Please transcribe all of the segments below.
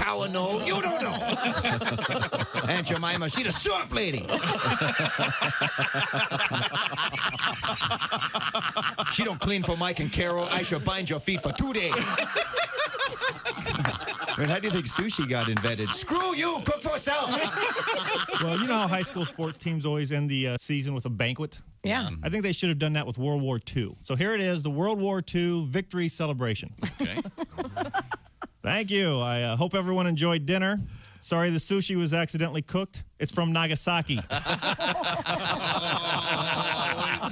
Cow know. You don't know. Aunt Jemima, she the syrup lady. She don't clean for Mike and Carol. I shall bind your feet for 2 days. I mean, how do you think sushi got invented? Screw you, cook for yourself. Well, you know how high school sports teams always end the season with a banquet? Yeah. I think they should have done that with World War II. So here it is, the World War II victory celebration. Okay. Thank you. I hope everyone enjoyed dinner. Sorry the sushi was accidentally cooked. It's from Nagasaki.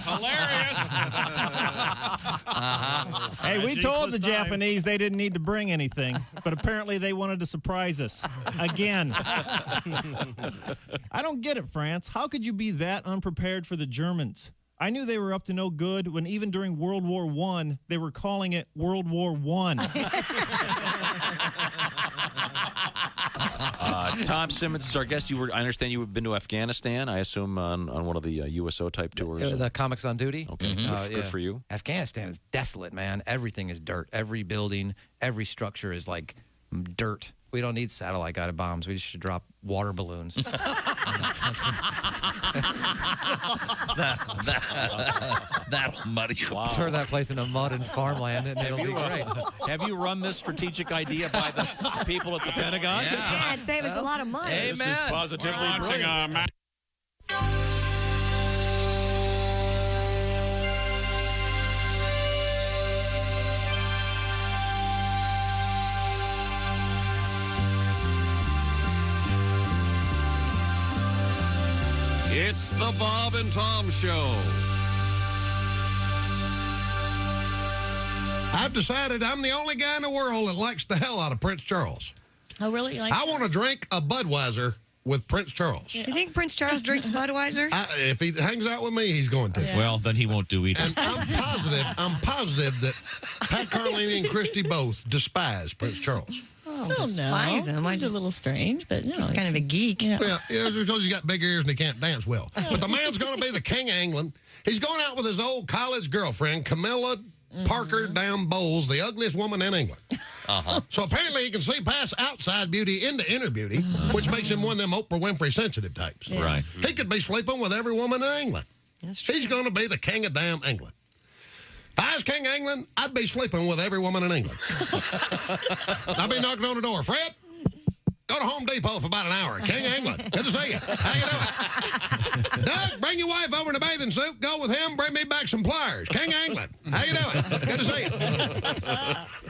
Hilarious. Hey, we told the Japanese they didn't need to bring anything, but apparently they wanted to surprise us. Again. I don't get it, France. How could you be that unprepared for the Germans? I knew they were up to no good when even during World War I, they were calling it World War I. Tom Simmons is our guest. I understand you've been to Afghanistan, I assume, on one of the USO-type tours. The Comics on Duty. Okay, good for you. Afghanistan is desolate, man. Everything is dirt. Every building, every structure is like dirt. We don't need satellite-guided bombs. We just should drop water balloons. That'll muddy you. Wow. Turn that place into mud and farmland, and it'll be great. Have you run this strategic idea by the people at the Pentagon? Yeah, it'd save us a lot of money. This is positively brilliant. It's the Bob and Tom Show. I've decided I'm the only guy in the world that likes the hell out of Prince Charles. Oh, really? You like I want to drink a Budweiser with Prince Charles. You think Prince Charles drinks Budweiser? If he hangs out with me, he's going to. Yeah. Well, then he won't do either. And I'm positive that Pat Carlini and Christy both despise Prince Charles. I don't despise him. He's a little strange, but no, he's kind of a geek. Yeah. Well, yeah, because he's got big ears and he can't dance well. But the man's going to be the king of England. He's going out with his old college girlfriend, Camilla Parker Down Bowles, the ugliest woman in England. So apparently he can see past outside beauty into inner beauty, which makes him one of them Oprah Winfrey sensitive types. Yeah. Right. He could be sleeping with every woman in England. That's true. He's going to be the king of damn England. If I was king of England, I'd be sleeping with every woman in England. I'd be knocking on the door. Fred, go to Home Depot for about an hour. King of England. Good to see you. How you doing? Doug, bring your wife over in a bathing suit. Go with him. Bring me back some pliers. King of England. How you doing? Good to see you.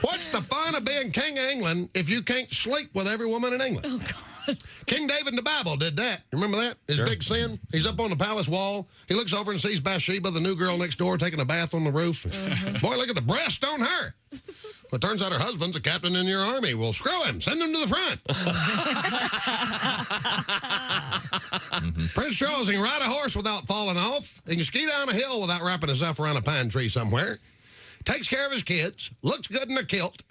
What's the fun of being king of England if you can't sleep with every woman in England? Oh, God. King David in the Bible did that. Remember that? His big sin? He's up on the palace wall. He looks over and sees Bathsheba, the new girl next door, taking a bath on the roof. Boy, look at the breast on her. Well, it turns out her husband's a captain in your army. Well, screw him. Send him to the front. Prince Charles can ride a horse without falling off. He can ski down a hill without wrapping himself around a pine tree somewhere. Takes care of his kids. Looks good in a kilt.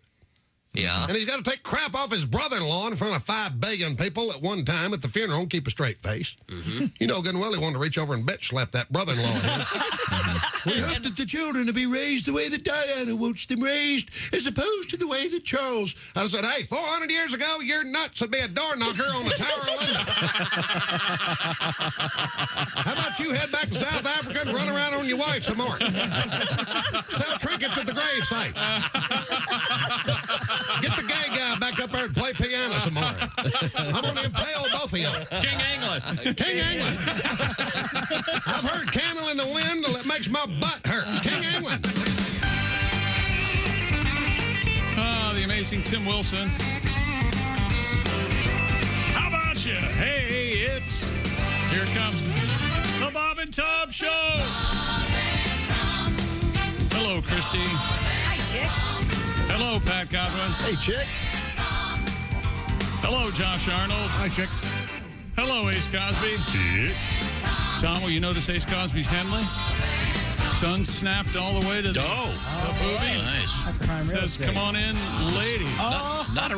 Yeah. And he's got to take crap off his brother-in-law in front of 5 billion people at one time at the funeral and keep a straight face. You know good and well he wanted to reach over and bitch slap that brother-in-law. We hope that the children will be raised the way that Diana wants them raised, as opposed to the way that Charles. I said, hey, 400 years ago, your nuts would be a door knocker on the Tower of London. How about you head back to South Africa and run around on your wife some more? Sell trinkets at the grave site. Get the gay guy back up there and play piano some more. I'm going to impale both of you. King England. King England. I've heard Candle in the Wind till it makes my butt hurt. King England. Oh, the amazing Tim Wilson. How about you? Hey, here it comes the Bob and Tom Show. Hello, Christy. Hi, Chick. Hello, Pat Godwin. Hey, Chick. Hello, Josh Arnold. Hi, Chick. Hello, Ace Cosby. Chick. Tom, will you notice Ace Cosby's Henley? It's unsnapped all the way to the boobies. Nice. That's prime real Says, estate. come on in, ladies. Not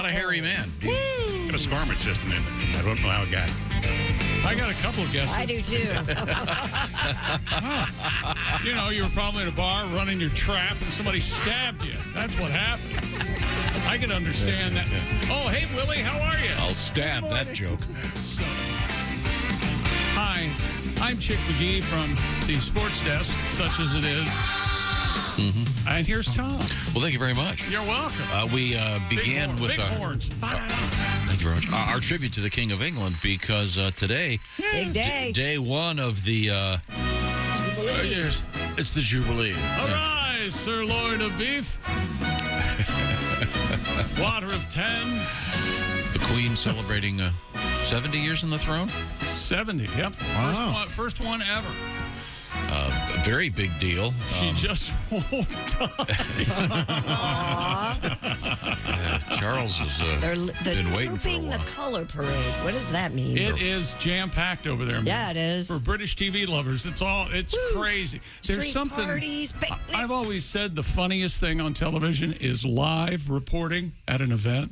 a hairy man. Got a scarlet just in it. I don't know how it got it. I got a couple of guesses. I do, too. You know, you were probably in a bar running your trap and somebody stabbed you. That's what happened. I can understand that. Oh, hey, Willie, how are you? I'll stab that joke. So, hi, I'm Chick McGee from the sports desk, such as it is. Mm-hmm. And here's Tom. Well, thank you very much. You're welcome. We began with big our... horns. Thank you very much. Our tribute to the King of England, because today... Big day. Day one of the... Jubilee. It's the Jubilee. Arise, Sirloin of beef. Water of 10. The Queen celebrating 70 years on the throne. 70, yep. Wow. First one ever. A very big deal. She just won't die. Charles has They're been waiting for a trooping while. the color parades. What does that mean? It is jam-packed over there. Yeah, it is. For British TV lovers, it's crazy. There's Street something. parties, picnics. I've always said the funniest thing on television is live reporting at an event.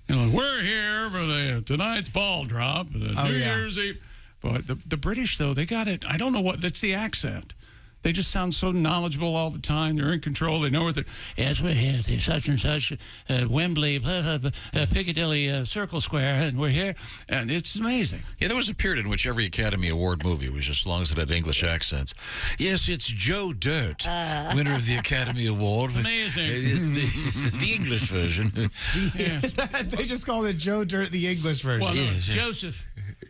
You know, we're here for tonight's ball drop, New Year's Eve. But the British, though, they got it. I don't know that's the accent. They just sound so knowledgeable all the time. They're in control. They know what they're... Yes, we're here. There's such and such, Wembley, Piccadilly Circle Square, and we're here. And it's amazing. Yeah, there was a period in which every Academy Award movie was just as long as it had English accents. Yes, it's Joe Dirt, winner of the Academy Award. Amazing. It is the English version. They just called it Joe Dirt, the English version. Well, no, Yes, yeah.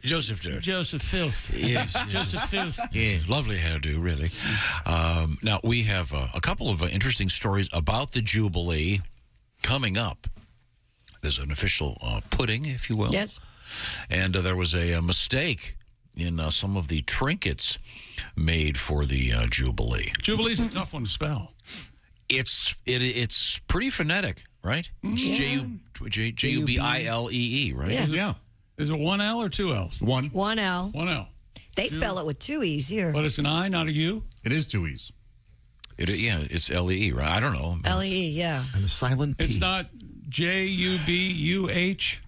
Joseph Dirt. Joseph Filth. Yes. Joseph Filth. Yeah, lovely hairdo, really. Now, we have a couple of interesting stories about the Jubilee coming up. There's an official pudding, if you will. Yes. And there was a mistake in some of the trinkets made for the Jubilee. Jubilee's a tough one to spell. It's pretty phonetic, right? J-U-B-I-L-E-E, right? Yeah. Is it one L or two L's? One. One L. One L. They spell it with two E's here. But it's an I, not a U? It is 2 E's. It's L-E-E, right? I don't know. L-E-E, yeah. And a silent P. It's not J-U-B-U-H?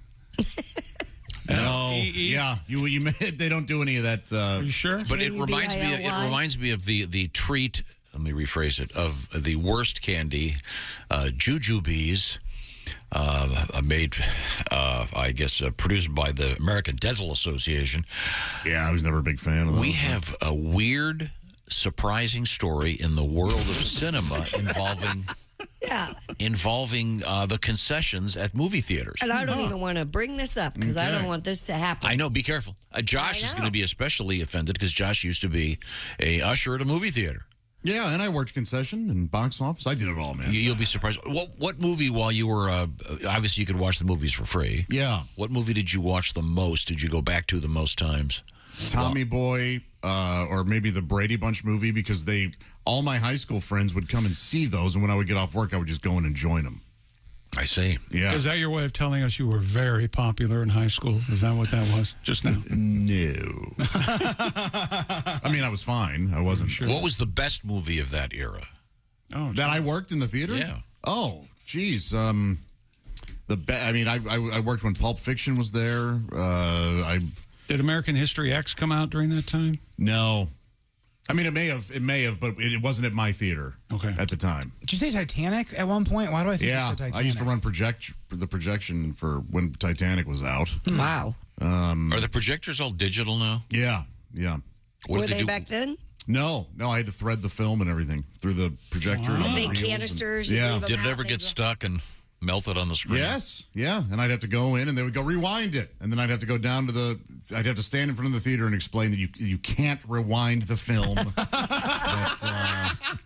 No. L-E-E? Yeah. They don't do any of that. Are you sure? But it reminds me of the treat, let me rephrase it, of the worst candy, jujubes. Made, I guess, produced by the American Dental Association. Yeah, I was never a big fan of those. We have a weird, surprising story in the world of cinema involving the concessions at movie theaters. And I don't even want to bring this up because I don't want this to happen. I know, be careful. Josh is going to be especially offended because Josh used to be a usher at a movie theater. Yeah, and I worked concession and box office. I did it all, man. You'll be surprised. What movie, while you were, obviously you could watch the movies for free. Yeah. What movie did you watch the most? Did you go back to the most times? Tommy Boy, or maybe the Brady Bunch movie, because all my high school friends would come and see those, and when I would get off work, I would just go in and join them. I see. Yeah. Is that your way of telling us you were very popular in high school? Is that what that was just now? No. I mean, I was fine. I wasn't sure. What was the best movie of that era? Oh, that I worked in the theater? Yeah. Oh, geez. I worked when Pulp Fiction was there. Did American History X come out during that time? No. I mean, it may have, but it wasn't at my theater at the time. Did you say Titanic at one point? Why do I think you said Titanic? I used to run the projection for when Titanic was out. Wow. Are the projectors all digital now? Yeah. Were they back then? No, I had to thread the film and everything through the projector. The And big reels canisters. and, Did it ever get stuck and melted on the screen? Yes, yeah. And I'd have to go in and they would go rewind it. And then I'd have to go down to I'd have to stand in front of the theater and explain that you can't rewind the film.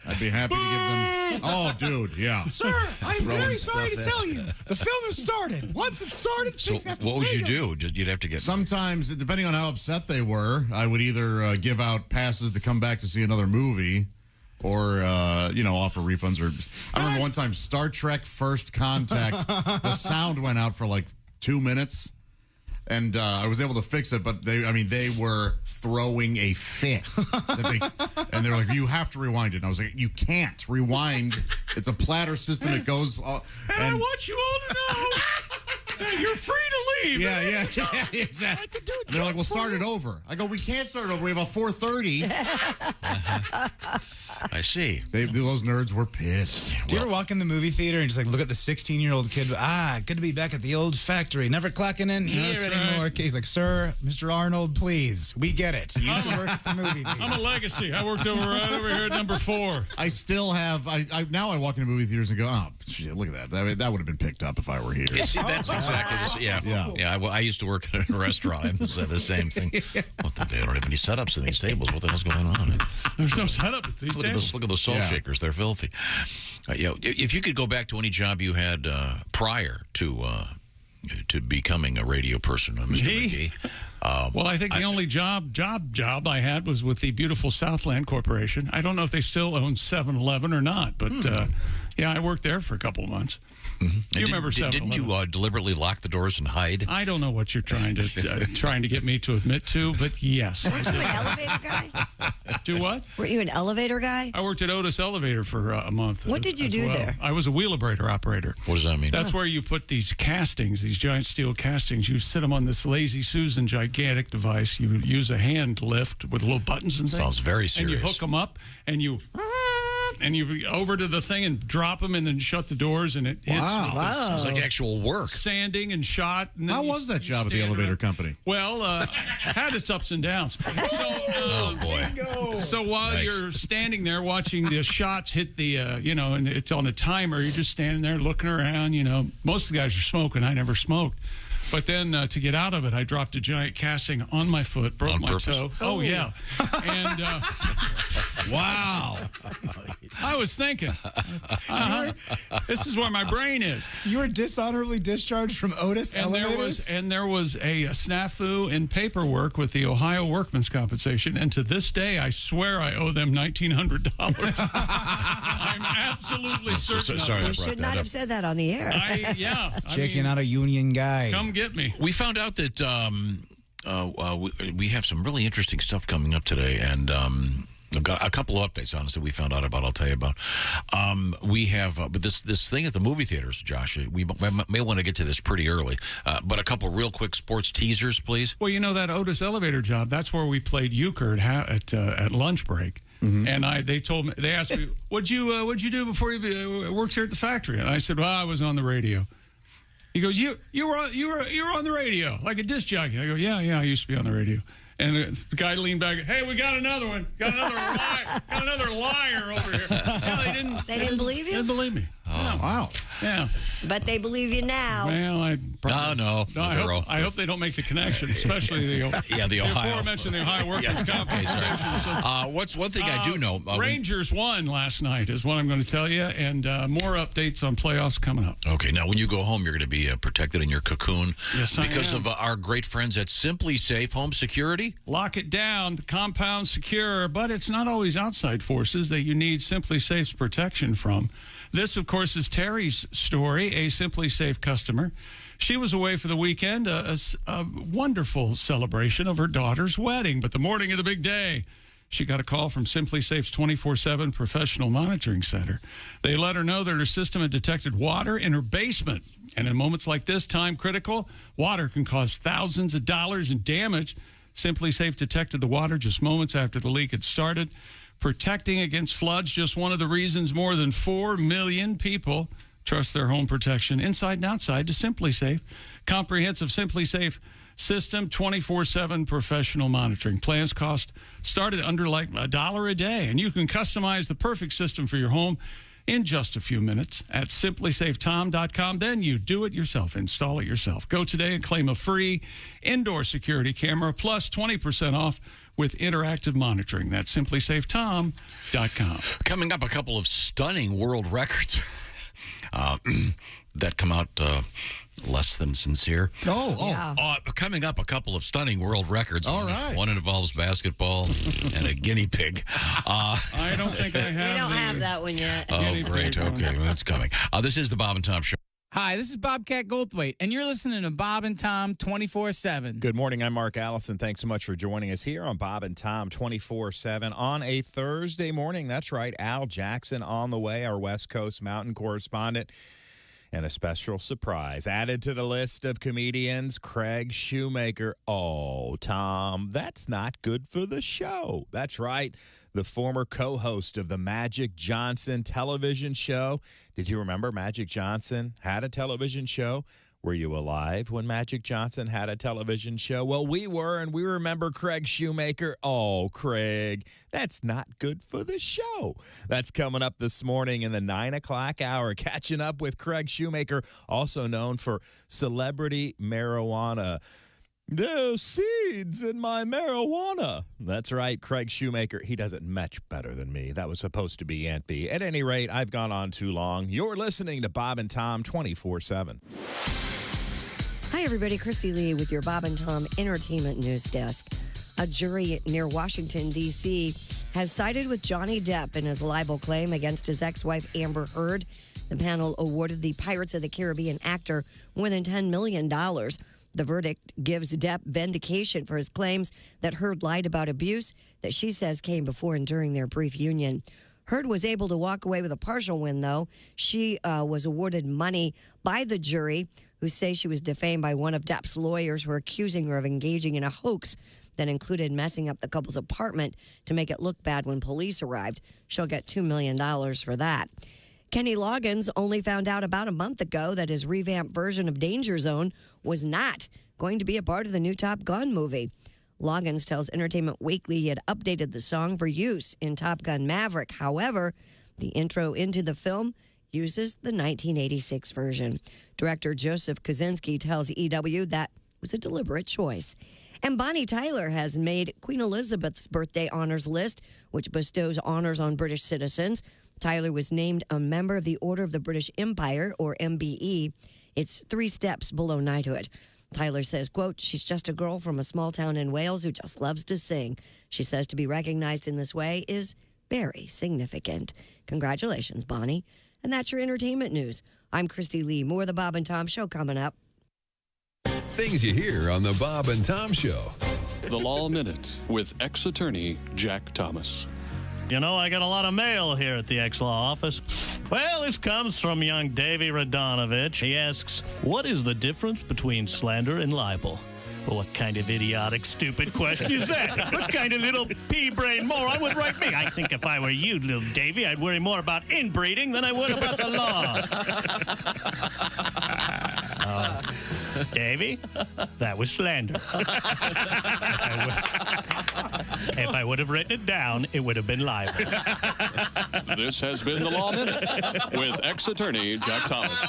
I'd be happy to give them. Oh, dude, yeah. Sir, I'm very sorry to tell you. The film has started. Once it's started, things have to what would stay you going. do? You'd have to get... Sometimes, depending on how upset they were, I would either give out passes to come back to see another movie or, offer refunds. Or I remember one time, Star Trek First Contact, the sound went out for like 2 minutes. And I was able to fix it, but they were throwing a fit. And they were like, you have to rewind it. And I was like, you can't rewind. It's a platter system. It goes... And I want you all to know that you're free to leave. Yeah, exactly. And they're like, well, start it over. I go, we can't start it over. We have a 4:30. I see. Those nerds were pissed. Do you ever walk in the movie theater and just like look at the 16-year-old kid? Good to be back at the old factory. Never clocking in here anymore. Right. He's like, sir, Mr. Arnold, please. We get it. You used to work at the movie theater. I'm a legacy. I worked right over here at number 4. I still have. Now I walk into movie theaters and go, oh shit, look at that. That would have been picked up if I were here. Yeah, see, that's exactly yeah. I used to work at a restaurant. I'm the same thing. Well, they don't have any setups in these tables. What the hell's going on? There's no setup at these tables. Look at those salt shakers. They're filthy. If you could go back to any job you had prior to becoming a radio person, Mr. McGee. Well, I think the only job I had was with the beautiful Southland Corporation. I don't know if they still own 7-Eleven or not, but I worked there for a couple of months. Mm-hmm. You remember 7-Eleven? Didn't you deliberately lock the doors and hide? I don't know what you're trying to get me to admit to, but yes. Weren't you an elevator guy? Do what? Were you an elevator guy? I worked at Otis Elevator for a month. What did you do there? I was a wheelabrator operator. What does that mean? That's where you put these castings, these giant steel castings. You sit them on this Lazy Susan gigantic device. You use a hand lift with little buttons and things. Sounds very serious. And you hook them up, and you over to the thing and drop them, and then shut the doors, and it hits. Wow. It's like actual work. Sanding and shot. And How was that job at the elevator company? Well, had its ups and downs. So, oh, boy. So while you're standing there watching the shots hit the, and it's on a timer, you're just standing there looking around, Most of the guys are smoking. I never smoked. But then to get out of it, I dropped a giant casting on my foot, broke my toe. Oh, yeah. And wow. I was thinking, this is where my brain is. You were dishonorably discharged from Otis Elevators? There was a snafu in paperwork with the Ohio Workmen's Compensation, and to this day, I swear I owe them $1,900. I'm absolutely certain. Sorry, you should not have said that on the air. Checking out a union guy. Come get me. We found out that we have some really interesting stuff coming up today, and I've got a couple of updates, honestly, we found out about, I'll tell you about. We have but this thing at the movie theaters, Josh, we may want to get to this pretty early, but a couple real quick sports teasers, please. Well, that Otis Elevator job, that's where we played euchre at lunch break. Mm-hmm. And they asked me, what'd you do before you worked here at the factory? And I said, well, I was on the radio. He goes, you were on the radio, like a disc jockey. I go, yeah, I used to be on the radio. And the guy leaned back, hey, we got another one. Got another liar over here. Yeah, they didn't believe you? They didn't believe me. Oh, wow. Yeah. But they believe you now. Well, no. I hope they don't make the connection, especially the Ohio. aforementioned the Ohio Workers' Compensation. What's one thing I do know? Rangers won last night is what I'm going to tell you, and more updates on playoffs coming up. Okay, now when you go home, you're going to be protected in your cocoon. Yes, because of our great friends at Simply Safe Home Security. Lock it down, the compound secure, but it's not always outside forces that you need Simply Safe's protection from. This, of course, is Terry's story, a Simply Safe customer. She was away for the weekend, a wonderful celebration of her daughter's wedding. But the morning of the big day, she got a call from Simply Safe's 24/7 professional monitoring center. They let her know that her system had detected water in her basement. And in moments like this, time critical, water can cause thousands of dollars in damage. Simply Safe detected the water just moments after the leak had started. Protecting against floods, just one of the reasons more than 4 million people trust their home protection inside and outside to Simply Safe. Comprehensive Simply Safe system, 24/7 professional monitoring. Plans started under like $1 a day, and you can customize the perfect system for your home in just a few minutes at simplysafetom.com. Then you do it yourself, install it yourself. Go today and claim a free indoor security camera plus 20% off with interactive monitoring. That's simplysafetom.com. Coming up, a couple of stunning world records that come out less than sincere. Coming up, a couple of stunning world records. All right. One involves basketball and a guinea pig. I don't think I have. We don't have that one yet. Oh, great. Okay, well, that's coming. This is the Bob and Tom Show. Hi, this is Bobcat Goldthwait, and you're listening to Bob and Tom 24/7. Good morning. I'm Mark Allison. Thanks so much for joining us here on Bob and Tom 24/7 on a Thursday morning. That's right. Al Jackson on the way, our West Coast Mountain correspondent. And a special surprise added to the list of comedians, Craig Shoemaker. Oh, Tom, that's not good for the show. That's right. The former co-host of the Magic Johnson television show. Did you remember Magic Johnson had a television show? Were you alive when Magic Johnson had a television show? Well, we were, and we remember Craig Shoemaker. Oh, Craig, that's not good for the show. That's coming up this morning in the 9 o'clock hour. Catching up with Craig Shoemaker, also known for celebrity marijuana. There's seeds in my marijuana. That's right, Craig Shoemaker. He does it much better than me. That was supposed to be Aunt B. At any rate, I've gone on too long. You're listening to Bob and Tom 24/7. Hi, everybody. Christy Lee with your Bob and Tom Entertainment News Desk. A jury near Washington, D.C. has sided with Johnny Depp in his libel claim against his ex-wife Amber Heard. The panel awarded the Pirates of the Caribbean actor more than $10 million. The verdict gives Depp vindication for his claims that Heard lied about abuse that she says came before and during their brief union. Heard was able to walk away with a partial win, though. She was awarded money by the jury, who say she was defamed by one of Depp's lawyers who are accusing her of engaging in a hoax that included messing up the couple's apartment to make it look bad when police arrived. She'll get $2 million for that. Kenny Loggins only found out about a month ago that his revamped version of Danger Zone was not going to be a part of the new Top Gun movie. Loggins tells Entertainment Weekly he had updated the song for use in Top Gun Maverick. However, the intro into the film uses the 1986 version. Director Joseph Kosinski tells EW that was a deliberate choice. And Bonnie Tyler has made Queen Elizabeth's birthday honors list, which bestows honors on British citizens. Tyler was named a member of the Order of the British Empire, or MBE. It's 3 steps below knighthood. Tyler says, quote, she's just a girl from a small town in Wales who just loves to sing. She says to be recognized in this way is very significant. Congratulations, Bonnie. And that's your entertainment news. I'm Christy Lee. More of the Bob and Tom Show coming up. Things you hear on the Bob and Tom Show. The Law Minute with ex-attorney Jack Thomas. You know, I got a lot of mail here at the ex-law office. Well, this comes from young Davey Radonovich. He asks, what is the difference between slander and libel? Well, what kind of idiotic, stupid question is that? What kind of little pea-brain moron would write me? I think if I were you, little Davey, I'd worry more about inbreeding than I would about the law. Davey, that was slander. If I would have written it down, it would have been libel. This has been the Law Minute with ex-attorney Jack Thomas.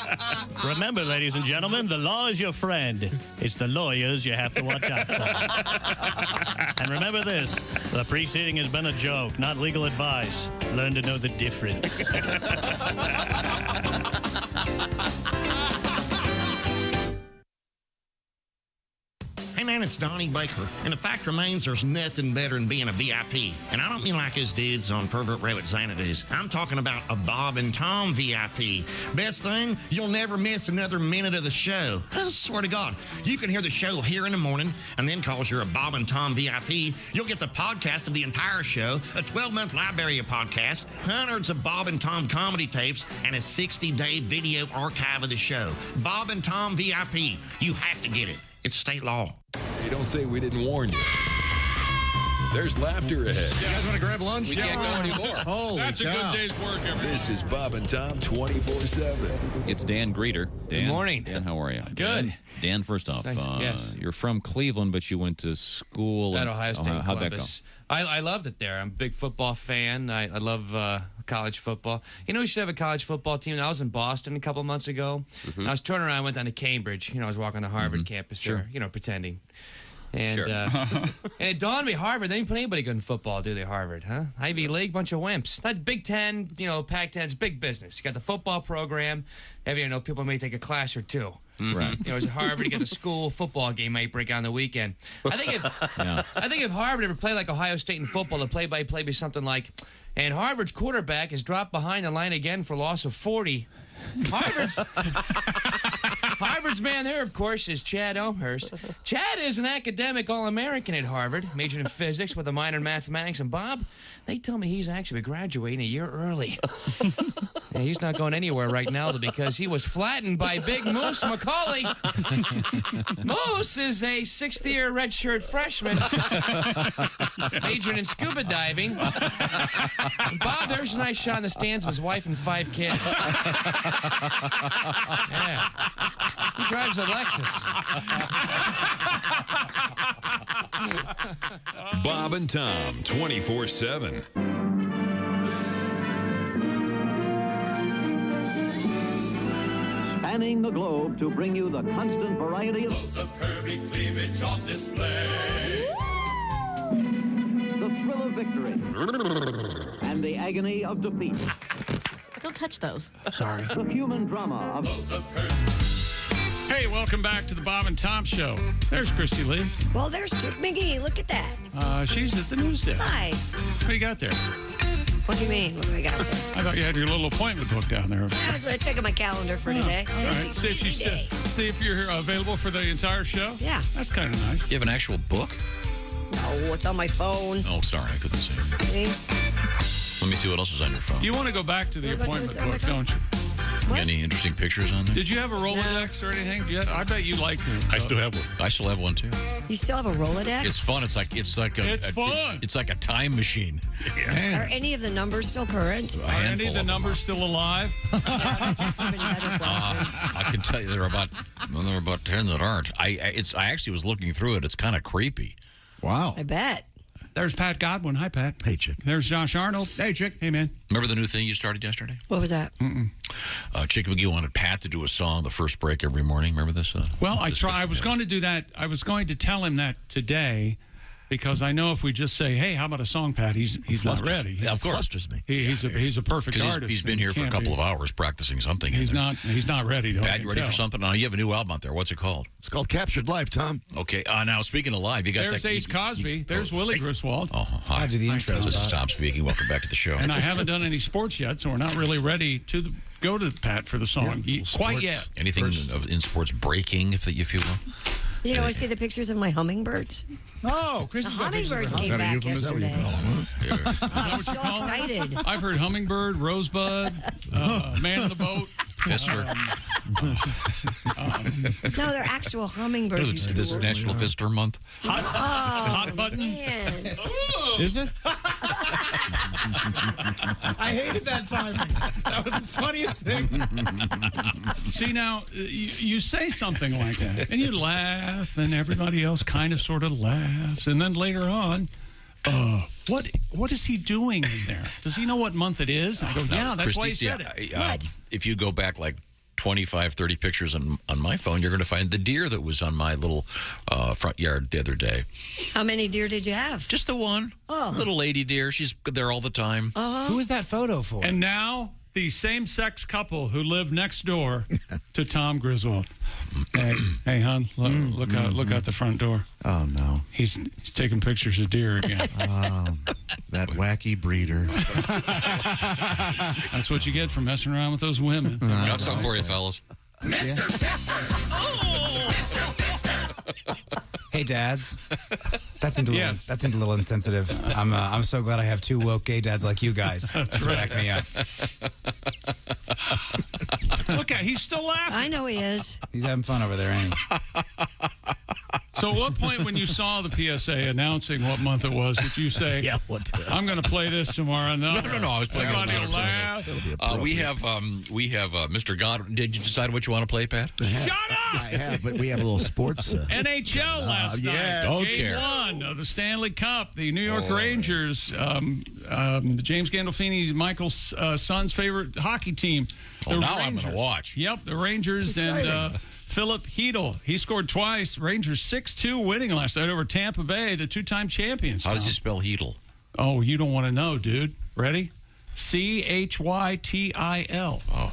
Remember, ladies and gentlemen, the law is your friend. It's the lawyers you have to watch out for. And remember this, the preceding has been a joke, not legal advice. Learn to know the difference. Hey man, it's Donnie Baker, and the fact remains there's nothing better than being a VIP. And I don't mean like us dudes on Pervert Row at Xanadu's. I'm talking about a Bob and Tom VIP. Best thing, you'll never miss another minute of the show. I swear to God, you can hear the show here in the morning, and then cause you're a Bob and Tom VIP, you'll get the podcast of the entire show, a 12-month library of podcasts, hundreds of Bob and Tom comedy tapes, and a 60-day video archive of the show. Bob and Tom VIP. You have to get it. It's state law. You don't say we didn't warn you. There's laughter ahead. You guys want to grab lunch? We can't go anymore. Holy That's cow. a good day's work, everybody. This is Bob and Tom 24/7. It's Dan Greeter. Dan, Good morning. Dan, how are you? Good. Dan, first off, Yes. you're from Cleveland, but you went to school At Ohio State. How'd that go? I loved it there. I'm a big football fan. I love college football. You know, we should have a college football team. I was in Boston a couple months ago. I was turning around, I went down to Cambridge. You know, I was walking the Harvard campus there, you know, pretending. And, and it dawned on me, Harvard, they didn't put anybody good in football, do they, Harvard, huh? Ivy League, bunch of wimps. That Big Ten, you know, Pac-10's big business. You got the football program. You know, people may take a class or two. Right. You know, as a Harvard, you get the school football game might break out on the weekend. I think if Harvard ever played like Ohio State in football, the play-by-play be something like, and Harvard's quarterback is dropped behind the line again for loss of 40. Harvard's Harvard's man there, of course, is Chad Elmhurst. Chad is an academic All-American at Harvard, majored in physics with a minor in mathematics. And Bob, they tell me he's actually graduating a year early. Yeah, he's not going anywhere right now because he was flattened by Big Moose McCauley. Moose is a sixth-year redshirt freshman, majoring in scuba diving. And Bob, there's a nice shot in the stands of his wife and 5 kids. Yeah. He drives a Lexus. Bob and Tom, 24/7. Spanning the globe to bring you the constant variety of curvy cleavage on display. The thrill of victory and the agony of defeat. Don't touch those. Sorry. The human drama of Hey, welcome back to the Bob and Tom Show. There's Christy Lee. Well, there's Chick McGee. Look at that. She's at the news desk. Hi. What do you got there? What do you mean? What do I got there? I thought you had your little appointment book down there. I was checking my calendar for today. All right. See if you're available for the entire show. Yeah. That's kind of nice. You have an actual book? No, it's on my phone. Oh, sorry, I couldn't see. Let me see what else is on your phone. You want to go back to the appointment book, don't you? Any interesting pictures on there? Did you have a Rolodex or anything? I bet you liked it. I still have one. I still have one too. You still have a Rolodex? It's fun. It's like fun. It's like a time machine. Are any of the numbers still current? Are any of the numbers still alive? That's even better question. I can tell you there are about 10 that aren't. I actually was looking through it. It's kind of creepy. Wow. I bet. There's Pat Godwin. Hi, Pat. Hey, Chick. There's Josh Arnold. Hey, Chick. Hey, man. Remember the new thing you started yesterday? What was that? Chick McGee wanted Pat to do a song the first break every morning. Remember this? Well, I was going to do that. I was going to tell him that today because I know if we just say, hey, how about a song, Pat? He's not ready. Yeah, of course. Me. He's a perfect artist. He's been here for a couple of hours practicing something. He's not ready. Pat, you ready for something? Now, you have a new album out there. What's it called? It's called Captured Life, Tom. Okay. Now, speaking of live, you got There's Ace Cosby. There's Willie Griswold. Oh, hi. I do the intro. This is Tom speaking. Welcome back to the show. And I haven't done any sports yet, so we're not really ready to go to Pat for the song quite yet. Anything in sports breaking, if you will? You know, I see the pictures of my hummingbirds. Oh, Chris The hummingbirds came back yesterday. I'm so excited. I've heard hummingbird, rosebud, man in the boat. Fister. No, they're actual hummingbirds. This is National Fister Month. Hot button. Man. Is it? I hated that timing. That was the funniest thing. See, now, you say something like that, and you laugh, and everybody else kind of sort of laughs, and then later on, what is he doing in there? Does he know what month it is? I go, yeah, that's why he said it. What? If you go back like 25, 30 pictures on my phone, you're going to find the deer that was on my little front yard the other day. How many deer did you have? Just the one. Oh. Little lady deer. She's there all the time. Who is that photo for? And now, the same-sex couple who live next door to Tom Griswold. Hey, hon, look out the front door. Oh, no. He's taking pictures of deer again. That wacky breeder. That's what you get for messing around with those women. Got something for you, fellas. Mr. Fister. Oh, Mr. Fister. Hey, dads. That's a little insensitive. I'm so glad I have two woke gay dads like you guys to back me up. Look at, he's still laughing. I know he is. He's having fun over there, ain't he? So at what point when you saw the PSA announcing what month it was, did you say, I'm going to play this tomorrow? No, I was playing everybody will laugh. We have Mr. Godwin. Did you decide what you want to play, Pat? Shut up! I have, but we have a little sports. NHL last night. Don't Game care. 1 of the Stanley Cup. The New York Rangers, James Gandolfini's Michael's son's favorite hockey team. Oh, now I'm going to watch. Yep, the Rangers and Philip Hedl. He scored twice. Rangers 6-2 winning last night over Tampa Bay, the two-time champions. How does he spell Hedl? Oh, you don't want to know, dude. Ready? Chytil.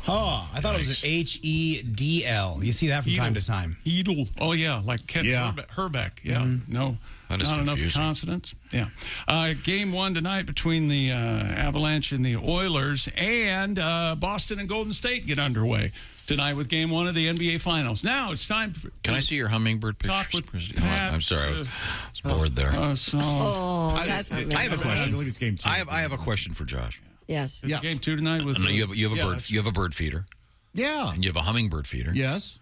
Oh, I thought it was an Hedl. You see that from time to time. Hedl. Oh, yeah, like Ken Herbeck. Yeah, no, That is not enough confusing. consonants. Yeah. Game 1 tonight between the Avalanche and the Oilers, and Boston and Golden State get underway. tonight with Game 1 of the NBA Finals. Now it's time for... Can I see your hummingbird pictures? Talk with Pat, I'm sorry, I was bored there. That's I have a question. I believe it's game 2. I have a question for Josh. Yes. Is it Game 2 tonight? With No, you have a bird. You have a bird feeder. Yeah. And you have a hummingbird feeder. Yes.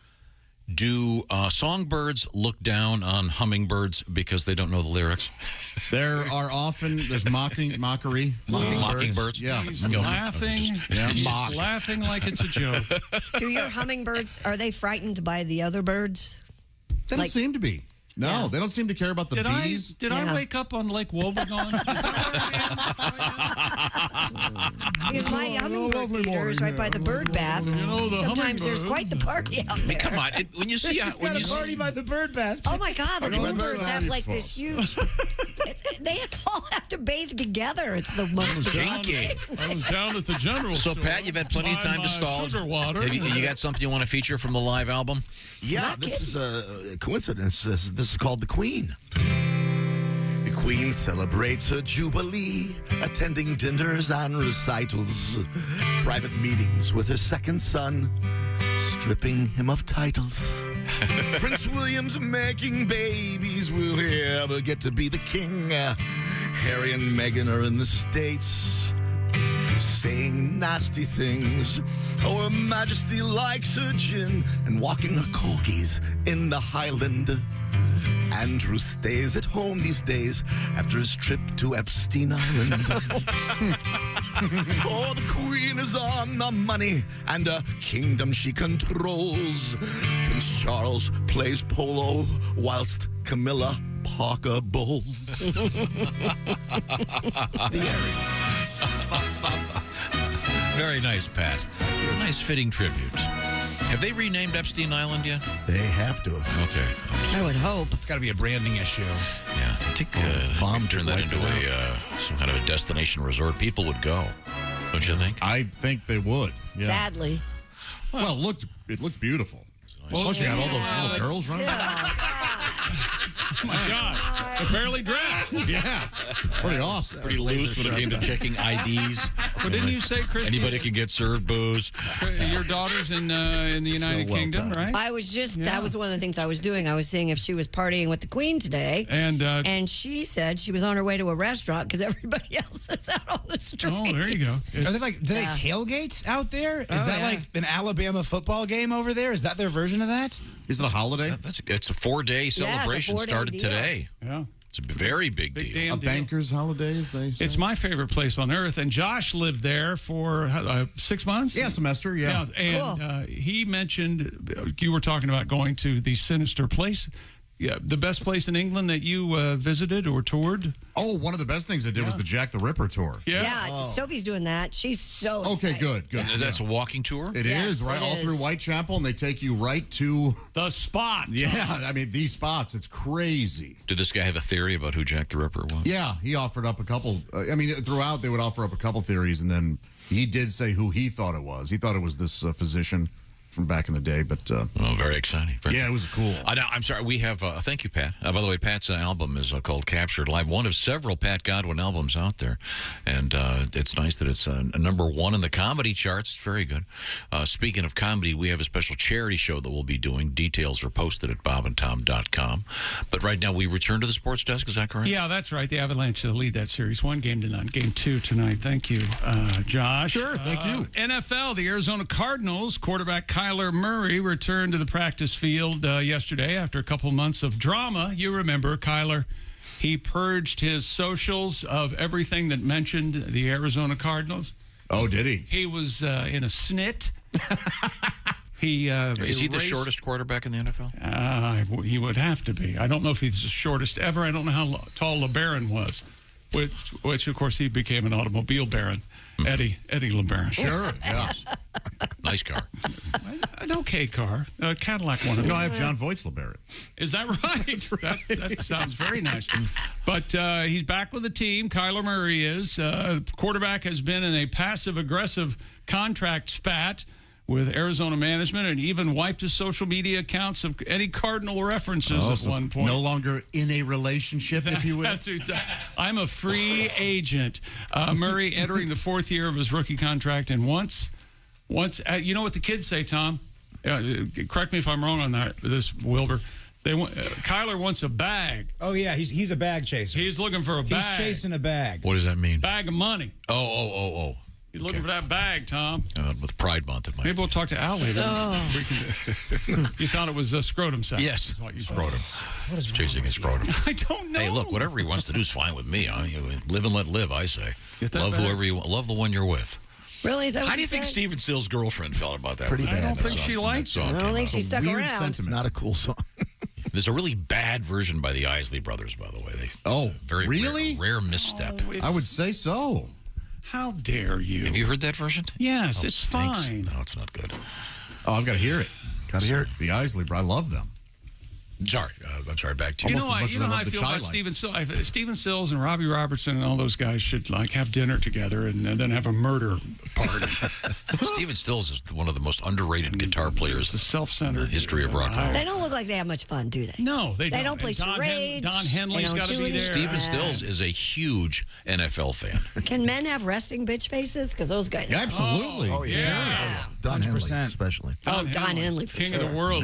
Do songbirds look down on hummingbirds because they don't know the lyrics? There's mockery. Mockingbirds? Yeah. He's laughing. Yeah. He's Mock. laughing like it's a joke. Do your hummingbirds, are they frightened by the other birds? They don't seem to be. No, they don't seem to care about the bees. Did I wake up on Lake Wobegon? Because my hummingbird feeder is right by the bird bath. Sometimes there's quite the party out there. Come on, when you see when you party by the bird bath. Oh my God, the bluebirds have like this huge. They all have to bathe together. It's the most kinky. I was down at the general So, store. Pat, you've had plenty of time to stall. Sugar water. Have you got something you want to feature from the live album? Yeah, this is a coincidence. This is called The Queen. The Queen celebrates her Jubilee, attending dinners and recitals, private meetings with her second son, stripping him of titles. Prince William's making babies. Will he ever get to be the king? Harry and Meghan are in the States, saying nasty things. Oh, Her Majesty likes her gin and walking her corgis in the Highland. Andrew stays at home these days after his trip to Epstein Island. Oh, the Queen is on the money and a kingdom she controls. Prince Charles plays polo whilst Camilla Parker bowls. Very nice, Pat. Nice fitting tribute. Have they renamed Epstein Island yet? They have to have. Okay. I would hope. It's got to be a branding issue. Yeah, I think bomb turn that into some kind of a destination resort. People would go, don't you think? I think they would. Yeah. Sadly. Well, it looked beautiful. Plus, you had all those little girls running. Oh my God. They're barely dressed. Yeah. Pretty awesome. Pretty loose when it came to checking IDs. Well, didn't you say, Christy? Anybody can get served booze. Your daughter's in the United Kingdom, right? I was that was one of the things I was doing. I was seeing if she was partying with the Queen today. And she said she was on her way to a restaurant because everybody else is out on the street. Oh, there you go. Are they do they tailgate out there? Is that like an Alabama football game over there? Is that their version of that? Is it a holiday? It's a 4-day celebration. Started deal. today. Yeah. It's a very big deal. A banker's holiday, as they say. It's my favorite place on earth, and Josh lived there for 6 months? Yeah, semester, yeah. And he mentioned, you were talking about going to the sinister place. Yeah, the best place in England that you visited or toured? Oh, one of the best things I did was the Jack the Ripper tour. Yeah, Sophie's doing that. She's so excited. Good. That's a walking tour? It is, right? All through Whitechapel, and they take you right to... the spot. Yeah, I mean, these spots, it's crazy. Did this guy have a theory about who Jack the Ripper was? Yeah, he offered up a couple... throughout, they would offer up a couple theories, and then he did say who he thought it was. He thought it was this physician from back in the day, but very exciting. It was cool. I'm sorry, we have thank you, Pat. By the way, Pat's album is called Captured Live, one of several Pat Godwin albums out there, and it's nice that it's number one in the comedy charts. It's very good. Speaking of comedy, we have a special charity show that we'll be doing. Details are posted at bobandtom.com. But right now we return to the sports desk. Is that correct? Yeah, that's right. The Avalanche lead that series 1 game to none. Game 2 tonight. Thank you, Josh. Sure, thank you. NFL, the Arizona Cardinals quarterback Kyler Murray returned to the practice field yesterday after a couple months of drama. You remember Kyler. He purged his socials of everything that mentioned the Arizona Cardinals. Oh, did he? He was in a snit. Is he the shortest quarterback in the NFL? He would have to be. I don't know if he's the shortest ever. I don't know how tall LeBaron was, which of course, he became an automobile baron, Eddie LeBaron. Sure, yeah. Nice car. An okay car. A Cadillac one of them. No, I have John Voight's LeBaron. Is that right? That sounds very nice. But he's back with the team. Kyler Murray is. Quarterback has been in a passive-aggressive contract spat with Arizona management and even wiped his social media accounts of any Cardinal references at one point. No longer in a relationship, if you will. That's exactly. I'm a free agent. Murray entering the 4th year of his rookie contract, and once, you know what the kids say, Tom? correct me if I'm wrong on that. This Wilbur. Kyler wants a bag. Oh, yeah, he's a bag chaser. He's looking for a bag. He's chasing a bag. What does that mean? Bag of money. Oh. He's looking for that bag, Tom. With Pride Month, it might. Maybe we'll talk to Al later. You thought it was scrotum sex. Yes, is what you scrotum. What is chasing his scrotum? I don't know. Hey, look, whatever he wants to do is fine with me. Live and let live, I say. Love whoever you want. Love the one you're with. Really? Is that what How do you think said? Steven Still's girlfriend felt about that? Pretty bad. I don't think she liked it. I don't think she stuck Weird around. sentiment. Not a cool song. There's a really bad version by the Isley Brothers, by the way. Very really? rare misstep. I would say so. How dare you? Have you heard that version? Yes, Oh, it's stinks. fine. No, it's not good. Oh, I've got to hear it. Got to hear it. The Isley, I love them. Sorry, I'm sorry. Back to you. You know how I feel about Steven Stills. Steven Stills and Robbie Robertson and all those guys should have dinner together and then have a murder party. Steven Stills is one of the most underrated guitar players in the history of rock and roll. They don't look like they have much fun, do they? No, they don't play And charades. Don Henley's got to be there. Steven Stills is a huge NFL fan. Can men have resting bitch faces? Because those guys. Absolutely. Oh, yeah. Don Henley, especially. Don Henley for King sure. of the world.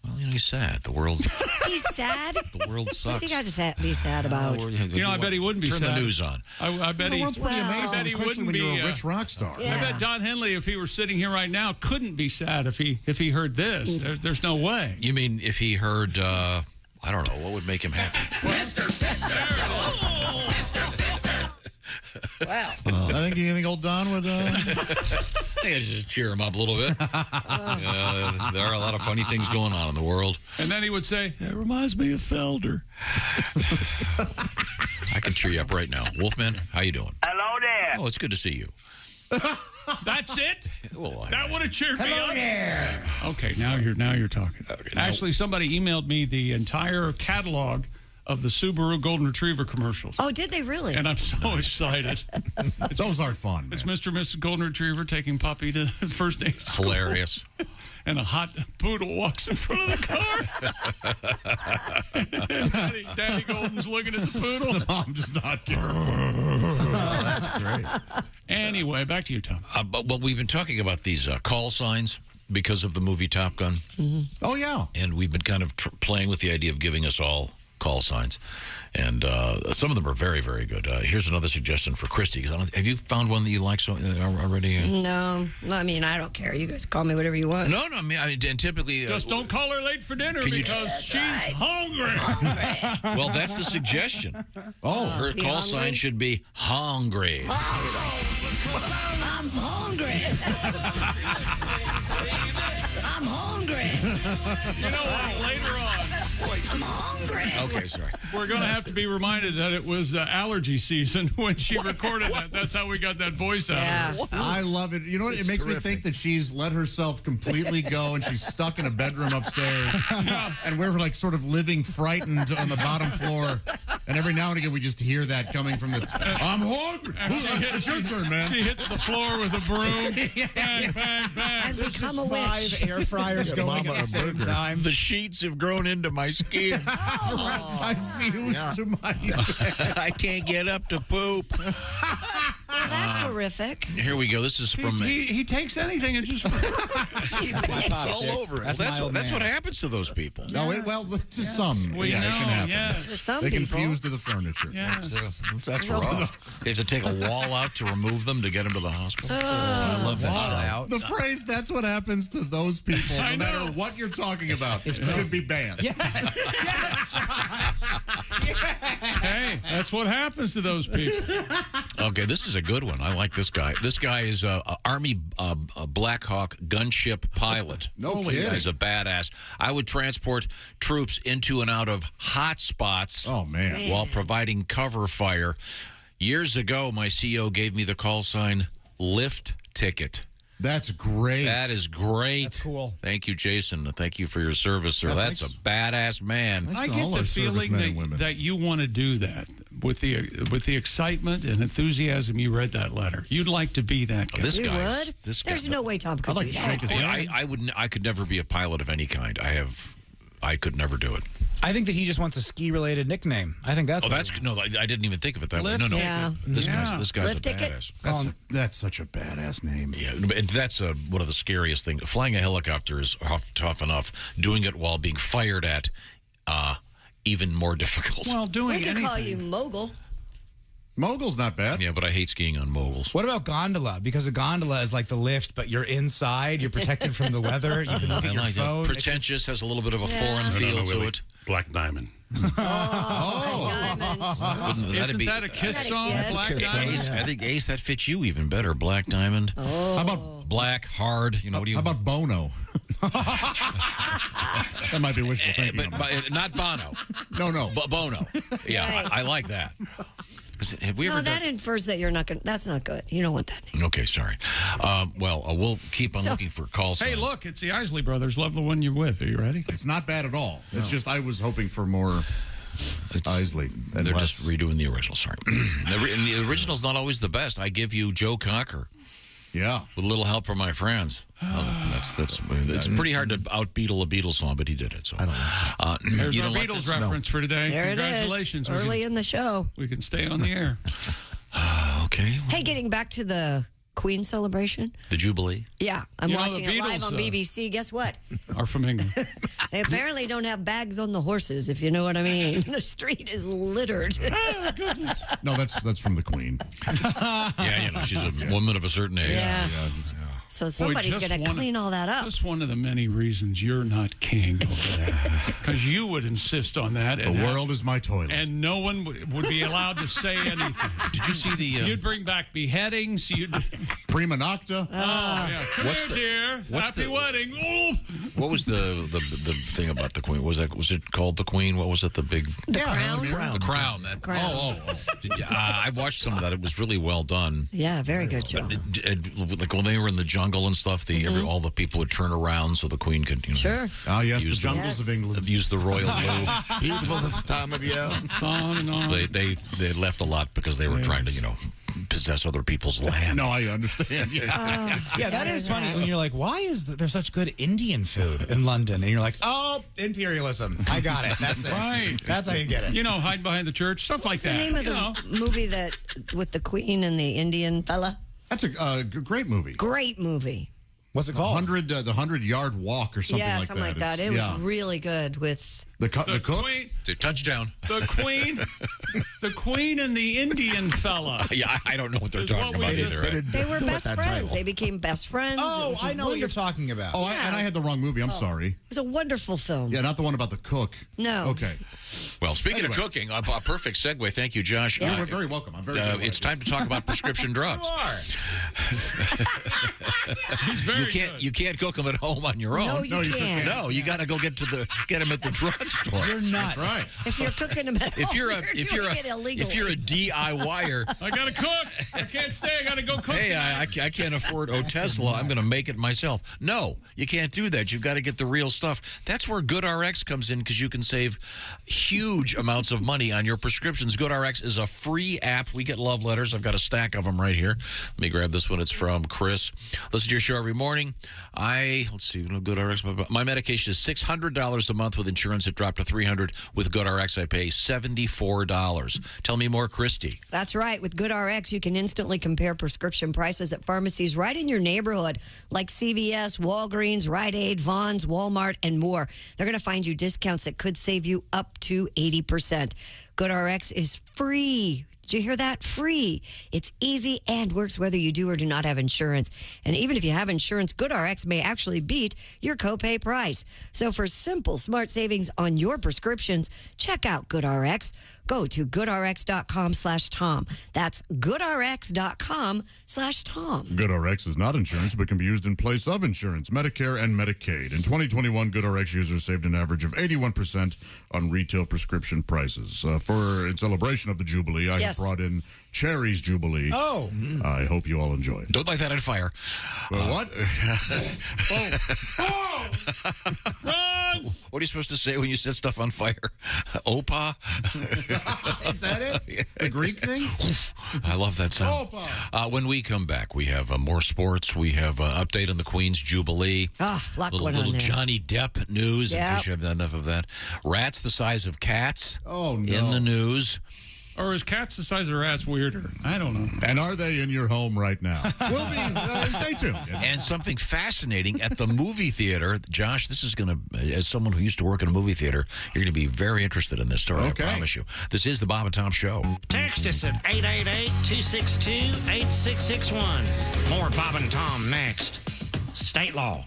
Well, he's sad. The world. He's sad. The world What's sucks. he got to be sad about? I bet he wouldn't be Turn sad. the news on. I bet The he. world's pretty amazing, I bet he especially wouldn't when be you're a rich rock star. Yeah. I bet Don Henley, if he were sitting here right now, couldn't be sad if he heard this. There's no way. You mean if he heard? I don't know. What would make him happy? Wow. I think old Don would. I think I just cheer him up a little bit. There are a lot of funny things going on in the world. And then he would say, "That reminds me of Felder." I can cheer you up right now. Wolfman, how you doing? Hello there. Oh, it's good to see you. That's it. Well, That would have cheered me up. there. Okay, now you're talking. Actually, somebody emailed me the entire catalog of the Subaru Golden Retriever commercials. Oh, did they really? And I'm so excited. Those are fun. It's Mr. and Mrs. Golden Retriever taking Puppy to first day school. Hilarious. And a hot poodle walks in front of the car. Daddy Golden's looking at the poodle. The mom just not careful. That's great. Anyway, back to you, Tom. But we've been talking about these call signs because of the movie Top Gun. Mm-hmm. Oh, yeah. And we've been kind of playing with the idea of giving us all call signs. And some of them are very, very good. Here's another suggestion for Christy. Have you found one that you like already? No, I mean, I don't care. You guys call me whatever you want. No, I mean, and typically... Just don't call her late for dinner because she's hungry. Well, that's the suggestion. Oh. Her Be call hungry? sign should be hungry. I'm hungry. I'm hungry. You know what? Later on, I'm hungry. Okay, sorry. we're going to have to be reminded that it was allergy season when she recorded that. That's how we got that voice out of her. I love it. You know what? It makes me think that she's let herself completely go and she's stuck in a bedroom upstairs. And we're like sort of living frightened on the bottom floor. And every now and again we just hear that coming from the... I'm hungry. It's your turn, man. She hits the floor with a broom. Bang, bang, bang. And There's become just a witch. 5 air fryers going at the same time. The sheets have grown into my skin. I fused to my bed. I can't get up to poop. Well, that's horrific. Here we go. This is from... He takes anything and just... It's all over. That's That's my old what man. happens to those people. No, to some. We yeah, know, it can happen. yes. For some They can people. fuse to the furniture. Yes. That's rough. They have to take a wall out to remove them to get them to the hospital. I love that. The phrase, that's what happens to those people, no matter what you're talking about, it should be banned. Yes. Hey, that's what happens to those people. Okay, this is a good one. I like this guy. This guy is a Army Black Hawk gunship pilot. No This kidding. guy's a badass. I would transport troops into and out of hot spots while providing cover fire. Years ago, my CEO gave me the call sign lift ticket. That's great. That is great. That's cool. Thank you, Jason. Thank you for your service, sir. Yeah, That's thanks. a badass man. Thanks I to get all the our feeling servicemen and women. that you want to do that with the excitement and enthusiasm you read that letter. You'd like to be that guy. This You guy. would? There's no way Tom could do that. I could never be a pilot of any kind. I could never do it. I think that he just wants a ski-related nickname. I think that's. Oh, that's no. I didn't even think of it that way. Lift No. ticket. This Yeah. guy's Lift a ticket? badass. That's such a badass name. Yeah, and that's one of the scariest things. Flying a helicopter is tough enough. Doing it while being fired at, even more difficult. Well, doing We can call you Mogul. Mogul's not bad. Yeah, but I hate skiing on moguls. What about gondola? Because a gondola is like the lift, but you're inside. You're protected from the weather. You can look at your like phone. that. Pretentious, has a little bit of a foreign feel to it. Black Diamond. Isn't that a Kiss song, Black Diamond? Ace, I think Ace, that fits you even better. Black Diamond. Oh. How about Black, hard? What do you? How about Bono? That might be wishful thinking. But not Bono. No. Bono. Yeah, Right. I like that. Have we ever that infers that you're not going to. That's not good. You don't want that. Okay, sorry. We'll keep on looking for call signs. Hey, look, it's the Isley Brothers. Love the one you're with. Are you ready? It's not bad at all. It's just I was hoping for more Isley. And They're less. just redoing the original. Sorry. And the original's not always the best. I give you Joe Cocker. Yeah. With a little help from my friends. It's pretty hard to out-Beatle a Beatles song, but he did it. So I don't know. There's our Beatles reference for today. There Congratulations. it is. Early in the show. We can stay on the air. Okay. Hey, getting back to the Queen celebration. The Jubilee. Yeah, I'm You know, watching the it live Beatles, on BBC. Guess what? Are from England. They apparently don't have bags on the horses, if you know what I mean. The street is littered. No, that's from the Queen. Yeah, she's a woman of a certain age. Yeah. So somebody's just going to one clean all that up. Just one of the many reasons you're not king over there. Because you would insist on that. The world is my toilet. And no one would be allowed to say anything. Did you see the... You'd bring back beheadings. You'd... Prima nocta. Oh, yeah. Come here, dear. Happy wedding. Oh. What was the thing about the Queen? Was it called the Queen? What was it? The big... Crown? The Crown. I watched some of that. It was really well done. Yeah, very good show. Like when they were in the jungle and stuff, all the people would turn around so the Queen could, Sure. Ah, yes, the jungles of England. Use the royal loo. Beautiful this time of year. On and on. They left a lot because they were trying to, possess other people's land. No, I understand. Yeah, that is funny when you're like, why is there such good Indian food in London? And you're like, oh, imperialism. I got it. That's it. Right. That's how you get it. Hide behind the church, stuff like What's that. the name of the movie that with the Queen and the Indian fella? That's a great movie. Great movie. What's it called? The 100-yard walk or something like that. Yeah, something like that. It was really good with the cook. Queen, the touchdown. The Queen and the Indian fella. Yeah, I don't know what they're talking about either. They were best friends. They became best friends. Oh, I know what you're talking about. Oh, and I had the wrong movie. I'm sorry. It was a wonderful film. Yeah, not the one about the cook. No. Okay. Well, speaking of cooking, a perfect segue. Thank you, Josh. You're very welcome. I'm very good. It's time to talk about prescription drugs. He's very good. You can't cook them at home on your own. No, you can't. No, you got to go get them at the drugstore. You're not. That's right. If you're cooking them at home, you're doing it illegally. If you're a DIYer, I gotta cook. I can't stay. I gotta go cook. Hey, I can't afford Tesla. I'm going to make it myself. No, you can't do that. You've got to get the real stuff. That's where GoodRx comes in because you can save huge amounts of money on your prescriptions. GoodRx is a free app. We get love letters. I've got a stack of them right here. Let me grab this one. It's from Chris. Listen to your show every morning. Let's see, GoodRx. My medication is $600 a month with insurance. It dropped to $300. With GoodRx, I pay $74. Tell me more, Christy. That's right. With GoodRx, you can instantly compare prescription prices at pharmacies right in your neighborhood, like CVS, Walgreens, Rite Aid, Vons, Walmart, and more. They're going to find you discounts that could save you up to 80%. GoodRx is free. Did you hear that? Free. It's easy and works whether you do or do not have insurance. And even if you have insurance, GoodRx may actually beat your copay price. So for simple, smart savings on your prescriptions, check out GoodRx. Go to goodrx.com/Tom. That's goodrx.com/Tom. GoodRx is not insurance, but can be used in place of insurance, Medicare, and Medicaid. In 2021, GoodRx users saved an average of 81% on retail prescription prices. In celebration of the Jubilee, I have brought in Cherry's Jubilee. Oh. I hope you all enjoy it. Don't light that on fire. What? Run! What are you supposed to say when you set stuff on fire? Opa? Is that it? The Greek thing? I love that sound. When we come back, we have more sports. We have update on the Queen's Jubilee. Ah, lot going on little there. Johnny Depp news, in Yep. case you have enough of that. Rats the size of cats no. in the news. Or is cats the size of rats weirder? I don't know. And are they in your home right now? We'll be, stay tuned. And something fascinating at the movie theater. Josh, this is going to, as someone who used to work in a movie theater, you're going to be very interested in this story, Okay. I promise you. This is the Bob and Tom Show. Text us at 888-262-8661. More Bob and Tom next. State law.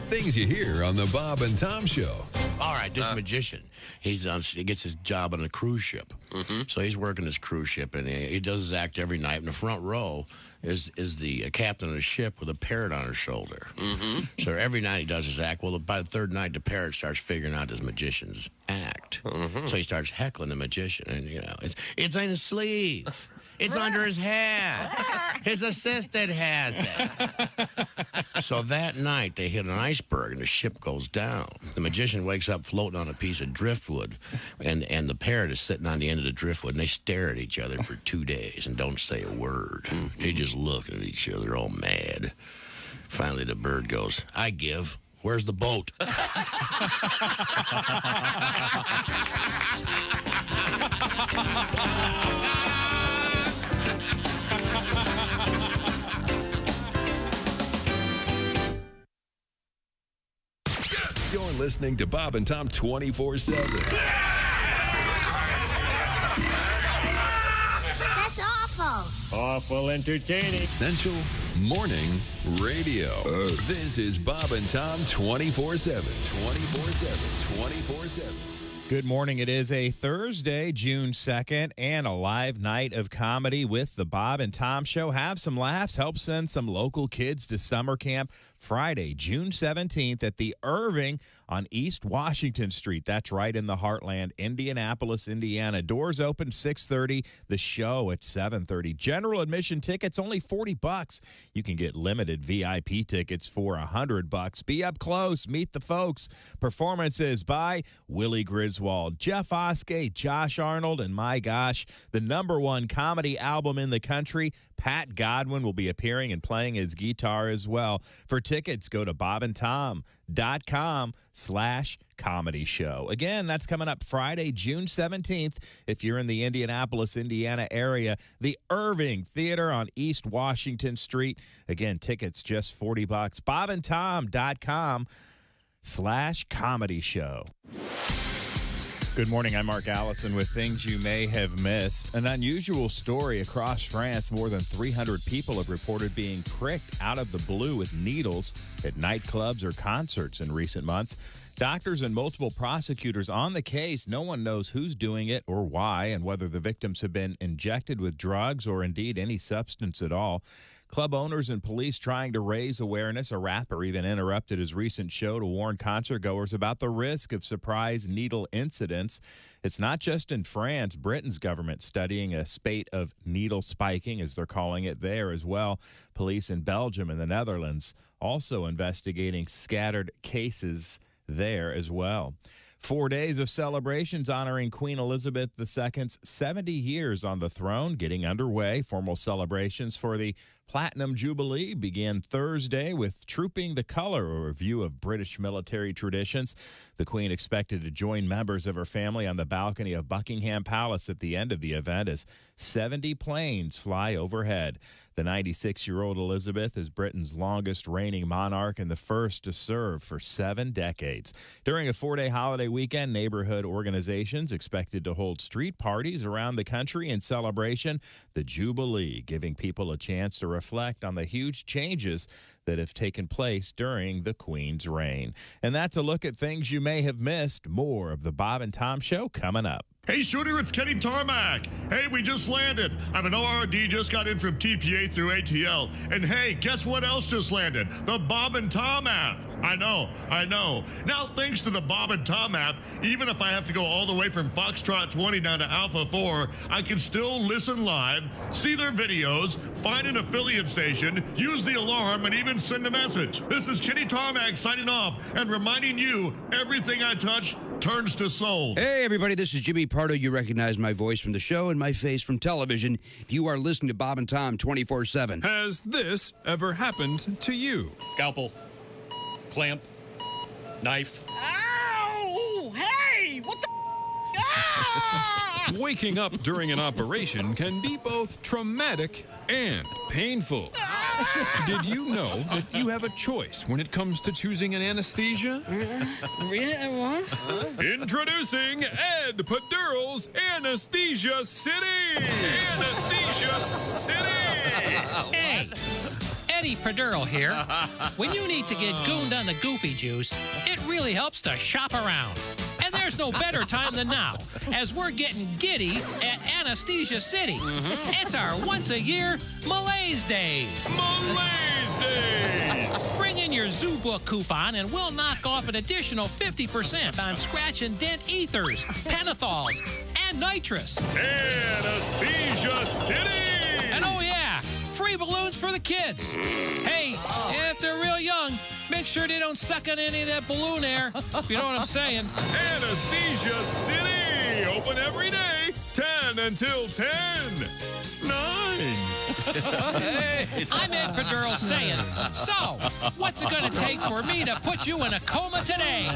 Things you hear on the Bob and Tom Show. All right, this magician, he gets his job on a cruise ship. So he's working this cruise ship, and he does his act every night. In the front row is the captain of the ship with a parrot on his shoulder. So every night he does his act. Well, by the third night, the parrot starts figuring out this magician's act. So he starts heckling the magician, and it's in his sleeve. It's under his hat. His assistant has it. So that night, they hit an iceberg, and the ship goes down. The magician wakes up floating on a piece of driftwood, and the parrot is sitting on the end of the driftwood, and they stare at each other for 2 days and don't say a word. They just look at each other all mad. Finally, the bird goes, "I give. Where's the boat?" You're listening to Bob and Tom 24/7. That's awful. Awful entertaining. Central Morning Radio. This is Bob and Tom 24/7. 24/7. 24/7. Good morning. It is a Thursday, June 2nd, and a live night of comedy with the Bob and Tom Show. Have some laughs. Help send some local kids to summer camp Friday, June 17th at the Irving on East Washington Street. That's right in the heartland, Indianapolis, Indiana. Doors open 6:30. The show at 7:30. General admission tickets only $40. You can get limited VIP tickets for $100. Be up close. Meet the folks. Performances by Willie Griswold, Jeff Oskey, Josh Arnold, and my gosh, the #1 comedy album in the country, Pat Godwin, will be appearing and playing his guitar as well. For tickets, go to bobandtom.com/comedy show. Again, that's coming up Friday, June 17th. If you're in the Indianapolis, Indiana area, the Irving Theater on East Washington Street. Again, tickets just $40. bobandtom.com/comedy show. Good morning. I'm Mark Allison with things you may have missed. An unusual story across France. More than 300 people have reported being pricked out of the blue with needles at nightclubs or concerts in recent months. Doctors and multiple prosecutors on the case. No one knows who's doing it or why, and whether the victims have been injected with drugs or indeed any substance at all. Club owners and police trying to raise awareness. A rapper even interrupted his recent show to warn concertgoers about the risk of surprise needle incidents. It's not just in France. Britain's government studying a spate of needle spiking, as they're calling it, there as well. Police in Belgium and the Netherlands also investigating scattered cases there as well. 4 days of celebrations honoring Queen Elizabeth II's 70 years on the throne getting underway. Formal celebrations for the Platinum Jubilee began Thursday with Trooping the Color, a review of British military traditions. The Queen expected to join members of her family on the balcony of Buckingham Palace at the end of the event as 70 planes fly overhead. The 96-year-old Elizabeth is Britain's longest reigning monarch and the first to serve for 7 decades. During a 4-day holiday weekend, neighborhood organizations expected to hold street parties around the country in celebration the Jubilee, giving people a chance to reflect on the huge changes that have taken place during the Queen's reign. And that's a look at things you may have missed. More of the Bob and Tom Show coming up. Hey, Shooter, it's Kenny Tarmac. Hey, we just landed. I'm an ORD, just got in from TPA through ATL. And hey, guess what else just landed? The Bob and Tom app. I know. Now, thanks to the Bob and Tom app, even if I have to go all the way from Foxtrot 20 down to Alpha 4, I can still listen live, see their videos, find an affiliate station, use the alarm, and even send a message. This is Kenny Tarmac signing off and reminding you, everything I touch turns to soul. Hey, everybody, this is Jimmy Pardo. You recognize my voice from the show and my face from television. You are listening to Bob and Tom 24/7. Has this ever happened to you? Scalpel. Clamp. Knife. Ow! Hey! What the? Ah! Waking up during an operation can be both traumatic and painful. Did you know that you have a choice when it comes to choosing an anesthesia? Introducing Ed Padural's Anesthesia City! Anesthesia City! Hey! Eddie Perdural here. When you need to get gooned on the goofy juice, it really helps to shop around. And there's no better time than now, as we're getting giddy at Anesthesia City. It's our once-a-year Malaise Days. Malaise Days! Bring in your Zoo Book coupon and we'll knock off an additional 50% on scratch and dent ethers, pentathols, and nitrous. Anesthesia City! And oh yeah, free balloons for the kids. Hey, if they're real young, make sure they don't suck on any of that balloon air. You know what I'm saying? Anesthesia City! Open every day, 10 until 10. 9. I'm Ed Perdural saying, so, what's it going to take for me to put you in a coma today?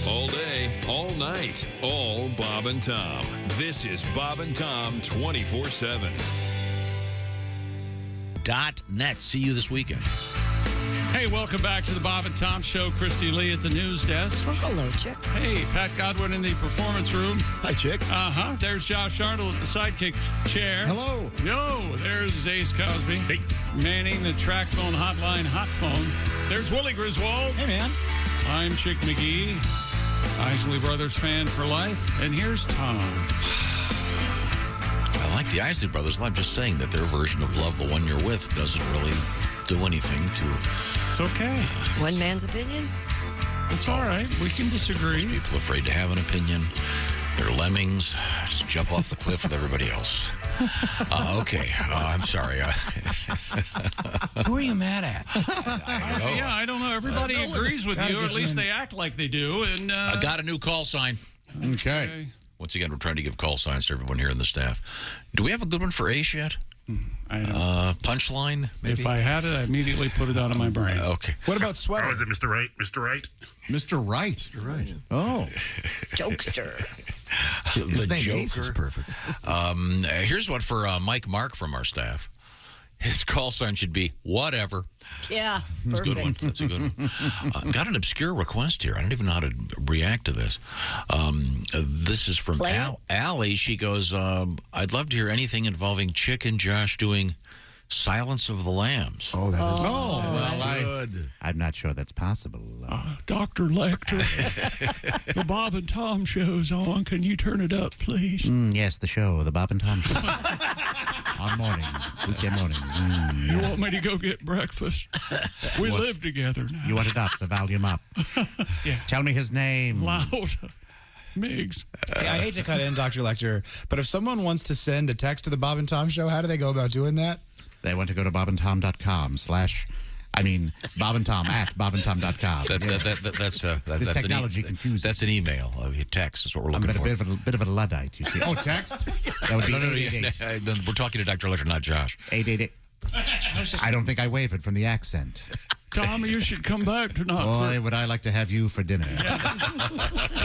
All day, all night, all Bob and Tom. This is Bob and Tom 24/7. .net. See you this weekend. Hey, welcome back to the Bob and Tom Show. Christy Lee at the news desk. Oh, hello, Chick. Hey, Pat Godwin in the performance room. Hi, Chick. Uh-huh. There's Josh Arnold at the sidekick chair. Hello. Yo, there's Ace Cosby. Hey. Manning the track phone hotline hot phone. There's Willie Griswold. Hey, man. I'm Chick McGee, Isley Brothers fan for life. And here's Tom. I like the Isley Brothers. I'm just saying that their version of Love, the one you're with, doesn't really do anything to... It's okay. One man's opinion? It's all right. We can disagree. Most people afraid to have an opinion. They're lemmings. Just jump off the cliff with everybody else. Okay. I'm sorry. Who are you mad at? I don't know. Yeah, I don't know. Everybody agrees with you, or at least they act like they do. And I got a new call sign. Okay. Once again, we're trying to give call signs to everyone here in the staff. Do we have a good one for Ace yet? I don't. Punchline, maybe? If I had it, I immediately put it out of my brain. Okay. What about sweater? Oh, is it Mr. Right? Mr. Right? Mr. Right. Mr. Right. Oh. Jokester. His name Joker. Ace is perfect. Here's what for Mike Mark from our staff. His call sign should be whatever. Yeah, That's a good one. perfect. That's a good one. Got an obscure request here. I don't even know how to react to this. This is from Allie. She goes, I'd love to hear anything involving Chick and Josh doing Silence of the Lambs. Oh, that is well, good. I'm not sure that's possible. Dr. Lecter, the Bob and Tom show's on. Can you turn it up, please? Yes, the show, the Bob and Tom Show. On mornings, weekday mornings. You want me to go get breakfast? We live together now. You want it up, the volume up. Yeah. Tell me his name. Loud. Miggs. Hey, I hate to cut in, Dr. Lecter, but if someone wants to send a text to the Bob and Tom Show, how do they go about doing that? They want to go to bobandtom.com/ I mean, Bob and Tom at bobandtom.com. That's technology confuses. That's an email. Text is what we're looking for. I'm a bit of a Luddite, you see. Oh, text? That would be 888. We're talking to Dr. Lecter, not Josh. 888. I don't think I wavered from the accent. Tom, you should come back tonight. Boy, would I like to have you for dinner.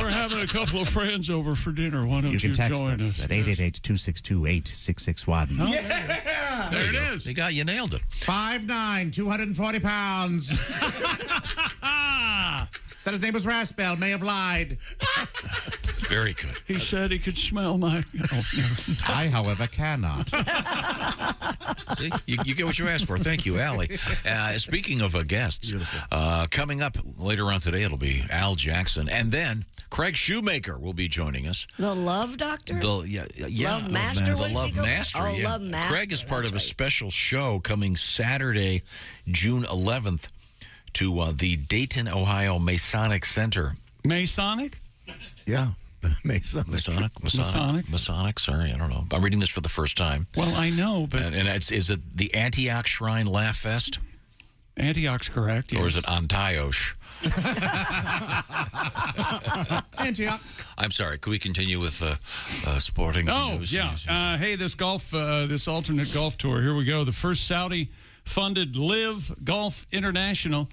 We're having a couple of friends over for dinner. Why don't you can text join us at 888-262-8661. Oh, yeah. There it is. You nailed it. 5'9", 240 pounds. Said his name was Raspel. May have lied. Very good. He said he could smell my... I, however, cannot. See, you get what you asked for. Thank you, Allie. Speaking of guests, coming up later on today, it'll be Al Jackson. And then Craig Shoemaker will be joining us. The Love Doctor? Love Master. The Love Master. Oh, Love Master. Craig is part of a special show coming Saturday, June 11th, to the Dayton, Ohio Masonic Center. Masonic? Yeah. Masonic. Masonic. Sorry, I don't know. I'm reading this for the first time. Well, I know, but... And is it the Antioch Shrine Laugh Fest? Antioch's correct, yes. Or is it Antioch? Antioch. I'm sorry. Could we continue with sporting news? Yeah. Hey, this alternate golf tour. Here we go. The first Saudi-funded Live Golf International,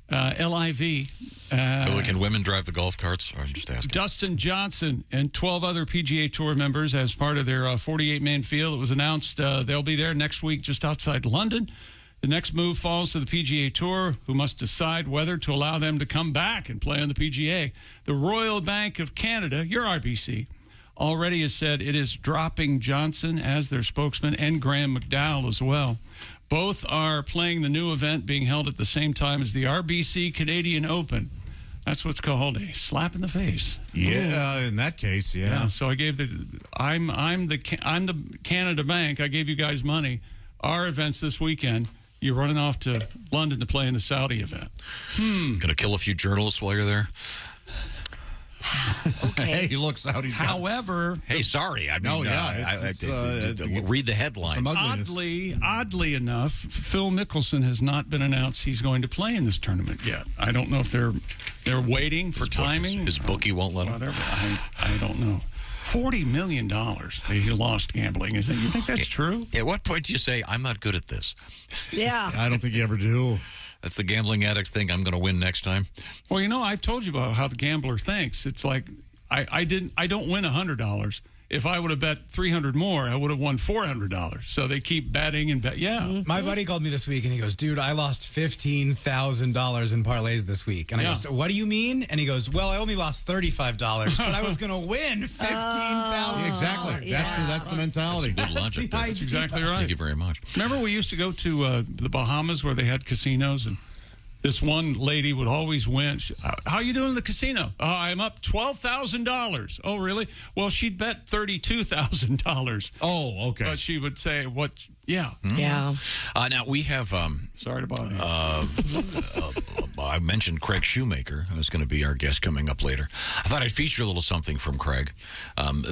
LIV. Can women drive the golf carts? Or I'm just asking. Dustin Johnson and 12 other PGA Tour members as part of their 48-man field. It was announced they'll be there next week just outside London. The next move falls to the PGA Tour, who must decide whether to allow them to come back and play on the PGA. The Royal Bank of Canada, your RBC, already has said it is dropping Johnson as their spokesman and Graham McDowell as well. Both are playing the new event being held at the same time as the RBC Canadian Open. That's what's called a slap in the face. Yeah, in that case, yeah. So I gave I'm the Canada Bank. I gave you guys money. Our event's this weekend. You're running off to London to play in the Saudi event. Gonna kill a few journalists while you're there. Hey, look, Saudi's got... However... Hey, sorry. I mean, read the headlines. Oddly enough, Phil Mickelson has not been announced he's going to play in this tournament yet. I don't know if they're waiting for timing. His bookie won't let him. Whatever. I don't know. $40 million that he lost gambling. You think that's true? At what point do you say, I'm not good at this? Yeah. I don't think you ever do. That's the gambling addicts think I'm going to win next time. Well, I've told you about how the gambler thinks. It's like I don't win $100. If I would have bet $300 more, I would have won $400. So they keep betting and bet. Yeah. My buddy called me this week and he goes, dude, I lost $15,000 in parlays this week. And I goes, what do you mean? And he goes, well, I only lost $35, but I was going to win $15,000. Exactly. Yeah. That's the mentality. Good logic. That's exactly right. Thank you very much. Remember we used to go to the Bahamas where they had casinos, and this one lady would always win. How you doing in the casino? I'm up $12,000. Oh, really? Well, she'd bet $32,000. Oh, okay. But she would say, "What? Yeah, yeah." Now we have. Sorry to bother you. I mentioned Craig Shoemaker, who's going to be our guest coming up later. I thought I'd feature a little something from Craig.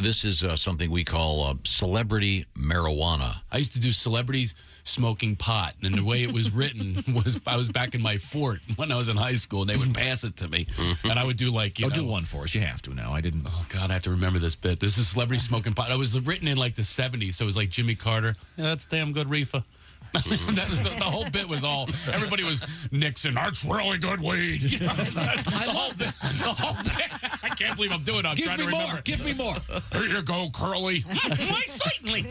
This is something we call celebrity marijuana. I used to do celebrities smoking pot, and the way it was written was I was back in my fort when I was in high school, and they would pass it to me, and I would do like do one for us. You have to now. I didn't. Oh God, I have to remember this bit. This is celebrity smoking pot. It was written in like the 70s, so it was like Jimmy Carter. Yeah, that's damn good reefer. That was the whole bit was all. Everybody was Nixon. That's really good weed. The whole bit. I can't believe I'm doing it. I'm trying to remember. Give me more. Here you go, Curly. Why certainly.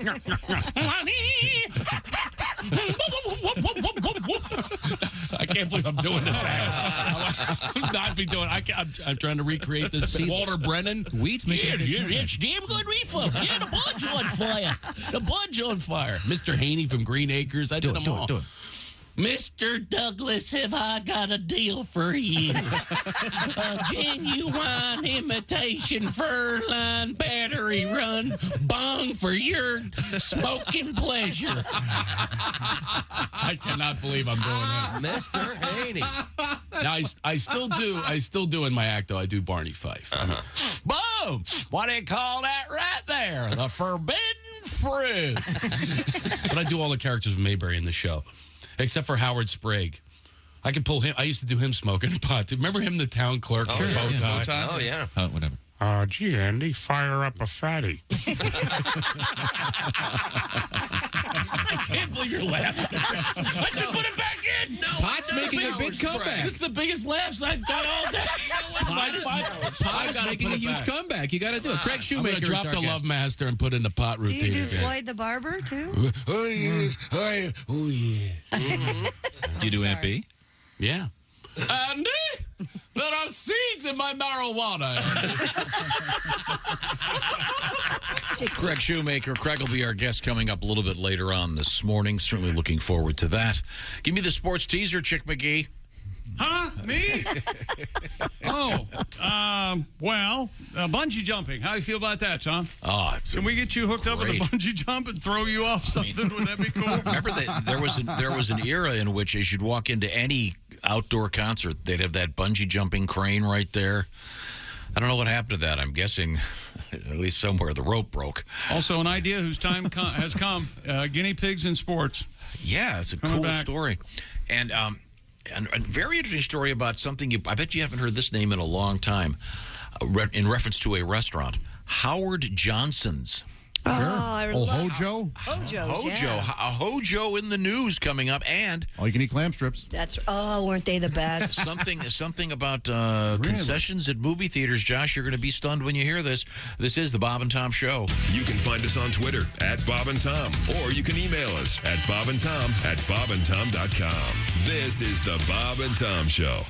I can't believe I'm doing this. I'm not be doing. I'm trying to recreate this. Walter Brennan. Weeds make it. It's damn good reefer. Yeah, the bud's on fire. The bud's on fire. Mr. Haney from Green Acres. I did them all. Do it. Mr. Douglas, have I got a deal for you? A genuine imitation fur-line battery run bong for your smoking pleasure. I cannot believe I'm doing that. Mr. Haney. Now, I still do in my act, though. I do Barney Fife. Boom! What do you call that right there? The forbidden fruit. But I do all the characters of Mayberry in the show. Except for Howard Sprague. I could pull him. I used to do him smoking pot. Remember him, the town clerk? Oh, yeah, bow tie? bow tie. Oh, yeah. Whatever. Gee, Andy, fire up a fatty. I can't believe you're laughing at this. I should put it back in. No, Pot's making a big comeback. This is the biggest laughs I've got all day. Pot is making a huge comeback. You got to do it. Craig Shoemaker. I'm gonna drop the Love Master and put in the pot routine. Do you do again. Floyd the Barber, too? Oh, yeah. Oh, yeah. Do you do Aunt B? Yeah. Andy, there are seeds in my marijuana. Craig Shoemaker. Craig will be our guest coming up a little bit later on this morning. Certainly looking forward to that. Give me the sports teaser, Chick McGee. Huh? Me? Well, bungee jumping. How do you feel about that, Tom? Oh, Can we get you hooked up with a bungee jump and throw you off something? Would that be cool? Remember that there was an era in which, as you'd walk into any outdoor concert, they'd have that bungee jumping crane right there. I don't know what happened to that. I'm guessing at least somewhere the rope broke. Also, an idea whose time has come. Guinea pigs in sports. Yeah, it's a cool story. And a very interesting story about something I bet you haven't heard this name in a long time, in reference to a restaurant. Howard Johnson's. Oh, I love Hojo? Hojo's, Hojo. yeah. A Hojo in the news coming up, and all you can eat clam strips. Weren't they the best? something about concessions at movie theaters. Josh, you're going to be stunned when you hear this. This is the Bob and Tom Show. You can find us on Twitter @Bob and Tom, or you can email us at bobandtom@bobandtom.com. This is the Bob and Tom Show.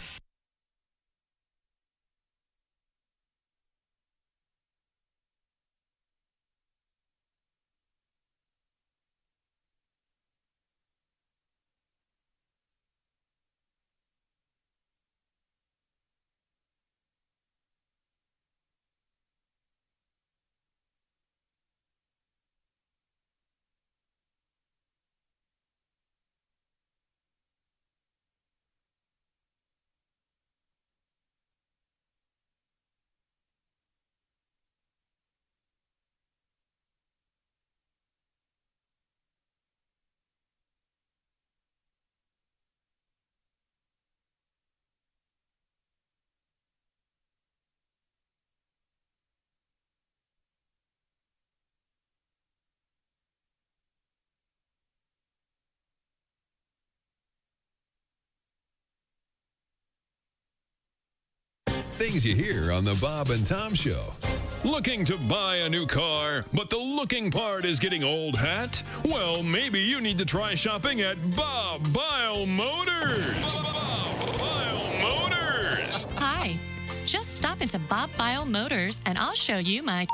Things you hear on the Bob and Tom Show. Looking to buy a new car, but the looking part is getting old hat? Well, maybe you need to try shopping at Bob Bile Motors. Bob Bile Motors. Hi. Just stop into Bob Bile Motors and I'll show you my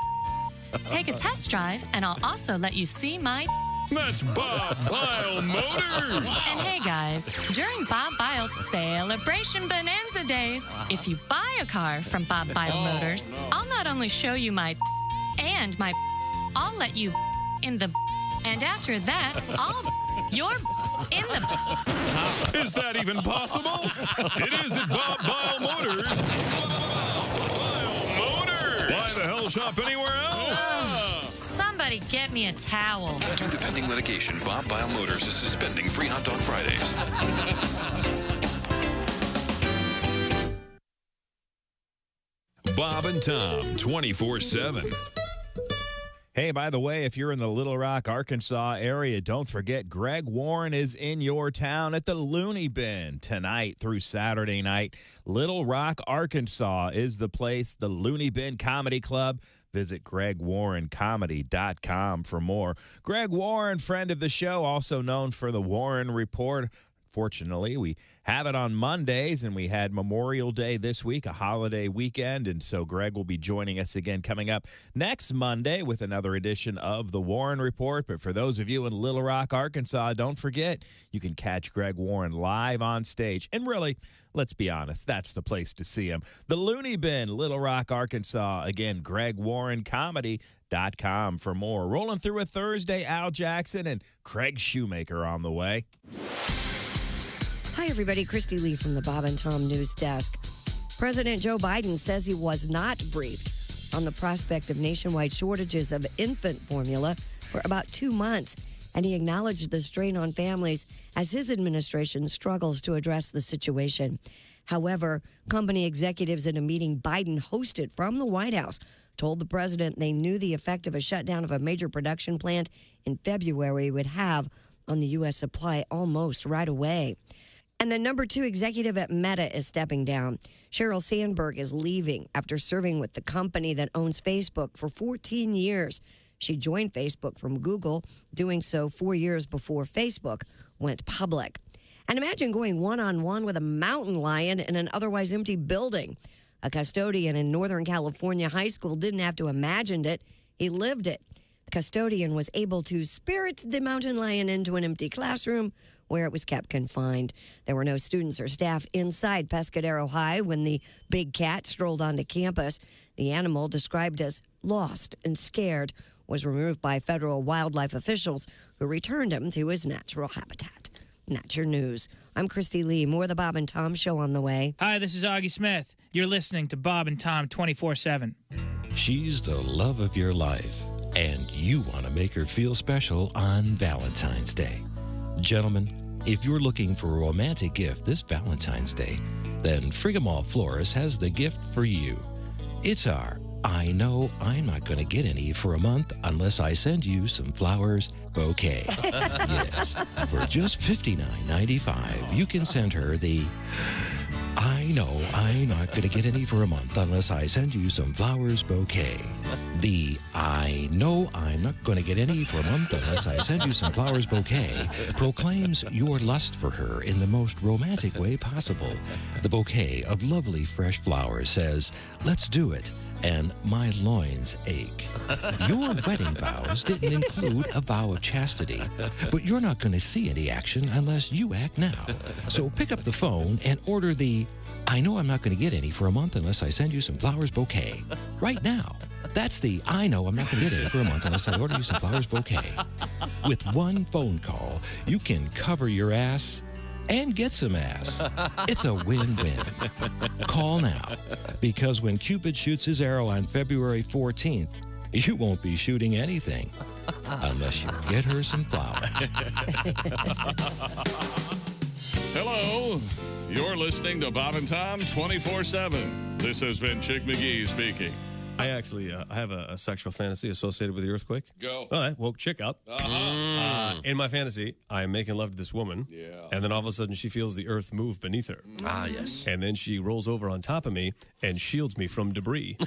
Take a test drive and I'll also let you see my That's Bob Bile Motors. And hey guys, during Bob Bile's Celebration Bonanza Days, if you buy a car from Bob Bile Motors, I'll not only show you my and my I'll let you in the and after that, you're in the Is that even possible? It is at Bob Bile Motors. Bob Bile Motors. Why the hell shop anywhere else? Somebody get me a towel. Due to pending litigation, Bob Bile Motors is suspending free hot dog Fridays. Bob and Tom, 24/7. Hey, by the way, if you're in the Little Rock, Arkansas area, don't forget Greg Warren is in your town at the Looney Bin tonight through Saturday night. Little Rock, Arkansas is the place, the Looney Bin Comedy Club. Visit GregWarrenComedy.com for more. Greg Warren, friend of the show, also known for the Warren Report. Fortunately, we have it on Mondays, and we had Memorial Day this week, a holiday weekend, and so Greg will be joining us again coming up next Monday with another edition of the Warren Report. But for those of you in Little Rock, Arkansas, don't forget, you can catch Greg Warren live on stage. And really, let's be honest, that's the place to see him. The Looney Bin, Little Rock, Arkansas. Again, GregWarrenComedy.com for more. Rolling through a Thursday, Al Jackson and Craig Shoemaker on the way. Hi, everybody. Christy Lee from the Bob and Tom News Desk. President Joe Biden says he was not briefed on the prospect of nationwide shortages of infant formula for about 2 months. and he acknowledged the strain on families as his administration struggles to address the situation. However, company executives in a meeting Biden hosted from the White House told the president they knew the effect of a shutdown of a major production plant in February would have on the U.S. supply almost right away. And the number 2 executive at Meta is stepping down. Sheryl Sandberg is leaving after serving with the company that owns Facebook for 14 years. She joined Facebook from Google, doing so 4 years before Facebook went public. And imagine going one-on-one with a mountain lion in an otherwise empty building. A custodian in Northern California high school didn't have to imagine it. He lived it. The custodian was able to spirit the mountain lion into an empty classroom where it was kept confined. There were no students or staff inside Pescadero High when the big cat strolled onto campus. The animal, described as lost and scared, was removed by federal wildlife officials who returned him to his natural habitat. And that's your news. I'm Christy Lee. More of the Bob and Tom Show on the way. Hi, this is Augie Smith. You're listening to Bob and Tom 24/7. She's the love of your life, and you want to make her feel special on Valentine's Day. Gentlemen, if you're looking for a romantic gift this Valentine's Day, then Frigamall Florist has the gift for you. It's our I know I'm not going to get any for a month unless I send you some flowers bouquet. Yes, for just $59.95, you can send her the I know I'm not going to get any for a month unless I send you some flowers bouquet. The I know I'm not going to get any for a month unless I send you some flowers bouquet proclaims your lust for her in the most romantic way possible. The bouquet of lovely fresh flowers says, let's do it, and my loins ache. Your wedding vows didn't include a vow of chastity, but you're not going to see any action unless you act now. So pick up the phone and order the I know I'm not going to get any for a month unless I send you some flowers bouquet right now. That's the I know I'm not going to get any for a month unless I order you some flowers bouquet. With one phone call, you can cover your ass and get some ass. It's a win-win. Call now, because when Cupid shoots his arrow on February 14th, you won't be shooting anything unless you get her some flowers. Hello. You're listening to Bob and Tom 24/7. This has been Chick McGee speaking. I actually I have a sexual fantasy associated with the earthquake. Go. All right, woke chick up. In my fantasy, I am making love to this woman. Yeah. And then all of a sudden, she feels the earth move beneath her. Ah, yes. And then she rolls over on top of me and shields me from debris.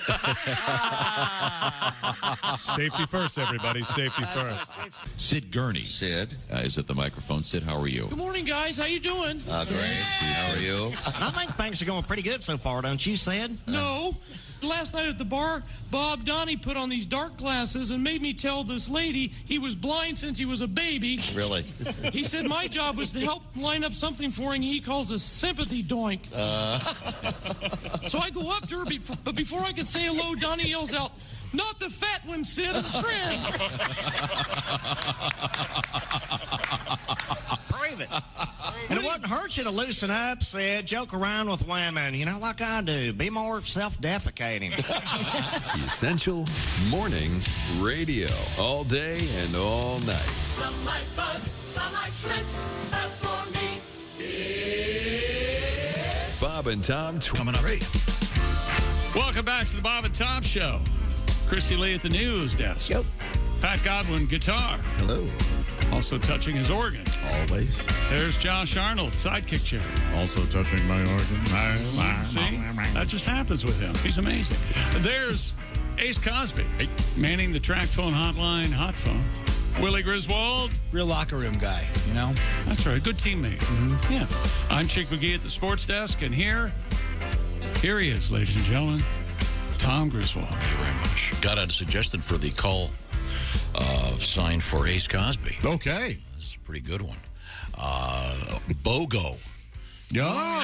Safety first, everybody. Safety first. Sid Gurney. Sid is at the microphone. Sid, how are you? Good morning, guys. How you doing? Great. How are you? I think things are going pretty good so far, don't you, Sid? No. Last night at the bar, Bob Donnie put on these dark glasses and made me tell this lady he was blind since he was a baby. Really? He said my job was to help line up something for him he calls a sympathy doink. So I go up to her, but before I could say hello, Donnie yells out, "Not the fat one, Sid, a friend." Prove it. And it wouldn't hurt you to loosen up, Sid. Joke around with women, like I do. Be more self-defecating. Essential Morning Radio. All day and all night. Some like bug, some like Schmitz. But for me, it's Bob and Tom coming up. Great. Welcome back to the Bob and Tom Show. Christy Lee at the news desk. Yep. Pat Godwin, guitar. Hello. Also touching his organ. Always. There's Josh Arnold, sidekick chair. Also touching my organ. See? That just happens with him. He's amazing. There's Ace Cosby, manning the track phone hotline, hot phone. Willie Griswold. Real locker room guy, That's right. Good teammate. Mm-hmm. Yeah. I'm Chick McGee at the sports desk, and here he is, ladies and gentlemen, Tom Griswold. Thank you very much. Got a suggestion for the call sign for Ace Cosby. Okay. This is a pretty good one. BOGO. Yeah,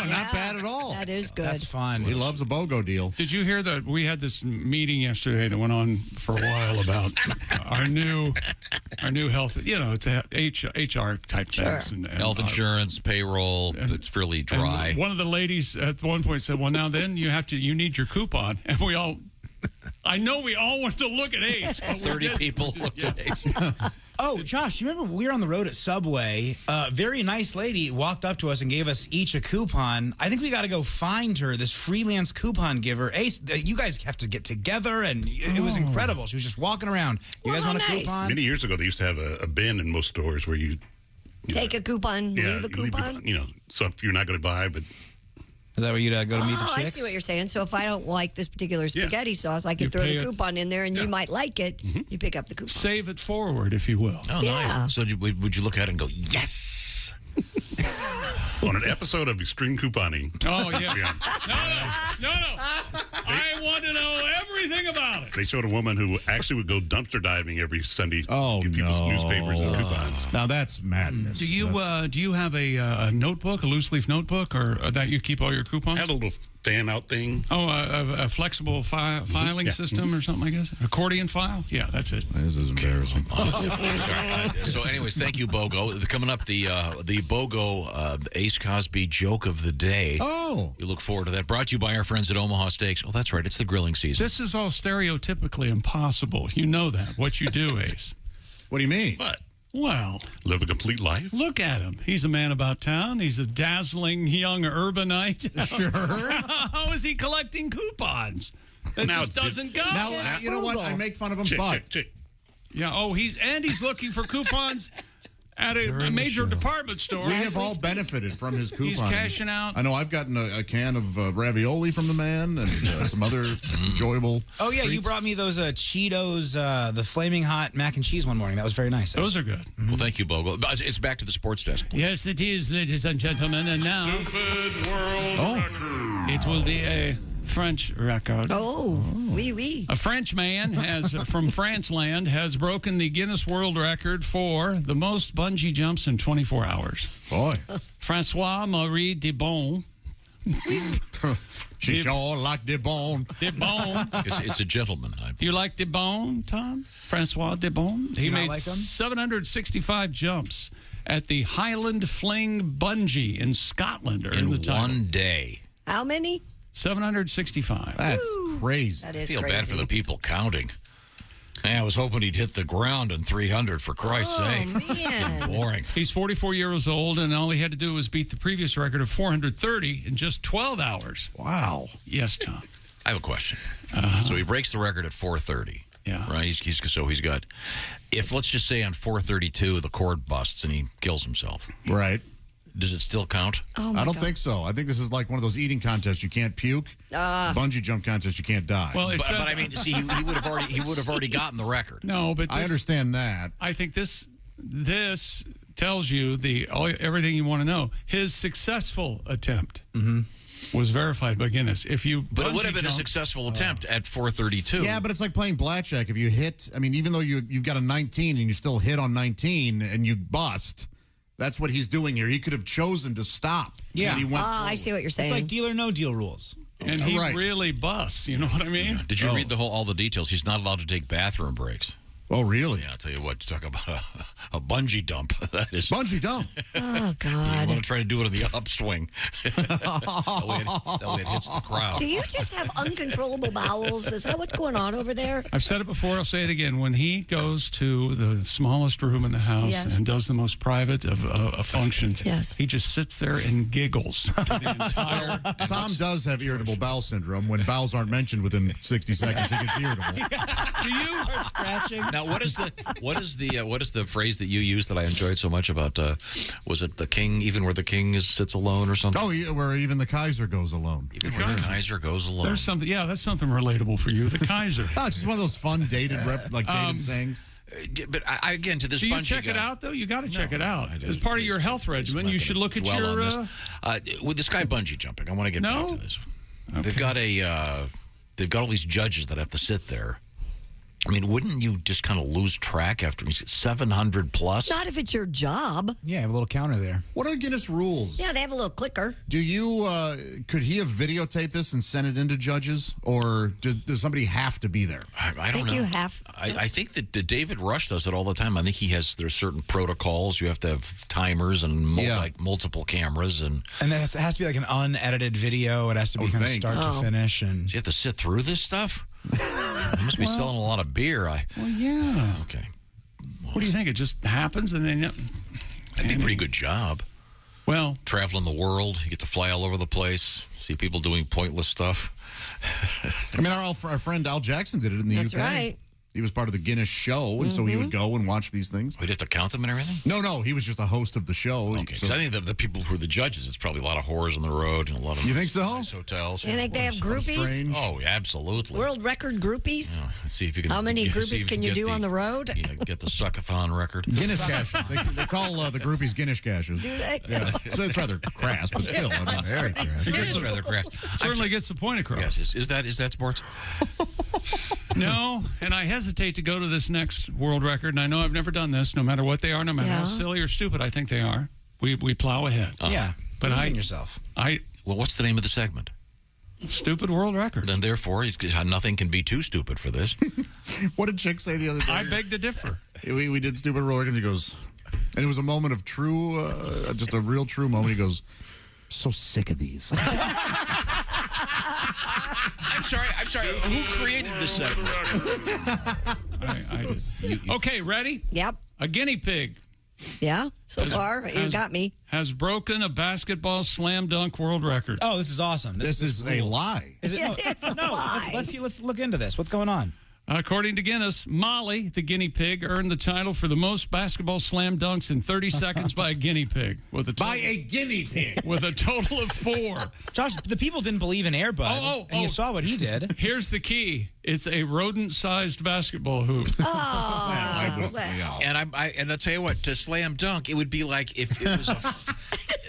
not bad at all. That is good. That's fun. He loves a BOGO deal. Did you hear that we had this meeting yesterday that went on for a while about our new health, it's a HR type things. And Health insurance, payroll, it's fairly dry. And one of the ladies at one point said, well, now then you need your coupon. And we all wanted to look at Ace. 30 people looked at Ace. Oh, Josh, do you remember we were on the road at Subway? A very nice lady walked up to us and gave us each a coupon. I think we got to go find her, this freelance coupon giver. Ace, you guys have to get together, and it was incredible. She was just walking around. You guys want a coupon? Many years ago, they used to have a bin in most stores where you take a coupon, leave a coupon. So if you're not going to buy, but. Is that where you'd go to meet the chicks? I see what you're saying. So if I don't like this particular spaghetti sauce, I can throw the coupon in there, and you might like it. You pick up the coupon. Save it forward, if you will. Oh, nice. So would you look at it and go, yes? On an episode of Extreme Couponing. Oh, yeah. No. I want to know everything about it. They showed a woman who actually would go dumpster diving every Sunday. Give people newspapers and coupons. Now that's madness. Do you have a notebook, a loose leaf notebook, or that you keep all your coupons? I had a little fan out thing. Oh, a flexible filing system or something, I guess? Accordion file? Yeah, that's it. This is embarrassing. So anyways, thank you, BOGO. Coming up, the BOGO Ace Cosby joke of the day. Oh. You look forward to that. Brought to you by our friends at Omaha Steaks. Oh, that's right. It's the grilling season. This is all stereotypically impossible. You know that. What you do, Ace. What do you mean? What? Well, live a complete life. Look at him. He's a man about town. He's a dazzling young urbanite. Sure. How is he collecting coupons? It just doesn't go. Now, you know what? I make fun of him, but. Yeah. Oh, he's looking for coupons at a major department store. We have all benefited from his coupon. He's cashing out. I know I've gotten a can of ravioli from the man and some other enjoyable Oh, yeah, treats. you brought me those Cheetos, the Flaming Hot mac and cheese one morning. That was very nice. Those are good. Well, thank you, BOGO. It's back to the sports desk, please. Yes, it is, ladies and gentlemen. And now, Stupid world record. it will be a French record. Oh, oui. A French man from France land has broken the Guinness World Record for the most bungee jumps in 24 hours. Boy. François-Marie Debon. She sure like Debon. Debon. It's a gentleman. Do you like Debon, Tom? François Debon? He made like him? 765 jumps at the Highland Fling Bungee in Scotland. In one day. How many? 765. That's crazy. That is I feel crazy. bad for the people counting. Hey, I was hoping he'd hit the ground in 300, for Christ's sake. Man. Boring. He's 44 years old, and all he had to do was beat the previous record of 430 in just 12 hours. Wow. Yes, Tom. I have a question. So he breaks the record at 430. Yeah. Right? He's got, if let's just say on 432, the cord busts and he kills himself. Right. Does it still count? Oh, my I don't God. think so. I think this is like one of those eating contests. You can't puke. Bungee jump contest. You can't die. Well, But I mean, see, he would have already gotten the record. No, but I understand that. I think this tells you everything you want to know. His successful attempt was verified by Guinness. But it would have been a successful attempt at 432. Yeah, but it's like playing blackjack. If you hit, I mean, even though you've got a 19 and you still hit on 19 and you bust, that's what he's doing here. He could have chosen to stop. Yeah. And he went I see what you're saying. It's like deal or no deal rules. And he really busts. You know what I mean? Did you read all the details? He's not allowed to take bathroom breaks. Oh, really? Yeah, I'll tell you what. Talk about a bungee dump. That is bungee dump. Oh, God. You want to try to do it on the upswing. that way it hits the crowd. Do you just have uncontrollable bowels? Is that what's going on over there? I've said it before. I'll say it again. When he goes to the smallest room in the house and does the most private of functions, he just sits there and giggles for the entire. Tom does have irritable bowel syndrome. When bowels aren't mentioned within 60 seconds, he gets irritable. Do you start scratching? Now, what is the phrase that you used that I enjoyed so much about? Was it the king, even where the king sits alone, or something? Oh, yeah, where even the Kaiser goes alone. Even where the Kaiser goes alone. There's something. Yeah, that's something relatable for you. The Kaiser. Oh, it's just one of those fun dated sayings. But again, to this do you bungee check guy, it out though? You got to check it out as part of your health regimen. You should look at your. With this guy bungee jumping, I want to get back to this. Okay. They've got all these judges that have to sit there. I mean, wouldn't you just kind of lose track after 700 plus? Not if it's your job. Yeah, I have a little counter there. What are Guinness rules? Yeah, they have a little clicker. Do you, could he have videotaped this and sent it into judges? Or does somebody have to be there? I don't know. You have. I think that David Rush does it all the time. I think there's certain protocols. You have to have timers and multiple cameras. And it has to be like an unedited video. It has to be kind of start to finish. And so you have to sit through this stuff? You must be selling a lot of beer. Well, yeah. Okay. What do you think? It just happens and then... That'd be a pretty good job. Well... Traveling the world. You get to fly all over the place. See people doing pointless stuff. I mean, our friend Al Jackson did it in the UK. That's right. He was part of the Guinness show, and so he would go and watch these things. We'd have to count them and everything? No, he was just a host of the show. Okay, so I think the people who are the judges, it's probably a lot of whores on the road and a lot of You think so? nice hotels. You think they have groupies? Oh, absolutely. World record groupies? Yeah, let's see if you can. How many groupies can you do on the road? Yeah, get the suckathon record. Guinness cash. They call the groupies Guinness cashes. Do they? Yeah. So it's rather crass, but still, I mean, very crass. It is rather crass. Certainly gets the point across. Yes, is that sports? No, and I hesitate to go to this next world record, and I know I've never done this, no matter what they are, no matter how silly or stupid I think they are. We plow ahead. Yeah, but believe in yourself. Well, what's the name of the segment? Stupid world record. Then therefore, nothing can be too stupid for this. What did Chick say the other day? I beg to differ. We did stupid world records. He goes, and it was a moment of true, just a real true moment. He goes, so sick of these. I'm sorry. Who created this segment? I did. Okay, ready? Yep. A guinea pig. Yeah, so far, you got me. Has broken a basketball slam dunk world record. Oh, this is awesome. This is a lie. Is it? It's a No, lie. let's look into this. What's going on? According to Guinness, Molly, the guinea pig, earned the title for the most basketball slam dunks in 30 seconds by a guinea pig. By a guinea pig. With a total of 4. Josh, the people didn't believe in Air Bud, and you saw what he did. Here's the key. It's a rodent-sized basketball hoop. Oh. And I'll tell you what, to slam dunk, it would be like if it was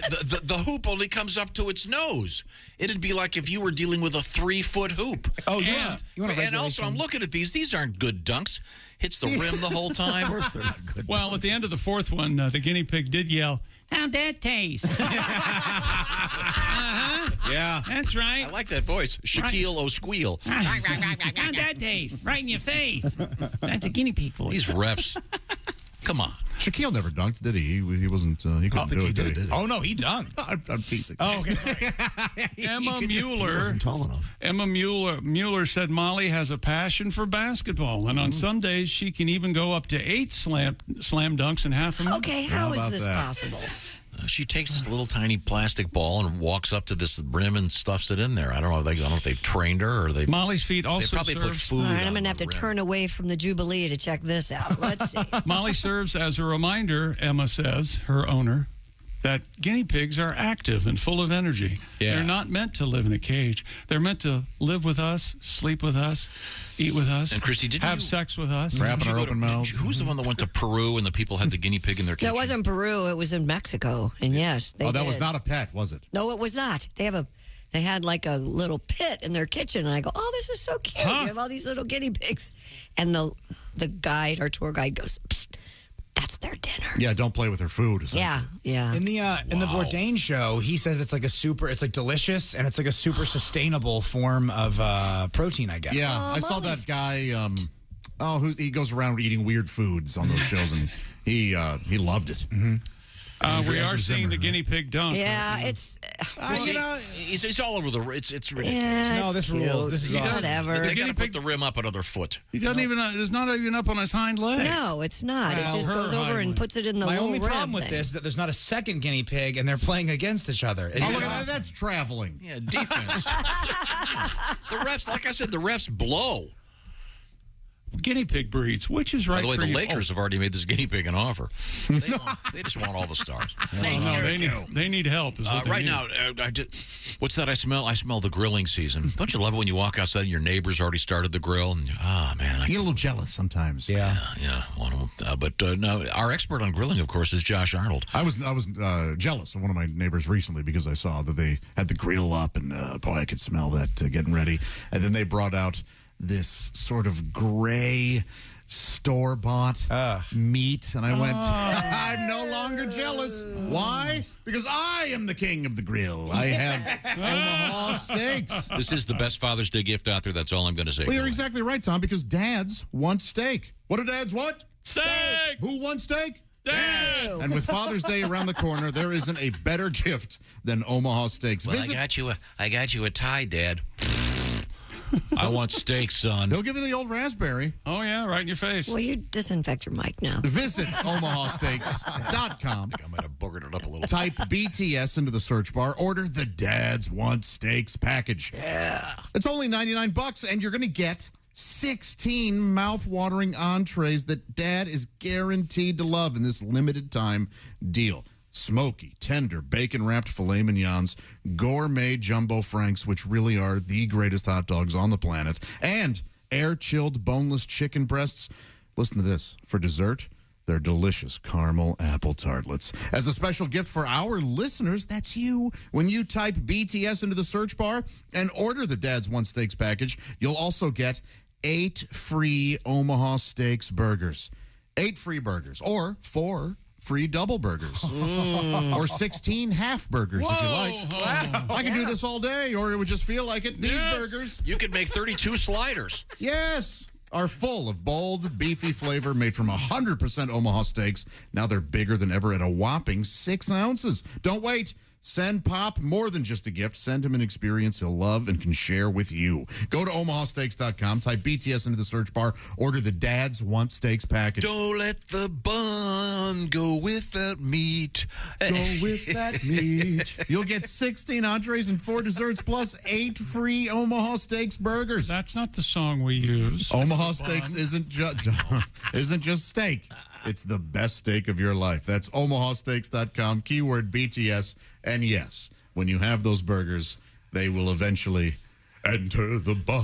the hoop only comes up to its nose. It'd be like if you were dealing with a 3-foot hoop. Oh, yeah. And also, I'm looking at these. These aren't good dunks. Hits the rim the whole time. Of course they're not good. Well, at the end of the fourth one, the guinea pig did yell, "How'd that taste?" Yeah. That's right. I like that voice. Shaquille O'Squeal. How'd that taste? Right in your face. That's a guinea pig voice. These refs. Come on. Shaquille never dunked, did he? He wasn't. He couldn't do it, did he? Oh no, he dunked. I'm teasing. Oh, okay. Emma Mueller. wasn't tall enough. Emma Mueller said Molly has a passion for basketball, and on some days she can even go up to 8 slam dunks in half a minute. Okay, how is this possible? She takes this little tiny plastic ball and walks up to this rim and stuffs it in there. I don't know if they've trained her or they. Molly's feet also They probably put serves. food. All right, I'm on going to have the to rim. turn away from the Jubilee to check this out. Let's see. Molly serves as a reminder, Emma says, her owner, that guinea pigs are active and full of energy. Yeah. They're not meant to live in a cage. They're meant to live with us, sleep with us, eat with us, And Christy, didn't have you- sex with us. Wrapping our open mouths. Who's the one that went to Peru and the people had the guinea pig in their kitchen? No, it wasn't Peru. It was in Mexico. And yes, they Oh, that did. was not a pet, was it? No, it was not. They had like a little pit in their kitchen, and I go, "Oh, this is so cute! You have all these little guinea pigs." And the guide, our tour guide, goes, "Psst, that's their dinner." Yeah, don't play with her food. Yeah. In the Bourdain show, he says it's like delicious, and it's like a super sustainable form of protein, I guess. Yeah, I saw that guy. He goes around eating weird foods on those shows, and he loved it. Mm-hmm. We are seeing the guinea pig dunk. Yeah, it's. He's all over the. It's ridiculous. Yeah, No, it's this cute. rules. This is awesome. Whatever. They got to put the rim up another foot. He doesn't even. It's not even up on his hind leg. No, it's not. Well, it just her goes over hind and leg. puts it in the My little only rim problem with thing. this is that there's not a second guinea pig, and they're playing against each other. Oh, look at that. That's traveling. Yeah, defense. The refs, like I said, the refs blow. Guinea pig breeds, which is By right the way, for the you. Lakers have already made this guinea pig an offer. They just want all the stars. They need help. Is what they Right need. now, what's that I smell? I smell the grilling season. Don't you love it when you walk outside and your neighbor's already started the grill? And man, I get a little jealous sometimes. Yeah. But no, our expert on grilling, of course, is Josh Arnold. I was jealous of one of my neighbors recently because I saw that they had the grill up, and boy, I could smell that getting ready. And then they brought out this sort of gray store-bought meat, and I went, I'm no longer jealous. Why? Because I am the king of the grill. I have Omaha steaks. This is the best Father's Day gift out there. That's all I'm going to say. Well, you're exactly right, Tom, because dads want steak. What do dads want? Steak! Who wants steak? Dad! And with Father's Day around the corner, there isn't a better gift than Omaha steaks. Well, I got you a tie, Dad. I want steak, son. They'll give you the old raspberry. Oh, yeah, right in your face. Will you disinfect your mic now? Visit omahasteaks.com. I might have boogered it up a little. Type BTS into the search bar. Order the Dads Want Steaks package. Yeah. It's only $99, and you're going to get 16 mouth-watering entrees that Dad is guaranteed to love in this limited time deal. Smoky, tender, bacon-wrapped filet mignons, gourmet jumbo franks, which really are the greatest hot dogs on the planet, and air-chilled boneless chicken breasts. Listen to this. For dessert, they're delicious caramel apple tartlets. As a special gift for our listeners, that's you. When you type BTS into the search bar and order the Dads Want Steaks package, you'll also get 8 free Omaha Steaks burgers. 8 free burgers, or 4 free double burgers, or 16 half burgers if you like. Wow. I can do this all day, or it would just feel like it. These burgers. You could make 32 sliders. Yes. Are full of bold, beefy flavor made from 100% Omaha steaks. Now they're bigger than ever at a whopping 6 ounces. Don't wait. Send Pop more than just a gift. Send him an experience he'll love and can share with you. Go to omahasteaks.com, type BTS into the search bar, order the Dads Want Steaks package. Don't let the bun go with that meat. Go with that meat. You'll get 16 entrees and 4 desserts plus 8 free Omaha Steaks burgers. That's not the song we use. Omaha Steaks isn't just steak. It's the best steak of your life. That's omahasteaks.com, keyword BTS. And yes, when you have those burgers, they will eventually enter the bun.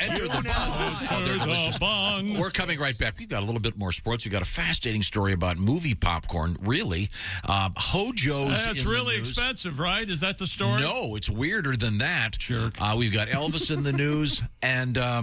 Enter the bun. Oh, they're delicious. We're coming right back. We've got a little bit more sports. We've got a fascinating story about movie popcorn, really. Hojo's That's in really the news. expensive, right? Is that the story? No, it's weirder than that. Jerk. We've got Elvis in the news and a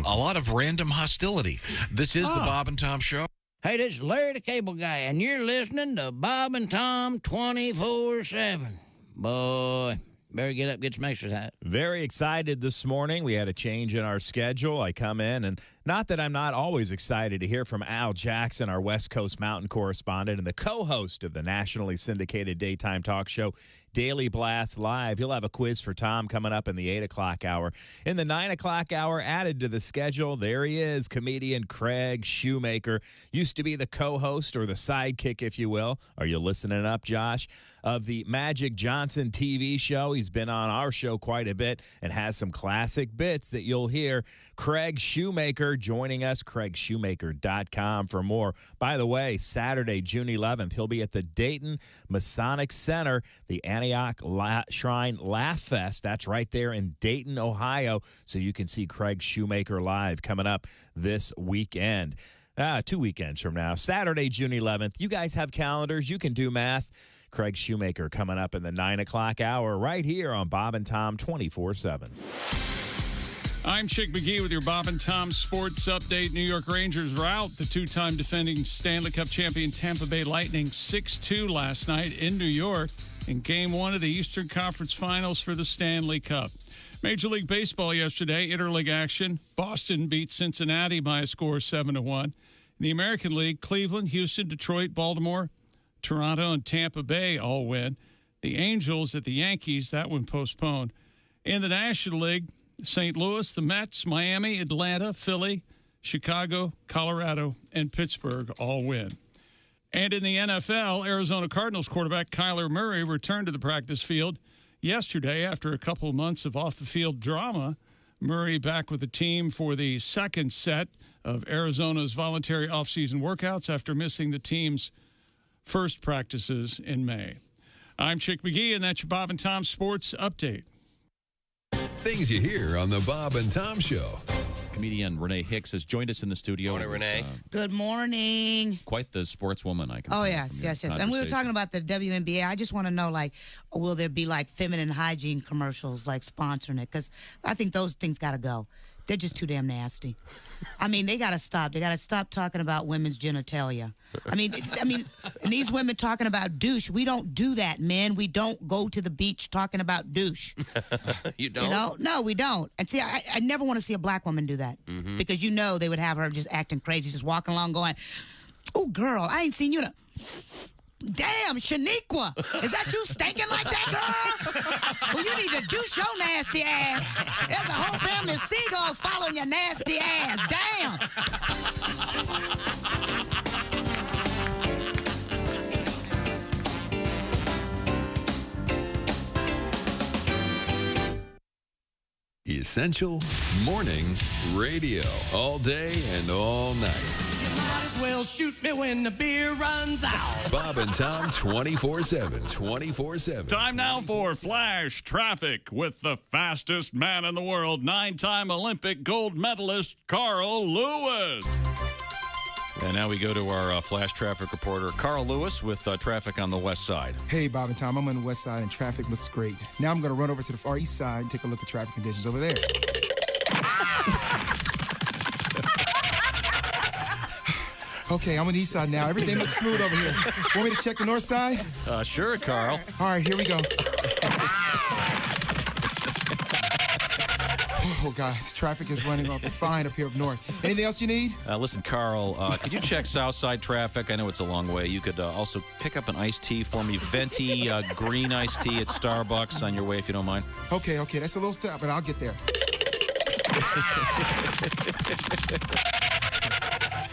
lot of random hostility. This is the Bob and Tom Show. Hey, this is Larry the Cable Guy, and you're listening to Bob and Tom 24/7. Boy, better get up, get some exercise. Very excited this morning. We had a change in our schedule. I come in, and not that I'm not always excited to hear from Al Jackson, our West Coast Mountain correspondent and the co-host of the nationally syndicated daytime talk show, Daily Blast Live. He'll have a quiz for Tom coming up in the 8 o'clock hour. In the 9 o'clock hour, added to the schedule, there he is, comedian Craig Shoemaker. Used to be the co-host or the sidekick, if you will. Are you listening up, Josh? Of the Magic Johnson TV show. He's been on our show quite a bit and has some classic bits that you'll hear. Craig Shoemaker joining us, CraigShoemaker.com for more. By the way, Saturday, June 11th, he'll be at the Dayton Masonic Center, the Antioch Shrine Laugh Fest. That's right there in Dayton, Ohio. So you can see Craig Shoemaker live coming up this weekend. 2 weekends from now. Saturday, June 11th. You guys have calendars. You can do math. Craig Shoemaker coming up in the 9 o'clock hour right here on Bob and Tom 24/7. I'm Chick McGee with your Bob and Tom Sports Update. New York Rangers rout the two-time defending Stanley Cup champion Tampa Bay Lightning 6-2 last night in New York in Game 1 of the Eastern Conference Finals for the Stanley Cup. Major League Baseball yesterday, interleague action. Boston beat Cincinnati by a score of 7-1. In the American League, Cleveland, Houston, Detroit, Baltimore, Toronto, and Tampa Bay all win. The Angels at the Yankees, that one postponed. In the National League, St. Louis, the Mets, Miami, Atlanta, Philly, Chicago, Colorado, and Pittsburgh all win. And in the NFL, Arizona Cardinals quarterback Kyler Murray returned to the practice field yesterday after a couple of months of off-the-field drama. Murray back with the team for the second set of Arizona's voluntary off-season workouts after missing the team's first practices in May. I'm Chick McGee, and that's your Bob and Tom Sports Update. Things you hear on the Bob and Tom Show. Comedian Renee Hicks has joined us in the studio. Morning, Renee. Good morning. Quite the sportswoman, I can Oh, tell yes, from your yes. And we were conversation. talking about the WNBA. I just want to know, like, will there be, like, feminine hygiene commercials, like, sponsoring it? Because I think those things got to go. They're just too damn nasty. I mean, they got to stop. They got to stop talking about women's genitalia. I mean, and these women talking about douche. We don't do that, men. We don't go to the beach talking about douche. You don't? You know? No, we don't. And see, I never want to see a black woman do that. Mhm. Because you know they would have her just acting crazy, just walking along going, oh, girl, I ain't seen you to... Damn, Shaniqua, is that you stinking like that, girl? Well, you need to douche your nasty ass. There's a whole family the seagulls following your nasty ass. Damn. Essential Morning Radio. All day and all night. Might as well shoot me when the beer runs out. Bob and Tom 24/7. 24/7. Time now for Flash Traffic with the fastest man in the world, 9-time Olympic gold medalist Carl Lewis. And now we go to our flash traffic reporter, Carl Lewis, with traffic on the west side. Hey, Bob and Tom. I'm on the west side, and traffic looks great. Now I'm going to run over to the far east side and take a look at traffic conditions over there. Okay, I'm on the east side now. Everything looks smooth over here. Want me to check the north side? Sure, Carl. All right, here we go. Oh, guys, traffic is running off fine up here up north. Anything else you need? Listen, Carl, could you check south side traffic? I know it's a long way. You could also pick up an iced tea for me, venti green iced tea at Starbucks on your way, if you don't mind. Okay, that's a little step, but I'll get there.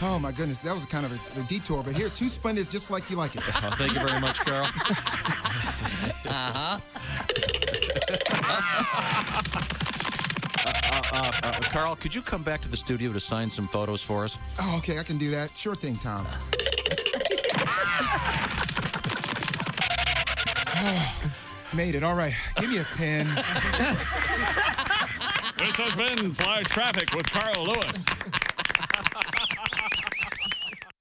Oh, my goodness, that was kind of a detour, but here, 2 Splendors just like you like it. Thank you very much, Carl. Carl, could you come back to the studio to sign some photos for us? Oh, okay, I can do that. Sure thing, Tom. Oh, made it. All right, give me a pen. This has been Flash Traffic with Carl Lewis.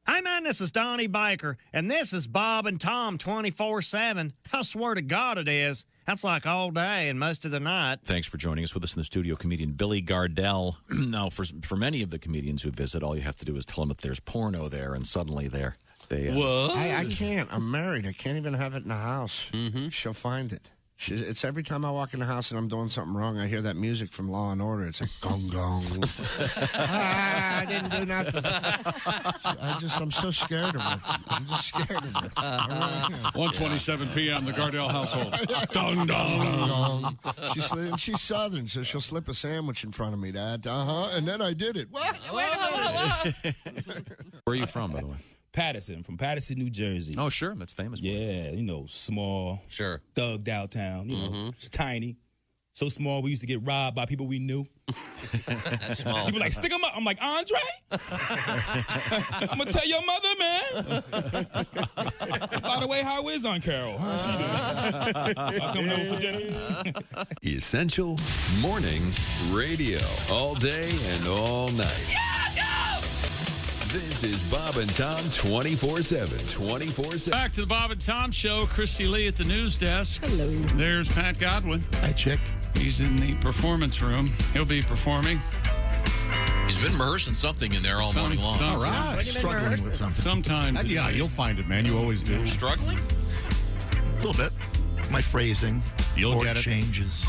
Hey, man, this is Donnie Baker, and this is Bob and Tom 24/7. I swear to God it is. That's like all day and most of the night. Thanks for joining us. With us in the studio, comedian Billy Gardell. Now, for many of the comedians who visit, all you have to do is tell them that there's porno there, and suddenly they What? I can't. I'm married. I can't even have it in the house. Mm-hmm. She'll find it. It's every time I walk in the house and I'm doing something wrong, I hear that music from Law and Order. It's like gong gong. I didn't do nothing. I'm so scared of her. I'm just scared of her. 1:27 p.m. The Gardell household. Dong dong. She's Southern, so she'll slip a sandwich in front of me, Dad. And then I did it. Wait a minute. Where are you from, by the way? Patterson, from Patterson, New Jersey. Oh, sure. That's famous. Yeah, small. Sure. Thugged out town. It's tiny. So small, we used to get robbed by people we knew. That's small. People like, stick them up. I'm like, Andre? I'm going to tell your mother, man. By the way, how is Aunt Carol? How's she doing? I'll come home for dinner. Essential Morning Radio. All day and all night. This is Bob and Tom 24/7. 24/7. Back to the Bob and Tom Show. Christy Lee at the news desk. Hello. There's Pat Godwin. Hi, chick. He's in the performance room. He'll be performing. He's been rehearsing something in there all morning long. All right. Struggling with something. Sometimes. Yeah, you'll find it, man. You always do. Struggling? A little bit. My phrasing. You'll get it. Changes.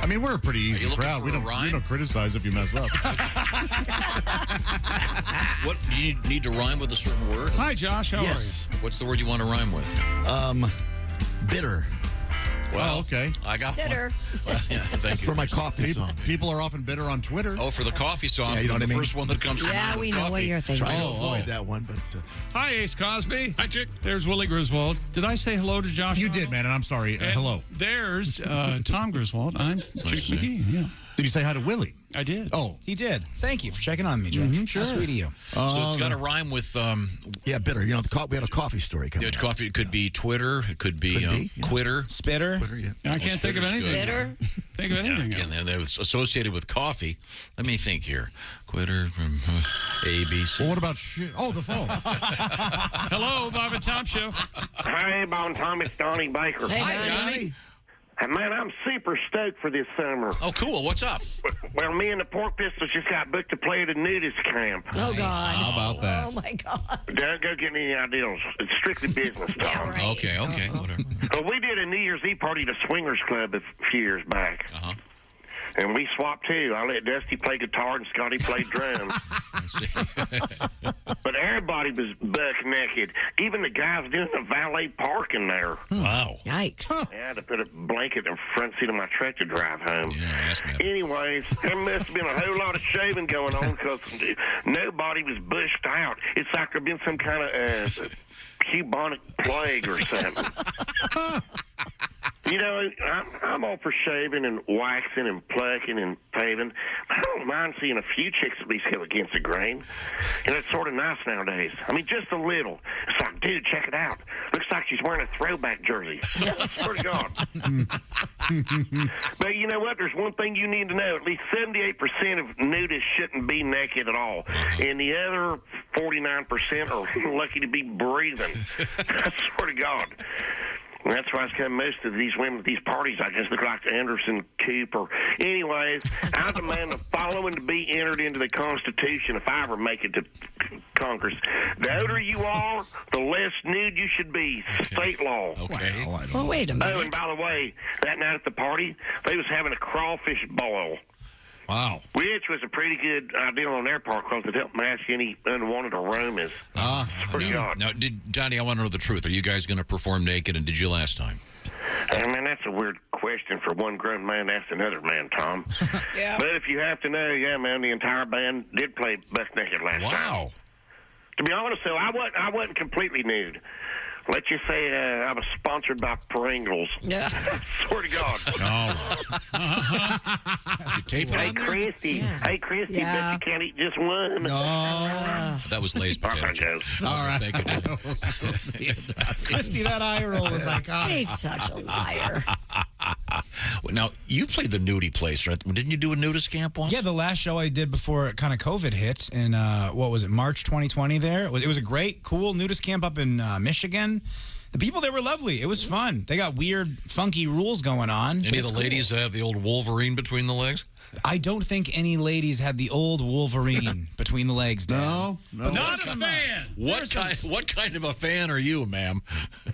I mean, we're a pretty easy crowd. We don't criticize if you mess up. What do you need to rhyme with a certain word? Hi, Josh. How are you? What's the word you want to rhyme with? Bitter. Well, okay. I got Sitter. one. Yeah, That's for my coffee song. People are often bitter on Twitter. Oh, for the coffee song. Yeah, you know what I mean? The first one that comes to mind. Yeah, we know what you're thinking. Trying to avoid that one, but... Hi, Ace Cosby. Hi, chick. There's Willie Griswold. Did I say hello to Josh? You did, man, and I'm sorry. Hello. There's Tom Griswold. I'm Chick McGee. Yeah. Did you say hi to Willie? I did. Oh. He did. Thank you for checking on me, Josh. Sure. How sweet of you. So it's got to rhyme with... yeah, bitter. You know, we had a coffee story coming It's coffee. It could be Twitter. It could be, quitter. Spitter. Twitter, yeah. I can't think of anything. Spitter. Think of anything. And then it was associated with coffee. Let me think here. Quitter, ABC. Well, what about shit? Oh, the phone. Hello, Bob and Tom Show. Hi, Bob and Tom. It's Donnie Baker. Hey, Hi, Johnny. And man, I'm super stoked for this summer. Oh, cool. What's up? Well, me and the Pork Pistols just got booked to play at a nudist camp. Oh, God. How about that? Oh, my God. Don't go get any ideas. It's strictly business, Tom. Right. Okay, whatever. Well, we did a New Year's Eve party at a swingers club a few years back. Uh-huh. And we swapped too. I let Dusty play guitar and Scotty play drums. But everybody was buck naked. Even the guys doing the valet parking there. Wow. Yikes. I had to put a blanket in the front seat of my truck to drive home. Anyways, there must have been a whole lot of shaving going on because nobody was bushed out. It's like there'd been some kind of bubonic plague or something. You know, I'm all for shaving and waxing and plucking and paving. I don't mind seeing a few chicks at least go against the grain. And it's sort of nice nowadays. I mean, just a little. It's like, dude, check it out. Looks like she's wearing a throwback jersey. I swear to God. But you know what? There's one thing you need to know. At least 78% of nudists shouldn't be naked at all. And the other 49% are lucky to be breathing. I swear to God. And that's why it's come most of these women at these parties. I just look like Anderson Cooper. Anyways, I demand the following to be entered into the Constitution if I ever make it to Congress. The older you are, the less nude you should be. State law. Okay. Well, wait a minute. Oh, and by the way, that night at the party, they was having a crawfish boil. Wow. Which was a pretty good idea on their part because it helped mask any unwanted aromas. Pretty odd. Now, Donnie, I want to know the truth. Are you guys going to perform naked, and did you last time? Man, that's a weird question for one grown man to ask another man, Tom. Yeah. But if you have to know, yeah, man, the entire band did play buck naked last time. Wow. To be honest, though, I wasn't completely nude. Let's just say I was sponsored by Pringles. Yeah. Swear to God. Hey, Christy. Yeah. Hey, Christy, Yeah. bet you can't eat just one. That was Lay's potato chip. All right. Thank you. We'll see you, Doc. Christy, that eye roll was iconic. He's such a liar. Now, you played the nudie place, right? Didn't you do a nudist camp once? Yeah, the last show I did before kind of COVID hit in, what was it, March 2020 there. It was a great, cool nudist camp up in Michigan. The people there were lovely. It was fun. They got weird, funky rules going on. Any of the ladies have the old Wolverine between the legs? I don't think any ladies had the old Wolverine between the legs. Dan. No. Not a fan. What kind of a fan are you, ma'am?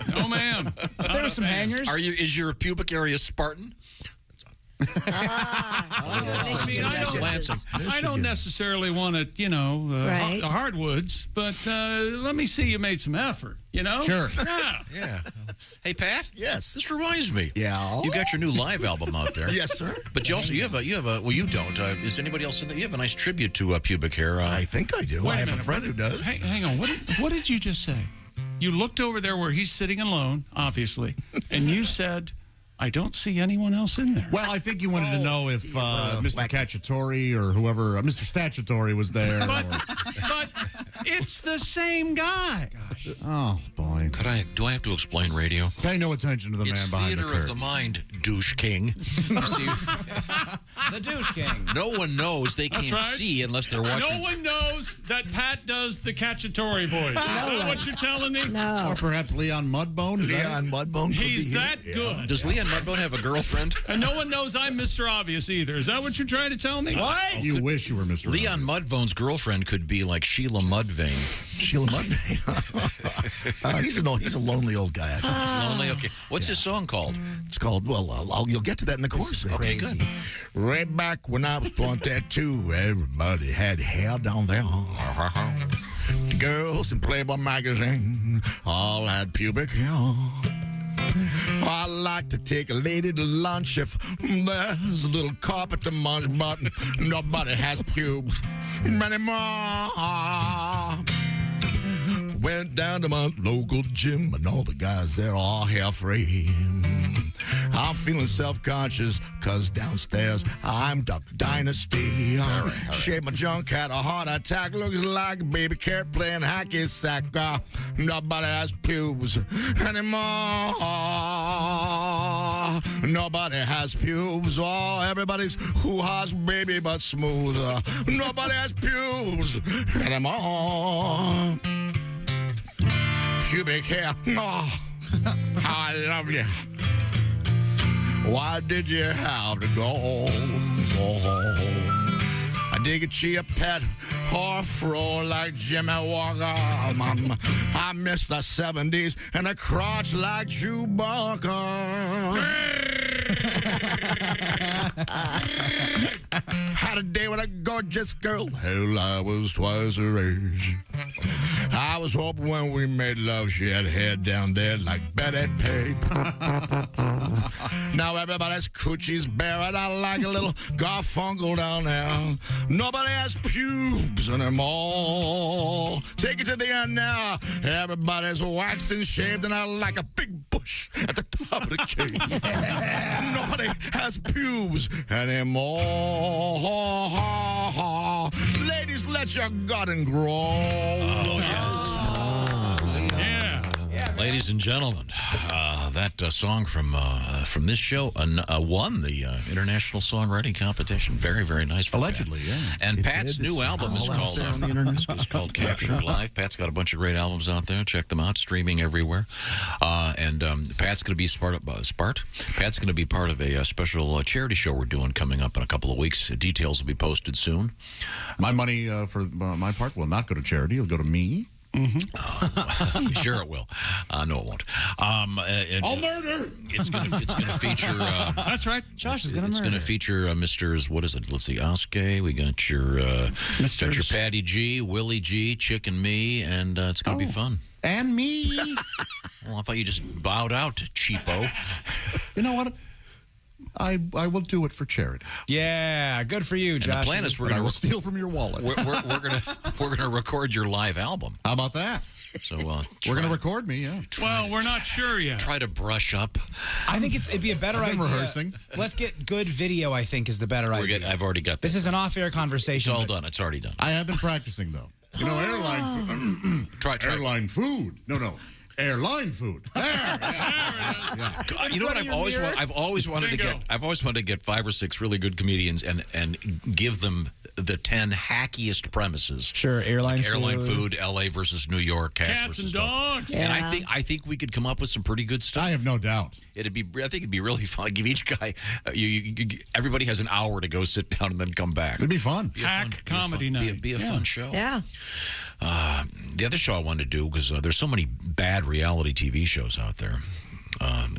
No, ma'am. There are some hangers. Is your pubic area Spartan? I don't necessarily want to, Right. hardwoods, but let me see you made some effort, Sure. Yeah. Hey, Pat? Yes. This reminds me. Yeah. You got your new live album out there. Yes, sir. But you also, you have a, well, you don't. Is anybody else in there? You have a nice tribute to pubic hair. I think I do. Wait I have a minute, friend who does. Hang on. What did you just say? You looked over there where he's sitting alone, obviously, and you said, I don't see anyone else in there. Well, I think you wanted to know if Mr. Cacciatore or whoever, Mr. Statutory was there. But it's the same guy. Gosh. Oh, boy. Do I have to explain radio? Pay no attention to the man behind the curtain. curtain. Theater of the mind, douche king. See, the douche king. no one knows. They can't see unless they're watching. No one knows that Pat does the Cacciatore voice. Is that what you're telling me? No. Or perhaps Leon Mudbone. Is Leon Mudbone. He's that good. Does Leon Mudbone have a girlfriend? And no one knows I'm Mr. Obvious either. Is that what you're trying to tell me? What? You wish you were Mr. Leon Mudbone's girlfriend could be like Sheila Mudvayne. Sheila Mudvayne. He's a lonely old guy. I think. He's lonely. Okay. What's his song called? It's called, you'll get to that in the chorus. Okay, good. Right back when I was 22, everybody had hair down there. The girls in Playboy magazine all had pubic hair. I like to take a lady to lunch if there's a little carpet to munch, but nobody has pubes anymore. Went down to my local gym and all the guys there are hair-free. I'm feeling self-conscious because downstairs I'm Duck Dynasty. All right. Shaved my junk, had a heart attack, looks like a baby cat playing hacky sack. Nobody has pubes anymore. Nobody has pubes. Oh, everybody's hoo-ha's baby but smooth. Nobody has pubes anymore. Pubic hair. Oh, how I love you. Why did you have to go? I dig a chia pet or fro like Jimmy Walker. I miss the 70s and a crotch like Chewbacca. Had a day with a gorgeous girl. Hell, I was twice her age. I was hoping when we made love, she had head down there like Betty Page. Now everybody's coochie's bare, and I like a little Garfunkel down there. Nobody has pubes anymore. Take it to the end now. Everybody's waxed and shaved, and I like a big bush at the top of the cake. Nobody has pubes anymore. Ladies, let your garden grow. Ladies and gentlemen, that song from this show won the International Songwriting Competition. Very, very nice. Allegedly, yeah. And It Pat's did. new It's album is all out there on the internet. called Captured Live. Pat's got a bunch of great albums out there. Check them out, streaming everywhere. And Pat's going to be part of a special charity show we're doing coming up in a couple of weeks. Details will be posted soon. My money for my part will not go to charity. It'll go to me. Sure it will. No, it won't. I'll murder. It's going to feature. That's right. Josh is going to It's going to feature Mr.'s, what is it? Let's see, Oskay. We got your got your Patty G, Willie G, Chick and me, and it's going to be fun. And me. Well, I thought you just bowed out, cheapo. You know what? I will do it for charity. Yeah, good for you, Josh. And the plan is we're going to steal from your wallet. we're gonna record your live album. How about that? So we're going to record me. Yeah. Well, we're not sure yet. Try to brush up. I think it'd be a better I've idea. been rehearsing. Let's get good video. I think is the better idea. I've already got This is an off-air conversation. It's all done. It's already done. I have been practicing though. You know, airline food. No. Airline food. You know what I've always wanted to get 5 or 6 really good comedians and give them the 10 hackiest premises. Sure, airline food, LA versus New York, cats and dogs. And I think we could come up with some pretty good stuff. I have no doubt. I think it'd be really fun. Give each guy everybody has an hour to go sit down and then come back. It'd be fun. Hack comedy night. Be a fun show. Yeah. The other show I wanted to do, because there's so many bad reality TV shows out there.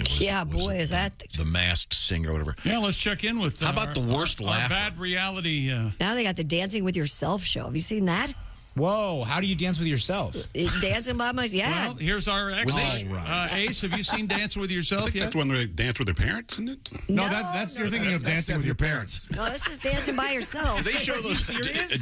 Is that The Masked Singer or whatever? Yeah, let's check in with How about the worst our laugh? bad reality. Now they got the Dancing with Yourself show. Have you seen that? Whoa, how do you dance with yourself? Dancing by myself. Yeah. Well, here's our expert. Ace, have you seen Dancing with Yourself yet? That's one where they dance with their parents, isn't it? No, you're thinking of Dancing with Your Parents. No, this is Dancing by Yourself. Do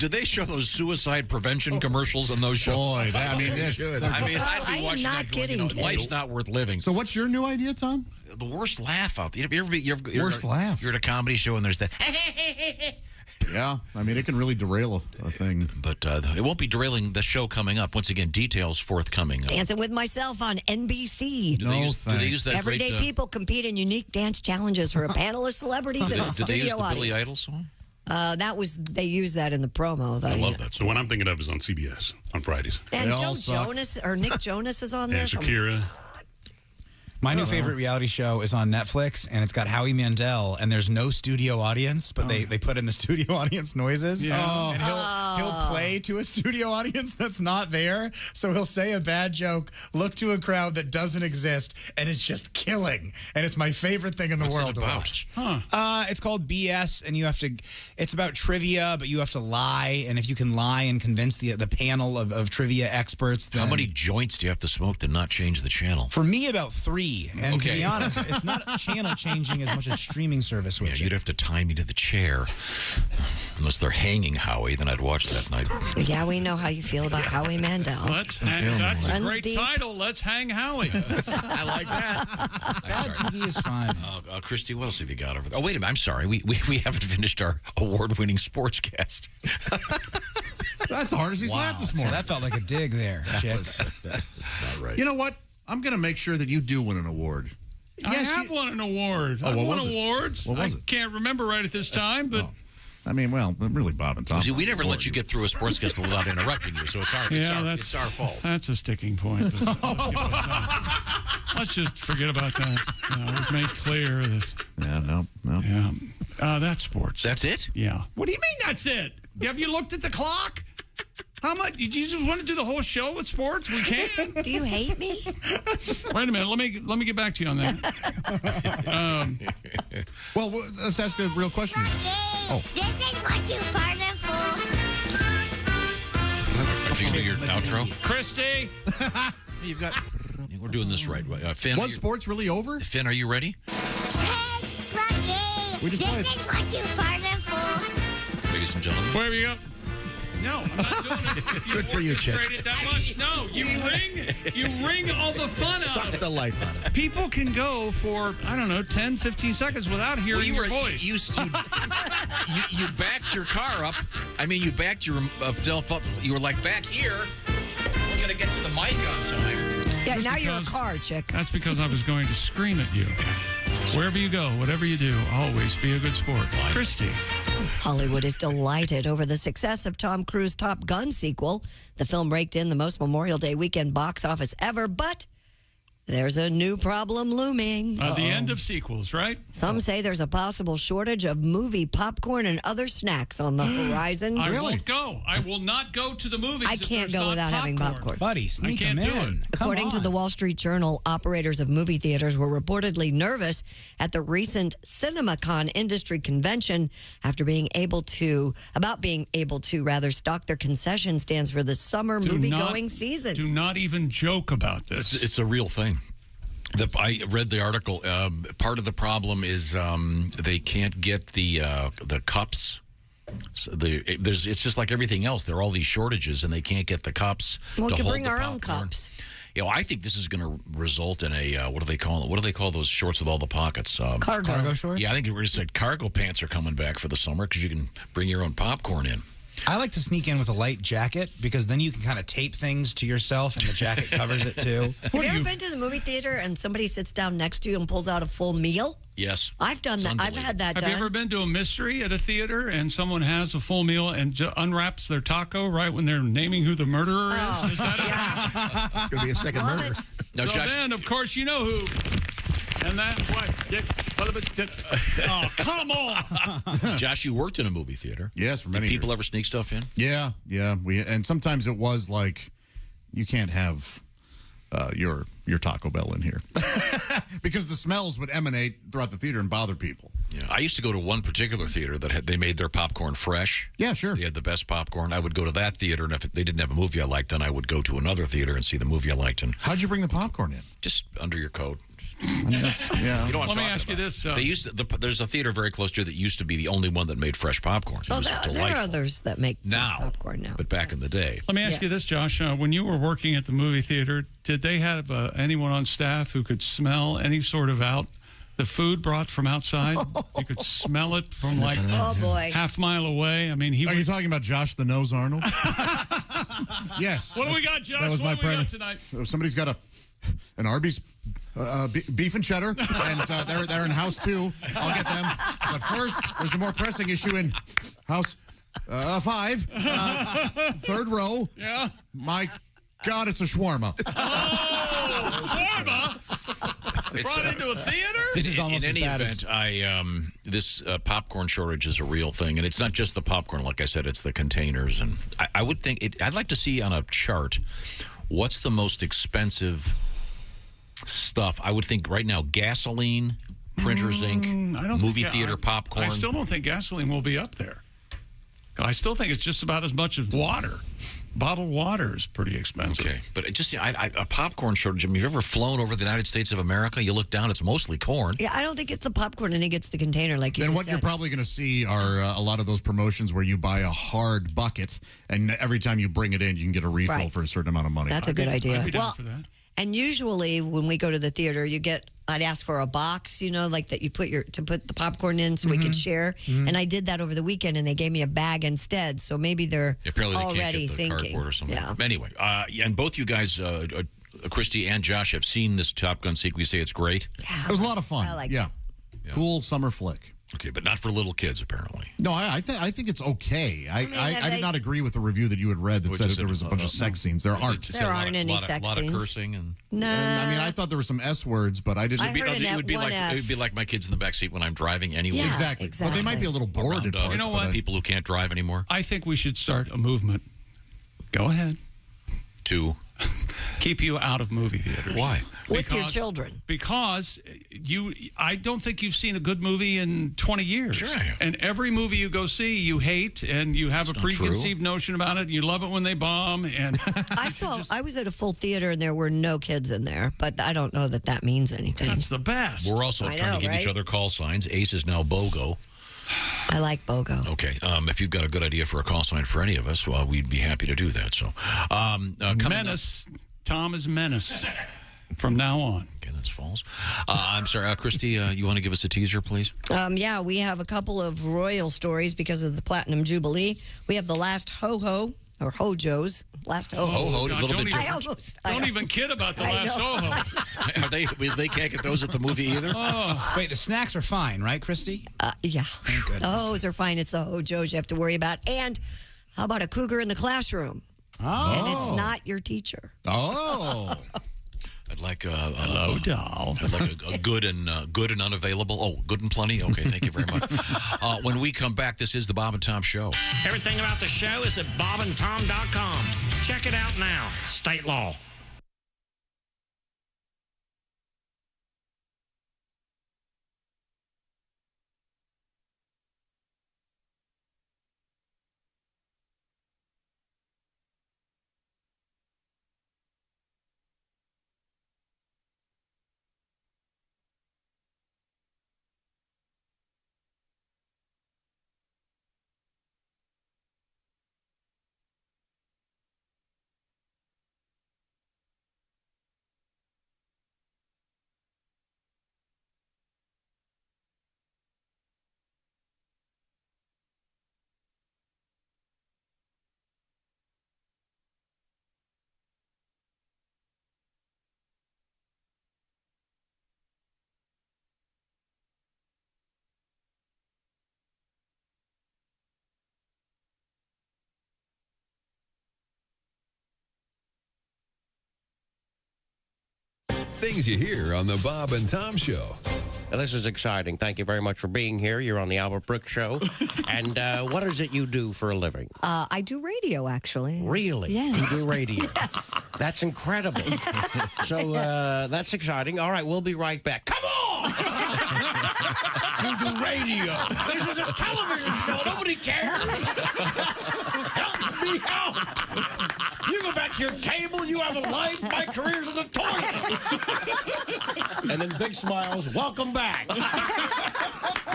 they show those suicide prevention commercials on those shows? Boy, I am not kidding. Life's not worth living. So what's your new idea, Tom? The worst laugh out there. Worst laugh. You're at a comedy show and there's that. Yeah, I mean, it can really derail a thing. But it won't be derailing the show coming up. Once again, details forthcoming. Dancing with Myself on NBC. Do they use that Everyday great, people compete in unique dance challenges for a panel of celebrities and a Did they use studio the audience. Billy Idol song? They used that in the promo. I love that song. The one I'm thinking of is on CBS on Fridays. And Nick Jonas is on there. And Shakira. My new favorite reality show is on Netflix, and it's got Howie Mandel, and there's no studio audience, but they put in the studio audience noises. Yeah. And he'll play to a studio audience that's not there. So he'll say a bad joke, look to a crowd that doesn't exist, and it's just killing. And it's my favorite thing in the world to watch. It's called BS, and it's about trivia, but you have to lie. And if you can lie and convince the panel of trivia experts, then... How many joints do you have to smoke to not change the channel? For me, about 3. And to be honest, it's not channel changing as much as streaming service switching. You'd have to tie me to the chair. Unless they're hanging Howie, then I'd watch that night. Yeah, we know how you feel about Howie Mandel. That's a great title. Let's hang Howie. I like that. Bad TV is fine. Christy, what else have you got over there? Oh, wait a minute. I'm sorry. We haven't finished our award-winning sportscast. That's the hardest he's laughed this morning. So that felt like a dig there. That's not right. You know what? I'm going to make sure that you do win an award. I have won an award. Oh, I've what won was it? awards. What was I it? can't remember right at this time, but... I mean, well, really, Bob and Tom. See, we never let you get through a sportscast without interrupting you, so it's our fault. That's a sticking point. Let's just forget about that. We've made clear that... Yeah, no. Yeah. That's sports. That's it? Yeah. What do you mean that's it? Have you looked at the clock? How much? You just want to do the whole show with sports? We can. Do you hate me? Wait a minute. Let me get back to you on that. Well, let's ask a real question. Oh. This is what you farted for. Do you do your outro? Christy! You've got... We're doing this right. Finn, Was sports really over? Finn, are you ready? We just This played. is what you farted for. Ladies and gentlemen. Where you go? No, I'm not doing it. If you Good for you, Chick. orchestrate it that much. No, you wring all the fun out Suck of it. the life out of it. People can go for, I don't know, 10, 15 seconds without hearing your voice. You backed your car up. I mean, you backed yourself up. You were like back here. We're going to get to the mic on time. Yeah, That's now you're a because- car, Chick. That's because I was going to scream at you. Wherever you go, whatever you do, always be a good sport. Christy. Hollywood is delighted over the success of Tom Cruise's Top Gun sequel. The film raked in the most Memorial Day weekend box office ever, but there's a new problem looming. The end of sequels, right? Some say there's a possible shortage of movie popcorn and other snacks on the horizon. I won't go. I will not go to the movies. I if can't there's go not without having popcorn. Buddy, sneak I can't them do in. it. According to the Wall Street Journal, operators of movie theaters were reportedly nervous at the recent CinemaCon industry convention after being able to stock their concession stands for the summer movie-going season. Do not even joke about this. It's a real thing. I read the article. Part of the problem is they can't get the cups. So it's just like everything else. There are all these shortages, and they can't get the cups. Well, we to can hold bring the our own popcorn. cups. You know, I think this is going to result in a what do they call it? What do they call those shorts with all the pockets? Cargo shorts. Yeah, I think it really said cargo pants are coming back for the summer because you can bring your own popcorn in. I like to sneak in with a light jacket because then you can kind of tape things to yourself and the jacket covers it too. Have you ever been to the movie theater and somebody sits down next to you and pulls out a full meal? Yes. I've done that. I've had that Have done. you ever been to a mystery at a theater and someone has a full meal and unwraps their taco right when they're naming who the murderer is? Is that It's going to be a second murder. No, so Josh. then, of course, you know who. And that, oh, come on. Josh, you worked in a movie theater. Yes, for many Did people years. ever sneak stuff in? Yeah. And sometimes it was like, you can't have your Taco Bell in here because the smells would emanate throughout the theater and bother people. Yeah, I used to go to one particular theater that they made their popcorn fresh. Yeah, sure. They had the best popcorn. I would go to that theater, and if they didn't have a movie I liked, then I would go to another theater and see the movie I liked. And how'd you bring the popcorn in? Just under your coat. Yeah. You know what I'm Let me talking ask you about. this. They used there's a theater very close to that used to be the only one that made fresh popcorn. It Oh, was there delightful. are others that make fresh Now, popcorn now. but back in the day. Let me ask you this, Josh. When you were working at the movie theater, did they have anyone on staff who could smell any sort of the food brought from outside? You could smell it from like half mile away. I mean, Are you talking about Josh the Nose Arnold? Yes. What do we got, Josh? That was What my do we got primary. tonight? Somebody's got an Arby's beef and cheddar, and they're in house 2. I'll get them. But first, there's a more pressing issue in house 5, third row. Yeah. My God, it's a shawarma. Oh, shawarma? Brought into a theater? This is almost in as any bad as- event, this popcorn shortage is a real thing, and it's not just the popcorn. Like I said, it's the containers, and I would think I'd like to see on a chart what's the most expensive stuff. I would think right now gasoline, printer's ink, movie theater popcorn. I still don't think gasoline will be up there. I still think it's just about as much as water. Bottled water is pretty expensive. Okay, but a popcorn shortage. I mean, have you ever flown over the United States of America? You look down, it's mostly corn. Yeah, I don't think it's the popcorn. I think it's the container, like you Then just what said. you're probably going to see are a lot of those promotions where you buy a hard bucket, and every time you bring it in, you can get a refill Right. for a certain amount of money. That's a good idea. I'd be down Well, for that. and usually when we go to the theater, I'd ask for a box, like that you put the popcorn in so we could share. And I did that over the weekend, and they gave me a bag instead. So maybe they're Apparently they can't already get the thinking. cardboard or something. Yeah. Anyway, and both you guys, Christy and Josh, have seen this Top Gun sequel. You say it's great? It was a lot of fun. I liked yeah. it. Cool summer flick. Okay, but not for little kids, apparently. No, I think it's okay. I did not agree with the review that you had read that Which said is that there was a bunch of sex scenes. There aren't. There aren't any sex A lot of scenes. cursing and. Nah. And, I mean, I thought there were some S words, but I didn't. I heard it would be like F1F. it would be like my kids in the back seat when I'm driving anyway. Yeah, exactly. But they might be a little bored at parts. You know what? People who can't drive anymore. I think we should start a movement. Go ahead. To keep you out of movie theaters. Why? With your children. Because I don't think you've seen a good movie in 20 years. Sure I have. And every movie you go see, you hate, and you have a preconceived notion about it, and you love it when they bomb. And I was at a full theater, and there were no kids in there, but I don't know that means anything. That's the best. We're also trying to give each other call signs. Ace is now BOGO. I like BOGO. Okay. If you've got a good idea for a call sign for any of us, well, we'd be happy to do that. So, Menace. Tom is Menace from now on. Okay, that's false. I'm sorry, Christy, you want to give us a teaser, please? Yeah, we have a couple of royal stories because of the Platinum Jubilee. We have the last ho-ho, or Hojo's. Last ho-ho. Ho-ho, a little bit different. Don't even kid about the last ho-ho. They can't get those at the movie either? Wait, the snacks are fine, right, Christy? Yeah. Good. The hoes are fine. It's the Hojo's you have to worry about. And how about a cougar in the classroom? Oh. And it's not your teacher. Oh. I'd like hello, doll. I'd like a good and unavailable. Oh, good and plenty. Okay, thank you very much. When we come back, this is the Bob and Tom Show. Everything about the show is at bobandtom.com. Check it out now. State law. Things you hear on the Bob and Tom Show. Now, this is exciting. Thank you very much for being here. You're on the Albert Brooks Show. And what is it you do for a living? I do radio, actually. Really? Yes. You do radio? Yes. That's incredible. So that's exciting. All right, we'll be right back. Come on! You do radio. This is a television show. Nobody cares. Help me out. You go back to your table. You have a life. My career's in the toilet. And then big smiles. Welcome back.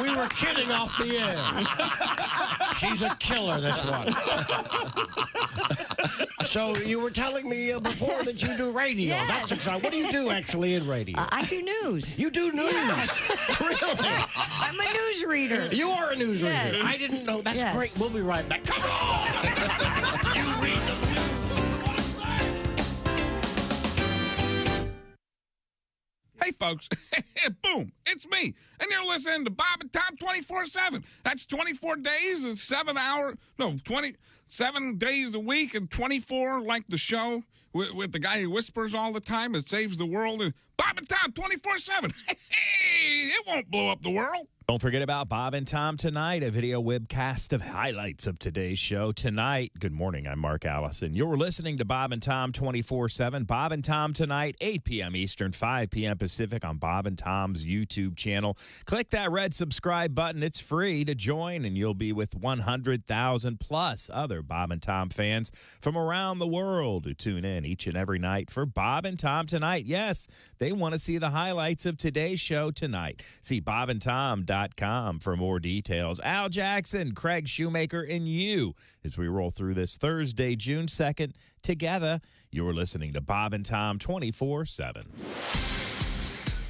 We were kidding off the air. She's a killer, this one. So you were telling me before that you do radio. Yes. That's exciting. What do you do actually in radio? I do news. You do news? Yes. Really? I'm a newsreader. You are a newsreader. Yes. I didn't know. That's Yes. great. We'll be right back. Come on! You read the news. Hey, folks. Boom. It's me. And you're listening to Bob and Tom 24/7. That's 24 days and 7 hours. No, 27 days a week and 24 like the show with the guy who whispers all the time. It saves the world. And Bob and Tom 24/7. Hey, it won't blow up the world. Don't forget about Bob and Tom Tonight, a video webcast of highlights of today's show. Tonight, good morning, I'm Mark Allison. You're listening to Bob and Tom 24/7. Bob and Tom Tonight, 8 p.m. Eastern, 5 p.m. Pacific on Bob and Tom's YouTube channel. Click that red subscribe button. It's free to join, and you'll be with 100,000 plus other Bob and Tom fans from around the world who tune in each and every night for Bob and Tom Tonight. Yes, they want to see the highlights of today's show tonight. See bobandtom.com for more details. Al Jackson, Craig Shoemaker, and you as we roll through this Thursday, June 2nd, together. You're listening to Bob and Tom 24/7.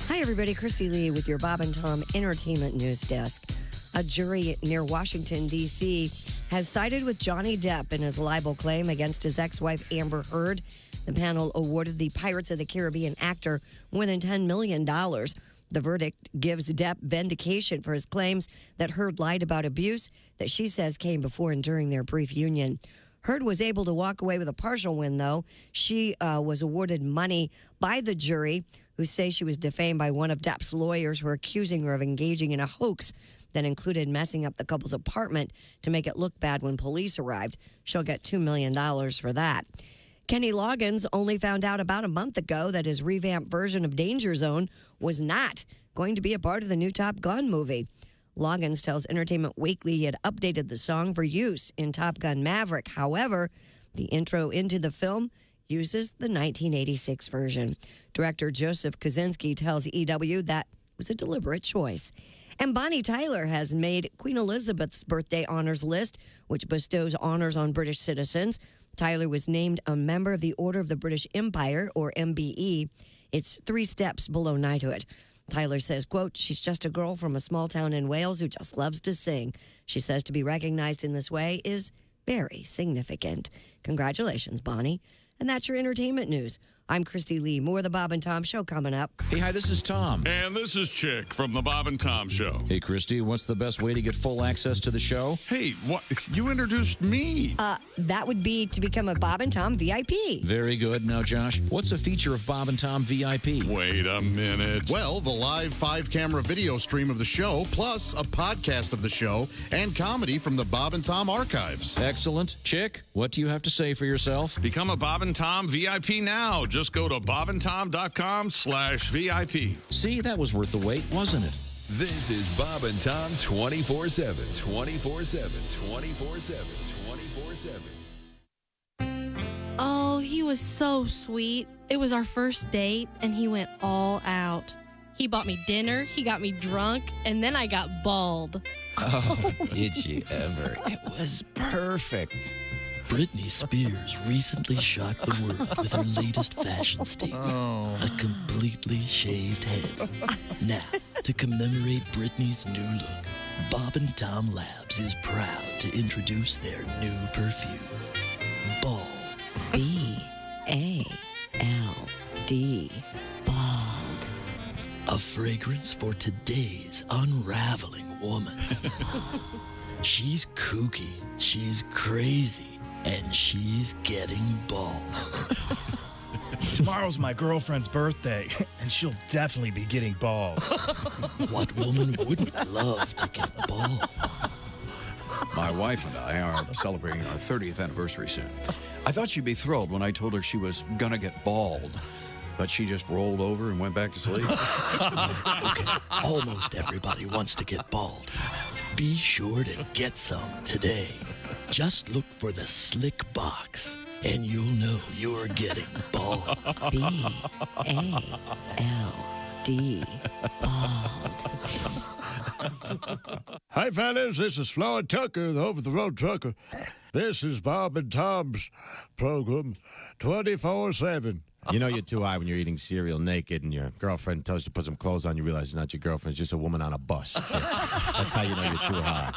Hi, everybody. Christy Lee with your Bob and Tom Entertainment News Desk. A jury near Washington, D.C. has sided with Johnny Depp in his libel claim against his ex-wife Amber Heard. The panel awarded the Pirates of the Caribbean actor more than $10 million. The verdict gives Depp vindication for his claims that Heard lied about abuse that she says came before and during their brief union. Heard was able to walk away with a partial win, though. She was awarded money by the jury, who say she was defamed by one of Depp's lawyers who are accusing her of engaging in a hoax that included messing up the couple's apartment to make it look bad when police arrived. She'll get $2 million for that. Kenny Loggins only found out about a month ago that his revamped version of Danger Zone was not going to be a part of the new Top Gun movie. Loggins tells Entertainment Weekly he had updated the song for use in Top Gun Maverick. However, the intro into the film uses the 1986 version. Director Joseph Kosinski tells EW that was a deliberate choice. And Bonnie Tyler has made Queen Elizabeth's birthday honors list, which bestows honors on British citizens. Tyler was named a member of the Order of the British Empire, or MBE. It's 3 steps below knighthood. Tyler says, quote, she's just a girl from a small town in Wales who just loves to sing. She says to be recognized in this way is very significant. Congratulations, Bonnie. And that's your entertainment news. I'm Christy Lee. More of the Bob and Tom Show coming up. Hey, hi, this is Tom. And this is Chick from the Bob and Tom Show. Hey, Christy, what's the best way to get full access to the show? Hey, what? You introduced me. That would be to become a Bob and Tom VIP. Very good. Now, Josh, what's a feature of Bob and Tom VIP? Wait a minute. Well, the live 5-camera video stream of the show, plus a podcast of the show and comedy from the Bob and Tom archives. Excellent. Chick, what do you have to say for yourself? Become a Bob and Tom VIP now. Just go to bobandtom.com/VIP. See, that was worth the wait, wasn't it? This is Bob and Tom 24/7, 24/7, 24/7, 24/7. Oh, he was so sweet. It was our first date, and he went all out. He bought me dinner, he got me drunk, and then I got bald. Oh, did you ever? It was perfect. Britney Spears recently shocked the world with her latest fashion statement. A completely shaved head. Now, to commemorate Britney's new look, Bob and Tom Labs is proud to introduce their new perfume, Bald. B-A-L-D. Bald. A fragrance for today's unraveling woman. She's kooky, she's crazy, and she's getting bald. Tomorrow's my girlfriend's birthday, and she'll definitely be getting bald. What woman wouldn't love to get bald? My wife and I are celebrating our 30th anniversary soon. I thought she'd be thrilled when I told her she was gonna get bald, but she just rolled over and went back to sleep. Okay, almost everybody wants to get bald. Be sure to get some today. Just look for the slick box, and you'll know you're getting bald. B-A-L-D. Bald. Hi, fellas. This is Floyd Tucker, the over-the-road trucker. This is Bob and Tom's program, 24/7. You know you're too high when you're eating cereal naked and your girlfriend tells you to put some clothes on. You realize it's not your girlfriend, it's just a woman on a bus. That's how you know you're too high.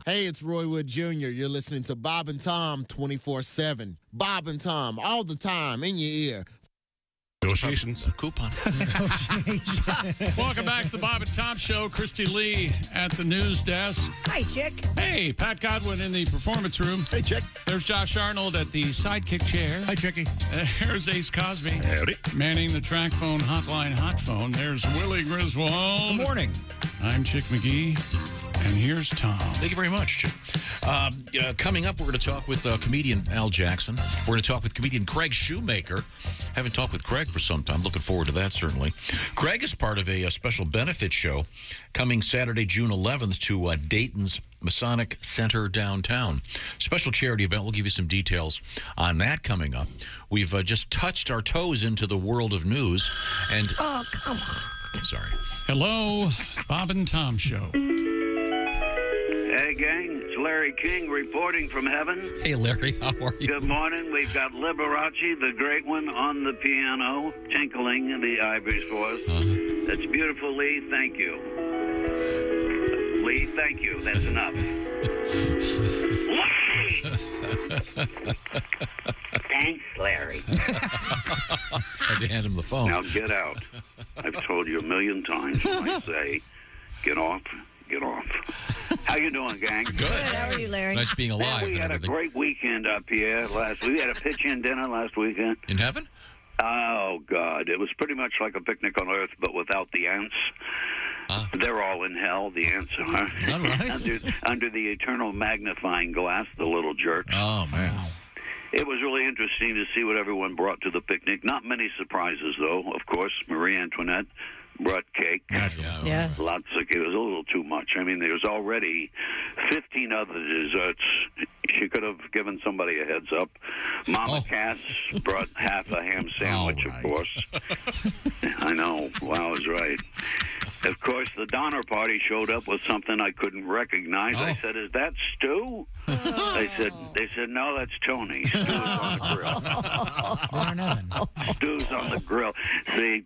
Hey, it's Roy Wood Jr. You're listening to Bob and Tom 24/7. Bob and Tom, all the time, in your ear. Negotiations. Coupon. Welcome back to the Bob and Tom Show. Christy Lee at the news desk. Hi, Chick. Hey, Pat Godwin in the performance room. Hey, Chick. There's Josh Arnold at the sidekick chair. Hi, Chickie. There's Ace Cosby. Howdy. Manning the track phone hotline hot phone. There's Willie Griswold. Good morning. I'm Chick McGee. And here's Tom. Thank you very much, Chip. Coming up, we're going to talk with comedian Al Jackson. We're going to talk with comedian Craig Shoemaker. Haven't talked with Craig for some time. Looking forward to that, certainly. Craig is part of a special benefit show coming Saturday, June 11th to Dayton's Masonic Center downtown. Special charity event. We'll give you some details on that coming up. We've just touched our toes into the world of news. And oh, come on. Sorry. Hello, Bob and Tom Show. Hey, gang, it's Larry King reporting from heaven. Hey, Larry, how are you? Good morning. We've got Liberace, the great one, on the piano, tinkling the ivories for us. That's beautiful, Lee. Thank you. Lee, thank you. That's enough. Thanks, Larry. Had to hand him the phone. Now get out. I've told you a million times when I say, get off. Get off. How you doing, gang? Good. How are you, Larry? Nice being alive. Man, we had a great weekend up here last week. We had a pitch-in dinner last weekend. In heaven? Oh, God. It was pretty much like a picnic on Earth, but without the ants. They're all in hell, the ants are. Is that right? under the eternal magnifying glass, the little jerks. Oh, man. It was really interesting to see what everyone brought to the picnic. Not many surprises, though. Of course, Marie Antoinette brought cake. Yes. Lots of cake. It was a little too much. I mean, there was already 15 other desserts. She could have given somebody a heads up. Mama Cass brought half a ham sandwich, of course. I know. Wow, I was right. Of course, the Donner Party showed up with something I couldn't recognize. I said, "Is that Stu?" They said, "No, that's Tony. Stu's on the grill." Stu's on the grill. See,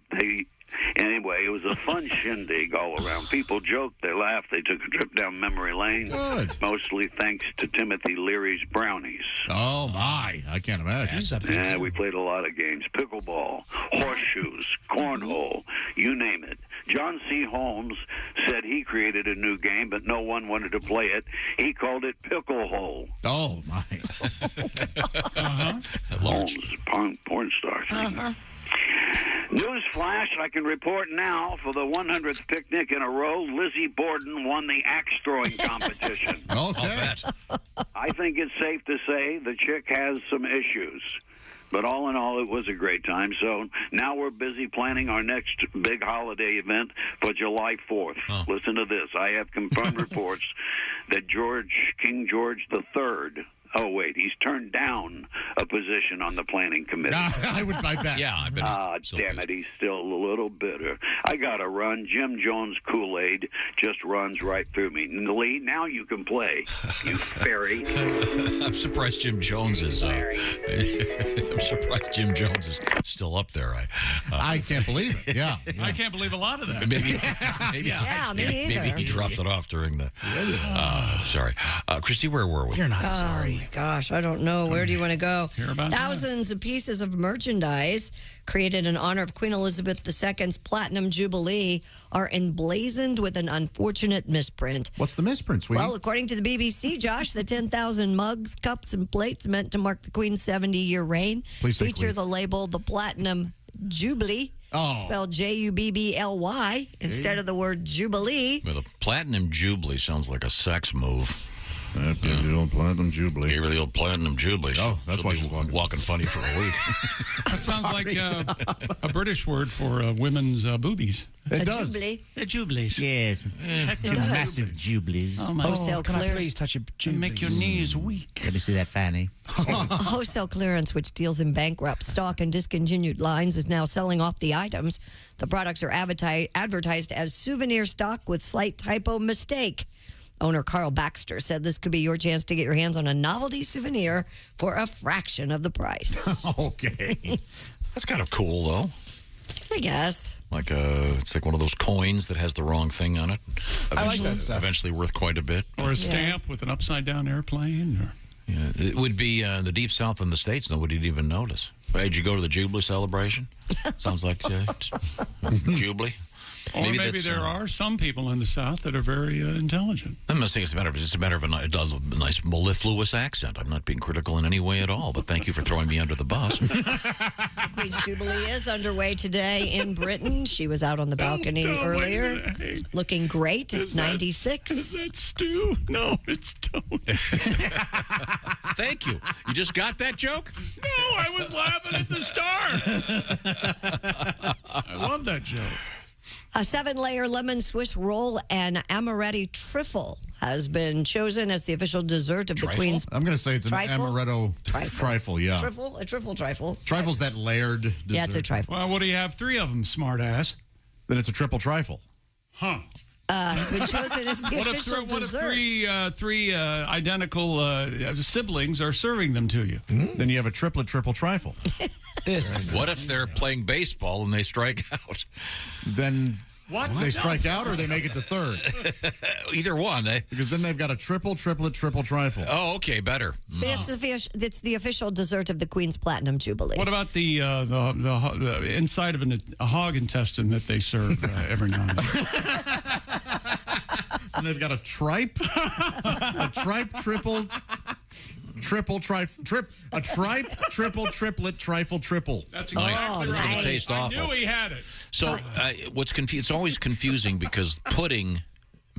anyway, it was a fun shindig all around. People joked, they laughed, they took a trip down memory lane. Good. Mostly thanks to Timothy Leary's brownies. Oh, my. I can't imagine. Yeah, we played a lot of games. Pickleball, horseshoes, cornhole, you name it. John C. Holmes said he created a new game, but no one wanted to play it. He called it Pickle Hole. Oh, my. Holmes, porn star. News flash, I can report now for the 100th picnic in a row, Lizzie Borden won the axe throwing competition. Okay. I think it's safe to say the chick has some issues. But all in all, it was a great time. So now we're busy planning our next big holiday event for July 4th. Listen to this. I have confirmed reports that King George III... Oh, wait, he's turned down a position on the planning committee. I bet. Yeah, I bet. Damn it, he's still a little bitter. I got to run. Jim Jones' Kool-Aid just runs right through me. Lee, now you can play, you fairy. I'm surprised Jim Jones is. I'm surprised Jim Jones is still up there. I can't believe it. Yeah. I can't believe a lot of that. Me either. Maybe he dropped it off during the. Sorry, Christy, where were we? You're not sorry. Oh my gosh, I don't know. Where do you want to go? Hear about Thousands of pieces of merchandise created in honor of Queen Elizabeth II's Platinum Jubilee are emblazoned with an unfortunate misprint. What's the misprint, sweetie? Well, according to the BBC, Josh, the 10,000 mugs, cups, and plates meant to mark the Queen's 70-year reign feature the label the Platinum Jubilee. Spelled Jubbly instead of the word Jubilee. Well, the Platinum Jubilee sounds like a sex move. The old Platinum Jubilee. Give her the old Platinum Jubilee. Oh, that's why she's walking funny for a week. That sounds like a British word for women's boobies. It does. Jubilee. The Jubilees. Yes. Two massive Jubilees. Oh, my Can I please touch a Jubilee? Make your knees weak. Let me see that fanny. Wholesale Clearance, which deals in bankrupt stock and discontinued lines, is now selling off the items. The products are advertised as souvenir stock with slight typo mistake. Owner Carl Baxter said this could be your chance to get your hands on a novelty souvenir for a fraction of the price. Okay. That's kind of cool, though. I guess. It's like one of those coins that has the wrong thing on it. I like that stuff. Eventually worth quite a bit. Or a stamp with an upside-down airplane. It would be the Deep South in the States. Nobody'd even notice. Did you go to the Jubilee celebration? Sounds like Jubilee. Or maybe there are some people in the South that are very intelligent. I'm not saying it's a matter of a nice mellifluous accent. I'm not being critical in any way at all, but thank you for throwing me under the bus. Queen's Jubilee is underway today in Britain. She was out on the balcony earlier, looking great at 96. Is that Stu? No, it's Tony. Thank you. You just got that joke? No, I was laughing at the start. I love that joke. A 7-layer lemon Swiss roll and amaretti trifle has been chosen as the official dessert of the Queen's. I'm going to say it's an amaretto trifle, yeah. A trifle trifle. Trifle's that layered dessert. Yeah, it's a trifle. Well, what do you have? 3 of them, smart ass. Then it's a triple trifle. Huh. Has been chosen as the official dessert. What if three identical siblings are serving them to you? Then you have a triple trifle. What if they're playing baseball and they strike out? Then they strike out or they make it to third? Either one. Because then they've got a triple trifle. Oh, okay, better. It's the official dessert of the Queen's Platinum Jubilee. What about the inside of a hog intestine that they serve every now and then? And they've got a tripe, triple, triplet, trifle, triple. That's exactly It's going to taste awful. I knew he had it. So what's it's always confusing because pudding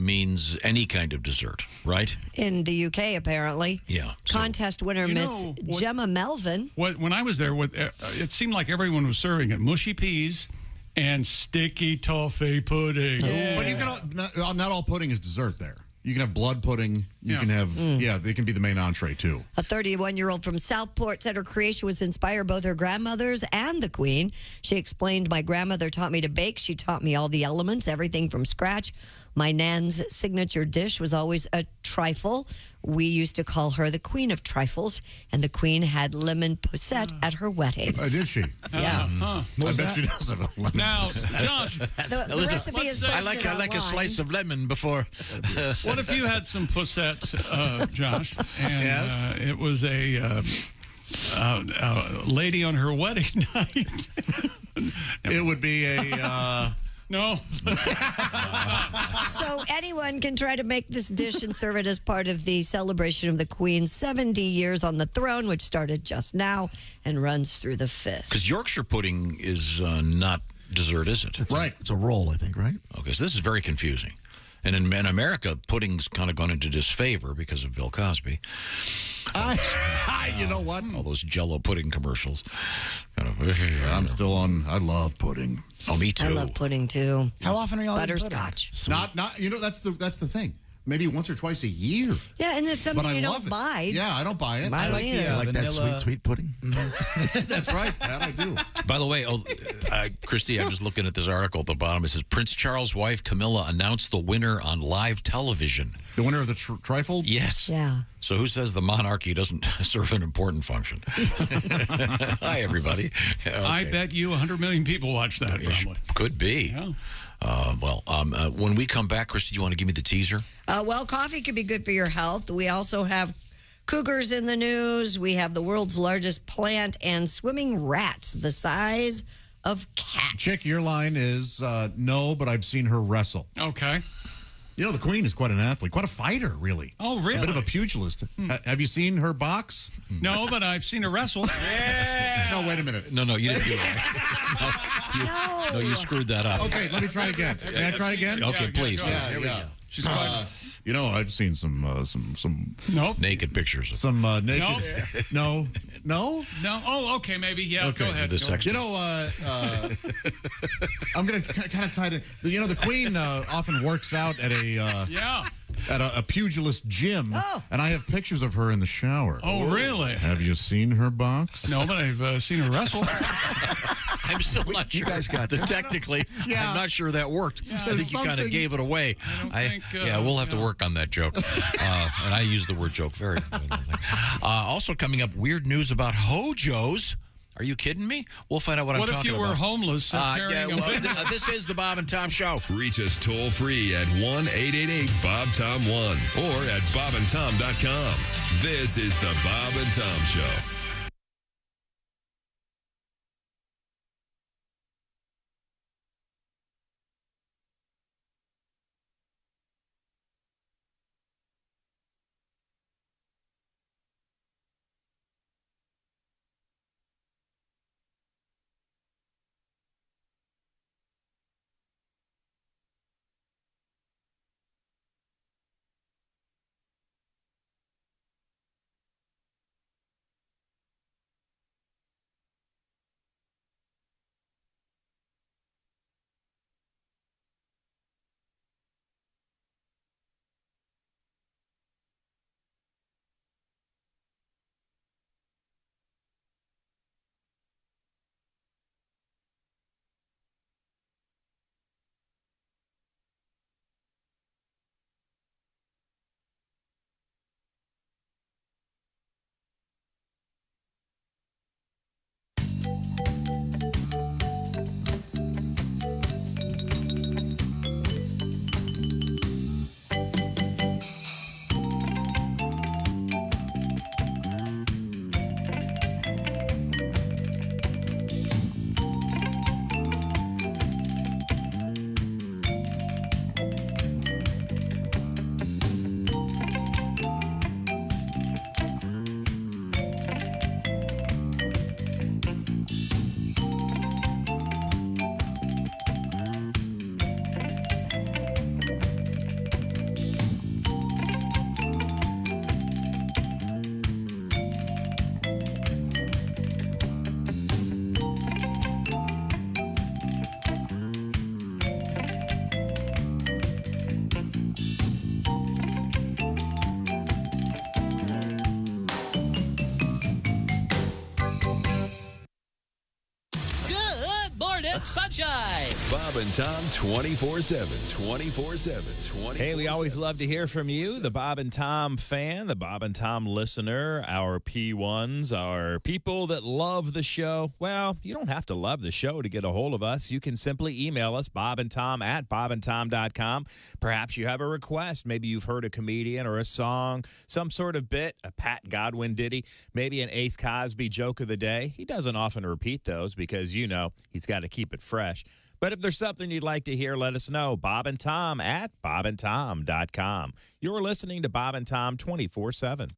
means any kind of dessert, right? In the UK, apparently. Yeah. Contest winner Miss Gemma Melvin. When I was there, it seemed like everyone was serving it mushy peas and sticky toffee pudding. But you can not all pudding is dessert there. You can have blood pudding. You can have, they can be the main entree, too. A 31-year-old from Southport said her creation was inspired both her grandmother's and the Queen. She explained, my grandmother taught me to bake. She taught me all the elements, everything from scratch. My nan's signature dish was always a trifle. We used to call her the Queen of Trifles, and the Queen had lemon posset at her wedding. Did she? Yeah. I bet she does have a lemon. Now, Josh, the recipe is I like a slice of lemon before. What if you had some posset, Josh, and it was a lady on her wedding night? It would be a... No. So anyone can try to make this dish and serve it as part of the celebration of the Queen's 70 years on the throne, which started just now and runs through the 5th. Because Yorkshire pudding is not dessert, is it? Right. It's a roll, I think, right? Okay, so this is very confusing. And in America, pudding's kind of gone into disfavor because of Bill Cosby. You know what? All those Jell-O pudding commercials. I'm still on. I love pudding. Oh, me too. I love pudding too. How often are y'all eating butterscotch? Not. You know, that's the thing. Maybe once or twice a year. Yeah, and it's something But I you love don't it. buy. Yeah, I don't buy it. I like I like that sweet pudding. That's right. That I do. By the way, Christy, I'm just looking at this article at the bottom. It says Prince Charles' wife, Camilla, announced the winner on live television. The winner of the trifle? Yes. Yeah. So who says the monarchy doesn't serve an important function? Hi, everybody. Okay. I bet you 100 million people watch that, probably. Could be. Yeah. When we come back, Christy, do you want to give me the teaser? Well, coffee could be good for your health. We also have cougars in the news. We have the world's largest plant and swimming rats the size of cats. Chick, your line is no, but I've seen her wrestle. Okay. You know, the Queen is quite an athlete, quite a fighter, really. Oh, really? A bit of a pugilist. Have you seen her box? No, but I've seen her wrestle. No, wait a minute. No, you didn't do it. No, you screwed that up. Okay, let me try again. Can I try again? Okay, please. Yeah, yeah. She's fine. You know, I've seen some naked pictures. Some naked. No. No. Oh, okay, maybe. Yeah. Okay. Go ahead. You know, I'm gonna kind of tie it in. You know, the Queen often works out at a pugilist gym, and I have pictures of her in the shower. Oh, really? Have you seen her box? No, but I've seen her wrestle. I'm still not sure. You guys got that. Technically, I'm not sure that worked. Yeah, I think you kind of gave it away. We'll have to work on that joke. And I use the word joke very. Also coming up, weird news about Hojos. Are you kidding me? We'll find out what I'm talking about. What if you were homeless? This is the Bob and Tom Show. Reach us toll free at 1-888-BOB-TOM-1 or at bobandtom.com. This is the Bob and Tom Show. It's sunshine. Bob and Tom 24/7. 24/7. 24/7. Hey, we always love to hear from you, the Bob and Tom fan, the Bob and Tom listener, our P1s, our people that love the show. Well, you don't have to love the show to get a hold of us. You can simply email us, bobandtom@bobandtom.com. Perhaps you have a request. Maybe you've heard a comedian or a song, some sort of bit, a Pat Godwin ditty, maybe an Ace Cosby joke of the day. He doesn't often repeat those because, you know, he's got to keep it fresh. But if there's something you'd like to hear, let us know. bobandtom@bobandtom.com. You're listening to Bob and Tom 24/7.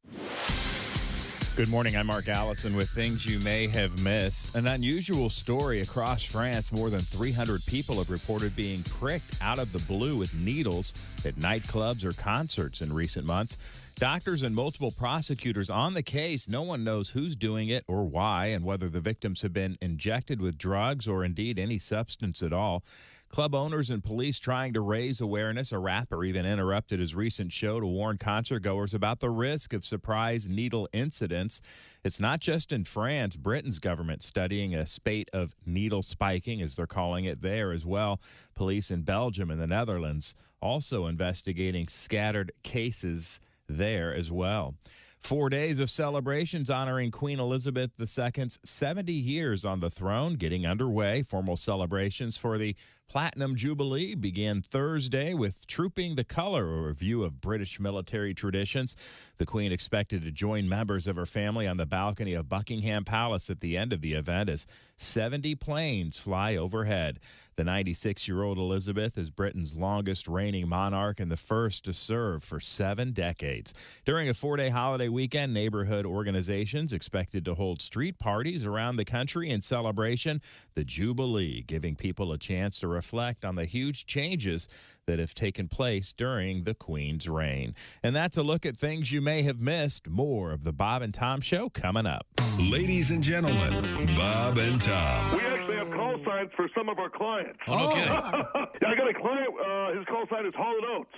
Good morning. I'm Mark Allison with things you may have missed. An unusual story across France. More than 300 people have reported being pricked out of the blue with needles at nightclubs or concerts in recent months. Doctors and multiple prosecutors on the case. No one knows who's doing it or why, and whether the victims have been injected with drugs or indeed any substance at all. Club owners and police trying to raise awareness. A rapper even interrupted his recent show to warn concertgoers about the risk of surprise needle incidents. It's not just in France. Britain's government studying a spate of needle spiking, as they're calling it, there as well. Police in Belgium and the Netherlands also investigating scattered cases there as well. 4 days of celebrations honoring Queen Elizabeth II's 70 years on the throne getting underway. Formal celebrations for the Platinum Jubilee began Thursday with Trooping the Color, a review of British military traditions. The Queen expected to join members of her family on the balcony of Buckingham Palace at the end of the event as 70 planes fly overhead. The 96-year-old Elizabeth is Britain's longest reigning monarch and the first to serve for 7 decades. During a 4-day holiday weekend, neighborhood organizations expected to hold street parties around the country in celebration. The Jubilee, giving people a chance to reflect on the huge changes that have taken place during the Queen's reign. And that's a look at things you may have missed. More of the Bob and Tom Show coming up. Ladies and gentlemen, Bob and Tom. We actually have call signs for some of our clients. Oh, okay. Yeah, I got a client, his call sign is Hollowed Oats.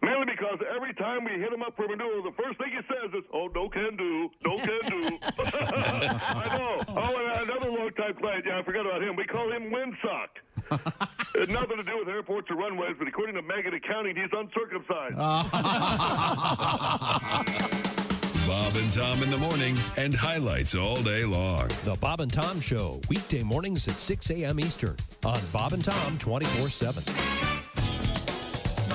Mainly because every time we hit him up for renewal, the first thing he says is, "Oh, no can do, no can do." I know. Oh, and another long-time client, yeah, I forgot about him. We call him Windsock. It had nothing to do with airports or runways, but according to Megan Accounting, he's uncircumcised. Bob and Tom in the morning and highlights all day long. The Bob and Tom Show, weekday mornings at 6 a.m. Eastern on Bob and Tom 24/7.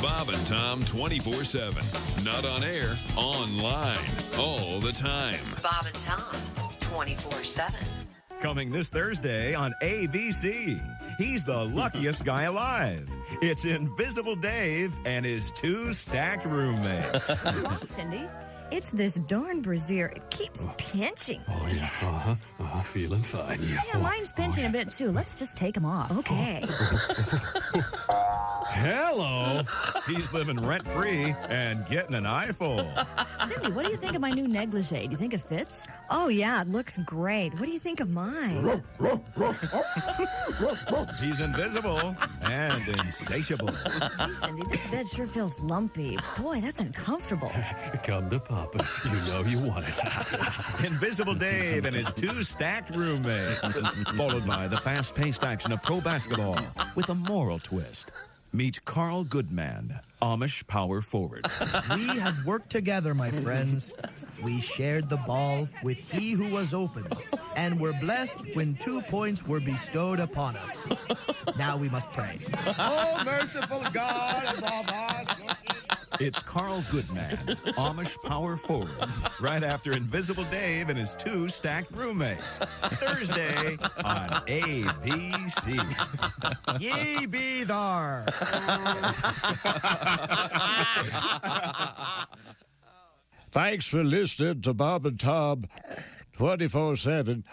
Bob and Tom 24/7. Not on air, online, all the time. Bob and Tom 24/7. Coming this Thursday on ABC. He's the luckiest guy alive. It's Invisible Dave and his 2 stacked roommates. What's wrong, Cindy? It's this darn brassiere. It keeps pinching. Oh, yeah. Feeling fine. Yeah, mine's pinching a bit, too. Let's just take them off. Okay. Hello. He's living rent-free and getting an eyeful. Cindy, what do you think of my new negligee? Do you think it fits? Oh, yeah, it looks great. What do you think of mine? He's invisible and insatiable. Gee, Cindy, this bed sure feels lumpy. Boy, that's uncomfortable. Come to Papa. You know you want it. Invisible Dave and his 2 stacked roommates. Followed by the fast-paced action of pro basketball with a moral twist. Meet Carl Goodman, Amish power forward. We have worked together, my friends. We shared the ball with he who was open, and were blessed when 2 points were bestowed upon us. Now we must pray. Oh, merciful God above us. It's Carl Goodman, Amish power forward, right after Invisible Dave and his 2 stacked roommates. Thursday on ABC. Ye be thar. Thanks for listening to Bob and Tom 24/7.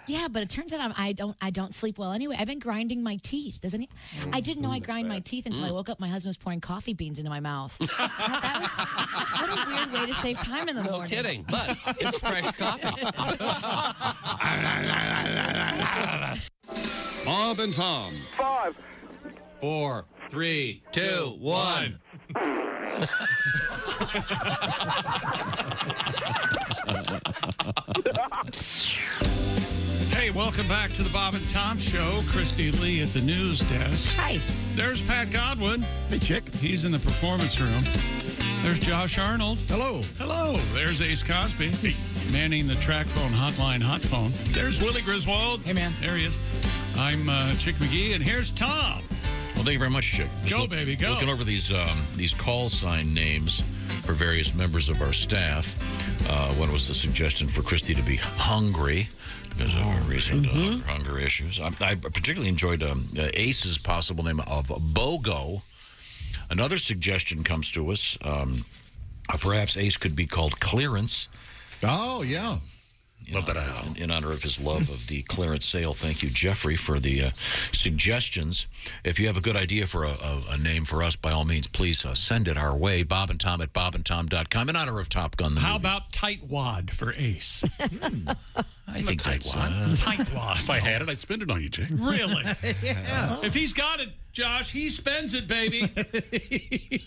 Yeah, but it turns out I don't sleep well anyway. I've been grinding my teeth. I didn't know I grind my teeth until I woke up. My husband was pouring coffee beans into my mouth. What a weird way to save time in the morning. No kidding, but it's fresh coffee. Bob and Tom. 5, 4, 3, 2, 1. Hey, Hey, welcome back to the Bob and Tom Show. Christy Lee at the news desk. Hi. There's Pat Godwin. Hey, chick. He's in the performance room. There's Josh Arnold. Hello. Hello. There's Ace Cosby. Manning the track phone hotline hot phone. There's Willie Griswold. Hey, man. There he is. I'm Chick McGee, and here's Tom. Well, thank you very much, Chick. Go, baby, go. Looking over these call sign names for various members of our staff. One was the suggestion for Christy to be hungry because of recent hunger issues. I particularly enjoyed Ace's possible name of BOGO. Another suggestion comes to us. Perhaps Ace could be called Clearance. Oh, yeah. In honor of his love of the clearance sale. Thank you, Jeffrey, for the suggestions. If you have a good idea for a name for us, by all means, please send it our way. Bob and Tom at bobandtom.com in honor of Top Gun. How about Tightwad for Ace? I think Tightwad. Tightwad. If I had it, I'd spend it on you, Jay. Really? Yeah. If he's got it, Josh, he spends it, baby.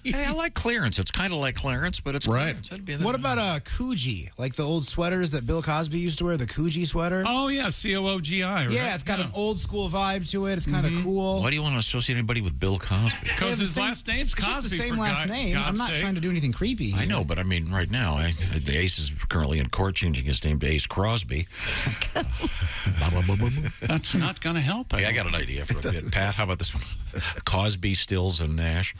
Hey, I like clearance. It's kind of like clearance, but it's right. What about a Coogi? Like the old sweaters that Bill Cosby used to wear, the Coogi sweater? Oh, yeah, C-O-O-G-I, right? Yeah, it's got an old school vibe to it. It's kind of cool. Why do you want to associate anybody with Bill Cosby? Because his last name's Cosby. It's just the same for last name. I'm not trying to do anything creepy here. I know, but I mean, right now, the Ace is currently in court changing his name to Ace Crosby. That's not going to help. I got an idea for a bit. Pat, how about this one? Cosby, Stills, and Nash.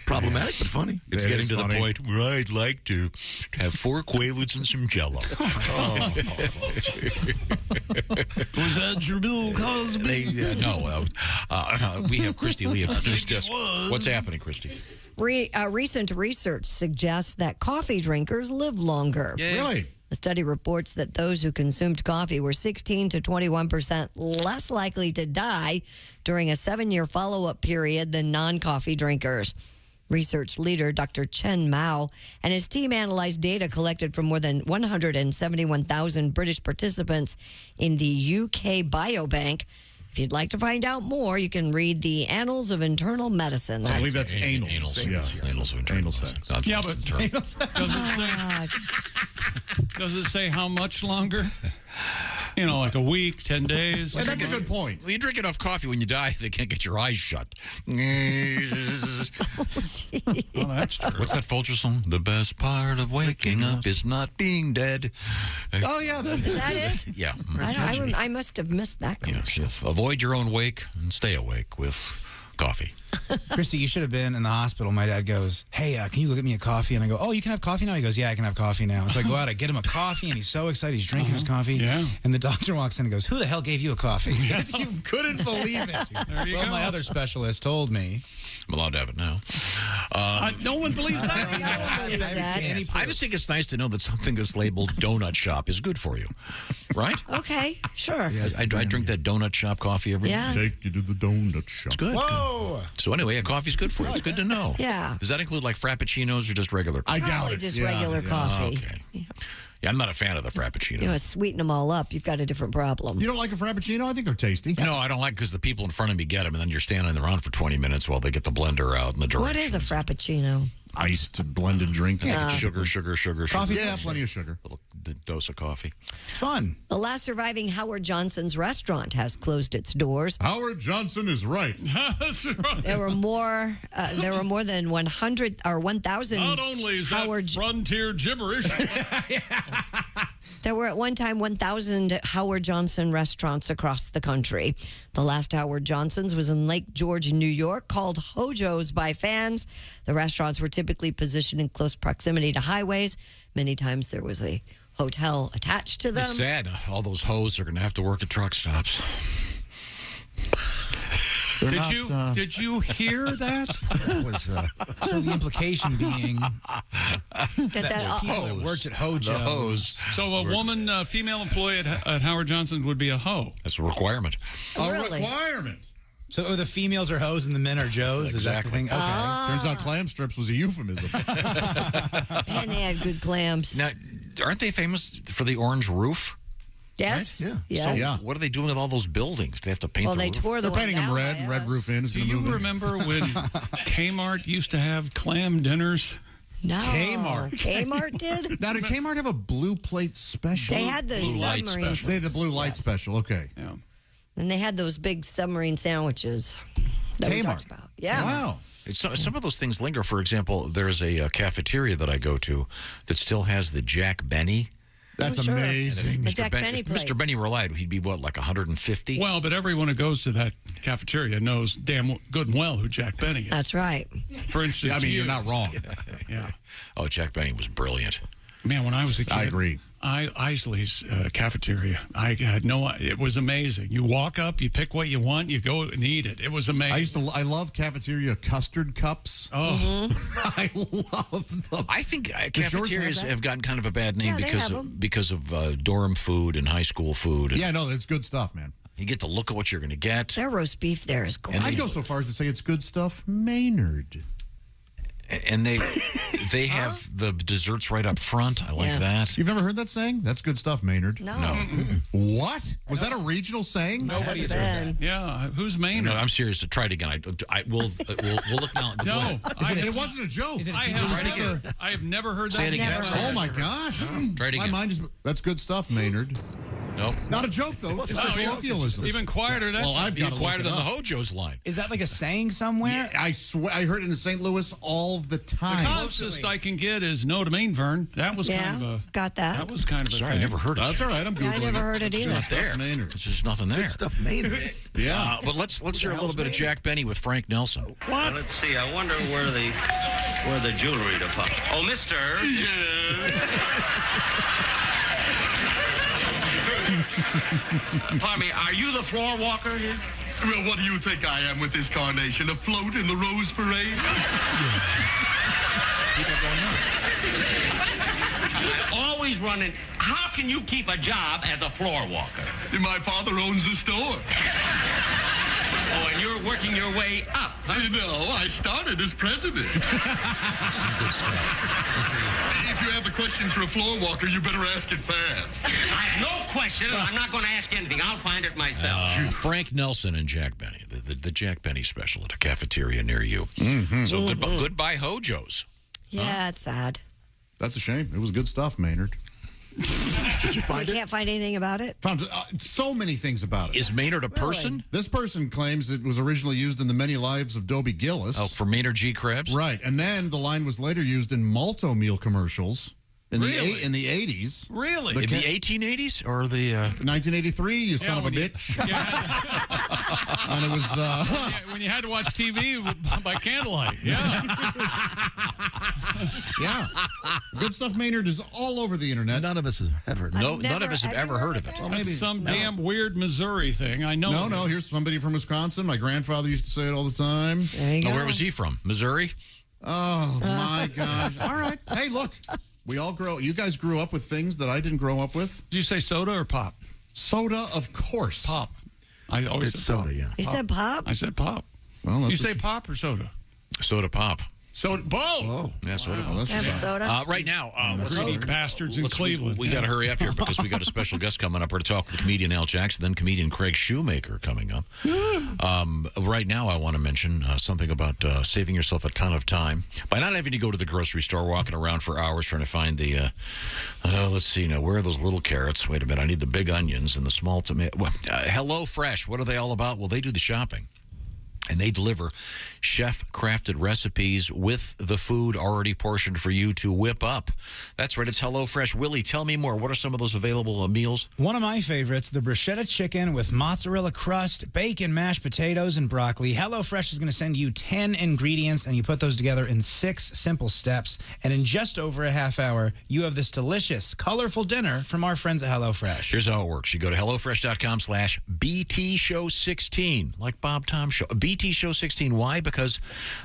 Problematic, but funny. It's getting to the point where I'd like to have 4 Quaaludes and some Jell-O. Was that Bill Cosby? No. We have Christy Lee at the news desk. What's happening, Christy? Recent research suggests that coffee drinkers live longer. Yay. Really? The study reports that those who consumed coffee were 16 to 21% less likely to die during a 7-year follow-up period than non-coffee drinkers. Research leader Dr. Chen Mao and his team analyzed data collected from more than 171,000 British participants in the UK Biobank. If you'd like to find out more, you can read the Annals of Internal Medicine. I believe that's anal. Annals of Anal sex. Yeah, but does it say how much longer? You know, like a week, 10 days. Well, that's a good point. Well, you drink enough coffee when you die, they can't get your eyes shut. Oh, that's true. What's that Folger song? The best part of waking up is not being dead. Oh, yeah. Is that it? Yeah. I must have missed that commercial. Yes. Avoid your own wake and stay awake with coffee. Christy, you should have been in the hospital. My dad goes, hey, can you go get me a coffee? And I go, oh, you can have coffee now? He goes, yeah, I can have coffee now. So I go out, I get him a coffee, and he's so excited. He's drinking his coffee. Yeah. And the doctor walks in and goes, who the hell gave you a coffee? You couldn't believe it. There you go. My other specialist told me. I'm allowed to have it now. No one believes that. I just think it's nice to know that something that's labeled donut shop is good for you. Right? Okay, sure. Yes, I drink that donut shop coffee every day. Take you to the donut shop. It's good. Whoa! So anyway, coffee's good for you. It's good to know. Yeah. Does that include like frappuccinos or just regular coffee? I doubt Probably it. just regular coffee. Okay. Yeah, I'm not a fan of the frappuccino. You know, sweeten them all up. You've got a different problem. You don't like a frappuccino? I think they're tasty. No, I don't like because the people in front of me get them, and then you're standing around for 20 minutes while they get the blender out and the directions. What is a frappuccino? Iced blended drink. Yeah. Sugar. Coffee? Yeah, plenty of sugar. A little dose of coffee. It's fun. The last surviving Howard Johnson's restaurant has closed its doors. Howard Johnson is right. That's right. There were more than 100 or 1,000. Not only is that frontier gibberish. There were at one time 1,000 Howard Johnson restaurants across the country. The last Howard Johnson's was in Lake George, New York, called Hojo's by fans. The restaurants were typically positioned in close proximity to highways. Many times there was a hotel attached to them. It's sad. All those hoes are going to have to work at truck stops. Did you hear that? That was, so the implication being that people that worked at Hojo's. So a woman, female employee at Howard Johnson would be a hoe. That's a requirement. Really? Requirement. So the females are hoes and the men are Joes? Is that the thing? Okay. Turns out clam strips was a euphemism. And they had good clams. Now, aren't they famous for the orange roof? Yes. Right? Yes. So what are they doing with all those buildings? Do they have to paint Well, the they roof? tore the They're painting them red, and red roof in is Do going to you move in. remember when Kmart used to have clam dinners? No. Kmart. Kmart did? Now, did Kmart have a blue plate special? They had the submarines. They had the blue light special. Okay. Yeah. And they had those big submarine sandwiches that we talked about. Yeah. Wow. Some of those things linger. For example, there's a cafeteria that I go to that still has the Jack Benny. That's amazing. The Jack Benny if plate. Mr. Benny were alive, he'd be, what, like 150? Well, but everyone who goes to that cafeteria knows damn good and well who Jack Benny is. That's right. For instance, Yeah, I mean, you're not wrong. Yeah. Oh, Jack Benny was brilliant. Man, when I was a kid, I agree. Isley's cafeteria. I had it was amazing. You walk up, you pick what you want, you go and eat it. It was amazing. I love cafeteria custard cups. Oh, I love them. I think Does yours cafeterias have that? have gotten kind of a bad name Yeah, they have 'em. because of dorm food and high school food. Yeah, no, it's good stuff, man. You get to look at what you're going to get. Their roast beef there is great. I'd go so far as to say it's good stuff, Maynard. And they have the desserts right up front. I like that. You've never heard that saying? That's good stuff, Maynard. No. What? Was that a regional saying? Nobody's heard that. yeah. Who's Maynard? No, I'm serious. Try it again. We'll look now. No, It wasn't a joke. I have never heard that. Say it again. Oh my gosh! Try it My again. mind is. That's good stuff, Maynard. Nope. Not a joke though. It's No, colloquialism. even quieter. That's Well, I've got to quieter look than it the up. Hojo's line. Is that like a saying somewhere? I swear, I heard it in St. Louis all the the time. closest I can get is no to mean, Vern. That was Yeah, kind of got that. That was kind of a Sorry, I thing. never heard it. That's all right. I'm Yeah, googling I never heard it It's either. good stuff, There. Maynard. There's just nothing there. Stuff made of it. Yeah. But let's hear a little bit of Jack Benny with Frank Nelson. What? Let's see. I wonder where the jewelry department. Oh, Mister. Pardon me. Are you the floor walker here? Well, what do you think I am with this carnation? A float in the Rose Parade? People going nuts. I always run in. How can you keep a job as a floor walker? My father owns the store. Oh, and you're working your way up. No, I started as president. Some good stuff. If you have a question for a floor walker, you better ask it fast. I have no question. I'm not going to ask anything. I'll find it myself. Frank Nelson and Jack Benny, the Jack Benny special at a cafeteria near you. Mm-hmm. So goodbye, Hojo's. Yeah, it's sad. That's a shame. It was good stuff, Maynard. Did you find You it? can't find anything about it? Found so many things about it. Is Maynard a person? This person claims it was originally used in The Many Lives of Dobie Gillis. Oh, for Maynard G. Krebs? Right. And then the line was later used in Malto meal commercials in the 80s. Really? In the 1880s or the 1983, you son of a when you- bitch. And it was when you had to watch TV by candlelight. Yeah. yeah. Good Stuff Maynard is all over the internet. None of us have ever. none of us have ever heard of it. Well, That's some damn weird Missouri thing. I know. No, here's somebody from Wisconsin. My grandfather used to say it all the time. There you go. Where was he from? Missouri? Oh, my gosh. All right. Hey, look. We all you guys grew up with things that I didn't grow up with. Did you say soda or pop? Soda, of course. Pop. I always It's said soda, pop. yeah. You said pop? I said pop. Well, You that's say pop or soda? Soda pop. Soda. Both. Yeah, soda Wow, pop. that's Have a just- soda? Right now, Greedy bastards in Cleveland. We got to hurry up here because we got a special guest coming up. We're to talk with comedian Al Jackson, then comedian Craig Shoemaker coming up. Right now, I want to mention something about saving yourself a ton of time by not having to go to the grocery store, walking around for hours trying to find the. Let's see now. Where are those little carrots? Wait a minute. I need the big onions and the small tomato. Hello Fresh. What are they all about? Well, they do the shopping. And they deliver chef-crafted recipes with the food already portioned for you to whip up. That's right. It's HelloFresh. Willie, tell me more. What are some of those available meals? One of my favorites, the bruschetta chicken with mozzarella crust, bacon, mashed potatoes, and broccoli. HelloFresh is going to send you 10 ingredients, and you put those together in 6 simple steps. And in just over a half hour, you have this delicious, colorful dinner from our friends at HelloFresh. Here's how it works. You go to HelloFresh.com/BTShow16, like Bob Tom Show. BT Show 16. Why? Because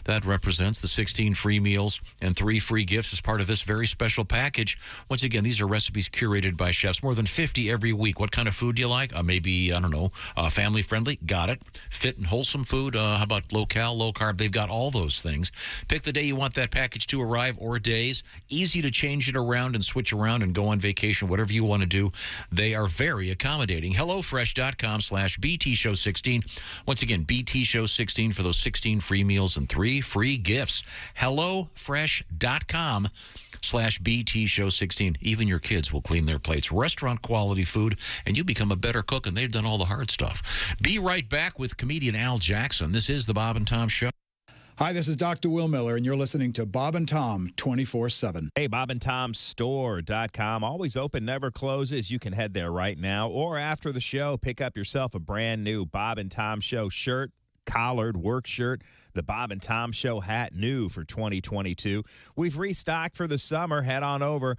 that represents the 16 free meals and 3 free gifts as part of this very special package. Once again, these are recipes curated by chefs, more than 50 every week. What kind of food do you like? Maybe, I don't know, family-friendly? Got it. Fit and wholesome food? How about low-cal, low-carb? They've got all those things. Pick the day you want that package to arrive or days. Easy to change it around and switch around and go on vacation, whatever you want to do. They are very accommodating. HelloFresh.com/BTShow16. Once again, BTShow16. 16 for those 16 free meals and 3 free gifts. HelloFresh.com/BT Show 16. Even your kids will clean their plates. Restaurant quality food, and you become a better cook, and they've done all the hard stuff. Be right back with comedian Al Jackson. This is the Bob and Tom Show. Hi, this is Dr. Will Miller, and you're listening to Bob and Tom 24/7. Hey, BobandTomStore.com. Always open, never closes. You can head there right now or after the show. Pick up yourself a brand new Bob and Tom Show shirt, collared work shirt, the Bob and Tom Show hat, new for 2022. We've restocked for the summer. Head on over.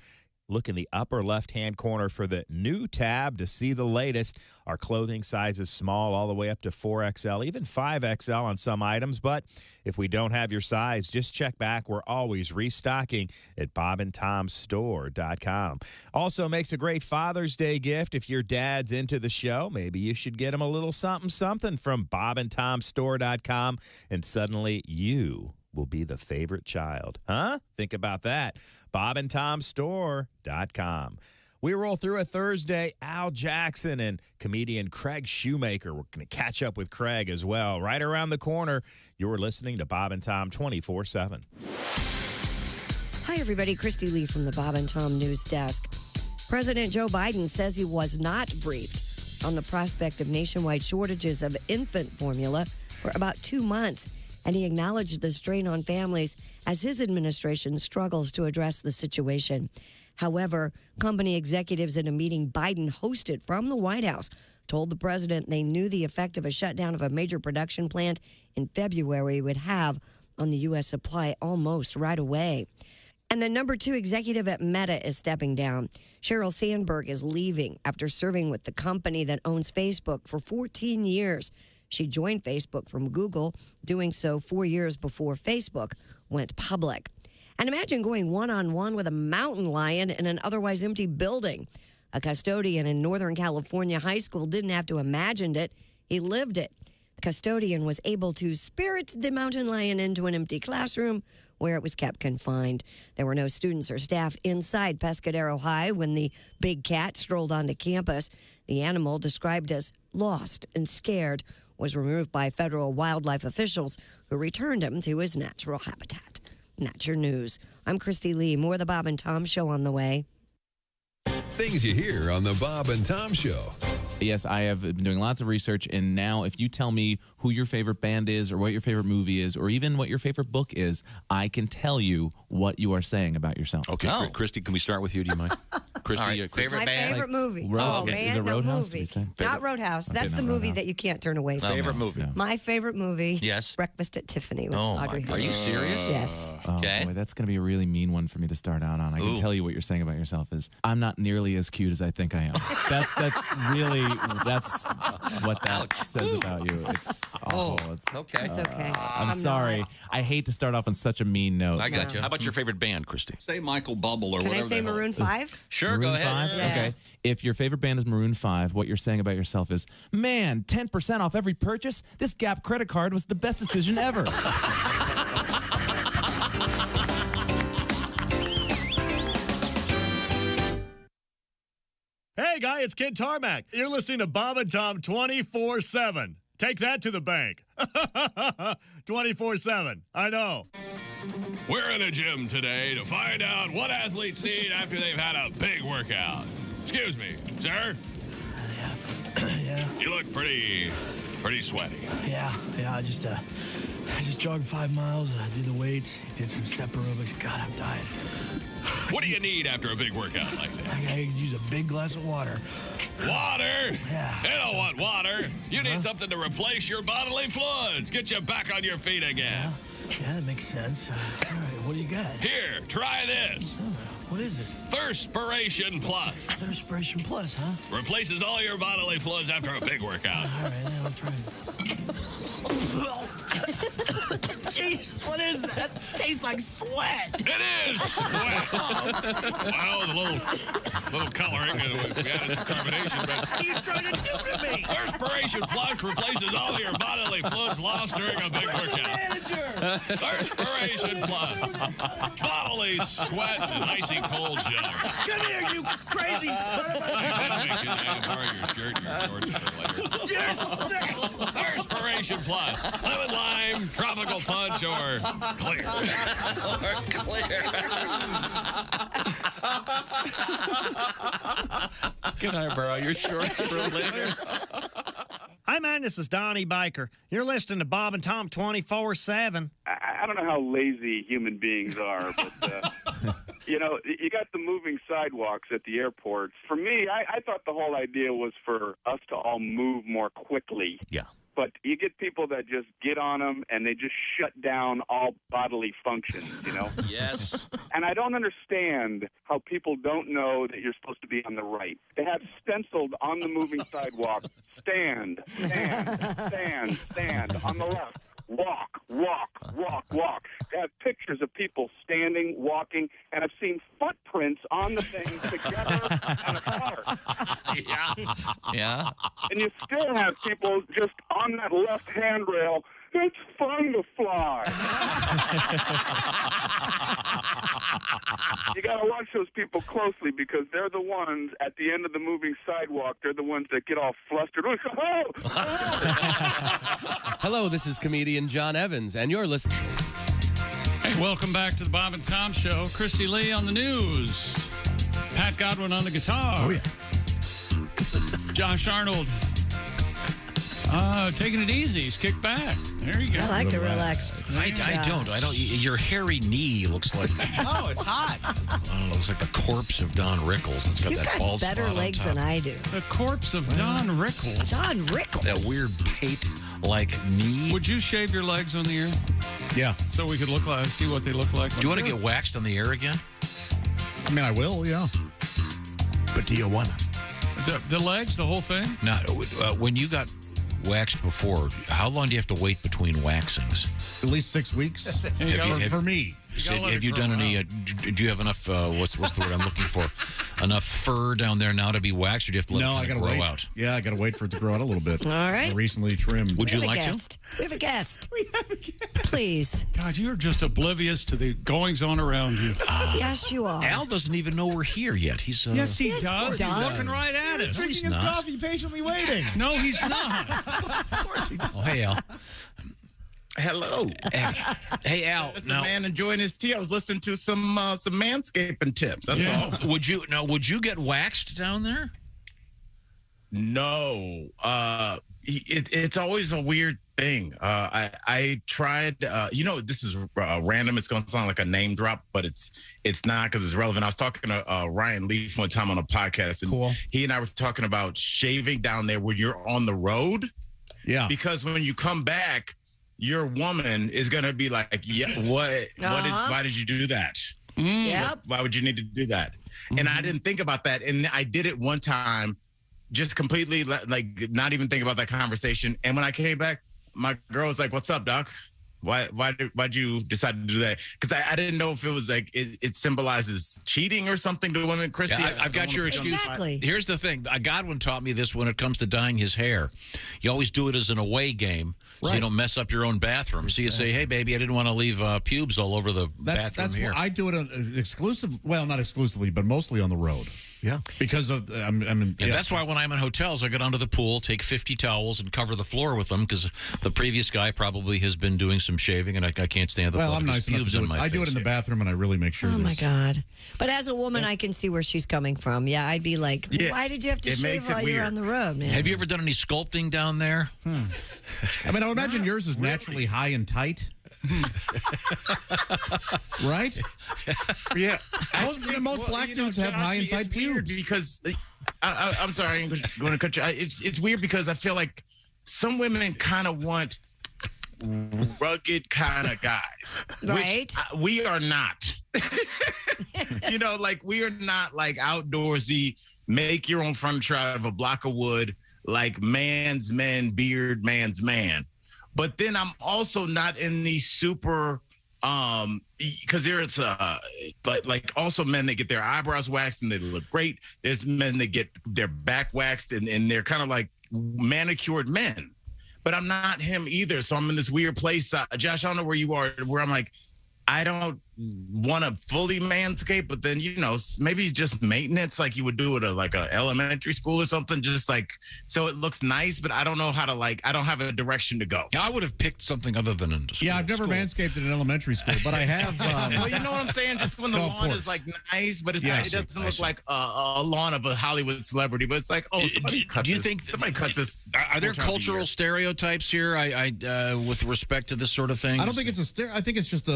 Look in the upper left-hand corner for the new tab to see the latest. Our clothing size is small all the way up to 4XL, even 5XL on some items. But if we don't have your size, just check back. We're always restocking at BobandTomStore.com. Also makes a great Father's Day gift. If your dad's into the show, maybe you should get him a little something from BobandTomStore.com, and suddenly you will be the favorite child. Huh? Think about that. BobandTomStore.com. We roll through a Thursday. Al Jackson and comedian Craig Shoemaker. We're going to catch up with Craig as well. Right around the corner, you're listening to Bob and Tom 24/7. Hi, everybody. Christy Lee from the Bob and Tom News Desk. President Joe Biden says he was not briefed on the prospect of nationwide shortages of infant formula for about 2 months. And he acknowledged the strain on families as his administration struggles to address the situation. However, company executives in a meeting Biden hosted from the White House told the president they knew the effect of a shutdown of a major production plant in February would have on the U.S. supply almost right away. And the number 2 executive at Meta is stepping down. Sheryl Sandberg is leaving after serving with the company that owns Facebook for 14 years. She joined Facebook from Google, doing so 4 years before Facebook went public. And imagine going one-on-one with a mountain lion in an otherwise empty building. A custodian in Northern California high school didn't have to imagine it. He lived it. The custodian was able to spirit the mountain lion into an empty classroom where it was kept confined. There were no students or staff inside Pescadero High when the big cat strolled onto campus. The animal, described as lost and scared, was removed by federal wildlife officials who returned him to his natural habitat. And that's your news. I'm Christy Lee. More of the Bob and Tom Show on the way. Things you hear on the Bob and Tom Show. Yes, I have been doing lots of research, and now if you tell me who your favorite band is or what your favorite movie is or even what your favorite book is, I can tell you what you are saying about yourself. Okay, Christy, can we start with you? Do you mind? Christy, favorite band? Favorite movie. Is it Roadhouse? Not Roadhouse. That's the movie that you can't turn away from. Favorite movie? Yeah. My favorite movie. Yes. Breakfast at Tiffany with Audrey Hepburn. Are you serious? Yes. Okay. Boy, that's going to be a really mean one for me to start out on. I can tell you what you're saying about yourself is I'm not nearly as cute as I think I am. That's what that says about you. It's awful. It's okay. It's okay. I'm sorry. I hate to start off on such a mean note. I got you. How about your favorite band, Christy? Say Michael Bubble or Can whatever. I say Maroon 5? Sure, Maroon go ahead. 5? Yeah. Okay. If your favorite band is Maroon 5, what you're saying about yourself is, man, 10% off every purchase? This Gap credit card was the best decision ever. Hey, guy, it's Kid Tarmac. You're listening to Bob and Tom 24/7. Take that to the bank. 24/7. I know. We're in a gym today to find out what athletes need after they've had a big workout. Excuse me, sir? Yeah. You look pretty sweaty. Yeah. I just jogged 5 miles. I did the weights, did some step aerobics. God, I'm dying. What do you need after a big workout like that? I could use a big glass of water. Water? Yeah. You don't want water. You need something to replace your bodily fluids. Get you back on your feet again. Yeah, that makes sense. All right, what do you got? Here, try this. What is it? Thirspiration Plus. Thirspiration Plus, huh? Replaces all your bodily fluids after a big workout. All right, I'll try it. Jesus, what is that? Tastes like sweat. It is sweat. Well, a little coloring and we added some carbonation, but What are you trying to do to me? Thirspiration Plus replaces all your bodily fluids lost during a big workout. Thirspiration Plus. Bodily sweat and icy me cold, Joe. Come here, you crazy son of a... Can I borrow your shirt and your shorts for later? You're sick! Perspiration Plus. Lemon lime, tropical punch, or clear. Can I borrow your shorts for later? Hi, man, this is Donnie Baker. You're listening to Bob and Tom 24/7. I don't know how lazy human beings are, but, you know, you got the moving sidewalks at the airports. For me, I thought the whole idea was for us to all move more quickly. Yeah. But you get people that just get on them and they just shut down all bodily functions, you know? Yes. And I don't understand how people don't know that you're supposed to be on the right. They have stenciled on the moving sidewalk, stand, stand, stand, stand. On the left, walk, walk, walk, walk. They have pictures of people standing, walking, and I've seen footprints on the thing together and apart. Yeah. Yeah. And you still have people just on that left handrail. It's fun to fly. You got to watch those people closely because they're the ones at the end of the moving sidewalk. They're the ones that get all flustered. Hello, this is comedian John Evans, and you're listening. Hey, welcome back to the Bob and Tom Show. Christy Lee on the news. Pat Godwin on the guitar. Oh, yeah. Josh Arnold. Taking it easy. He's kicked back. There you go. I like the relax. I don't. Your hairy knee looks like. Oh, it's hot. I don't know. Looks like the corpse of Don Rickles. It's got You've that got bald better spot on legs top. than I do. The corpse of Don Rickles. Don Rickles. That weird pate-like knee. Would you shave your legs on the air? Yeah. So we could see what they look like. Do you want to get waxed on the air again? I mean, I will, yeah. But do you want to? The legs, the whole thing? No. When you got waxed before, how long do you have to wait between waxings? At least 6 weeks. For me. Have you done any? Do you have enough? What's the word I'm looking for? Enough fur down there now to be waxed, or do you have to let it grow wait. out? Yeah, I got to wait for it to grow out a little bit. All right. I recently trimmed. Would you like to? We have a guest. Please. God, you're just oblivious to the goings on around you. Yes, you are. Al doesn't even know we're here yet. He's yes, he Yes, does. he He's does. looking right at us. Drinking his coffee, patiently waiting. No, he's not. Of course he does. Oh, hey, Al. Hello. Hey, Al. Just a man enjoying his tea. I was listening to some manscaping tips. That's all. Would you get waxed down there? No. It's always a weird thing. I tried. This is random. It's going to sound like a name drop, but it's not because it's relevant. I was talking to Ryan Leaf one time on a podcast, and he and I were talking about shaving down there when you're on the road. Yeah. Because when you come back, your woman is going to be like, yeah, why did you do that? Yep. Why would you need to do that? And I didn't think about that. And I did it one time, just completely like not even think about that conversation. And when I came back, my girl was like, what's up, doc? Why'd you decide to do that? Because I didn't know if it was like it symbolizes cheating or something to women, Christy. Yeah, I've got your excuse. Exactly. Here's the thing. Godwin taught me this when it comes to dyeing his hair. You always do it as an away game, so you don't mess up your own bathroom. So you say, hey, baby, I didn't want to leave pubes all over the bathroom here. I do it not exclusively, but mostly on the road. Yeah. Because of, that's why when I'm in hotels, I go down to the pool, take 50 towels, and cover the floor with them because the previous guy probably has been doing some shaving, and I can't stand the I'm nice enough to do it. I do it in the bathroom, and I really make sure. Oh, my God. But as a woman, I can see where she's coming from. Yeah, I'd be like, why did you have to shave while you're on the road, man? Have you ever done any sculpting down there? I mean, I would imagine yours is naturally high and tight. Right? Yeah. Most black dudes have high and tight pubes. Because I'm sorry, I'm going to cut you. It's weird because I feel like some women kind of want rugged kind of guys. Right. Which we are not. We are not like outdoorsy, make your own furniture out of a block of wood, like man's man, beard, man's man. But then I'm also not in the super, because there's like also men that get their eyebrows waxed and they look great. There's men that get their back waxed and they're kind of like manicured men. But I'm not him either. So I'm in this weird place. Josh, I don't know where you are, where I'm like, I don't want to fully manscape, but then, maybe just maintenance, like you would do at a elementary school or something, just like, so it looks nice, but I don't know how to I don't have a direction to go. I would have picked something other than a school. Yeah, I've never manscaped in an elementary school, but I have. Well, you know what I'm saying? Just when the lawn is nice, but it doesn't look like a lawn of a Hollywood celebrity, but it's like, somebody cut do you this. think Somebody cuts this? Are there cultural stereotypes here with respect to this sort of thing? I don't think it's I think it's just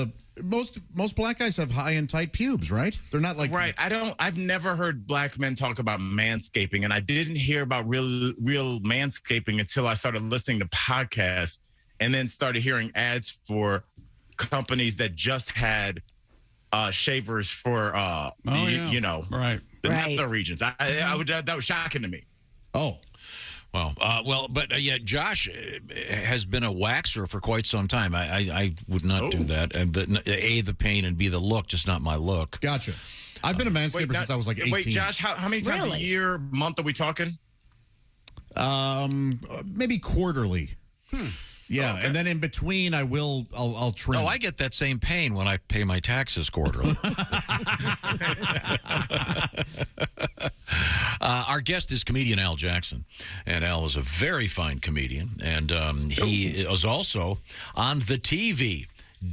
most black guys have high and tight pubes, right? They're not like right. I've never heard black men talk about manscaping, and I didn't hear about real manscaping until I started listening to podcasts, and then started hearing ads for companies that just had shavers for right. the nether regions. That was shocking to me. Oh. But Josh has been a waxer for quite some time. I would not do that. And the pain, and B, the look, just not my look. Gotcha. I've been a manscaper since I was like 18. Wait, Josh, how many times a year, month are we talking? Maybe quarterly. Yeah, and then in between, I'll trim. Oh, I get that same pain when I pay my taxes quarterly. Our guest is comedian Al Jackson, and Al is a very fine comedian, and he is also on the TV.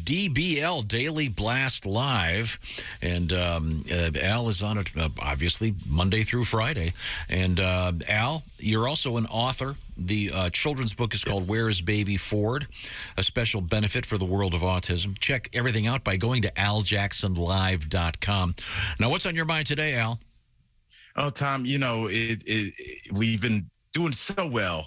DBL Daily Blast Live, and Al is on it obviously Monday through Friday. And Al, you're also an author. The children's book is called Where is Baby Ford? A special benefit for the world of autism. Check everything out by going to aljacksonlive.com. Now, what's on your mind today, Al? Oh, Tom, we've been doing so well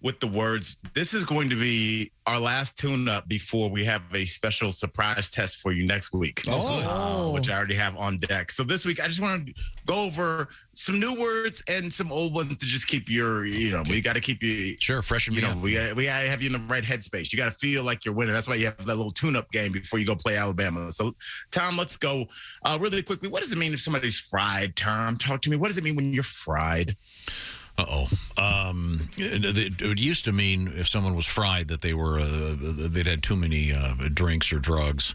with the words. This is going to be our last tune-up before we have a special surprise test for you next week. Which I already have on deck. So this week, I just want to go over some new words and some old ones to just keep your, we got to keep you... Sure, freshen me up. We got to have you in the right headspace. You got to feel like you're winning. That's why you have that little tune-up game before you go play Alabama. So, Tom, let's go really quickly. What does it mean if somebody's fried, Tom? Talk to me. What does it mean when you're fried? It used to mean if someone was fried that they'd had too many drinks or drugs.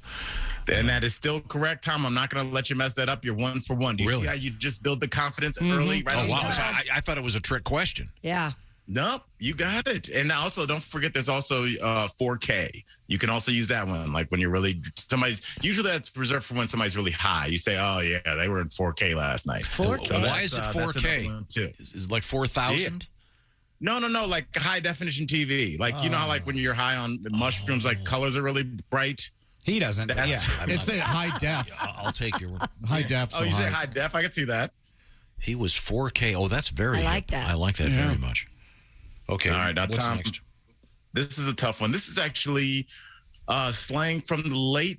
And that is still correct, Tom. I'm not going to let you mess that up. You're 1 for 1. Do you see how you just build the confidence early? Right? Oh, wow. So I thought it was a trick question. Yeah. Nope, you got it. And also, don't forget, there's also 4K. You can also use that one, like when you're really usually that's reserved for when somebody's really high. You say, oh, yeah, they were in 4K last night. 4K? So why is it 4K? Is it like 4,000? No, like high definition TV. Like, you know how like when you're high on mushrooms, like colors are really bright? He doesn't. It's a high def. I'll take your word. High def. Oh, you say high def? I can see that. He was 4K. Oh, that's very I like that. I like that very much. Okay. All right, now, what's Tom, next? This is a tough one. This is actually slang from the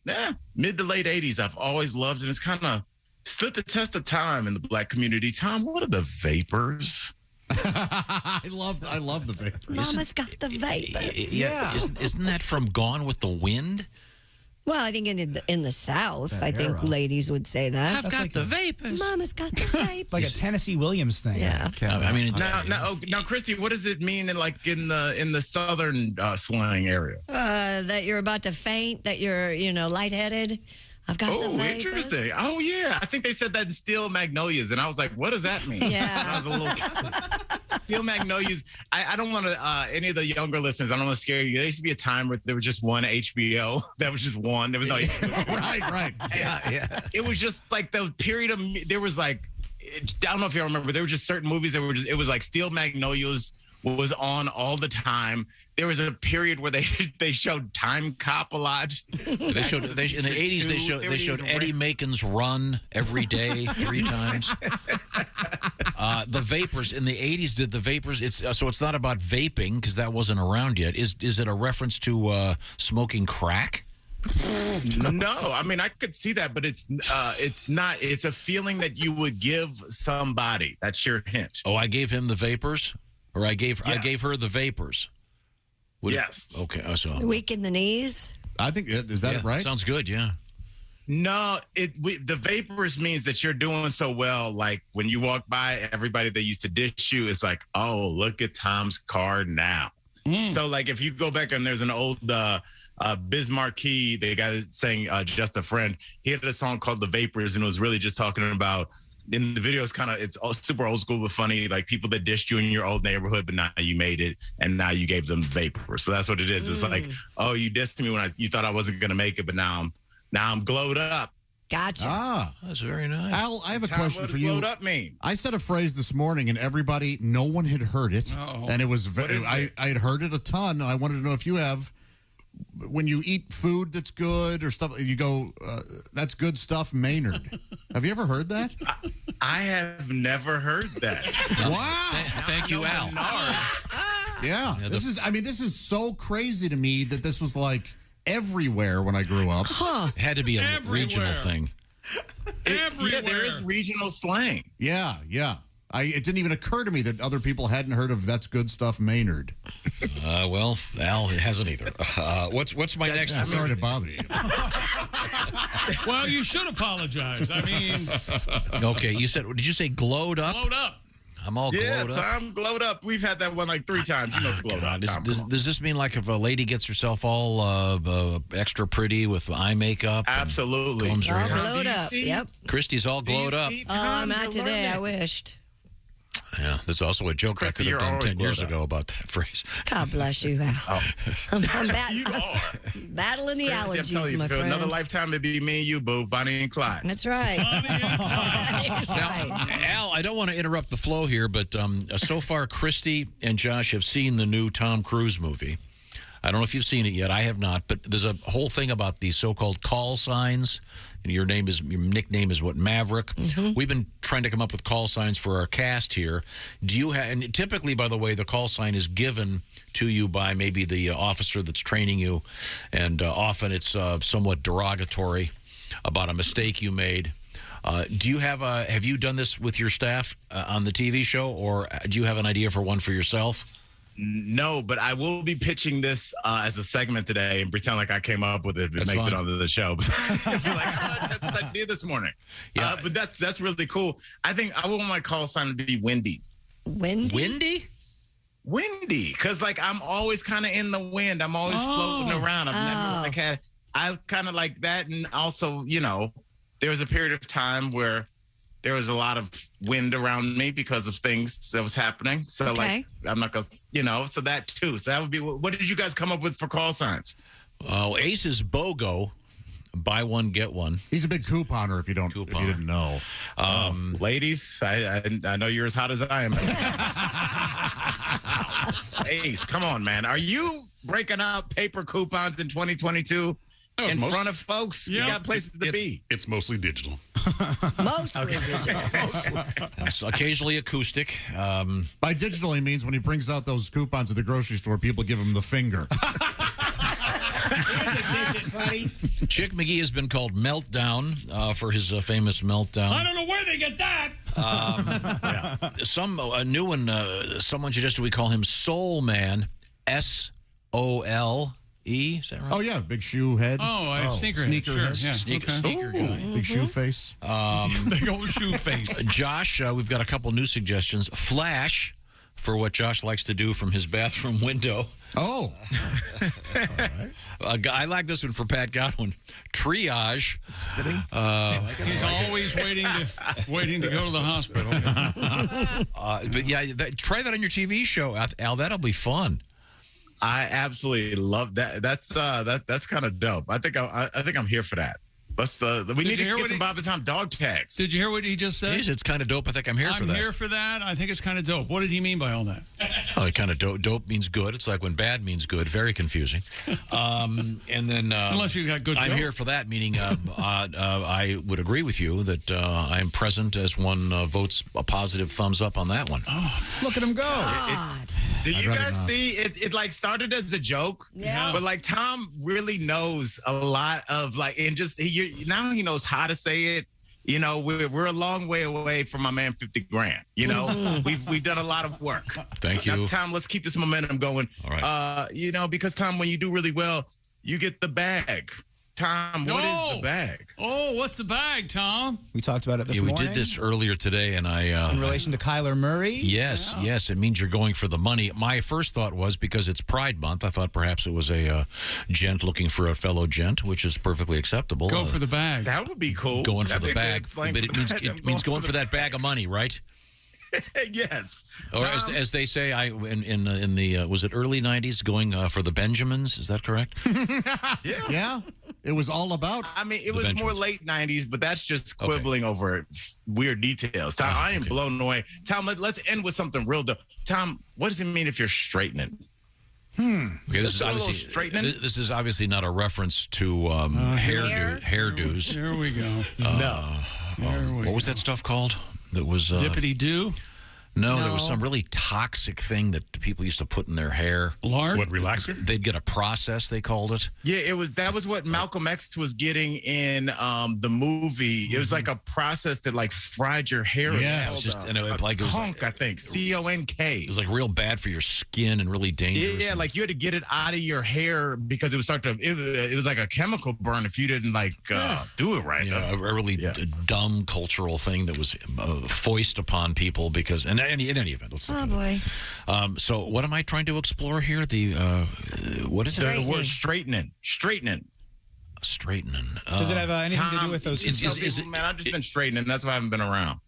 mid to late 80s. I've always loved it. It's kind of stood the test of time in the black community. Tom, what are the vapors? I love the vapors. Mama's got the vapors. Yeah. Isn't that from Gone with the Wind? Well, I think in the South, I think ladies would say that. I've got the vapors. Mama's got the vapors. Like a Tennessee Williams thing. Yeah. I mean, now, Christy, what does it mean in the southern slang area? That you're about to faint, that you're, lightheaded. I've got the vapors. Interesting. Oh, yeah. I think they said that in Steel Magnolias, and I was like, what does that mean? Yeah. I was a little... Steel Magnolias. I don't want to, any of the younger listeners, I don't want to scare you. There used to be a time where there was just one HBO. That was just one. There was no... Right. Yeah. It was just like the period of... There was like... I don't know if you remember. There were just certain movies that were just... It was like Steel Magnolias was on all the time. There was a period where they showed Time Cop a lot. In the 80s they showed Eddie Macon's Run every day 3 times. The vapors in the 80s did the vapors. So it's not about vaping because that wasn't around yet. Is it a reference to smoking crack? No, I mean I could see that, but it's not. It's a feeling that you would give somebody. That's your hint. Oh, I gave him the vapors. Or I gave her the vapors. Yes. Okay. So Weak in the knees. I think is that right? Sounds good. Yeah. No, the vapors means that you're doing so well. Like when you walk by, everybody that used to dish you is like, "Oh, look at Tom's car now." So like if you go back and there's an old Biz Marquis, the guy that sang Just a Friend, he had a song called The Vapors, and it was really just talking about, in the video, it's all super old school but funny, like people that dished you in your old neighborhood, but now you made it, and now you gave them vapor. So that's what it is. It's like, oh, you dissed me when you thought I wasn't going to make it, but now I'm glowed up. Gotcha. That's very nice. Al, I have a Tom, question what for does you. glowed up mean? I said a phrase this morning, and no one had heard it. And it was I had heard it a ton. I wanted to know if you have, when you eat food that's good or stuff, you go, that's good stuff, Maynard. Have you ever heard that? I have never heard that. Wow. Thank you, Al. Yeah. This is so crazy to me that this was like everywhere when I grew up. It had to be a regional thing. Yeah, there is regional slang. Yeah. It didn't even occur to me that other people hadn't heard of That's Good Stuff, Maynard. Well, Al, it hasn't either. What's my next? I'm sorry to bother you. Well, you should apologize. I mean, okay. Did you say glowed up? Glowed up. I'm all glowed up. Tom, glowed up. We've had that one like 3 times. You know, glowed up. Does this mean like if a lady gets herself all extra pretty with eye makeup? Absolutely. Combs her hair? Glowed up. Yep. Christy's all glowed up. Not today. I wished. Yeah, there's also a joke I could have done 10 years ago about that phrase. God bless you, Al. I'm You are. battling the allergies, my for friend. another lifetime, it'd be me and you, boo, Bonnie and Clyde. That's right. That's right. Al, I don't want to interrupt the flow here, but so far, Christy and Josh have seen the new Tom Cruise movie. I don't know if you've seen it yet. I have not, but there's a whole thing about these so-called call signs. And your nickname is what, Maverick? Mm-hmm. We've been trying to come up with call signs for our cast here. Do you have? And typically, by the way, the call sign is given to you by maybe the officer that's training you, and often it's somewhat derogatory about a mistake you made. Do you have Have you done this with your staff on the TV show, or do you have an idea for one for yourself? No, but I will be pitching this as a segment today and pretend like I came up with it. If it makes it onto the show. That's what I did this morning. Yeah, but that's really cool. I think I want my call sign to be Windy. Windy? Windy, because like I'm always kind of in the wind. I'm always floating around. I've never I kind of like that, and also, you know, there was a period of time where there was a lot of wind around me because of things that was happening. So, like, I'm not going to, you know, so that too. So that would be, what did you guys come up with for call signs? Ace is BOGO. Buy one, get one. He's a big couponer if you didn't know. Ladies, I know you're as hot as I am. Ace, come on, man. Are you breaking out paper coupons in 2022? In front of folks, you got places to be. It's mostly digital. Mostly digital. Occasionally acoustic. By digital, he means when he brings out those coupons at the grocery store, people give him the finger. Chick McGee has been called Meltdown for his famous Meltdown. I don't know where they get that. A new one. Someone suggested we call him Soul Man. SOLE. Is that right? Oh, yeah. Big shoe head. Sneaker head. Sure. Sneaker guy. Big shoe face. Big old shoe face. Josh, we've got a couple new suggestions. Flash, for what Josh likes to do from his bathroom window. Oh. All right. I like this one for Pat Godwin. Triage. It's fitting. He's always waiting to go to the hospital. But yeah, try that on your TV show, Al. That'll be fun. I absolutely love that. That's kind of dope. I think I'm here for that. We need to get some Bob and Tom dog tags. Did you hear what he just said? It's kind of dope. I think I'm here for that. I'm here for that. I think it's kind of dope. What did he mean by all that? Oh, kind of dope means good. It's like when bad means good. Very confusing. And then unless you got good. I'm here for that, meaning I would agree with you that I am present as one votes a positive thumbs up on that one. Oh, look at him go. Do you guys see it? Like started as a joke, but like Tom really knows a lot of like, and just now he knows how to say it. You know, we're a long way away from my man 50 grand. You know, we've done a lot of work. Thank you, now, Tom. Let's keep this momentum going. All right. You know, because Tom, when you do really well, you get the bag. Tom, what is the bag? Oh, what's the bag, Tom? We talked about it this we morning. did this earlier today, and I in relation to Kyler Murray. Yes, yes, it means you're going for the money. My first thought was because it's Pride Month, I thought perhaps it was a gent looking for a fellow gent, which is perfectly acceptable. Go for the bag. That would be cool. Going for That'd the be a good bag, slang but for it means going for that bag of money, right? Yes. Or as they say, in the was it early '90s, going for the Benjamins? Is that correct? Yeah. It was all about. I mean, it was Benjamins. more late '90s, but that's just quibbling over weird details. Tom, I am blown away. Tom, let's end with something real. Tom, what does it mean if you're straightening? Okay, this a little straightening? this is obviously not a reference to hairdos. Here we go. What was that stuff called? That was Dippity doo. No, there was some really toxic thing that people used to put in their hair. Lard? What, relaxer? They'd get a process, they called it. Yeah, that was what Malcolm X was getting in the movie. It was like a process that like fried your hair. Yeah, It was conk, I think. CONK. It was like real bad for your skin and really dangerous. Yeah, like you had to get it out of your hair because it would start to. It was like a chemical burn if you didn't do it right. A really dumb cultural thing that was foisted upon people because in any event. Let's Oh boy. So what am I trying to explore here? The what is the word straightening? Straightening. Does it have anything to do with those? Man, I've just been straightening. That's why I haven't been around.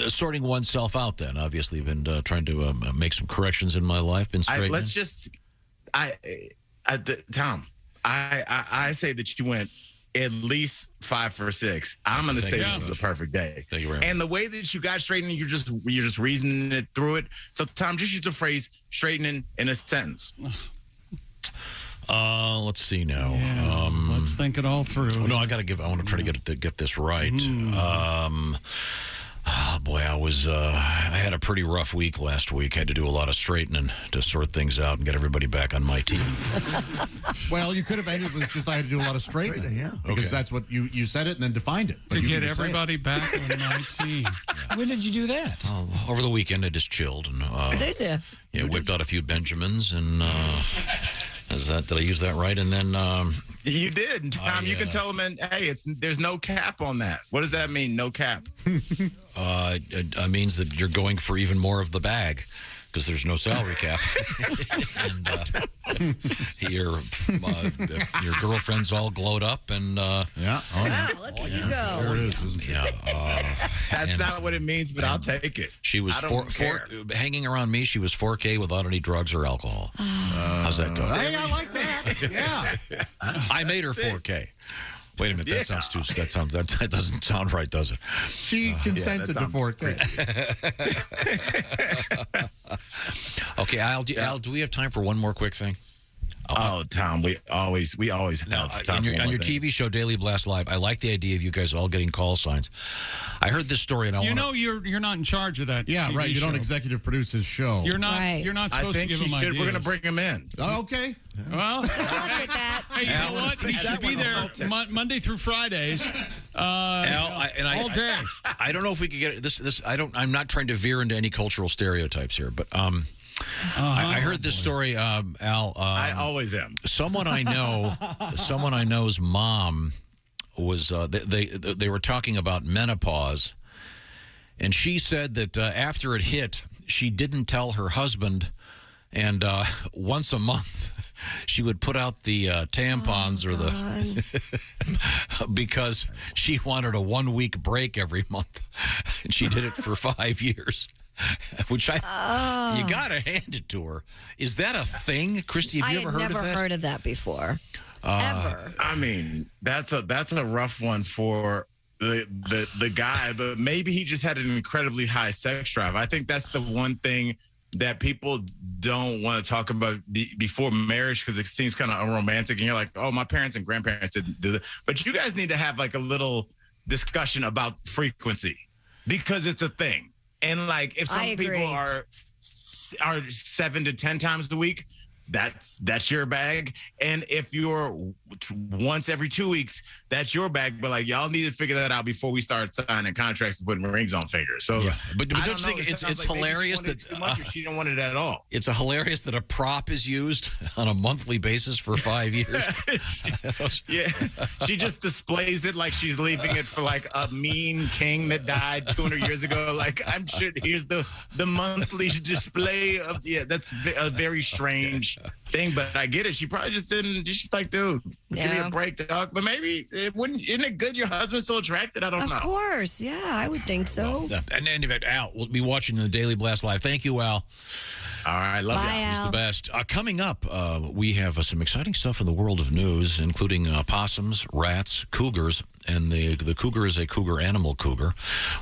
Sorting oneself out. Then obviously been trying to make some corrections in my life. Been straightening. Tom. I say that you went at least 5 for 6. I'm going to say this is a perfect day. Thank you very much. And the way that you got straightening, you're just reasoning it through it. So, Tom, just use the phrase straightening in a sentence. Let's see now. Let's think it all through. No, I want to try to get this right. Oh boy, I had a pretty rough week last week. Had to do a lot of straightening to sort things out and get everybody back on my team. Well, you could have ended with just I had to do a lot of straightening. Yeah. Because that's what you said it and then defined it. To get everybody back on my team. When did you do that? Over the weekend, I just chilled and Did you? Yeah, whipped out a few Benjamins and did I use that right? And then you did, Tom. You can tell them, hey, there's no cap on that. What does that mean? No cap. It means that you're going for even more of the bag because there's no salary cap. And your girlfriend's all glowed up and Wow, look at you go. There it is, isn't it? That's not what it means, but I'll take it. She was hanging around me. She was 4K without any drugs or alcohol. How's that go? Hey, I like that. Yeah. I made her 4K. Wait a minute, that doesn't sound right, does it? She consented to 4K. Okay, Al, do we have time for one more quick thing? Oh, Tom, we always have time on your TV show Daily Blast Live. I like the idea of you guys all getting call signs. I heard this story, and you're not in charge of that. Yeah, TV right. You show. don't executive produce his show. You're not. Right. You're not supposed to give him ideas. We're going to bring him in. Okay. Well, hey, you know what? He should be there Monday through Fridays. All day. I don't know if we could get this. I'm not trying to veer into any cultural stereotypes here, but I heard this story, Al. I always am. Someone I know's mom was. They were talking about menopause, and she said that after it hit, she didn't tell her husband, and once a month she would put out the tampons or the because she wanted a 1-week break every month, and she did it for 5 years. Which you gotta hand it to her. Is that a thing, Christy? Have you ever heard of that? I've never heard of that before. Ever. I mean, that's a rough one for the guy, but maybe he just had an incredibly high sex drive. I think that's the one thing that people don't want to talk about before marriage because it seems kind of unromantic. And you're like, oh, my parents and grandparents didn't do that. But you guys need to have like a little discussion about frequency because it's a thing. And like, if some people are 7 to 10 times a week, that's your bag. And if you're once every 2 weeks, that's your bag. But like, y'all need to figure that out before we start signing contracts and putting rings on fingers. So yeah. But don't you think it's it's hilarious that too much or she didn't want it at all? It's hilarious that a prop is used on a monthly basis for 5 years. Yeah, she just displays it like she's leaving it for like a mean king that died 200 years ago. Like, I'm sure here's the monthly display of that's a very strange thing, but I get it. She probably just didn't. She's like, dude, give me a break, dog. But maybe it wouldn't. Isn't it good your husband's so attracted? I don't know. Of course, yeah, I would think so. And anyway, Al, we'll be watching the Daily Blast Live. Thank you, Al. All right, love you. He's the best. Coming up, we have some exciting stuff in the world of news, including possums, rats, cougars, and the cougar is a cougar animal cougar.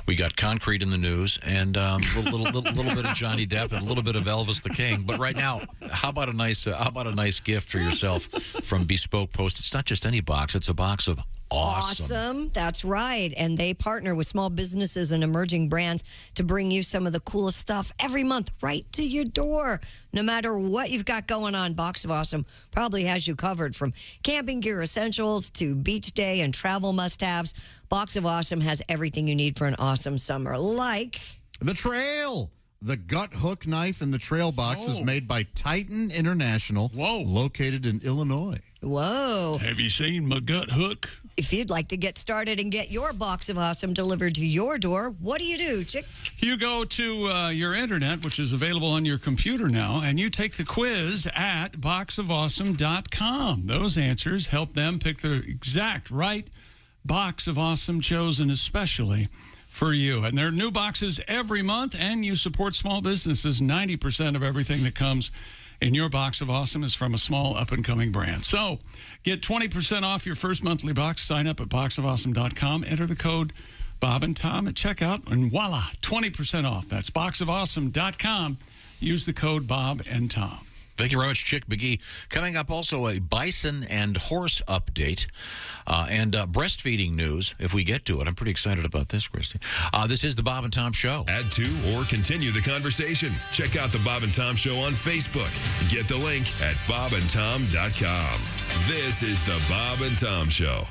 We got concrete in the news, and a little bit of Johnny Depp and a little bit of Elvis the King. But right now, how about a nice gift for yourself from Bespoke Post? It's not just any box; it's a box of awesome. That's right. And they partner with small businesses and emerging brands to bring you some of the coolest stuff every month right to your door. No matter what you've got going on, Box of Awesome probably has you covered, from camping gear essentials to beach day and travel must-haves. Box of Awesome has everything you need for an awesome summer, like the trail. The gut hook knife in the trail box is made by Titan International, located in Illinois. Whoa. Have you seen my gut hook? If you'd like to get started and get your Box of Awesome delivered to your door, what do, Chick? You go to your internet, which is available on your computer now, and you take the quiz at boxofawesome.com. Those answers help them pick the exact right Box of Awesome chosen especially for you. And there are new boxes every month, and you support small businesses. 90% of everything that comes in your Box of Awesome is from a small up-and-coming brand. So get 20% off your first monthly box. Sign up at boxofawesome.com. Enter the code Bob and Tom at checkout, and voila, 20% off. That's boxofawesome.com. Use the code Bob and Tom. Thank you very much, Chick McGee. Coming up also a bison and horse update and breastfeeding news, if we get to it. I'm pretty excited about this, Christy. This is the Bob and Tom Show. Add to or continue the conversation. Check out the Bob and Tom Show on Facebook. Get the link at bobandtom.com. This is the Bob and Tom Show.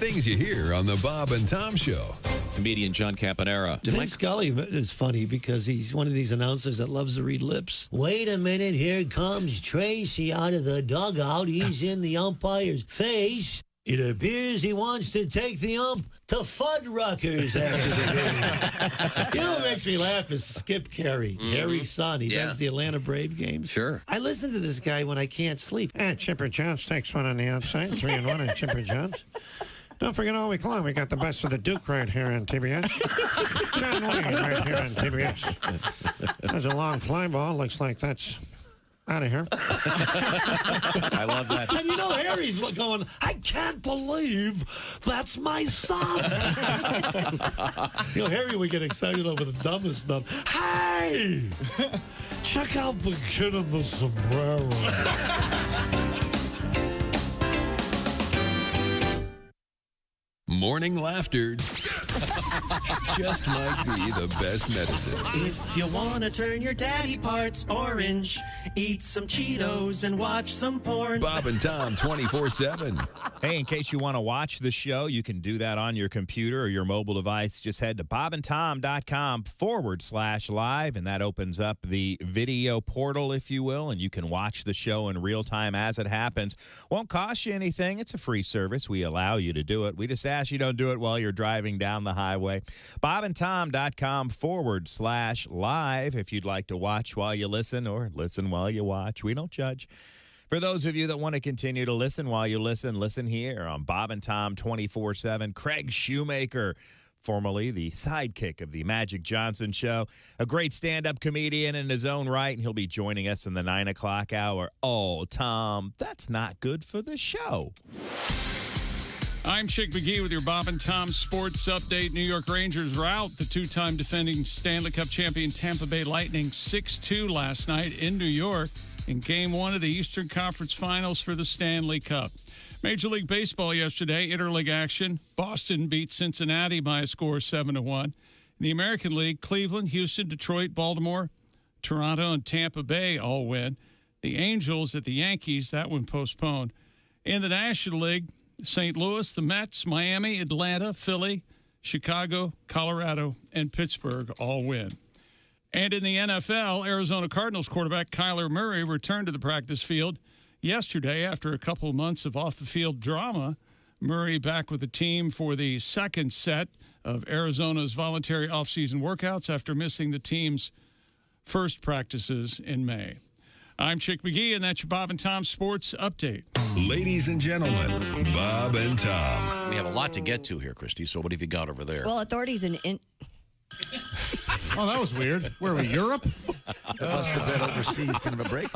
Things you hear on the Bob and Tom Show. Comedian John Campanera. Vin Scully is funny because he's one of these announcers that loves to read lips. Wait a minute, here comes Tracy out of the dugout. He's in the umpire's face. It appears he wants to take the ump to Fuddruckers after the game. You know what makes me laugh is Skip Carey, Harry's son. He does the Atlanta Brave games. Sure. I listen to this guy when I can't sleep. Chipper Jones takes one on the outside, 3-1 on Chipper Jones. Don't forget all week long, we got the best of the Duke right here on TBS. John Wayne right here on TBS. There's a long fly ball. Looks like that's out of here. I love that. And you know, Harry's going, I can't believe that's my son. You know, Harry would get excited over the dumbest stuff. Hey! Check out the kid in the sombrero. Morning laughter Just might be the best medicine. If you want to turn your daddy parts orange, eat some Cheetos and watch some porn. Bob and Tom 24/7. Hey, in case you want to watch the show, you can do that on your computer or your mobile device. Just head to bobandtom.com/live, and that opens up the video portal, if you will, and you can watch the show in real time as it happens. Won't cost you anything. It's a free service. We allow you to do it. We just ask you don't do it while you're driving down the highway. bobandtom.com/live if you'd like to watch while you listen or listen while you watch. We don't judge. For those of you that want to continue to listen while you listen here on Bob and Tom 24/7. Craig Shoemaker, formerly the sidekick of the Magic Johnson Show, a great stand-up comedian in his own right, and he'll be joining us in the 9 o'clock hour. Oh, Tom, that's not good for the show. I'm Chick McGee with your Bob and Tom Sports Update. New York Rangers rout the two-time defending Stanley Cup champion Tampa Bay Lightning 6-2 last night in New York in Game 1 of the Eastern Conference Finals for the Stanley Cup. Major League Baseball yesterday, interleague action. Boston beat Cincinnati by a score of 7-1. In the American League, Cleveland, Houston, Detroit, Baltimore, Toronto, and Tampa Bay all win. The Angels at the Yankees, that one postponed. In the National League, St. Louis, the Mets, Miami, Atlanta, Philly, Chicago, Colorado, and Pittsburgh all win. And in the NFL, Arizona Cardinals quarterback Kyler Murray returned to the practice field yesterday after a couple of months of off-the-field drama. Murray back with the team for the second set of Arizona's voluntary off-season workouts after missing the team's first practices in May. I'm Chick McGee, and that's your Bob and Tom Sports Update. Ladies and gentlemen, Bob and Tom. We have a lot to get to here, Christy, so what have you got over there? Well, authorities in Oh, that was weird. Where were we, Europe? Must have been overseas, kind of a break.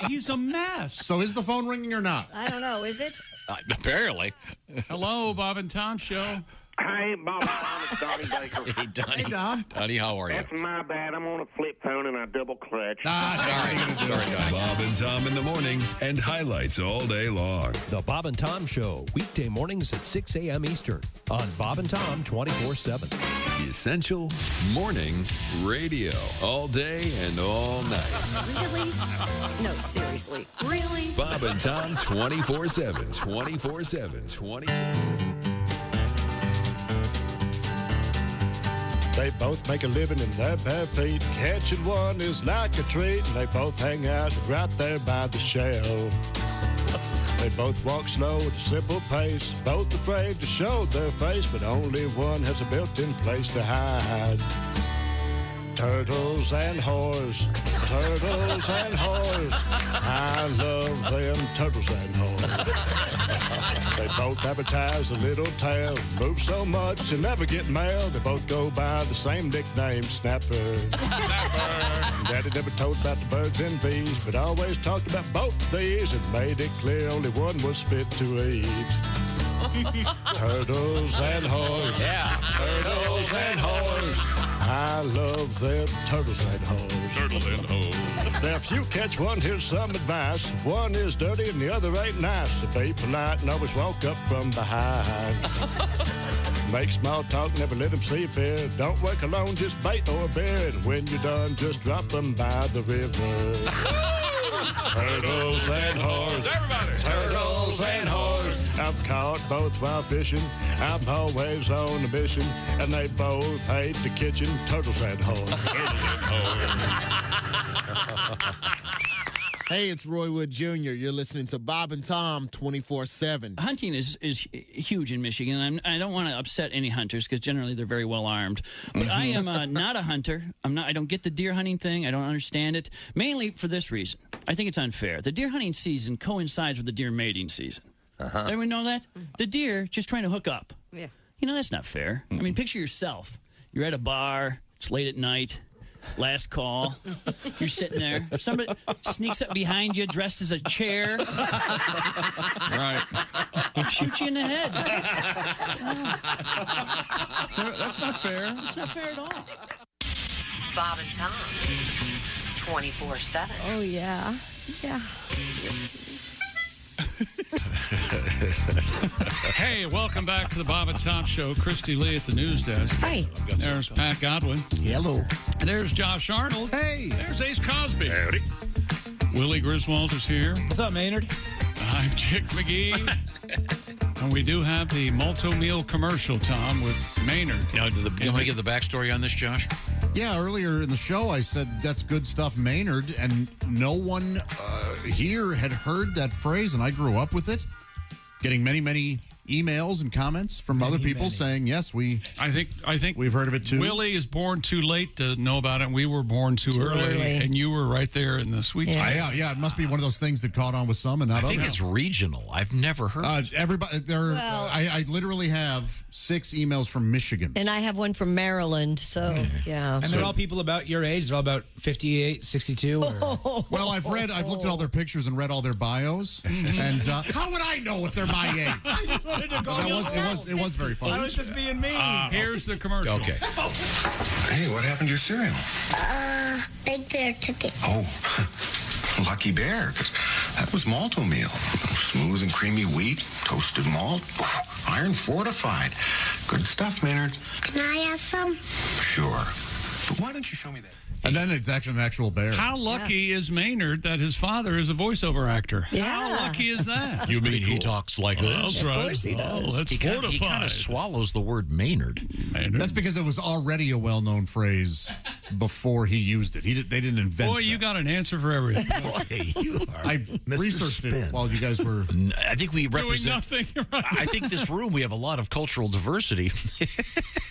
He's a mess. So is the phone ringing or not? I don't know, is it? Apparently. Hello, Bob and Tom Show. Hey, Bob, it's Donnie Baker. Hey, Donnie. Hey, Don. Donnie, how are you? That's my bad. I'm on a flip phone and I double clutch. Sorry, Donnie. Bob and Tom in the morning and highlights all day long. The Bob and Tom Show, weekday mornings at 6 a.m. Eastern on Bob and Tom 24/7. Essential morning radio. All day and all night. Really? No, seriously. Really? Bob and Tom 24/7. 24/7. 24/7. They both make a living in their bare feet. Catching one is like a treat, and they both hang out right there by the shell. They both walk slow at a simple pace, both afraid to show their face, but only one has a built-in place to hide. Turtles and whores, turtles and whores. I love them turtles and whores. They both advertise a little tale, move so much and never get mail. They both go by the same nickname, Snapper. Daddy never told about the birds and bees, but always talked about both these and made it clear only one was fit to eat. Turtles and whores. Yeah. Turtles and whores. I love them turtles and whores. Turtles and hoes. Now, if you catch one, here's some advice. One is dirty and the other ain't nice. So be polite and always walk up from behind. Make small talk, never let them see fear. Don't work alone, just bait or beer. And when you're done, just drop them by the river. Turtles and whores. Everybody. Turtles and whores. I've caught both while fishing. I'm always on a mission. And they both hate the kitchen. Turtles and whores. Hey, it's Roy Wood Jr. You're listening to Bob and Tom 24/7. Hunting is huge in Michigan, and I don't want to upset any hunters because generally they're very well armed. But I am not a hunter. I don't get the deer hunting thing. I don't understand it, mainly for this reason. I think it's unfair. The deer hunting season coincides with the deer mating season. Everyone know that? The deer just trying to hook up. Yeah. You know, that's not fair. I mean, picture yourself. You're at a bar. It's late at night. Last call. You're sitting there. Somebody sneaks up behind you dressed as a chair. Right. Shoot you in the head. That's not fair. It's not fair at all. Bob and Tom 24/7. Oh, yeah. Yeah. Hey, welcome back to the Bob and Tom Show. Christy Lee at the news desk. Hi. There's Pat Godwin. Hello. There's Josh Arnold. Hey. There's Ace Cosby. Howdy. Willie Griswold is here. What's up, Maynard? I'm Chick McGee. And we do have the Multi-Meal commercial, Tom, with Maynard. Now, do you want to give the backstory on this, Josh? Yeah, earlier in the show, I said that's good stuff, Maynard, and no one here had heard that phrase, and I grew up with it. Getting many, many emails and comments from other people saying, yes, I think we've heard of it too. Willie is born too late to know about it, and we were born too early, and you were right there in the sweet spot. Yeah, it must be one of those things that caught on with some and not others. I think it's regional. I've never heard. Everybody, I literally have 6 emails from Michigan. And I have one from Maryland, so yeah. And they're all people about your age. They're all about 58, 62. Well, I've looked at all their pictures and read all their bios, and how would I know if they're my age? It was very funny. I was just being mean. Here's the commercial. Okay. Hey, what happened to your cereal? Big Bear took it. Oh, lucky bear, because that was malto meal. Smooth and creamy wheat, toasted malt, iron fortified. Good stuff, Maynard. Can I have some? Sure. But why don't you show me that? And then it's actually an actual bear. How lucky is Maynard that his father is a voiceover actor? Yeah. How lucky is that? You mean he talks like this? That's right. Of course he does. He kind of swallows the word Maynard. That's because it was already a well-known phrase before he used it. They didn't invent it. Boy, you got an answer for everything. I researched it while you guys were... I think we represent... Doing nothing. Right. I think this room, we have a lot of cultural diversity.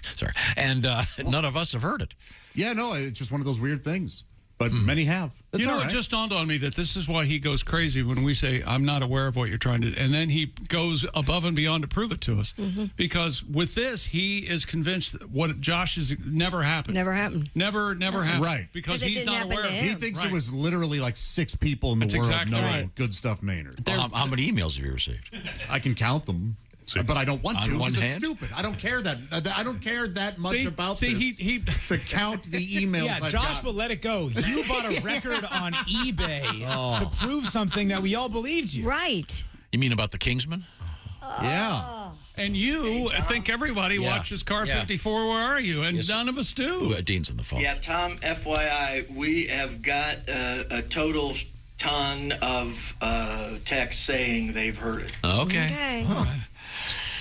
Sorry. And none of us have heard it. Yeah, no, it's just one of those weird things. But many have. That's it just dawned on me that this is why he goes crazy when we say, I'm not aware of what you're trying to... And then he goes above and beyond to prove it to us. Because with this, he is convinced that what Josh has never happened. Never happened. Never happened. Right. Because he's not aware of it. He thinks it was literally like 6 people in the world knowing Good Stuff Maynard. How many emails have you received? I can count them. But I don't want to because it's stupid. I don't care that much about this to count the emails. Yeah, Josh will let it go. You bought a record on eBay to prove something that we all believed you. Right. You mean about the Kingsman? Yeah. And you think everybody watches Car 54, Where Are You? And none of us do. Dean's on the phone. Yeah, Tom, FYI, we have got a total ton of texts saying they've heard it. Okay. All right.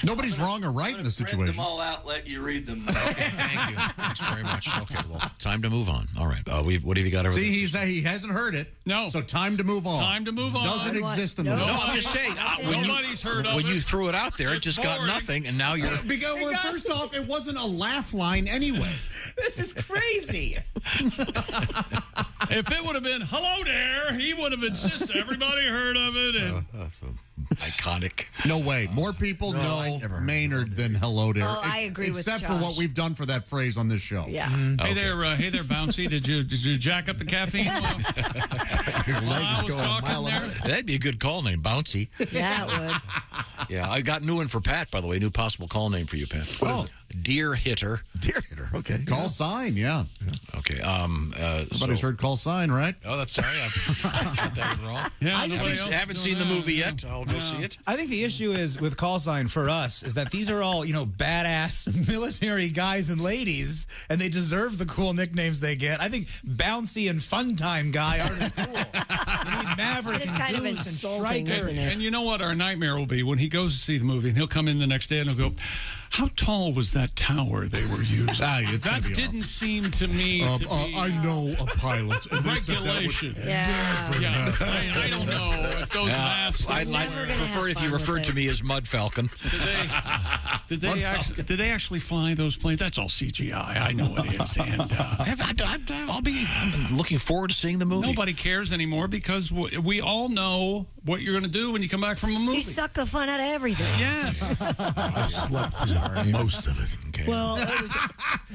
Nobody's wrong or right in this situation. Print them all out, let you read them. Okay, thank you. Thanks very much. Okay, well, time to move on. All right. What have you got over there? He hasn't heard it. No. So time to move on. Time to move on. Doesn't exist in the world. No, I'm just saying. Nobody's heard of it. When you threw it out there, it just got nothing, and now you're... Well, first off, it wasn't a laugh line anyway. This is crazy. If it would have been, hello there, he would have insisted. Everybody heard of it. And that's iconic. No way. More people know Maynard than hello there. Oh, I agree with Except for Josh. what we've done for that phrase on this show. Yeah. Hey there, Bouncy. Did you jack up the caffeine? Your leg is going a mile an hour. That'd be a good call name, Bouncy. Yeah, it would. Yeah, I got a new one for Pat, by the way. New possible call name for you, Pat. Deer Hitter. Deer Hitter, okay. Call sign, yeah. Okay. Somebody's heard call sign, right? Oh, that's sorry. I got that one wrong. Yeah, I haven't seen the movie yet. I'll go see it. I think the issue is with call sign for us is that these are all, badass military guys and ladies, and they deserve the cool nicknames they get. I think Bouncy and Fun Time Guy aren't as cool. I mean, Maverick It's and kind of Goose insulting, and Striker. isn't it? And you know what our nightmare will be when he goes to see the movie, and he'll come in the next day and he'll go, how tall was that tower they were using? That didn't seem to me to be... I know a pilot. And regulation. I don't know if those masks... I'd prefer if you referred to me as Mud Falcon. Did they actually fly those planes? That's all CGI. I know it is. And I'm looking forward to seeing the movie. Nobody cares anymore because we all know what you're going to do when you come back from a movie. You suck the fun out of everything. Yes. I slept through most of it. Okay. okay. Well,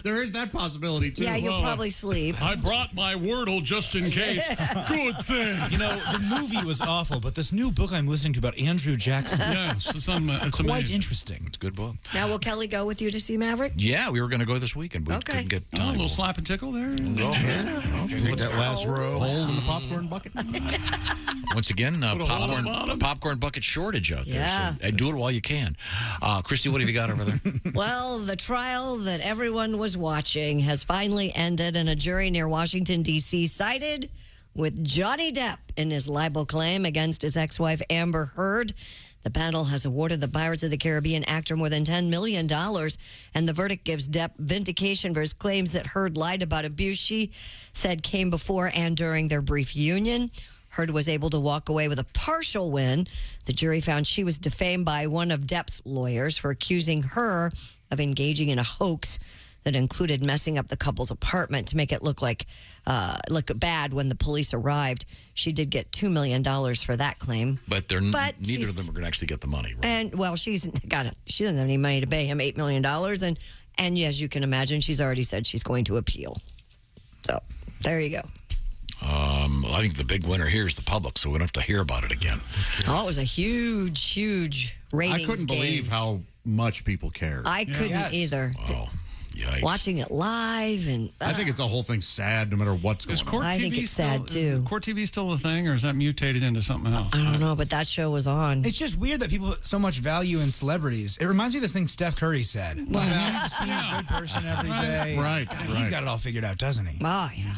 there is that possibility, too. Yeah, you'll probably sleep. I brought my Wordle just in case. Good thing. You know, the movie was awful, but this new book I'm listening to about Andrew Jackson. Yes, it's quite amazing. interesting. It's a good book. Now, will Kelly go with you to see Maverick? Yeah, we were going to go this weekend. We couldn't get Oh, a time. little slap and tickle there. Take that last hole in the popcorn bucket. Once again, Put a hole on the bottom. popcorn bucket shortage out there. Yeah. So, do it while you can. Christy, what have you got over there? Well, the trial that everyone was watching has finally ended, and a jury near Washington, D.C. sided with Johnny Depp in his libel claim against his ex-wife Amber Heard. The panel has awarded the Pirates of the Caribbean actor more than $10 million, and the verdict gives Depp vindication for his claims that Heard lied about abuse she said came before and during their brief union. Heard was able to walk away with a partial win. The jury found she was defamed by one of Depp's lawyers for accusing her of engaging in a hoax that included messing up the couple's apartment to make it look bad when the police arrived. She did get $2 million for that claim. But neither of them are going to actually get the money, right? And, well, she doesn't have any money to pay him $8 million. And as you can imagine, she's already said she's going to appeal. So, there you go. I think the big winner here is the public, so we don't have to hear about it again. Oh, it was a huge, huge ratings I couldn't believe how much people cared. I couldn't either. Wow. Yikes. Watching it live and I think the whole thing's sad no matter what's going on. I think it's sad too. Is Court TV still a thing, or is that mutated into something else? I don't know, but that show was on. It's just weird that people put so much value in celebrities. It reminds me of this thing Steph Curry said. Just being a good person every day. Right. God, he's got it all figured out, doesn't he? Oh, yeah.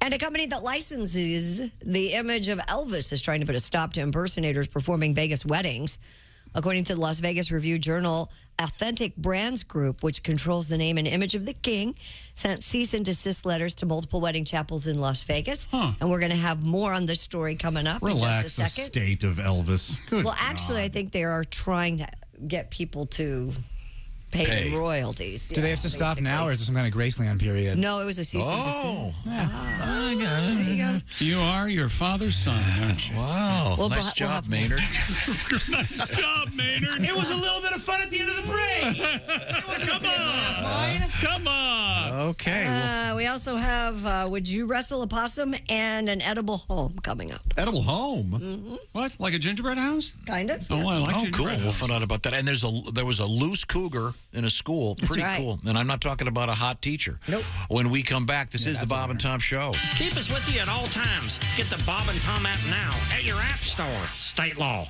And a company that licenses the image of Elvis is trying to put a stop to impersonators performing Vegas weddings. According to the Las Vegas Review-Journal, Authentic Brands Group, which controls the name and image of the king, sent cease and desist letters to multiple wedding chapels in Las Vegas. And we're going to have more on this story coming up in Relax just a the second. state of Elvis. Good Well, actually, I think they are trying to get people to pay royalties. Do they have to stop now, or is there some kind of Graceland period? No, it was a cease and desist. I got it. There you go. You are your father's son, aren't you? Wow. Well, nice job, Maynard. Nice job, Maynard. It was a little bit of fun at the end of the break. Come on. Okay. We also have Would You Wrestle a Possum and an Edible Home coming up. Edible Home? Mm-hmm. What? Like a gingerbread house? Kind of. Oh, I like cool. gingerbread We'll house. find out about that. And there was a loose cougar in a school. That's Pretty right. cool. And I'm not talking about a hot teacher. Nope. When we come back, this is the Bob and Tom Show. Keep us with you at all times. Get the Bob and Tom app now at your app store. State law.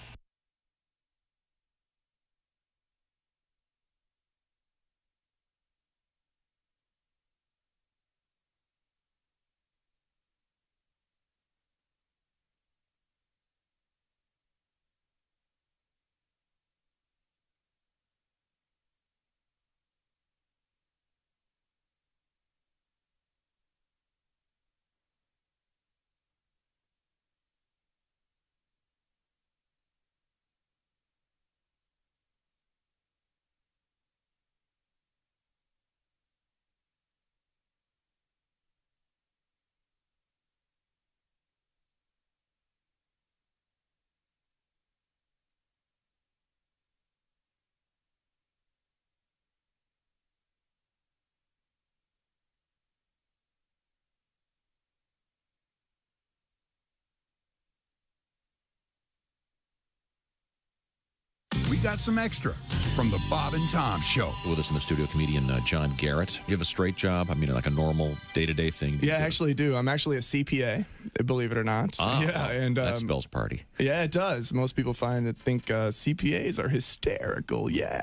We got some extra from the Bob and Tom Show. With us in the studio, comedian John Garrett. You have a straight job? I mean, like a normal day-to-day thing? Yeah, I actually do. I'm actually a CPA, believe it or not. Yeah, and that spells party. Yeah, it does. Most people think CPAs are hysterical. Yeah.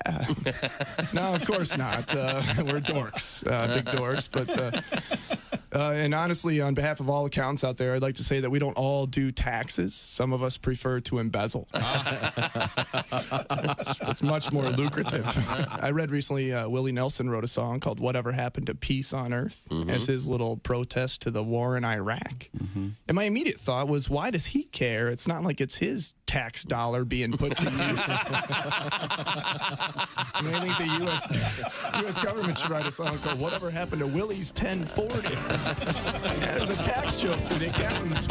No, of course not. We're dorks, big dorks. But and honestly, on behalf of all accountants out there, I'd like to say that we don't all do taxes. Some of us prefer to embezzle. It's much more lucrative. I read recently Willie Nelson wrote a song called Whatever Happened to Peace on Earth as his little protest to the war in Iraq. And my immediate thought was, why does he care? It's not like it's his tax dollar being put to use. I mean, I think the U.S. government should write a song called Whatever Happened to Willie's 1040. Yeah, there's a tax joke for the accountants.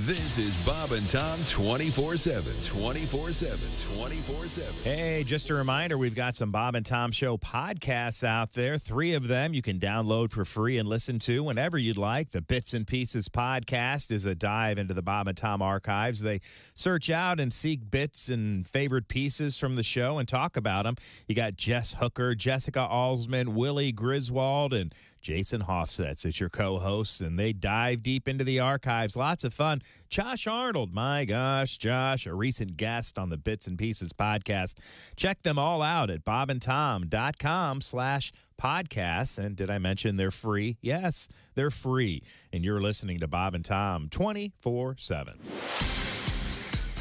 This is Bob and Tom 24/7. 24/7. 24/7. Hey, just a reminder, we've got some Bob and Tom Show podcasts out there. 3 of them you can download for free and listen to whenever you'd like. The Bits and Pieces podcast is a dive into the Bob and Tom archives. They search out and seek bits and favorite pieces from the show and talk about them. You got Jess Hooker, Jessica Alsman, Willie Griswold, and Jason Hofsetz as your co-hosts, and they dive deep into the archives. Lots of fun. Josh Arnold, my gosh, Josh, a recent guest on the Bits and Pieces podcast. Check them all out at bobandtom.com/podcasts. And did I mention they're free? Yes, they're free. And you're listening to Bob and Tom 24/7.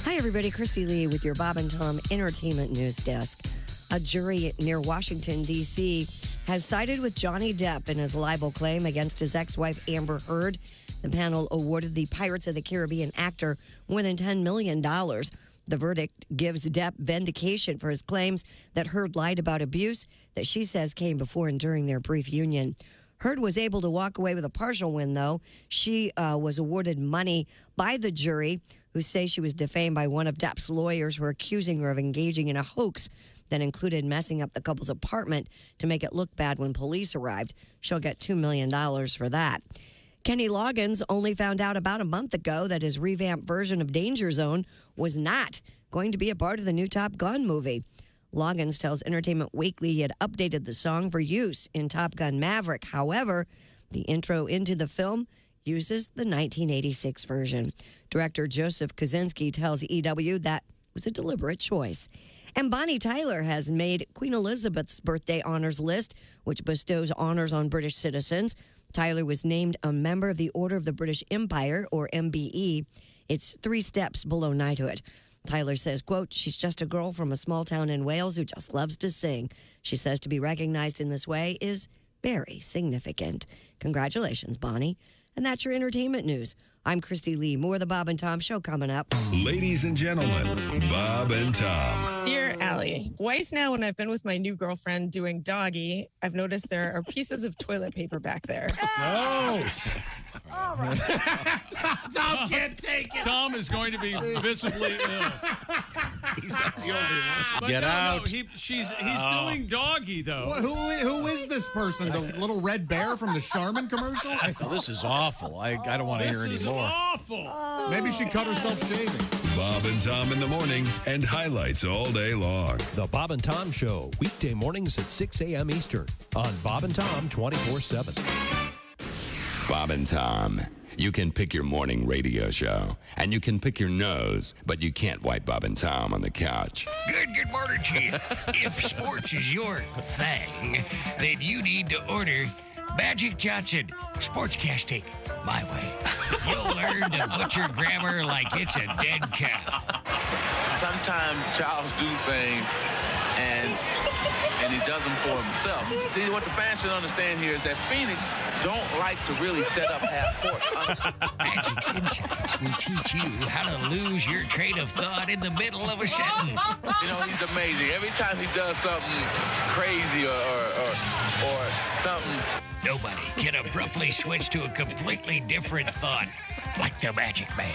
Hi, everybody. Christy Lee with your Bob and Tom Entertainment News Desk. A jury near Washington, D.C. has sided with Johnny Depp in his libel claim against his ex-wife Amber Heard. The panel awarded the Pirates of the Caribbean actor more than $10 million. The verdict gives Depp vindication for his claims that Heard lied about abuse that she says came before and during their brief union. Heard was able to walk away with a partial win, though. She was awarded money by the jury, who say she was defamed by one of Depp's lawyers who are accusing her of engaging in a hoax that included messing up the couple's apartment to make it look bad when police arrived. She'll get $2 million for that. Kenny Loggins only found out about a month ago that his revamped version of Danger Zone was not going to be a part of the new Top Gun movie. Loggins tells Entertainment Weekly he had updated the song for use in Top Gun Maverick. However, the intro into the film uses the 1986 version. Director Joseph Kosinski tells EW that was a deliberate choice. And Bonnie Tyler has made Queen Elizabeth's birthday honors list, which bestows honors on British citizens. Tyler was named a member of the Order of the British Empire, or MBE. It's 3 steps below knighthood. Tyler says, quote, she's just a girl from a small town in Wales who just loves to sing. She says to be recognized in this way is very significant. Congratulations, Bonnie. And that's your entertainment news. I'm Christy Lee. More of the Bob and Tom Show coming up. Ladies and gentlemen, Bob and Tom. Dear Allie, twice now when I've been with my new girlfriend doing doggy, I've noticed there are pieces of toilet paper back there. Gross. All right. Tom can't take it. Tom is going to be visibly ill. He's not the only one. But Get out. He's doing doggy, though. Who is this person? The little red bear from the Charmin commercial? Oh, this is awful. I don't want to hear This is anymore. awful. Maybe she cut herself shaving. Bob and Tom in the morning and highlights all day long. The Bob and Tom Show, weekday mornings at 6 a.m. Eastern on Bob and Tom 24/7. Bob and Tom. You can pick your morning radio show, and you can pick your nose, but you can't wipe Bob and Tom on the couch. Good morning to you. If sports is your thing, then you need to order Magic Johnson Sportscasting my way. You'll learn to butcher grammar like it's a dead cow. Sometimes Charles do things and he does them for himself. See, what the fans should understand here is that Phoenix don't like to really set up half court. Magic's insights will teach you how to lose your train of thought in the middle of a sentence. You know, he's amazing. Every time he does something crazy or something. Nobody can abruptly switch to a completely different thought like the Magic Man.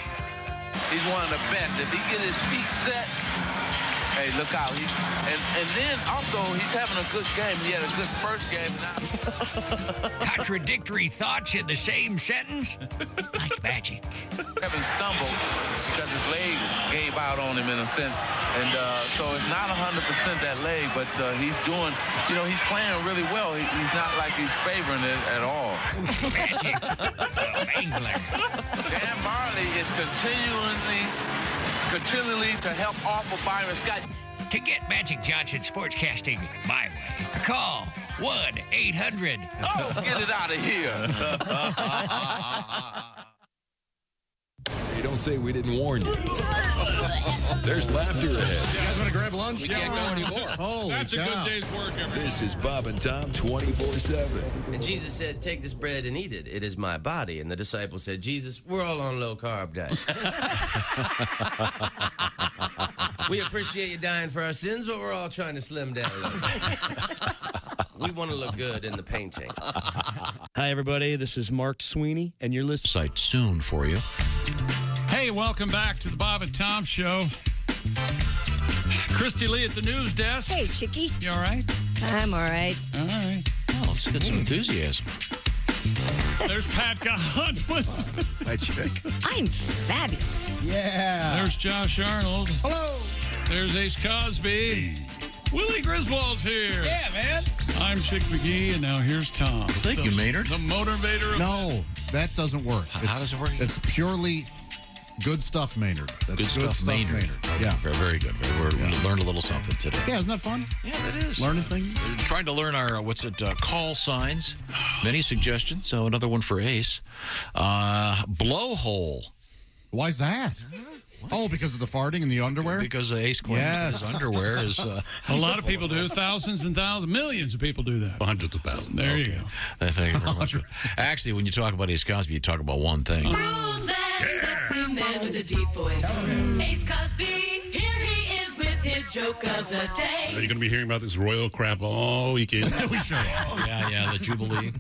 He's one of the best. If he get his feet set, hey, look out. And then also, he's having a good game. He had a good first game. Contradictory thoughts in the same sentence? Like magic. Kevin stumbled because his leg gave out on him in a sense. And so it's not 100% that leg, but he's doing, he's playing really well. He's not like he's favoring it at all. Magic. Angler. Dan Marley is continually to help offer Byron Scott. To get Magic Johnson Sportscasting my way, call 1-800. Oh, get it out of here. Hey, don't say we didn't warn you. There's laughter ahead. You guys want to grab lunch? We can't go anymore. Holy That's cow. a good day's work, everybody. This is Bob and Tom 24/7. And Jesus said, take this bread and eat it. It is my body. And the disciples said, Jesus, we're all on low-carb diet. We appreciate you dying for our sins, but we're all trying to slim down a little bit. We want to look good in the painting. Hi, everybody. This is Mark Sweeney, and you're listening. Site soon for you. Hey, welcome back to the Bob and Tom Show. Christy Lee at the news desk. Hey, Chickie. You all right? I'm all right. All right. Oh, let's get some enthusiasm. There's Pat Godwin. Hi, Chick. I'm fabulous. Yeah. There's Josh Arnold. Hello. There's Ace Cosby. Willie Griswold's here. Yeah, man. I'm Chick McGee, and now here's Tom. Thank you, Maynard. The motivator of No, that doesn't work. How does it work? It's purely good stuff, Maynard. That's Good stuff, Maynard. Yeah. Very good. We learned a little something today. Yeah, isn't that fun? Yeah, that is. Learning things. We're trying to learn our, call signs. Many suggestions. So another one for Ace. Blowhole. Why's that? Oh, because of the farting in the underwear? Because Ace claims his underwear is... a lot of people do. Thousands and thousands, millions of people do that. Hundreds of thousands. There you go. Thank you very much. Actually, when you talk about Ace Cosby, you talk about one thing. Rules that sexy man with a deep voice. Ace Cosby, here he is with his joke of the day. You're going to be hearing about this royal crap all weekend. We sure are. Yeah, the Jubilee.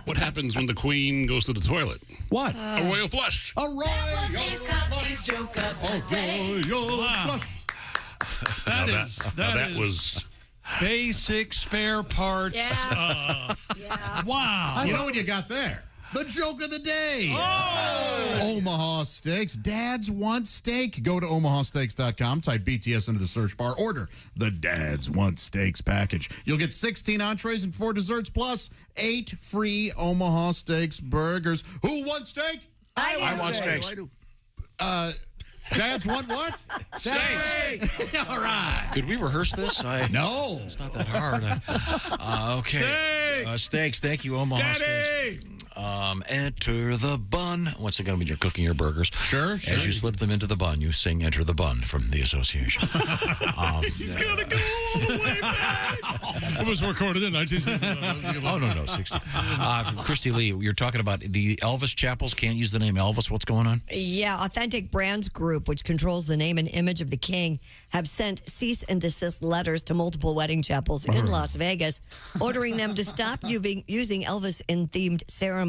What happens when the queen goes to the toilet? What? A royal flush. A royal Ace Cosby's joke of the day. Wow. flush. That was basic spare parts. Yeah. Wow. You know what you got there? The joke of the day. Oh! Omaha Steaks. Dads want steak. Go to omahasteaks.com. Type BTS into the search bar. Order the Dads Want Steaks package. You'll get 16 entrees and 4 desserts plus 8 free Omaha Steaks burgers. Who wants steak? I want steaks. Dads want what? Steaks. All right. Could we rehearse this? No. It's not that hard. Okay. Steaks. Thank you, Omaha Steaks. Enter the bun. Once again, when you're cooking your burgers, sure. As you slip them into the bun, you sing "Enter the Bun" from the association. He's gonna go all the way back. It was recorded in 1960. Oh no, 60. Christy Lee, you're talking about the Elvis chapels. Can't use the name Elvis. What's going on? Yeah, Authentic Brands Group, which controls the name and image of the king, have sent cease and desist letters to multiple wedding chapels in Las Vegas, ordering them to stop using Elvis in themed ceremonies.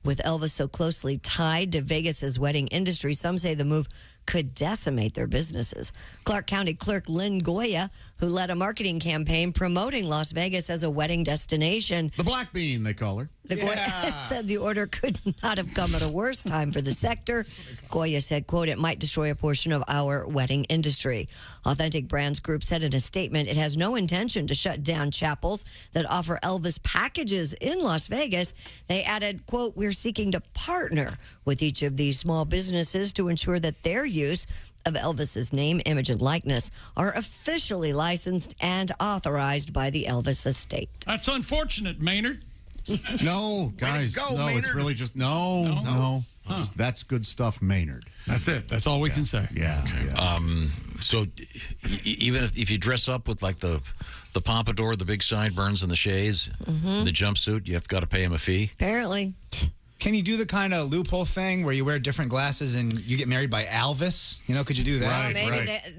With Elvis so closely tied to Vegas's wedding industry, some say the move could decimate their businesses. Clark County Clerk Lynn Goya, who led a marketing campaign promoting Las Vegas as a wedding destination. The Black Bean, they call her. Goya said the order could not have come at a worse time for the sector. Goya said, quote, "It might destroy a portion of our wedding industry." Authentic Brands Group said in a statement it has no intention to shut down chapels that offer Elvis packages in Las Vegas. They added, quote, "We're seeking to partner with each of these small businesses to ensure that their use of Elvis's name, image, and likeness are officially licensed and authorized by the Elvis estate." That's unfortunate, Maynard. No, guys, Maynard. It's really just no. Just that's good stuff, Maynard. That's it. That's all we can say. Yeah. So even if you dress up with like the pompadour, the big sideburns, and the shades, the jumpsuit, you've got to pay him a fee. Apparently. Can you do the kind of loophole thing where you wear different glasses and you get married by Elvis? You know, could you do that?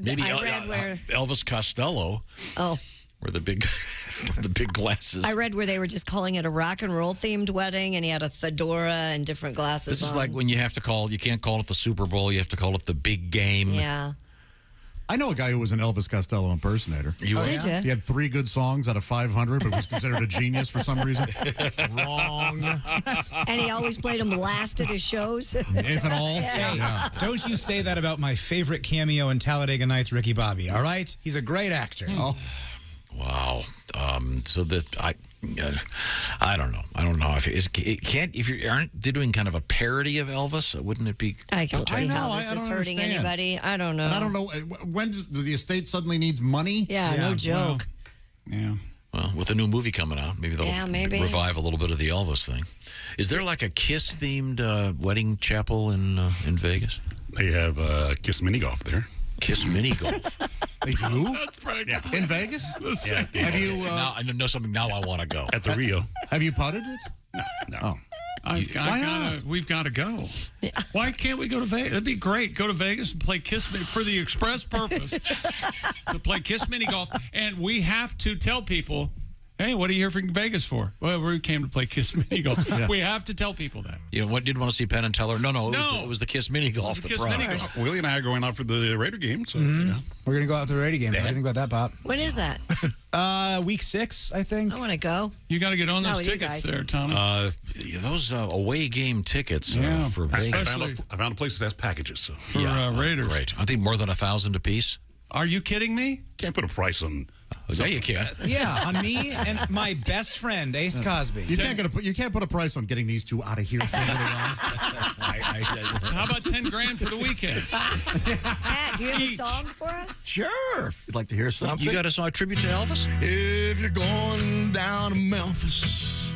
Maybe I read where Elvis Costello. Oh. Where the big glasses. I read where they were just calling it a rock and roll themed wedding, and he had a fedora and different glasses. This is like when you can't call it the Super Bowl, you have to call it the big game. Yeah. I know a guy who was an Elvis Costello impersonator. Did you? He had 3 good songs out of 500, but was considered a genius for some reason. Wrong. And he always played them last at his shows. If at all. Yeah. Don't you say that about my favorite cameo in Talladega Nights, Ricky Bobby, all right? He's a great actor. Oh. Wow. So that I don't know. I don't know if you aren't doing kind of a parody of Elvis, wouldn't it be? I can't see how this is hurting anybody. I don't know. And I don't know when does the estate suddenly needs money. Yeah, no joke. Well, with a new movie coming out, maybe they'll revive a little bit of the Elvis thing. Is there like a Kiss themed wedding chapel in Vegas? They have Kiss mini golf there. Kiss mini golf. They do? That's pretty Yeah. In Vegas? Yeah. Have you? Now I know something. Now I want to go at the Rio. Have you putted it? No. Oh. We've got to go. Why can't we go to Vegas? It'd be great. Go to Vegas and play Kiss Mini for the express purpose to play Kiss Mini Golf. And we have to tell people Hey, what are you here from Vegas for? Well, we came to play Kiss Mini Golf. We have to tell people that. You didn't want to see Penn and Teller? No. It was the Kiss Mini Golf. Willie and I are going out for the Raider game. So, We're going to go out to the Raider game. What do you think about that, Pop? When is that? Week 6, I think. I want to go. You got to get on those No, you tickets guys. there, Tom. Those away game tickets for Vegas. I found a place that has packages. So. For Raiders. Great. I think more than 1,000 a piece. Are you kidding me? Can't put a price on. Yeah, you can. Yeah, on me and my best friend, Ace Cosby. You can't put a price on getting these two out of here. How about 10 grand for the weekend? Pat, do you have a song for us? Sure. If you'd like to hear something. You got a song tribute to Elvis? If you're going down to Memphis,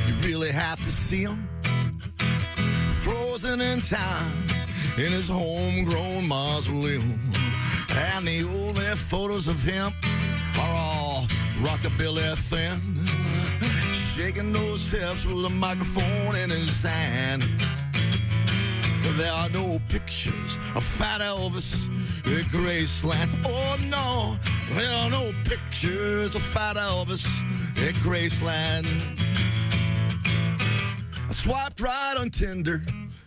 you really have to see him. Frozen in time in his homegrown mausoleum. And the only photos of him are all rockabilly thin, shaking those hips with a microphone in his hand. There are no pictures of Fat Elvis at Graceland. Oh no, there are no pictures of Fat Elvis at Graceland. I swiped right on Tinder,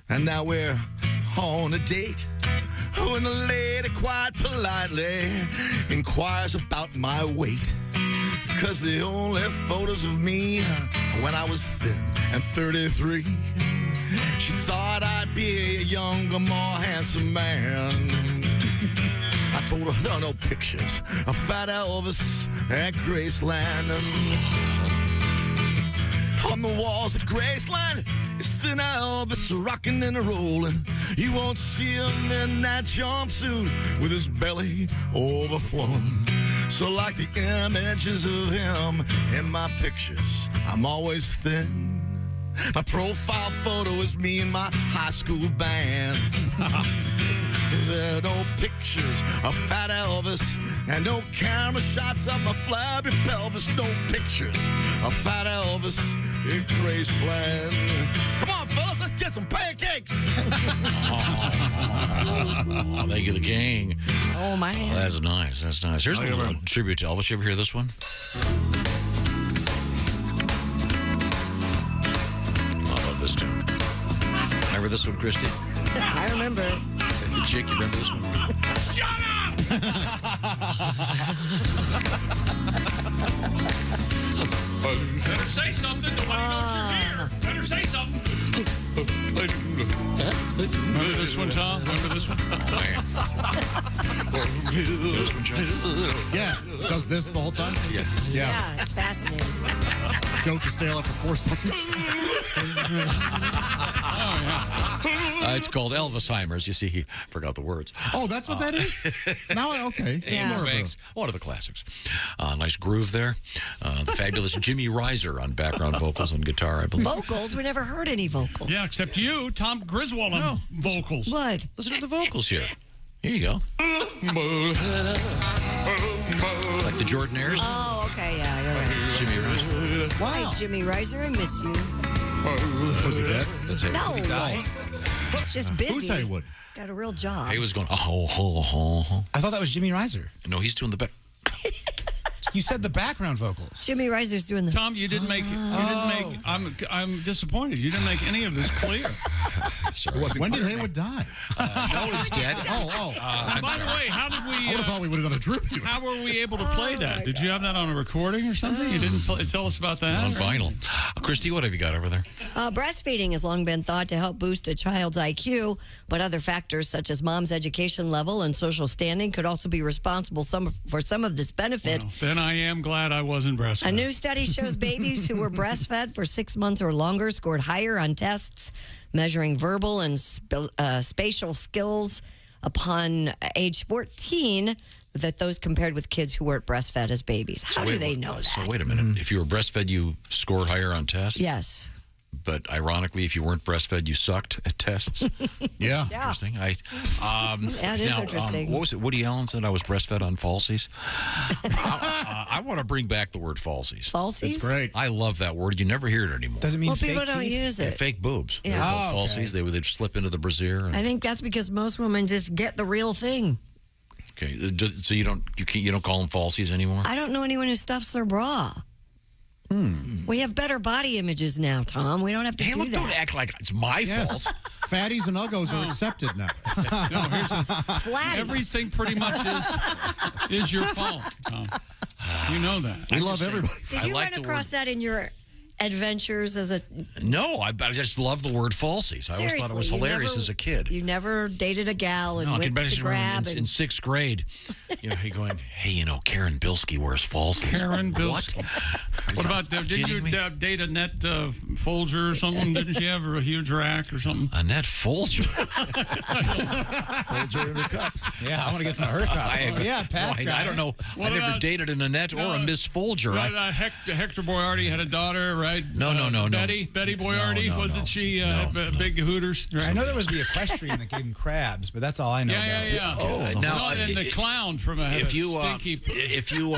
and now we're on a date. When the lady quite politely inquires about my weight, because the only photos of me when I was thin and 33, she thought I'd be a younger, more handsome man. I told her there are no pictures of Fat Elvis at Graceland. On the walls of Graceland, it's thin Elvis rocking and rolling. You won't see him in that jumpsuit with his belly overflowing. So like the images of him in my pictures, I'm always thin. My profile photo is me and my high school band. There are no pictures of Fat Elvis and no camera shots of my flabby pelvis. No pictures of Fat Elvis in Graceland. Come on, fellas, let's get some pancakes. Oh, thank you, the gang. Oh, man. Oh, that's nice. That's nice. Here's a little tribute to Elvis. You ever hear this one? I love this tune. Remember this one, Christy? I remember. Chick, you remember this one? Shut up! Better say something. Nobody knows you're here. Better say something. Remember this one, Tom? Remember this one? This one, John? Yeah. Does this the whole time? Yeah. Yeah, it's fascinating. Joke to stale after 4 seconds. It's called Elvisheimer's. You see, he forgot the words. Oh, that's what that is? Now, okay. Yeah. One of the classics. Nice groove there. The fabulous Jimmy Reiser on background vocals and guitar, I believe. Vocals? We never heard any vocals. Yeah, except you, Tom Griswold on vocals. What? Listen to the vocals here. Here you go. Like the Jordanaires. Oh, okay, yeah, you're right. Jimmy Reiser. Hi, Jimmy Reiser, I miss you. Was he dead? No. He's just busy. Who said he would? He's got a real job. He was going, I thought that was Jimmy Reiser. No, he's doing the back. You said the background vocals. Jimmy Reiser's doing the... Tom, you didn't make... I'm disappointed. You didn't make any of this clear. Sorry. When did Haywood die? No, he's dead. By the way, how did we... I would have thought we would have done a tribute. How were we able to play that? Did you have that on a recording or something? You didn't tell us about that? On vinyl. Christy, what have you got over there? Breastfeeding has long been thought to help boost a child's IQ, but other factors such as mom's education level and social standing could also be responsible for some of this benefit. Well, then I am glad I wasn't breastfed. A new study shows babies who were breastfed for 6 months or longer scored higher on tests measuring verbal and spatial skills upon age 14 that those compared with kids who weren't breastfed as babies. How do they know that? So wait a minute. If you were breastfed, you scored higher on tests? Yes. But ironically, if you weren't breastfed, you sucked at tests. Yeah. Interesting. Yeah, it is interesting. What was it? Woody Allen said I was breastfed on falsies. I want to bring back the word falsies. Falsies? It's great. I love that word. You never hear it anymore. Does it mean people fake don't teeth? use Yeah, it. fake boobs. Yeah. They're called Oh, falsies. okay. They'd slip into the brassiere. I think that's because most women just get the real thing. Okay, so you don't call them falsies anymore? I don't know anyone who stuffs their bra. We have better body images now, Tom. We don't have to Hey, do look, that. don't act like it's my fault. Fatties and uggos are accepted now. No, here's Flatties. Everything pretty much is your fault, Tom. You know that. We love everybody. Did you run across that in your adventures as a... No, I just love the word falsies. I always thought it was Seriously, you hilarious never- as a kid. You never dated a gal and No, I can went to imagine grab in and... sixth grade. You know, he going, hey, you know, Karen Bilski wears falsies. Karen What? Bilski. What about, didn't you date Annette Folger or something? Didn't she have a huge rack or something? Annette Folger? Folger in her cups. Yeah, I want to get some of her cups. Pat's got I don't know. What I never about- dated an Annette or a Miss Folger. Hector Boiardi had a daughter, right? No. Betty Boiardi, wasn't she had big Hooters? Right? I know there was the equestrian that gave him crabs, but that's all I know about. Yeah. And the clown from if you stinky... if you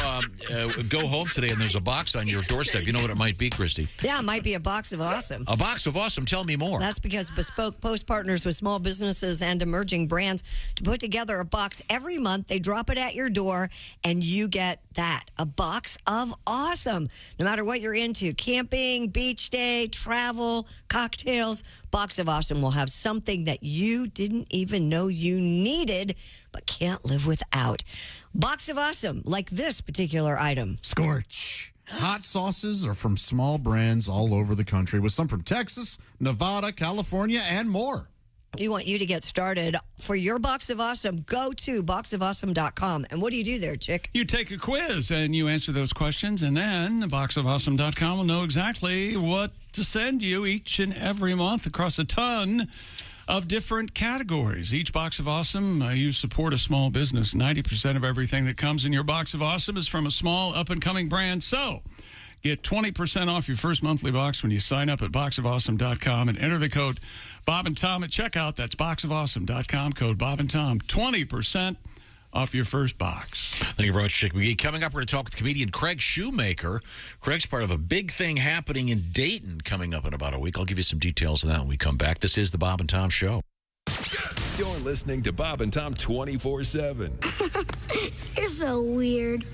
go home today and there's a box on your doorstep, you know what it might be, Christy? Yeah, it might be a box of awesome. A box of awesome. Tell me more. That's because Bespoke Post partners with small businesses and emerging brands to put together a box every month. They drop it at your door, and you get that, a box of awesome. No matter what you're into, camping, beach day, travel, cocktails, Box of Awesome will have something that you didn't even know you needed but can't live without. Box of Awesome, like this particular item. Scorch. Hot sauces are from small brands all over the country, with some from Texas, Nevada, California, and more. We want you to get started. For your Box of Awesome, go to boxofawesome.com. And what do you do there, Chick? You take a quiz and you answer those questions, and then boxofawesome.com will know exactly what to send you each and every month across a ton of different categories. Each Box of Awesome, you support a small business. 90% of everything that comes in your Box of Awesome is from a small up-and-coming brand. So get 20% off your first monthly box when you sign up at boxofawesome.com and enter the code Bob and Tom at checkout. That's boxofawesome.com, code Bob and Tom. 20% off your first box. Thank you very much, Chick McGee. Coming up, we're going to talk with comedian Craig Shoemaker. Craig's part of a big thing happening in Dayton coming up in about a week. I'll give you some details on that when we come back. This is the Bob and Tom Show. You're listening to Bob and Tom 24/7. You're so weird.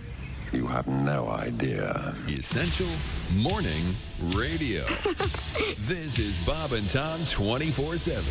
You have no idea. Essential Morning Radio. This is Bob and Tom 24/7.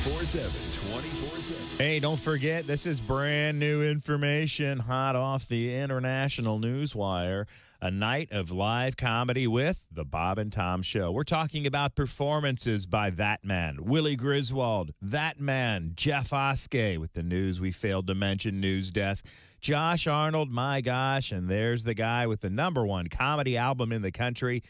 24/7. 24/7. Hey, don't forget, this is brand new information hot off the international newswire. A night of live comedy with the Bob and Tom Show. We're talking about performances by That Man, Willie Griswold, That Man, Jeff Oskey with the news we failed to mention news desk, Josh Arnold, my gosh, and there's the guy with the #1 comedy album in the country,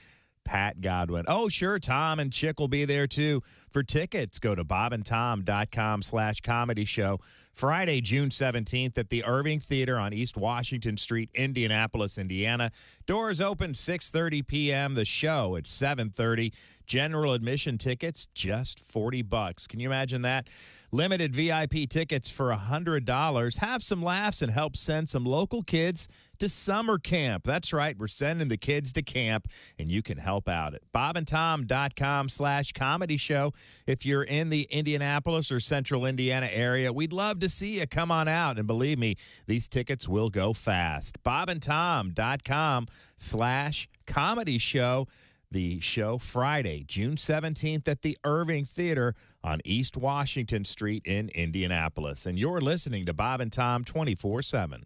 Pat Godwin. Oh, sure, Tom and Chick will be there, too. For tickets, go to bobandtom.com/comedy show. Friday, June 17th at the Irving Theater on East Washington Street, Indianapolis, Indiana. Doors open 6:30 p.m. The show at 7:30. General admission tickets, just $40. Can you imagine that? Limited VIP tickets for $100. Have some laughs and help send some local kids to summer camp. That's right. We're sending the kids to camp, and you can help out at bobandtom.com/comedy show. If you're in the Indianapolis or Central Indiana area, we'd love to see you. Come on out. And believe me, these tickets will go fast. bobandtom.com/comedy show. The show Friday, June 17th at the Irving Theater on East Washington Street in Indianapolis. And you're listening to Bob and Tom 24/7.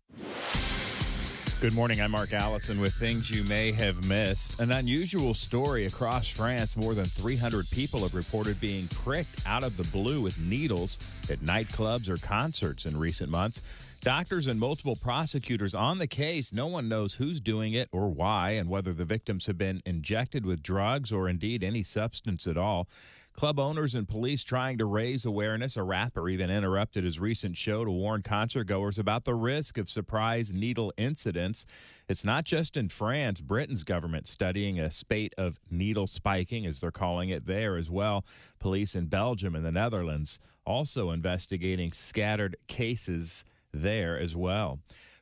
Good morning. I'm Mark Allison with things you may have missed. An unusual story across France. More than 300 people have reported being pricked out of the blue with needles at nightclubs or concerts in recent months. Doctors and multiple prosecutors on the case. No one knows who's doing it or why, and whether the victims have been injected with drugs or indeed any substance at all. Club owners and police trying to raise awareness. A rapper even interrupted his recent show to warn concertgoers about the risk of surprise needle incidents. It's not just in France. Britain's government studying a spate of needle spiking, as they're calling it, there as well. Police in Belgium and the Netherlands also investigating scattered cases there as well.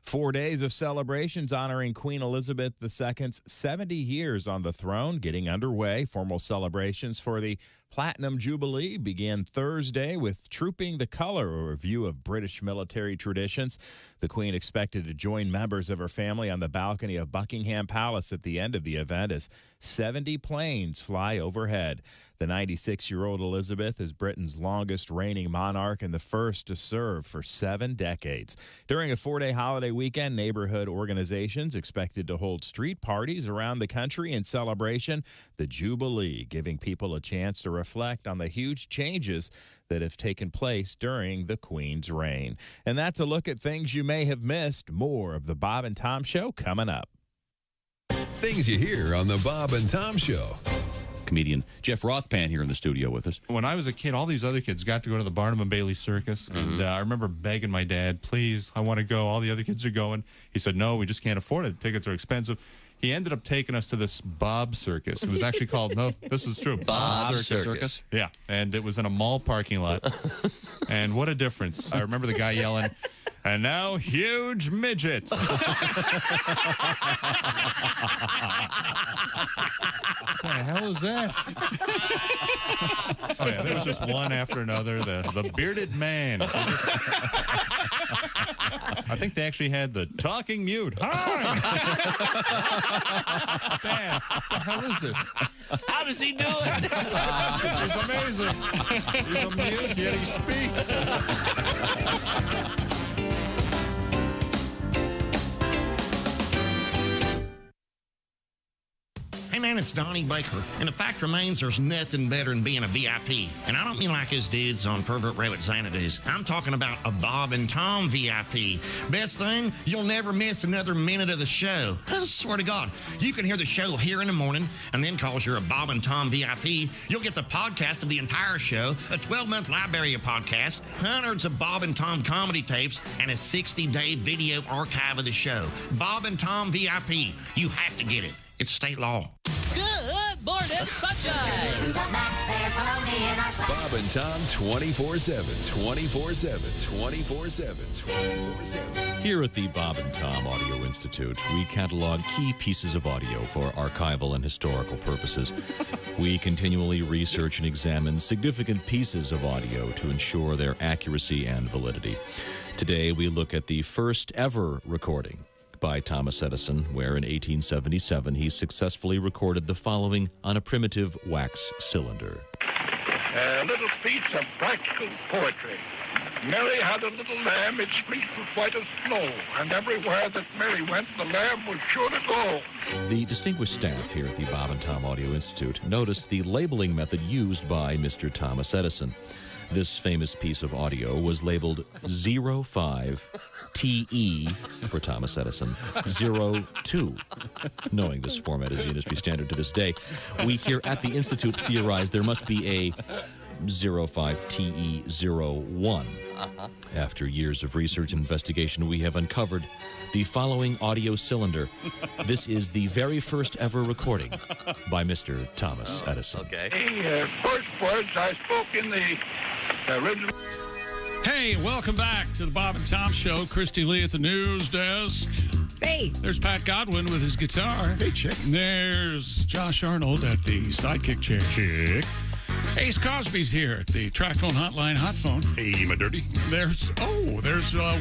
4 days of celebrations honoring Queen Elizabeth II's 70 years on the throne getting underway. Formal celebrations for the Platinum Jubilee began Thursday with Trooping the Color, a review of British military traditions. The Queen expected to join members of her family on the balcony of Buckingham Palace at the end of the event as 70 planes fly overhead. The 96-year-old Elizabeth is Britain's longest reigning monarch and the first to serve for 7 decades. During a 4-day holiday weekend, neighborhood organizations expected to hold street parties around the country in celebration the Jubilee, giving people a chance to reflect on the huge changes that have taken place during the Queen's reign. And that's a look at things you may have missed. More of the Bob and Tom Show coming up. Things you hear on the Bob and Tom Show. Comedian Jeff Rothpan here in the studio with us. When I was a kid, all these other kids got to go to the Barnum and Bailey Circus, and I remember begging my dad, please, I want to go. All the other kids are going. He said, no, we just can't afford it. Tickets are expensive. He ended up taking us to this Bob Circus. It was actually called, no, this is true. Bob Circus. Yeah, and it was in a mall parking lot. And what a difference. I remember the guy yelling, and now huge midgets. What the hell is that? Oh, yeah, there was just one after another. The bearded man. I think they actually had the talking mute. Hi! Man, what the hell is this? How does he do it? He's amazing. He's a mute, yet he speaks. Hey man, it's Donnie Baker, and the fact remains there's nothing better than being a VIP. And I don't mean like his dudes on Pervert Rabbit Xanadu's. I'm talking about a Bob and Tom VIP. Best thing, you'll never miss another minute of the show. I swear to God, you can hear the show here in the morning, and then cause you're a Bob and Tom VIP, you'll get the podcast of the entire show, a 12-month library of podcasts, hundreds of Bob and Tom comedy tapes, and a 60-day video archive of the show. Bob and Tom VIP. You have to get it. It's state law. Good morning, sunshine. Bob and Tom 24/7, 24/7, 24/7, 24/7. Here at the Bob and Tom Audio Institute, we catalog key pieces of audio for archival and historical purposes. We continually research and examine significant pieces of audio to ensure their accuracy and validity. Today, we look at the first ever recording by Thomas Edison, where in 1877 he successfully recorded the following on a primitive wax cylinder. A little piece of practical poetry. Mary had a little lamb, its fleece was white as snow, and everywhere that Mary went, the lamb was sure to go. The distinguished staff here at the Bob and Tom Audio Institute noticed the labeling method used by Mr. Thomas Edison. This famous piece of audio was labeled 05TE for Thomas Edison, 02. Knowing this format is the industry standard to this day, we here at the Institute theorize there must be a 05TE01. After years of research and investigation, we have uncovered the following audio cylinder. This is the very first ever recording by Mr. Thomas Edison. The first words I spoke in the original... Hey, welcome back to the Bob and Tom Show. Christy Lee at the news desk. Hey. There's Pat Godwin with his guitar. Hey, chick. There's Josh Arnold at the sidekick chair. Chick. Ace Cosby's here at the track phone hotline, hot phone. Hey, my dirty. There's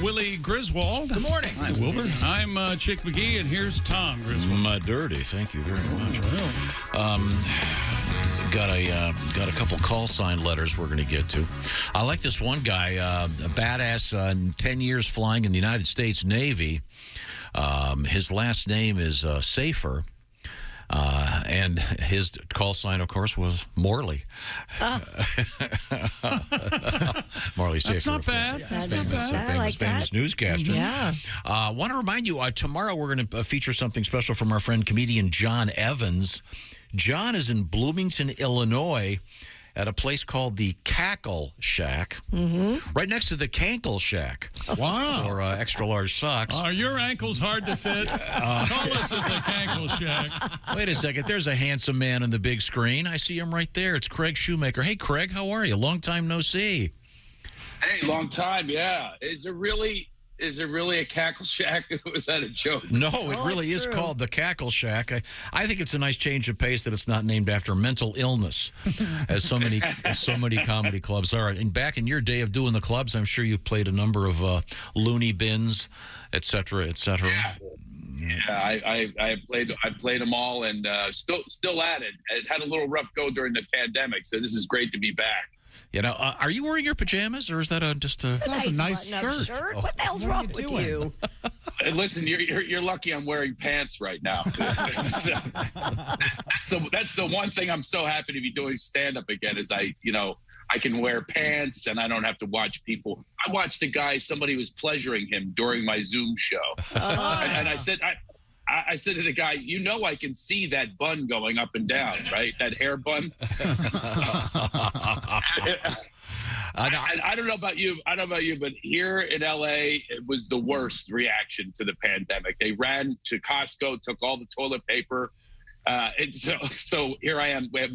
Willie Griswold. Good morning. Hi, Wilbur. I'm Chick McGee, and here's Tom Griswold. My dirty. Thank you very much. Got a couple call sign letters we're going to get to. I like this one guy, a badass, 10 years flying in the United States Navy. His last name is Safer. And his call sign, of course, was Morley. Morley Safer. That's not bad. Famous newscaster. Yeah. I want to remind you, tomorrow we're going to feature something special from our friend comedian John Evans. John is in Bloomington, Illinois, at a place called the Cackle Shack, right next to the Cankle Shack. Wow. For extra large socks. Are your ankles hard to fit? Call us at the Cankle Shack. Wait a second. There's a handsome man on the big screen. I see him right there. It's Craig Shoemaker. Hey, Craig, how are you? Long time no see. Hey, long time, yeah. Is it really Is there really a cackle shack? Was that a joke? No, it really is called the Cackle Shack. I think it's a nice change of pace that it's not named after mental illness, as so many comedy clubs are. And back in your day of doing the clubs, I'm sure you played a number of loony bins, et cetera, et cetera. Yeah, I played them all, and still at it. It had a little rough go during the pandemic, so this is great to be back. You know, are you wearing your pajamas, or is that just a? That's a nice shirt. What the hell's wrong with you? Listen, you're lucky I'm wearing pants right now. That's the one thing I'm so happy to be doing stand up again is I can wear pants and I don't have to watch people. I watched a guy, somebody was pleasuring him during my Zoom show, and I said. I said to the guy, I can see that bun going up and down, right? That hair bun. I don't know about you. But here in LA, it was the worst reaction to the pandemic. They ran to Costco, took all the toilet paper. And so here I am. We have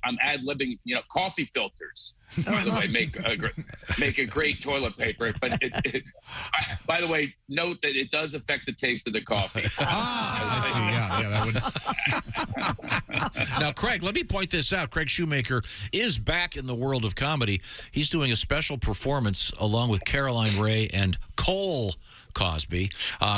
I'm ad-libbing, coffee filters. By the way, make a great toilet paper. But by the way, note that it does affect the taste of the coffee. That would. Now, Craig, let me point this out. Craig Shoemaker is back in the world of comedy. He's doing a special performance along with Caroline Ray and Cole Cosby,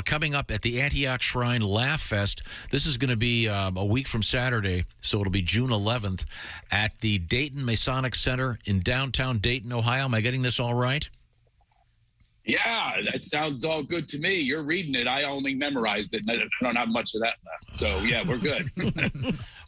coming up at the Antioch Shrine Laugh Fest. This is going to be a week from Saturday, so it'll be June 11th at the Dayton Masonic Center in downtown Dayton, Ohio. Am I getting this all right? Yeah, that sounds all good to me. You're reading it. I only memorized it, and I don't have much of that left. So, yeah, we're good.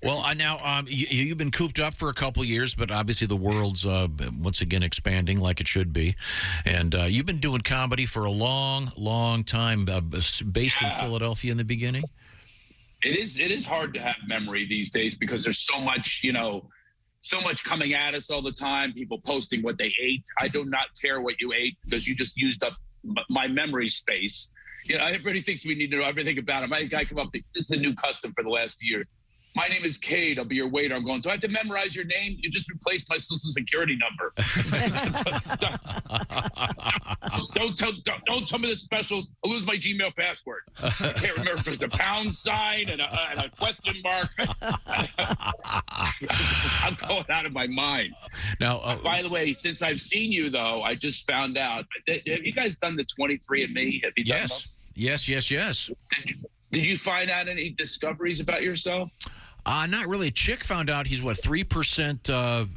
Well, now you've been cooped up for a couple years, but obviously the world's once again expanding like it should be. And you've been doing comedy for a long, long time, based in Philadelphia in the beginning. It is hard to have memory these days because there's so much, so much coming at us all the time. People posting what they ate. I do not care what you ate because you just used up my memory space. Everybody thinks we need to know everything about him. I come up. This is a new custom for the last few years. My name is Cade. I'll be your waiter. I'm going, do I have to memorize your name? You just replaced my Social Security number. Don't tell me the specials. I'll lose my Gmail password. I can't remember if there's a pound sign and a question mark. I'm going out of my mind. Now, by the way, since I've seen you, though, I just found out. Have you guys done the 23andMe? Have you done those? Yes. Did you find out any discoveries about yourself? Not really. Chick found out he's, 3%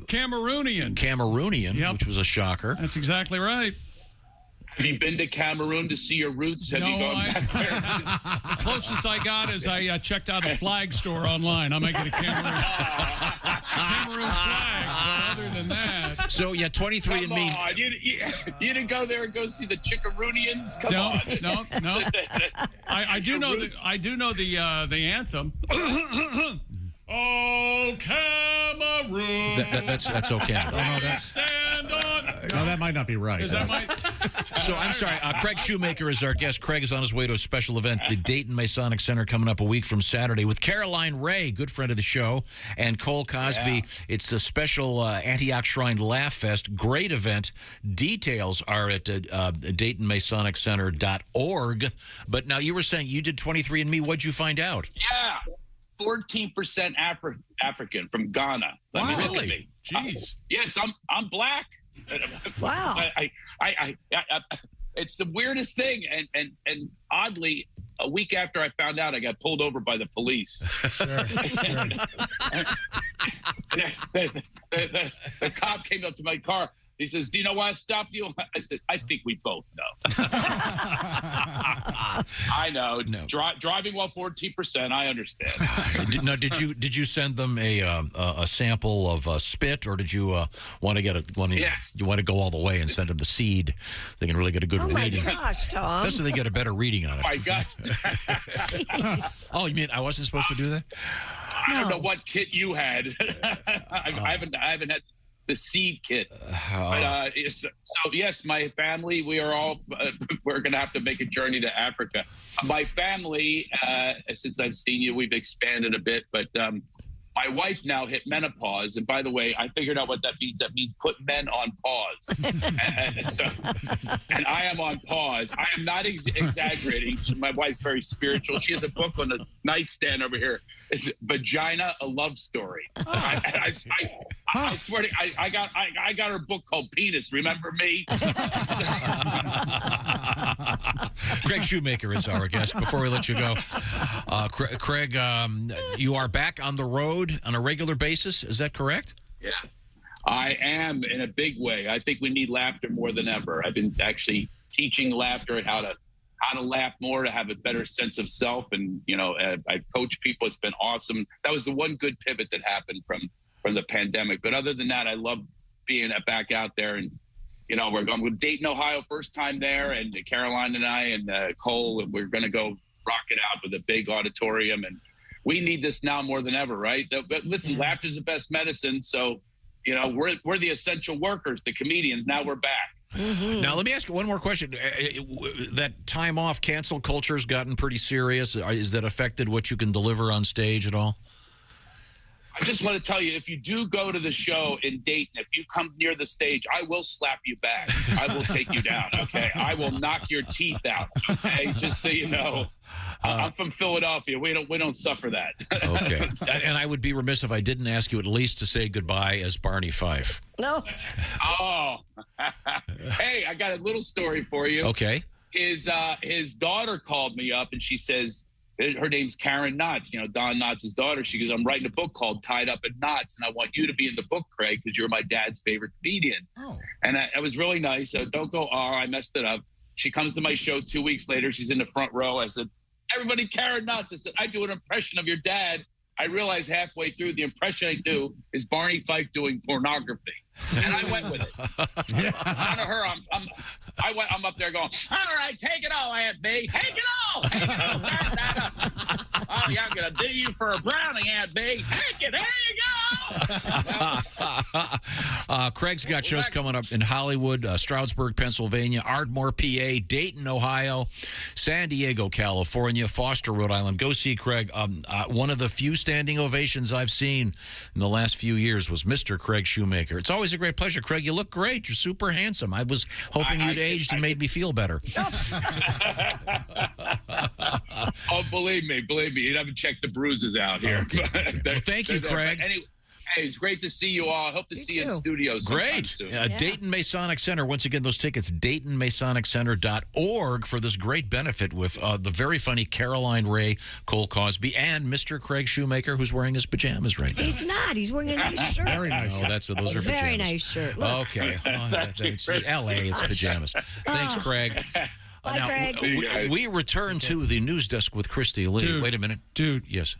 Cameroonian, which was a shocker. That's exactly right. Have you been to Cameroon to see your roots? Have you gone back there? The closest I got is I checked out a flag store online. I might get a Cameroon flag, but other than that. So, 23andMe. Come on. You didn't go there and go see the Chickaroonians? Come on. No. I do know the anthem. Oh, Cameroon. That's okay. Stand on. No, that might not be right. Is that my? So I'm sorry. Craig Shoemaker is our guest. Craig is on his way to a special event, the Dayton Masonic Center, coming up a week from Saturday with Caroline Ray, good friend of the show, and Cole Cosby. Yeah. It's a special Antioch Shrine Laugh Fest. Great event. Details are at DaytonMasonicCenter.org. But now you were saying you did 23andMe. What'd you find out? Yeah. 14% African from Ghana. Look at me. Jeez. Yes, I'm black. Wow. I it's the weirdest thing, and oddly, a week after I found out, I got pulled over by the police. Sure. The cop came up to my car. He says, "Do you know why I stopped you?" I said, "I think we both know." I know. No. Driving while 14%. I understand. Now, did you send them a sample of spit, or did you want to get Yes. You want to go all the way and send them the seed? They can really get a good reading. Oh my gosh, Tom! That's so they get a better reading on it. Oh my gosh. Oh, you mean I wasn't supposed to do that? I don't know what kit you had. I haven't had the seed kit. But so yes, my family, we are all we're going to have to make a journey to Africa. My family, since I've seen you, we've expanded a bit, but My wife now hit menopause, and by the way, I figured out what that means. That means put men on pause. and I am on pause. I am not exaggerating. My wife's very spiritual. She has a book on the nightstand over here. It's Vagina, a Love Story. I swear to I got her book called Penis. Remember me? Craig Shoemaker is our guest. Before we let you go, Craig, you are back on the road on a regular basis. Is that correct? Yeah, I am in a big way. I think we need laughter more than ever. I've been actually teaching laughter and how to laugh more, to have a better sense of self. And, I coach people. It's been awesome. That was the one good pivot that happened from the pandemic. But other than that, I love being back out there. And, we're going with Dayton, Ohio, first time there. And Caroline and I and Cole, and we're going to go rock it out with a big auditorium. And we need this now more than ever, right? But listen, laughter is the best medicine. So, we're the essential workers, the comedians. Now we're back. Mm-hmm. Now, let me ask you one more question. That time off cancel culture has gotten pretty serious. Is that affected what you can deliver on stage at all? I just want to tell you, if you do go to the show in Dayton, if you come near the stage, I will slap you back. I will take you down, okay? I will knock your teeth out, okay? Just so you know. I'm from Philadelphia. We don't suffer that. Okay. And I would be remiss if I didn't ask you at least to say goodbye as Barney Fife. No. Oh. Hey, I got a little story for you. Okay. His daughter called me up and she says, her name's Karen Knotts, Don Knotts' daughter. She goes, I'm writing a book called Tied Up in Knots, and I want you to be in the book, Craig, because you're my dad's favorite comedian. Oh. And that was really nice. So don't go, I messed it up. She comes to my show 2 weeks later. She's in the front row. I said, everybody, Karen Knotts. I said, I do an impression of your dad. I realized halfway through the impression I do is Barney Fife doing pornography. And I went with it. Out of her, I'm up there going, all right, take it all, Aunt B. Take it all. Take it all. Oh, yeah, I'm going to do you for a brownie, Aunt B. Take it. There you go. Craig's got shows coming up in Hollywood, Stroudsburg, Pennsylvania, Ardmore, PA, Dayton, Ohio, San Diego, California, Foster, Rhode Island. Go see Craig. One of the few standing ovations I've seen in the last few years was Mr. Craig Shoemaker. It's always a great pleasure, Craig. You look great. You're super handsome. I was hoping you'd aged and made me feel better. Oh, believe me. You haven't checked the bruises out here. Okay. Well, thank you, Craig. Anyway, hey, it's great to see you all. I hope to see you in studio sometime soon. Dayton Masonic Center. Once again, those tickets, DaytonMasonicCenter.org for this great benefit with the very funny Caroline Ray, Cole Cosby, and Mr. Craig Shoemaker, who's wearing his pajamas right now. He's not. He's wearing a nice shirt. Very nice. Oh, those are pajamas. Very nice shirt. Look. Okay. It's L.A. It's pajamas. Thanks, Craig. Bye, Craig. We return to the news desk with Christy Lee. Dude, wait a minute. Dude. Yes.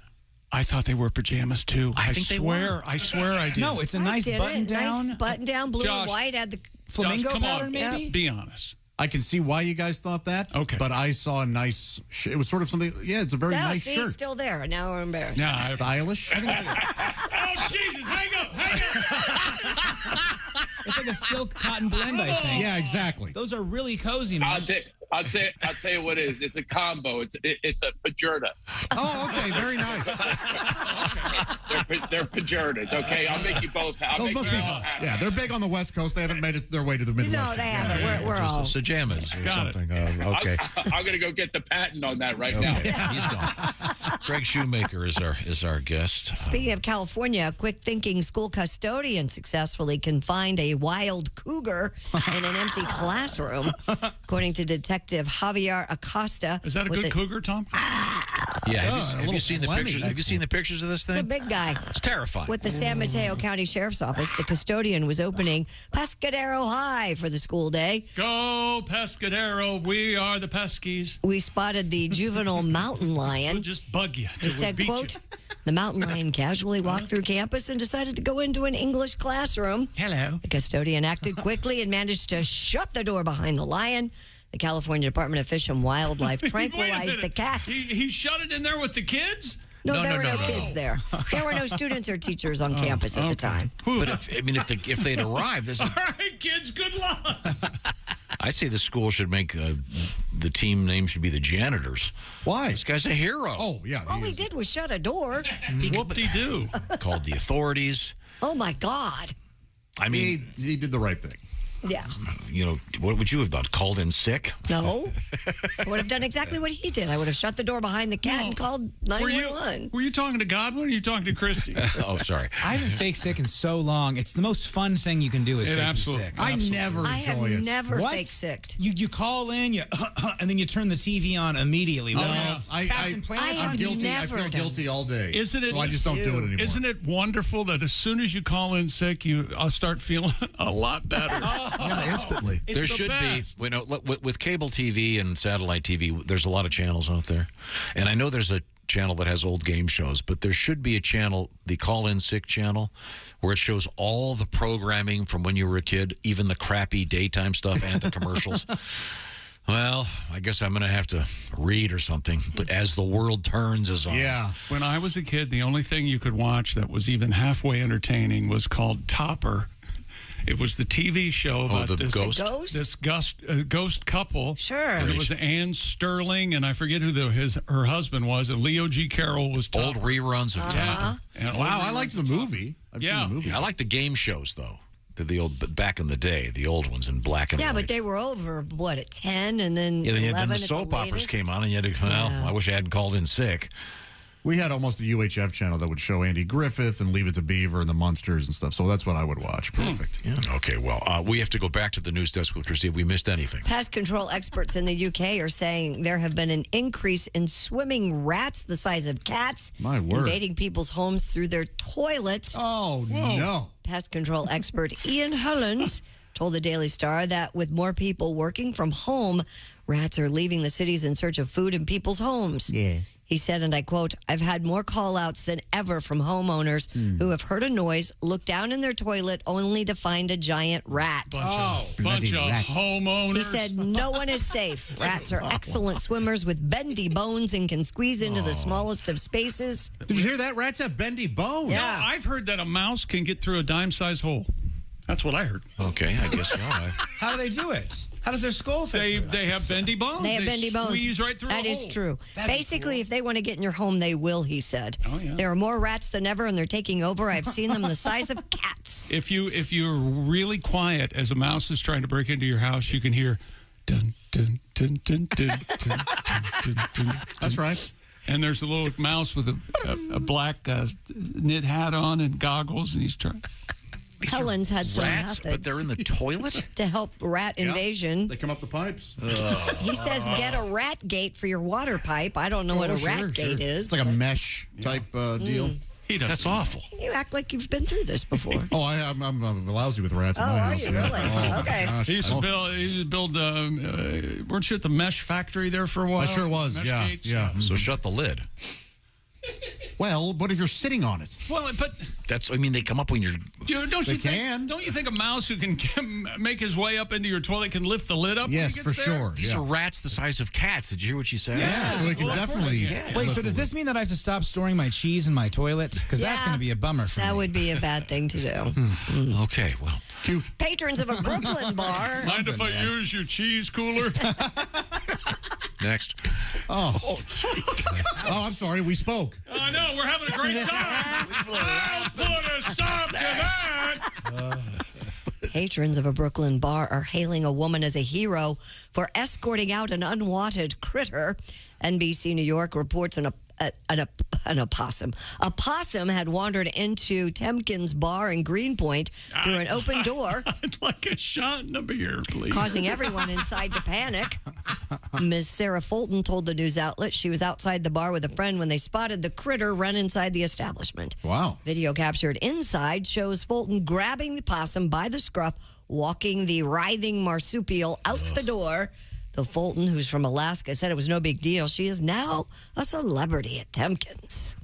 I thought they were pajamas, too. I think they were. I swear I did. No, it's a nice button-down. Nice button-down, blue and white. Had the flamingo pattern, maybe? Yeah. Be honest. I can see why you guys thought that. Okay. But I saw a nice, it was sort of something, it's a very nice shirt. It's still there. Now we're embarrassed. Yeah, stylish. Oh, Jesus. Hang up. It's like a silk cotton blend, I think. Yeah, exactly. Those are really cozy, man. I'll tell you what it is. It's a combo. It's a pajurda. Oh, okay. Very nice. They're pajurdas, okay? I'll make you both happy. Those must be, yeah, they're big on the West Coast. They haven't made their way to the Midwest. No, they haven't. We're all. Pajamas or something. Okay. I'm going to go get the patent on that right now. He's gone. Craig Shoemaker is our guest. Speaking of California, a quick-thinking school custodian successfully confined a wild cougar in an empty classroom, according to Detective Javier Acosta. Is that a good cougar, Tom? Yeah. Have you seen the pictures? Have you seen the pictures of this thing? It's a big guy. It's terrifying. With the San Mateo County Sheriff's Office, the custodian was opening Pescadero High for the school day. Go Pescadero, we are the Peskies. We spotted the juvenile mountain lion. We'll just bug you. He said, quote, the mountain lion casually walked through campus and decided to go into an English classroom. Hello. The custodian acted quickly and managed to shut the door behind the lion. The California Department of Fish and Wildlife tranquilized the cat. He shut it in there with the kids? No, there were no kids there. There were no students or teachers on campus at the time. But if they'd arrived, all right, kids, good luck. I'd say the school should make the team name should be the Janitors. Why? This guy's a hero. Oh, yeah. All he did was shut a door. Whoop-de-doo. Called the authorities. Oh, my God. I mean, he did the right thing. Yeah. You know, what would you have done? Called in sick? No. I would have done exactly what he did. I would have shut the door behind the cat and called 911. Were you talking to Godwin or were you talking to Christy? Oh, sorry. I haven't fake sick in so long. It's the most fun thing you can do is fake sick. I never enjoy I have never What? fake sicked. You call in, and then you turn the TV on immediately. I'm guilty. I feel guilty all day. Isn't it? So I just don't do it anymore. Isn't it wonderful that as soon as you call in sick, I'll start feeling a lot better. Instantly. There should be, you know, with cable TV and satellite TV, there's a lot of channels out there. And I know there's a channel that has old game shows, but there should be a channel, the Call-In Sick channel, where it shows all the programming from when you were a kid, even the crappy daytime stuff and the commercials. Well, I guess I'm going to have to read or something. But As the World Turns is on. Yeah. When I was a kid, the only thing you could watch that was even halfway entertaining was called Topper. It was the TV show about this ghost couple. Sure. And it was Ann Sterling, and I forget who her husband was, and Leo G. Carroll was Topper. Old reruns of Topper. Wow, I liked the movie. I've seen the movie. I like the game shows, though. The old, back in the day, the old ones in black and white. Yeah, but they were over, what, at 10 and then 11 then the at soap the operas latest? came on, and you had to, I wish I hadn't called in sick. We had almost a UHF channel that would show Andy Griffith and Leave It to Beaver and the Munsters and stuff. So that's what I would watch. Perfect. Yeah. Okay, well, we have to go back to the news desk with Christy if we missed anything. Pest control experts in the UK are saying there have been an increase in swimming rats the size of cats. My word. Invading people's homes through their toilets. Oh, no. Pest control expert Ian Holland told the Daily Star that with more people working from home, rats are leaving the cities in search of food in people's homes. Yes. He said, and I quote, "I've had more call-outs than ever from homeowners who have heard a noise, looked down in their toilet only to find a giant rat." Bunch of homeowners. He said, "No one is safe. Rats are excellent swimmers with bendy bones and can squeeze into the smallest of spaces." Did you hear that? Rats have bendy bones. Yeah. No, I've heard that a mouse can get through a dime-sized hole. That's what I heard. Okay, I guess so. How do they do it? How does their skull fit? They have bendy bones. They have bendy bones. Squeeze right through a That is hole. true. Basically, if they want to get in your home, they will, he said. Oh, yeah. There are more rats than ever, and they're taking over. I've seen them the size of cats. If you're really quiet as a mouse is trying to break into your house, you can hear dun dun dun dun dun dun dun dun dun. That's right. And there's a little mouse with a black knit hat on and goggles, and he's trying. Helen's had some Rats, methods but they're in the toilet? to help rat invasion. They come up the pipes. He says get a rat gate for your water pipe. I don't know what a rat gate is. It's like a mesh type deal. That's awful. You act like you've been through this before. Oh, I'm lousy with rats in Oh, my are house. you really? Oh, Okay. gosh. He used to build. Weren't you at the mesh factory there for a while? I sure was. Mesh Yeah, gates? yeah. So shut the lid. Well, what if you're sitting on it? Well, but they come up when you're. Don't you think a mouse who can make his way up into your toilet can lift the lid up? Yes, when he for gets there? sure. These are rats the size of cats. Did you hear what she said? Yeah, so they can definitely. Wait, so does this mean that I have to stop storing my cheese in my toilet? Because that's going to be a bummer for me. That would be a bad thing to do. Okay, well. Cute. Patrons of a Brooklyn bar. Mind if I use your cheese cooler? Next. Oh, I'm sorry. We spoke. I know, we're having a great time. I'll put a stop to that. Patrons of a Brooklyn bar are hailing a woman as a hero for escorting out an unwanted critter. NBC New York reports an opossum. A possum had wandered into Temkin's bar in Greenpoint through an open door. I'd like a shot in the beer, please. Causing everyone inside to panic. Ms. Sarah Fulton told the news outlet she was outside the bar with a friend when they spotted the critter run inside the establishment. Wow. Video captured inside shows Fulton grabbing the possum by the scruff, walking the writhing marsupial out the door. The Fulton, who's from Alaska, said it was no big deal. She is now a celebrity at Temkin's.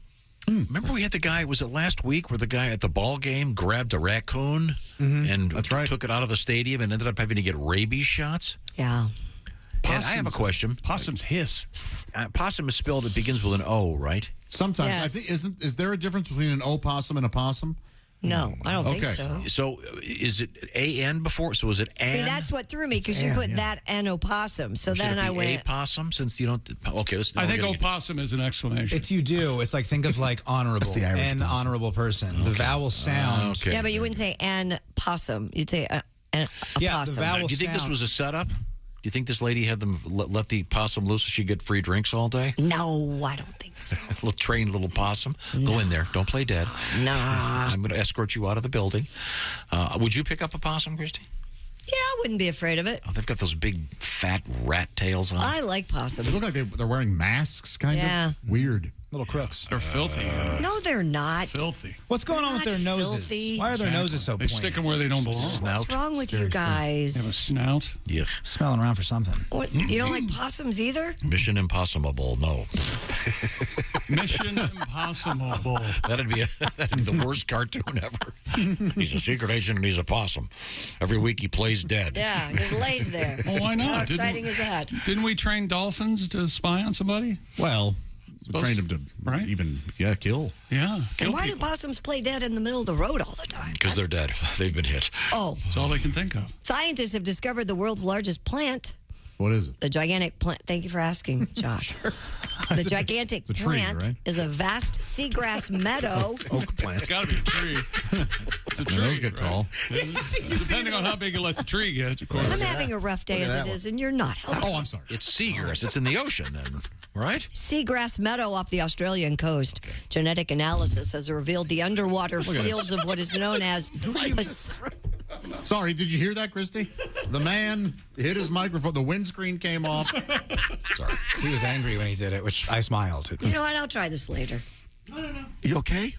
Remember we had the guy, was it last week, where the guy at the ball game grabbed a raccoon and took it out of the stadium and ended up having to get rabies shots? Yeah. And I have a question. Possums hiss. Possum is spelled, it begins with an O, right? Sometimes. Yes. I think is there a difference between an opossum and a possum? No, I don't think so. So is it A-N before? So is it An? See, that's what threw me because you put that and opossum. So then I went. A-possum since you don't. Okay, I think opossum is an exclamation. It's you do. It's like think of like honorable, That's the Irish an possum. honorable person. The vowel sound. Okay. Yeah, but you wouldn't say an possum. You'd say a Yeah, possum. the vowel Do you think this sound. was a setup? Do you think this lady had them let the possum loose so she'd get free drinks all day? No, I don't think so. Little trained little possum. Go in there. Don't play dead. Nah. I'm going to escort you out of the building. Would you pick up a possum, Christy? Yeah, I wouldn't be afraid of it. Oh, they've got those big fat rat tails on. I like possums. They look like they're wearing masks, kind of. Weird. Little crooks. They're filthy. No, they're not. Filthy. What's going on with their Not noses? filthy. Why are their noses so They pointy? stick them where they don't belong. What's wrong with you They have a guys? snout. Yeah. Smelling around for something. What, you don't like possums either? Mission Impossible. No. Mission Impossible. That'd be the worst cartoon ever. He's a secret agent and he's a possum. Every week he plays dead. Yeah, he just lays there. Well, why not? How exciting is that? Didn't we train dolphins to spy on somebody? Well, we trained them to even, kill. Yeah. And why do possums play dead in the middle of the road all the time? Because they're dead. They've been hit. Oh. That's all they can think of. Scientists have discovered the world's largest plant. What is it? The gigantic plant. Thank you for asking, Josh. The gigantic It's a tree, plant right? is a vast seagrass meadow. Oak plant. It's got to be a tree. It's a tree. Those get tall. Depending on how big you let the tree get, of course. I'm having a rough day as it is, and you're not helping. Oh, I'm sorry. It's seagrass. It's in the ocean then, right? Seagrass meadow off the Australian coast. Genetic analysis has revealed the underwater fields of what is known as. Sorry, did you hear that, Christy? The man hit his microphone. The windscreen came off. Sorry. He was angry when he did it, which I smiled. You know what? I'll try this later. You okay?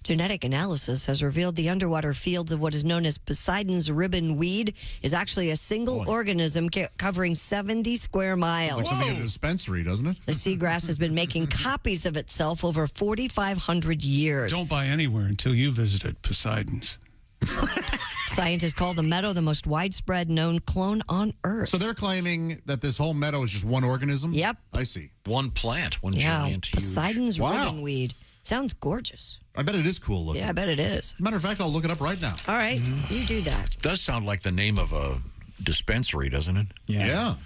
Genetic analysis has revealed the underwater fields of what is known as Poseidon's ribbon weed is actually a single organism covering 70 square miles. It's like something in a dispensary, doesn't it? The seagrass has been making copies of itself over 4,500 years. Don't buy anywhere until you visited Poseidon's. Scientists call the meadow the most widespread known clone on Earth. So they're claiming that this whole meadow is just one organism? Yep. I see. One plant. One Yeah, giant, huge. Poseidon's Wow. ribbon weed. Sounds gorgeous. I bet it is cool looking. Yeah, I bet it is. Matter of fact, I'll look it up right now. All right, you do that. Does sound like the name of a dispensary, doesn't it? Yeah.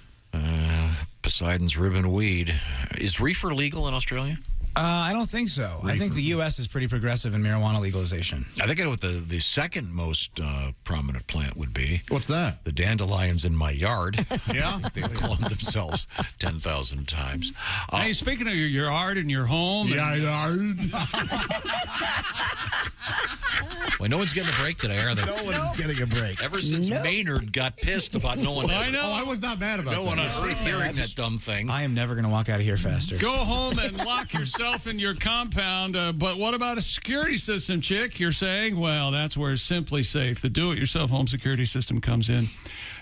Poseidon's ribbon weed. Is reefer legal in Australia? I don't think so. I think the U.S. is pretty progressive in marijuana legalization. I think I know what the second most prominent plant would be. What's that? The dandelions in my yard. Yeah? They've cloned themselves 10,000 times. Hey, speaking of your yard and your home. Well, no one's getting a break today, are they? No one is getting a break. Ever since Maynard got pissed about no one. I know. Oh, I was not mad about No that. one on earth hearing that dumb thing. I am never going to walk out of here faster. Go home and lock yourself in your compound. But what about a security system, chick? You're saying, well, that's where Simply Safe, the do-it-yourself home security system, comes in.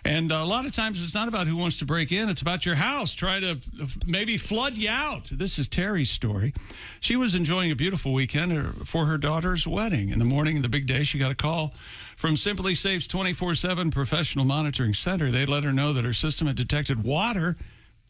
And a lot of times it's not about who wants to break in. It's about your house. Try to maybe flood you out. This is Terry's story. She was enjoying a beautiful weekend for her daughter's wedding. In the morning of the big day, she got a call from Simply Safe's 24/7 professional monitoring center. They let her know that her system had detected water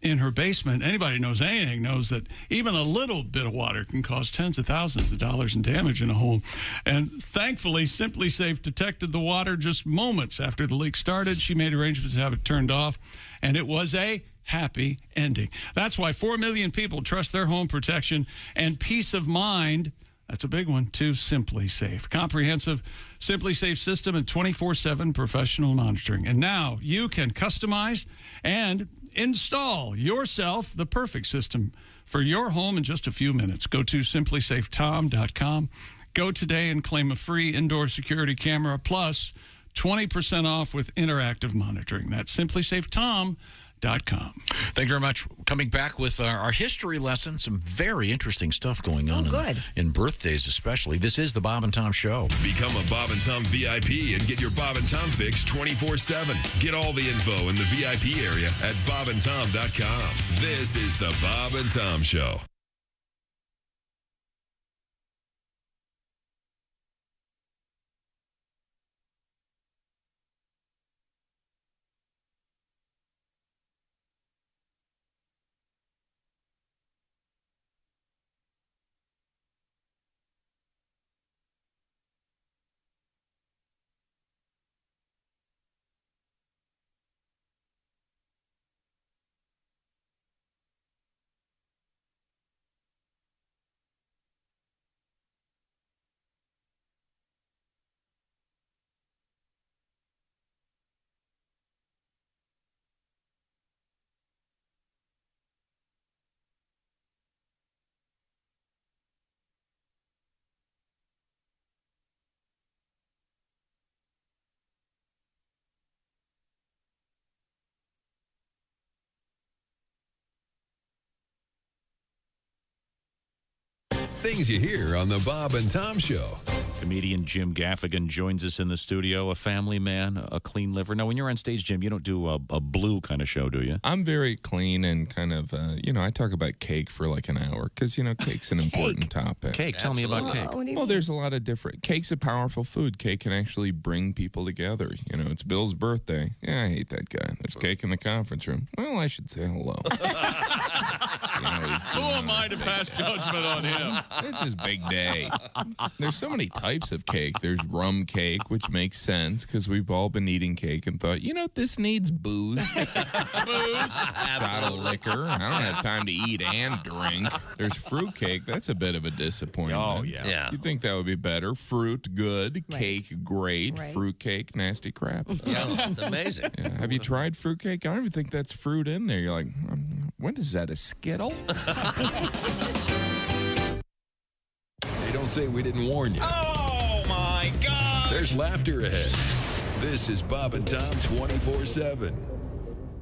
in her basement. Anybody who knows anything knows that even a little bit of water can cause tens of thousands of dollars in damage in a home. And thankfully, Simply Safe detected the water just moments after the leak started. She made arrangements to have it turned off, and it was a happy ending. That's why 4 million people trust their home protection and peace of mind. That's a big one, to Simply Safe. Comprehensive Simply Safe system and 24/7 professional monitoring. And now you can customize and install yourself the perfect system for your home in just a few minutes. Go to simplysafetom.com. Go today and claim a free indoor security camera plus 20% off with interactive monitoring. That's simplysafetom.com. Thank you very much. Coming back with our history lesson, some very interesting stuff going on. In birthdays especially. This is the Bob and Tom Show. Become a Bob and Tom VIP and get your Bob and Tom fix 24/7. Get all the info in the VIP area at bobandtom.com. This is the Bob and Tom Show. things you hear on the Bob and Tom Show. Comedian Jim Gaffigan joins us in the studio, a family man, a clean liver. Now, when you're on stage, Jim, you don't do a blue kind of show, do you? I'm very clean and kind of, I talk about cake for like an hour because, cake's an important topic. Cake, tell me about cake. Well, there's a lot of different. Cake's a powerful food. Cake can actually bring people together. It's Bill's birthday. Yeah, I hate that guy. There's cake in the conference room. Well, I should say hello. Who am I to pass judgment on him? It's his big day. There's so many types of cake. There's rum cake, which makes sense because we've all been eating cake and thought, this needs booze. Shot of liquor. I don't have time to eat and drink. There's fruit cake. That's a bit of a disappointment. Oh, yeah. You'd think that would be better. Fruit, good. Right. Cake, great. Right. Fruit cake, nasty crap. Yeah, it's amazing. Yeah. Have you tried fruit cake? I don't even think that's fruit in there. You're like, when is that, a Skittle? Hey, don't say we didn't warn you. Oh, my God. There's laughter ahead. This is Bob and Tom 24/7.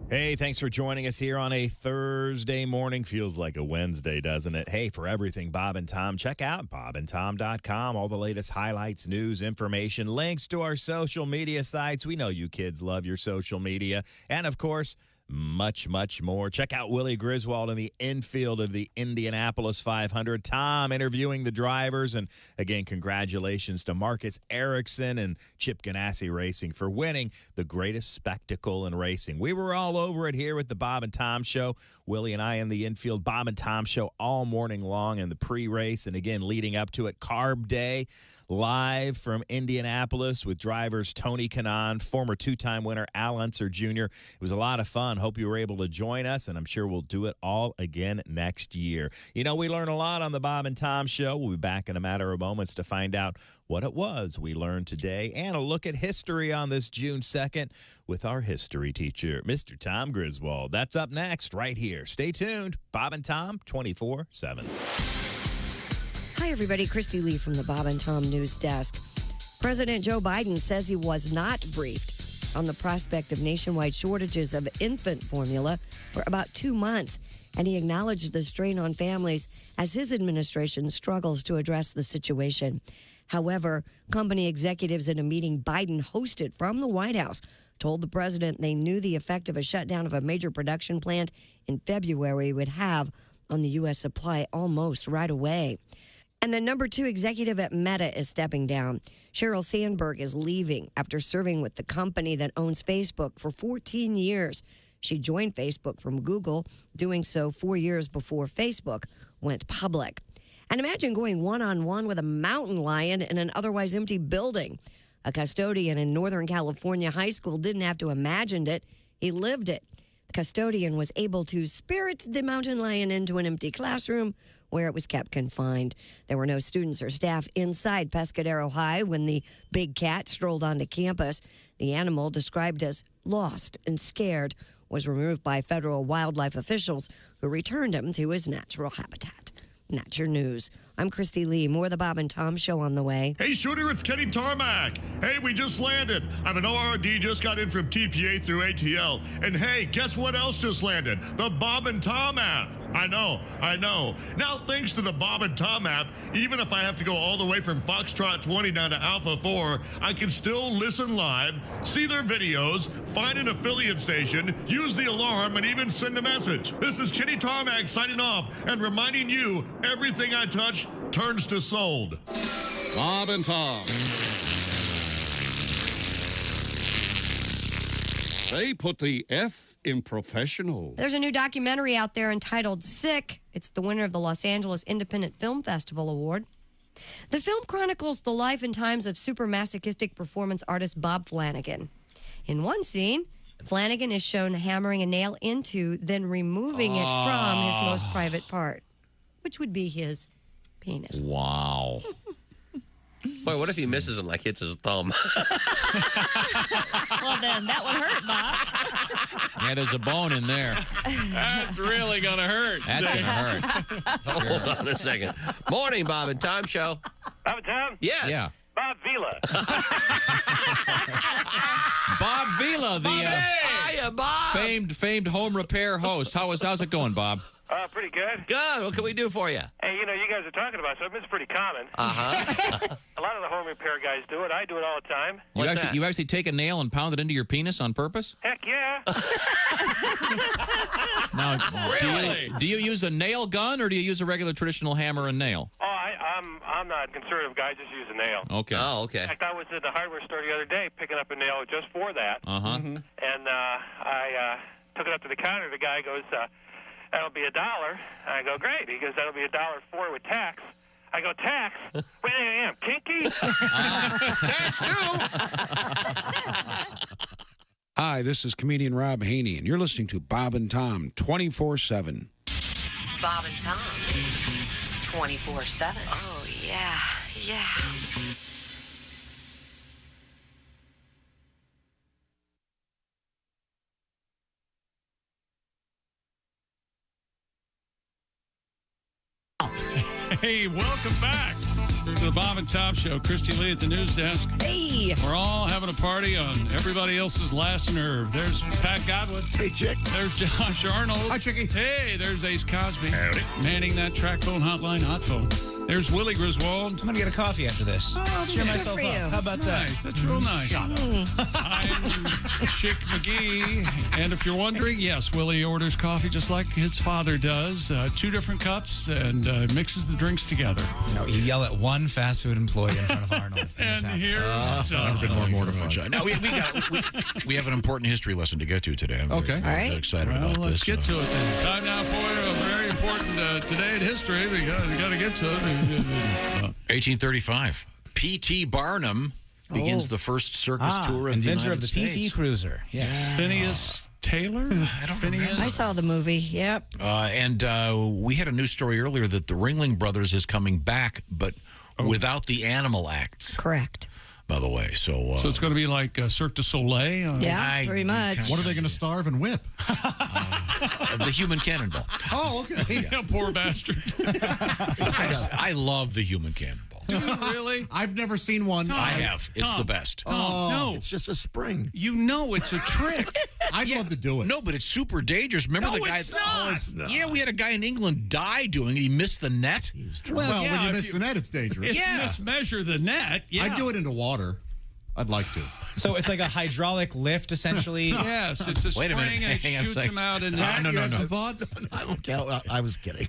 Hey, thanks for joining us here on a Thursday morning. Feels like a Wednesday, doesn't it? Hey, for everything Bob and Tom, check out bobandtom.com. All the latest highlights, news, information, links to our social media sites. We know you kids love your social media. And, of course, much, much more. Check out Willie Griswold in the infield of the Indianapolis 500. Tom interviewing the drivers. And, again, congratulations to Marcus Ericsson and Chip Ganassi Racing for winning the greatest spectacle in racing. We were all over it here with the Bob and Tom Show. Willie and I in the infield. Bob and Tom Show all morning long in the pre-race. And, again, leading up to it, Carb Day. Live from Indianapolis with drivers Tony Kanaan, former two-time winner Al Unser Jr. It was a lot of fun. Hope you were able to join us, and I'm sure we'll do it all again next year. We learn a lot on the Bob and Tom Show. We'll be back in a matter of moments to find out what it was we learned today and a look at history on this June 2nd with our history teacher, Mr. Tom Griswold. That's up next right here. Stay tuned. Bob and Tom 24/7. Hi, everybody. Christy Lee from the Bob and Tom News Desk. President Joe Biden says he was not briefed on the prospect of nationwide shortages of infant formula for about 2 months, and he acknowledged the strain on families as his administration struggles to address the situation. However, company executives in a meeting Biden hosted from the White House told the president they knew the effect of a shutdown of a major production plant in February would have on the U.S. supply almost right away. And the number 2 executive at Meta is stepping down. Sheryl Sandberg is leaving after serving with the company that owns Facebook for 14 years. She joined Facebook from Google, doing so 4 years before Facebook went public. And imagine going one-on-one with a mountain lion in an otherwise empty building. A custodian in Northern California high school didn't have to imagine it. He lived it. The custodian was able to spirit the mountain lion into an empty classroom where it was kept confined. There were no students or staff inside Pescadero High when the big cat strolled onto campus. The animal, described as lost and scared, was removed by federal wildlife officials who returned him to his natural habitat. And that's your news. I'm Christy Lee. More of the Bob and Tom Show on the way. Hey, Shooter, it's Kenny Tarmac. Hey, we just landed. I'm an ORD, just got in from TPA through ATL. And hey, guess what else just landed? The Bob and Tom app. I know. Now, thanks to the Bob and Tom app, even if I have to go all the way from Foxtrot 20 down to Alpha 4, I can still listen live, see their videos, find an affiliate station, use the alarm, and even send a message. This is Kenny Tarmac signing off and reminding you, everything I touch turns to sold. Bob and Tom. They put the F in professional. There's a new documentary out there entitled Sick. It's the winner of the Los Angeles Independent Film Festival Award. The film chronicles the life and times of super masochistic performance artist Bob Flanagan. In one scene, Flanagan is shown hammering a nail into, then removing it from his most private part, which would be his penis. Wow. Boy, what if he misses and hits his thumb? Well, then that would hurt, Bob. Yeah, there's a bone in there. That's really going to hurt. That's going to hurt. Hold on a second. Morning, Bob and Tom Show. Bob and Tom? Yes. Yeah. Bob Vila. Bob Vila, the Hiya, Bob. famed home repair host. How's it going, Bob? Pretty good. Good. What can we do for you? Hey, you guys are talking about something. It's pretty common. Uh-huh. A lot of the home repair guys do it. I do it all the time. You actually take a nail and pound it into your penis on purpose? Heck yeah. Now, Really? do you use a nail gun or do you use a regular traditional hammer and nail? Oh, I'm not a conservative guy. Just use a nail. Okay. Oh, okay. In fact, I was at the hardware store the other day picking up a nail just for that. Uh-huh. And I took it up to the counter. The guy goes, that'll be $1. I go, great. He goes, that'll be $1.04 with tax. I go, tax? Wait, I am kinky? Tax too. Hi, this is comedian Rob Haney, and you're listening to Bob and Tom 24/7. Bob and Tom, 24/7. Oh, yeah. Hey, welcome back to the Bob and Tom Show. Christy Lee at the news desk. Hey. We're all having a party on everybody else's last nerve. There's Pat Godwin. Hey, Chick. There's Josh Arnold. Hi, Chickie. Hey, there's Ace Cosby. Howdy. Manning that track phone hotline, hot phone. There's Willie Griswold. I'm going to get a coffee after this. Oh, cheer good myself for you. up. How about that? Nice. That's real nice. I'm Chick McGee. And if you're wondering, yes, Willie orders coffee just like his father does. 2 different cups and mixes the drinks together. You yell at one fast food employee in front of Arnold. And here's Never been more mortified. Now, we have an important history lesson to get to today. I'm very excited about this. Let's get to it then. Time now for a very important today in history. We got to get to it. 1835. P.T. Barnum begins the first circus tour of the inventor United of the States. PT Cruiser. Yeah. Phineas Taylor? I don't remember. I saw the movie. Yep. And we had a news story earlier that the Ringling Brothers is coming back, but without the animal acts. Correct. By the way, so it's going to be like Cirque du Soleil. Yeah, pretty much. What are they going to starve and whip? The human cannonball. Oh, okay. Yeah, poor bastard. I love the human cannonball. Do you really? I've never seen one. I have. It's the best. No. It's just a spring. You know it's a trick. I'd love to do it. No, but it's super dangerous. Remember the guy? It's not. It's not. Yeah, we had a guy in England die doing it. He missed the net. Well, yeah, when you if miss you- the net, it's dangerous. If you mismeasure the net, yeah. I'd do it into water. I'd like to. So it's like a hydraulic lift, essentially? Yes, it's a Wait a spring minute. and it Hang on a shoots second. him out in You have some thoughts? I was kidding.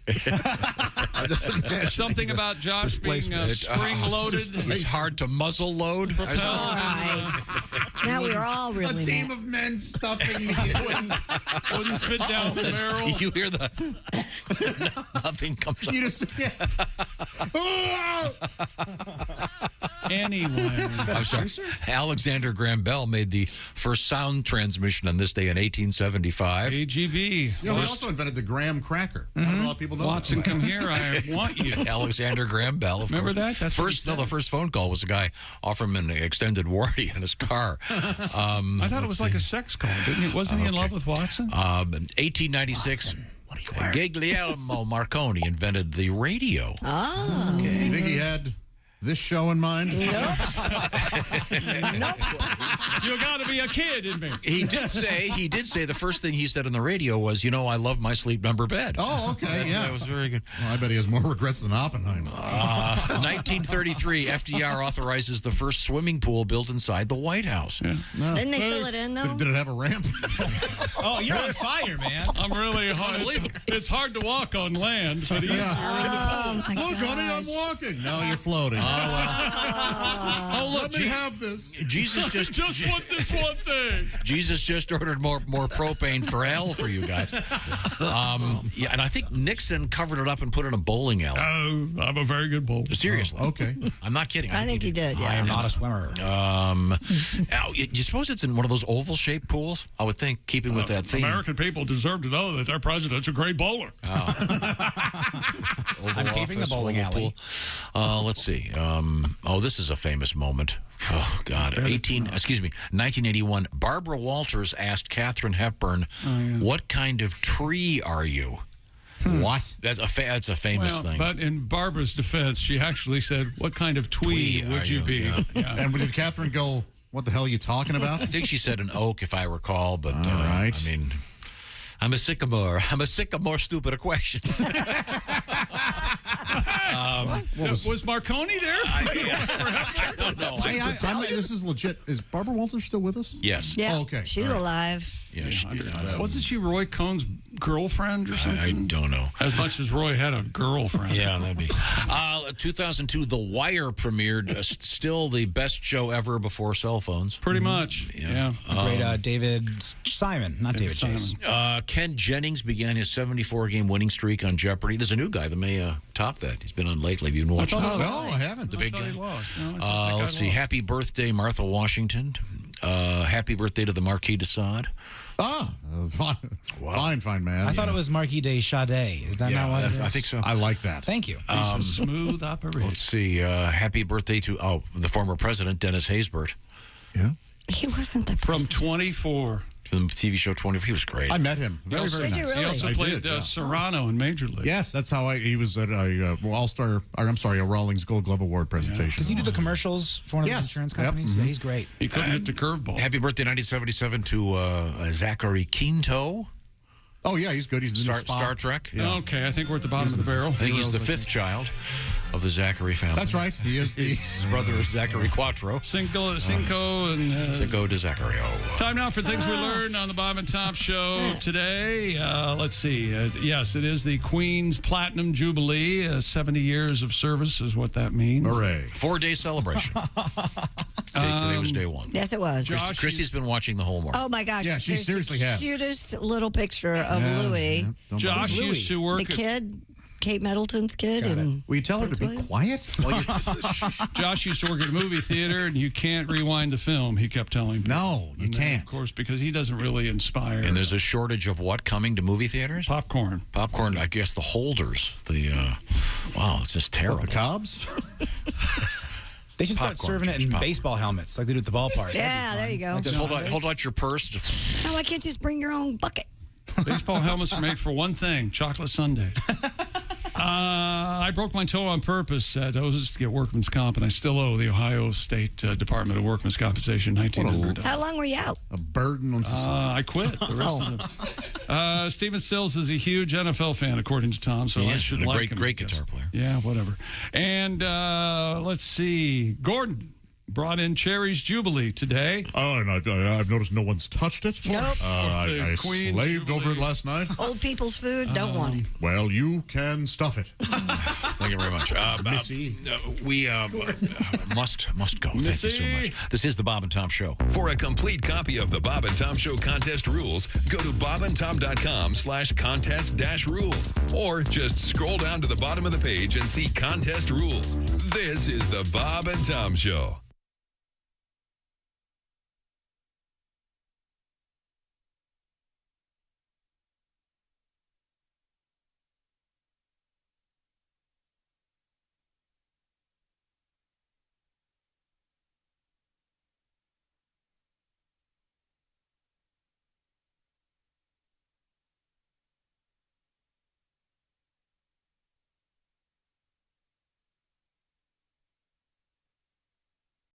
Something about Josh being spring-loaded. It's hard to muzzle load. All right. Now we're all really A team mad. of men stuffing me in. Wouldn't fit down the barrel. You hear the nothing comes up. You just, Anyway. I'm sorry. Alexander Graham Bell made the first sound transmission on this day in 1875. AGB. he also invented the graham cracker. I don't know a lot of people know Watson, that. come here. I want you. Alexander Graham Bell. Of Remember course. that? That's what he said. The first phone call was a guy offering him an extended warranty on his car. I thought it was like a sex call, didn't it? Wasn't he in love with Watson? 1896. Guglielmo Marconi invented the radio. Oh. You think he had this show in mind? Nope. You got to be a kid in me. He did say the first thing he said on the radio was, I love my sleep number bed. Oh, okay, yeah. That was very good. Well, I bet he has more regrets than Oppenheimer. 1933, FDR authorizes the first swimming pool built inside the White House. Yeah. No. Didn't they fill it in, though? Did it have a ramp? Oh, you're on fire, man. I'm really hard. It's hard to walk on land, but Yeah. Oh, my Look, honey, I'm walking. No, you're floating. Oh, look, Let me have this. Jesus just want this one thing. Jesus just ordered more propane for hell for you guys. Yeah, and I think Nixon covered it up and put it in a bowling alley. Oh, I'm a very good bowler. Seriously. Oh, okay. I'm not kidding. I think he did, yeah. I am not a swimmer. You suppose it's in one of those oval-shaped pools? I would think, keeping with that theme. American people deserve to know that their president's a great bowler. I'm keeping the bowling alley. Let's see. This is a famous moment. Oh, God. 1981. Barbara Walters asked Katharine Hepburn, what kind of tree are you? What? That's a famous thing. But in Barbara's defense, she actually said, what kind of twee would you be? Yeah. And did Catherine go, what the hell are you talking about? I think she said an oak, if I recall. But, all right. I'm a sycamore. I'm a sycamore. Stupider questions. Was Marconi there? I don't know. This is legit. Is Barbara Walters still with us? Yes. Yeah. Oh, okay. She's alive. Yeah, wasn't she Roy Cohn's girlfriend or something? I don't know. As much as Roy had a girlfriend. Yeah, that'd be. 2002, The Wire premiered. Still the best show ever before cell phones. Pretty much. Yeah. Great David Simon, not David Chase. Ken Jennings began his 74-game winning streak on Jeopardy. There's a new guy that may top that. He's been on lately. Have you been watching? No, I haven't. The big guy. Let's see. Happy birthday, Martha Washington. Happy birthday to the Marquis de Sade. Fine, man. I thought it was Marquis de Sade. Is that not what it is? I think so. I like that. Thank you. Smooth operation. Let's see. Happy birthday to the former president, Dennis Haysbert. Yeah. He wasn't the From president. 24. From the TV show 24. He was great. I met him. Very nice. Did you really? He also played Serrano in Major League. Yes, that's how he was at a Rawlings Gold Glove Award presentation. Does he do the commercials for one of the insurance companies? Yeah, he's great. He couldn't hit the curveball. Happy birthday, 1977, to Zachary Quinto. Oh, yeah, he's good. He's the new Star Trek. Yeah. Okay, I think we're at the bottom of the barrel. I think he's the fifth child of the Zachary family. That's right. He is his brother is Zachary Quattro. Cinco and Cinco de Zaccario. Time now for things we learned on the Bob and Tom Show today. Let's see. Yes, it is the Queen's Platinum Jubilee. 70 years of service is what that means. Hooray. 4-day celebration. Today was day one. Yes, it was. Christy's been watching the Hallmark. Oh, my gosh. Yeah, she There's seriously the has. Cutest little picture of Louis. Josh used to work The kid, Kate Middleton's kid. And will you tell her to be quiet? Josh used to work at a movie theater, and you can't rewind the film, he kept telling me. No, you can't. Of course, because he doesn't really inspire. And there's a shortage of what coming to movie theaters? Popcorn. Popcorn, I guess the holders. Wow, it's just terrible. The Cobs? They should start serving it in baseball helmets like they do at the ballpark. Yeah, there you go. Just hold out your purse. No, why can't you just bring your own bucket? Baseball helmets are made for one thing: chocolate sundaes. I broke my toe on purpose. I was just to get workman's comp, and I still owe the Ohio State Department of Workman's Compensation $1,900. How long were you out? A burden on society. I quit. The rest of it. Steven Stills is a huge NFL fan, according to Tom, so I should like him. Great guitar player. Yeah, whatever. And let's see. Gordon brought in Cherry's Jubilee today. Oh, and I've noticed no one's touched it. Nope. I slaved over it last night. Old people's food, don't want it. Well, you can stuff it. Thank you very much. Missy. We must go. Thank you so much. This is the Bob and Tom Show. For a complete copy of the Bob and Tom Show contest rules, go to bobandtom.com/contest-rules. Or just scroll down to the bottom of the page and see contest rules. This is the Bob and Tom Show.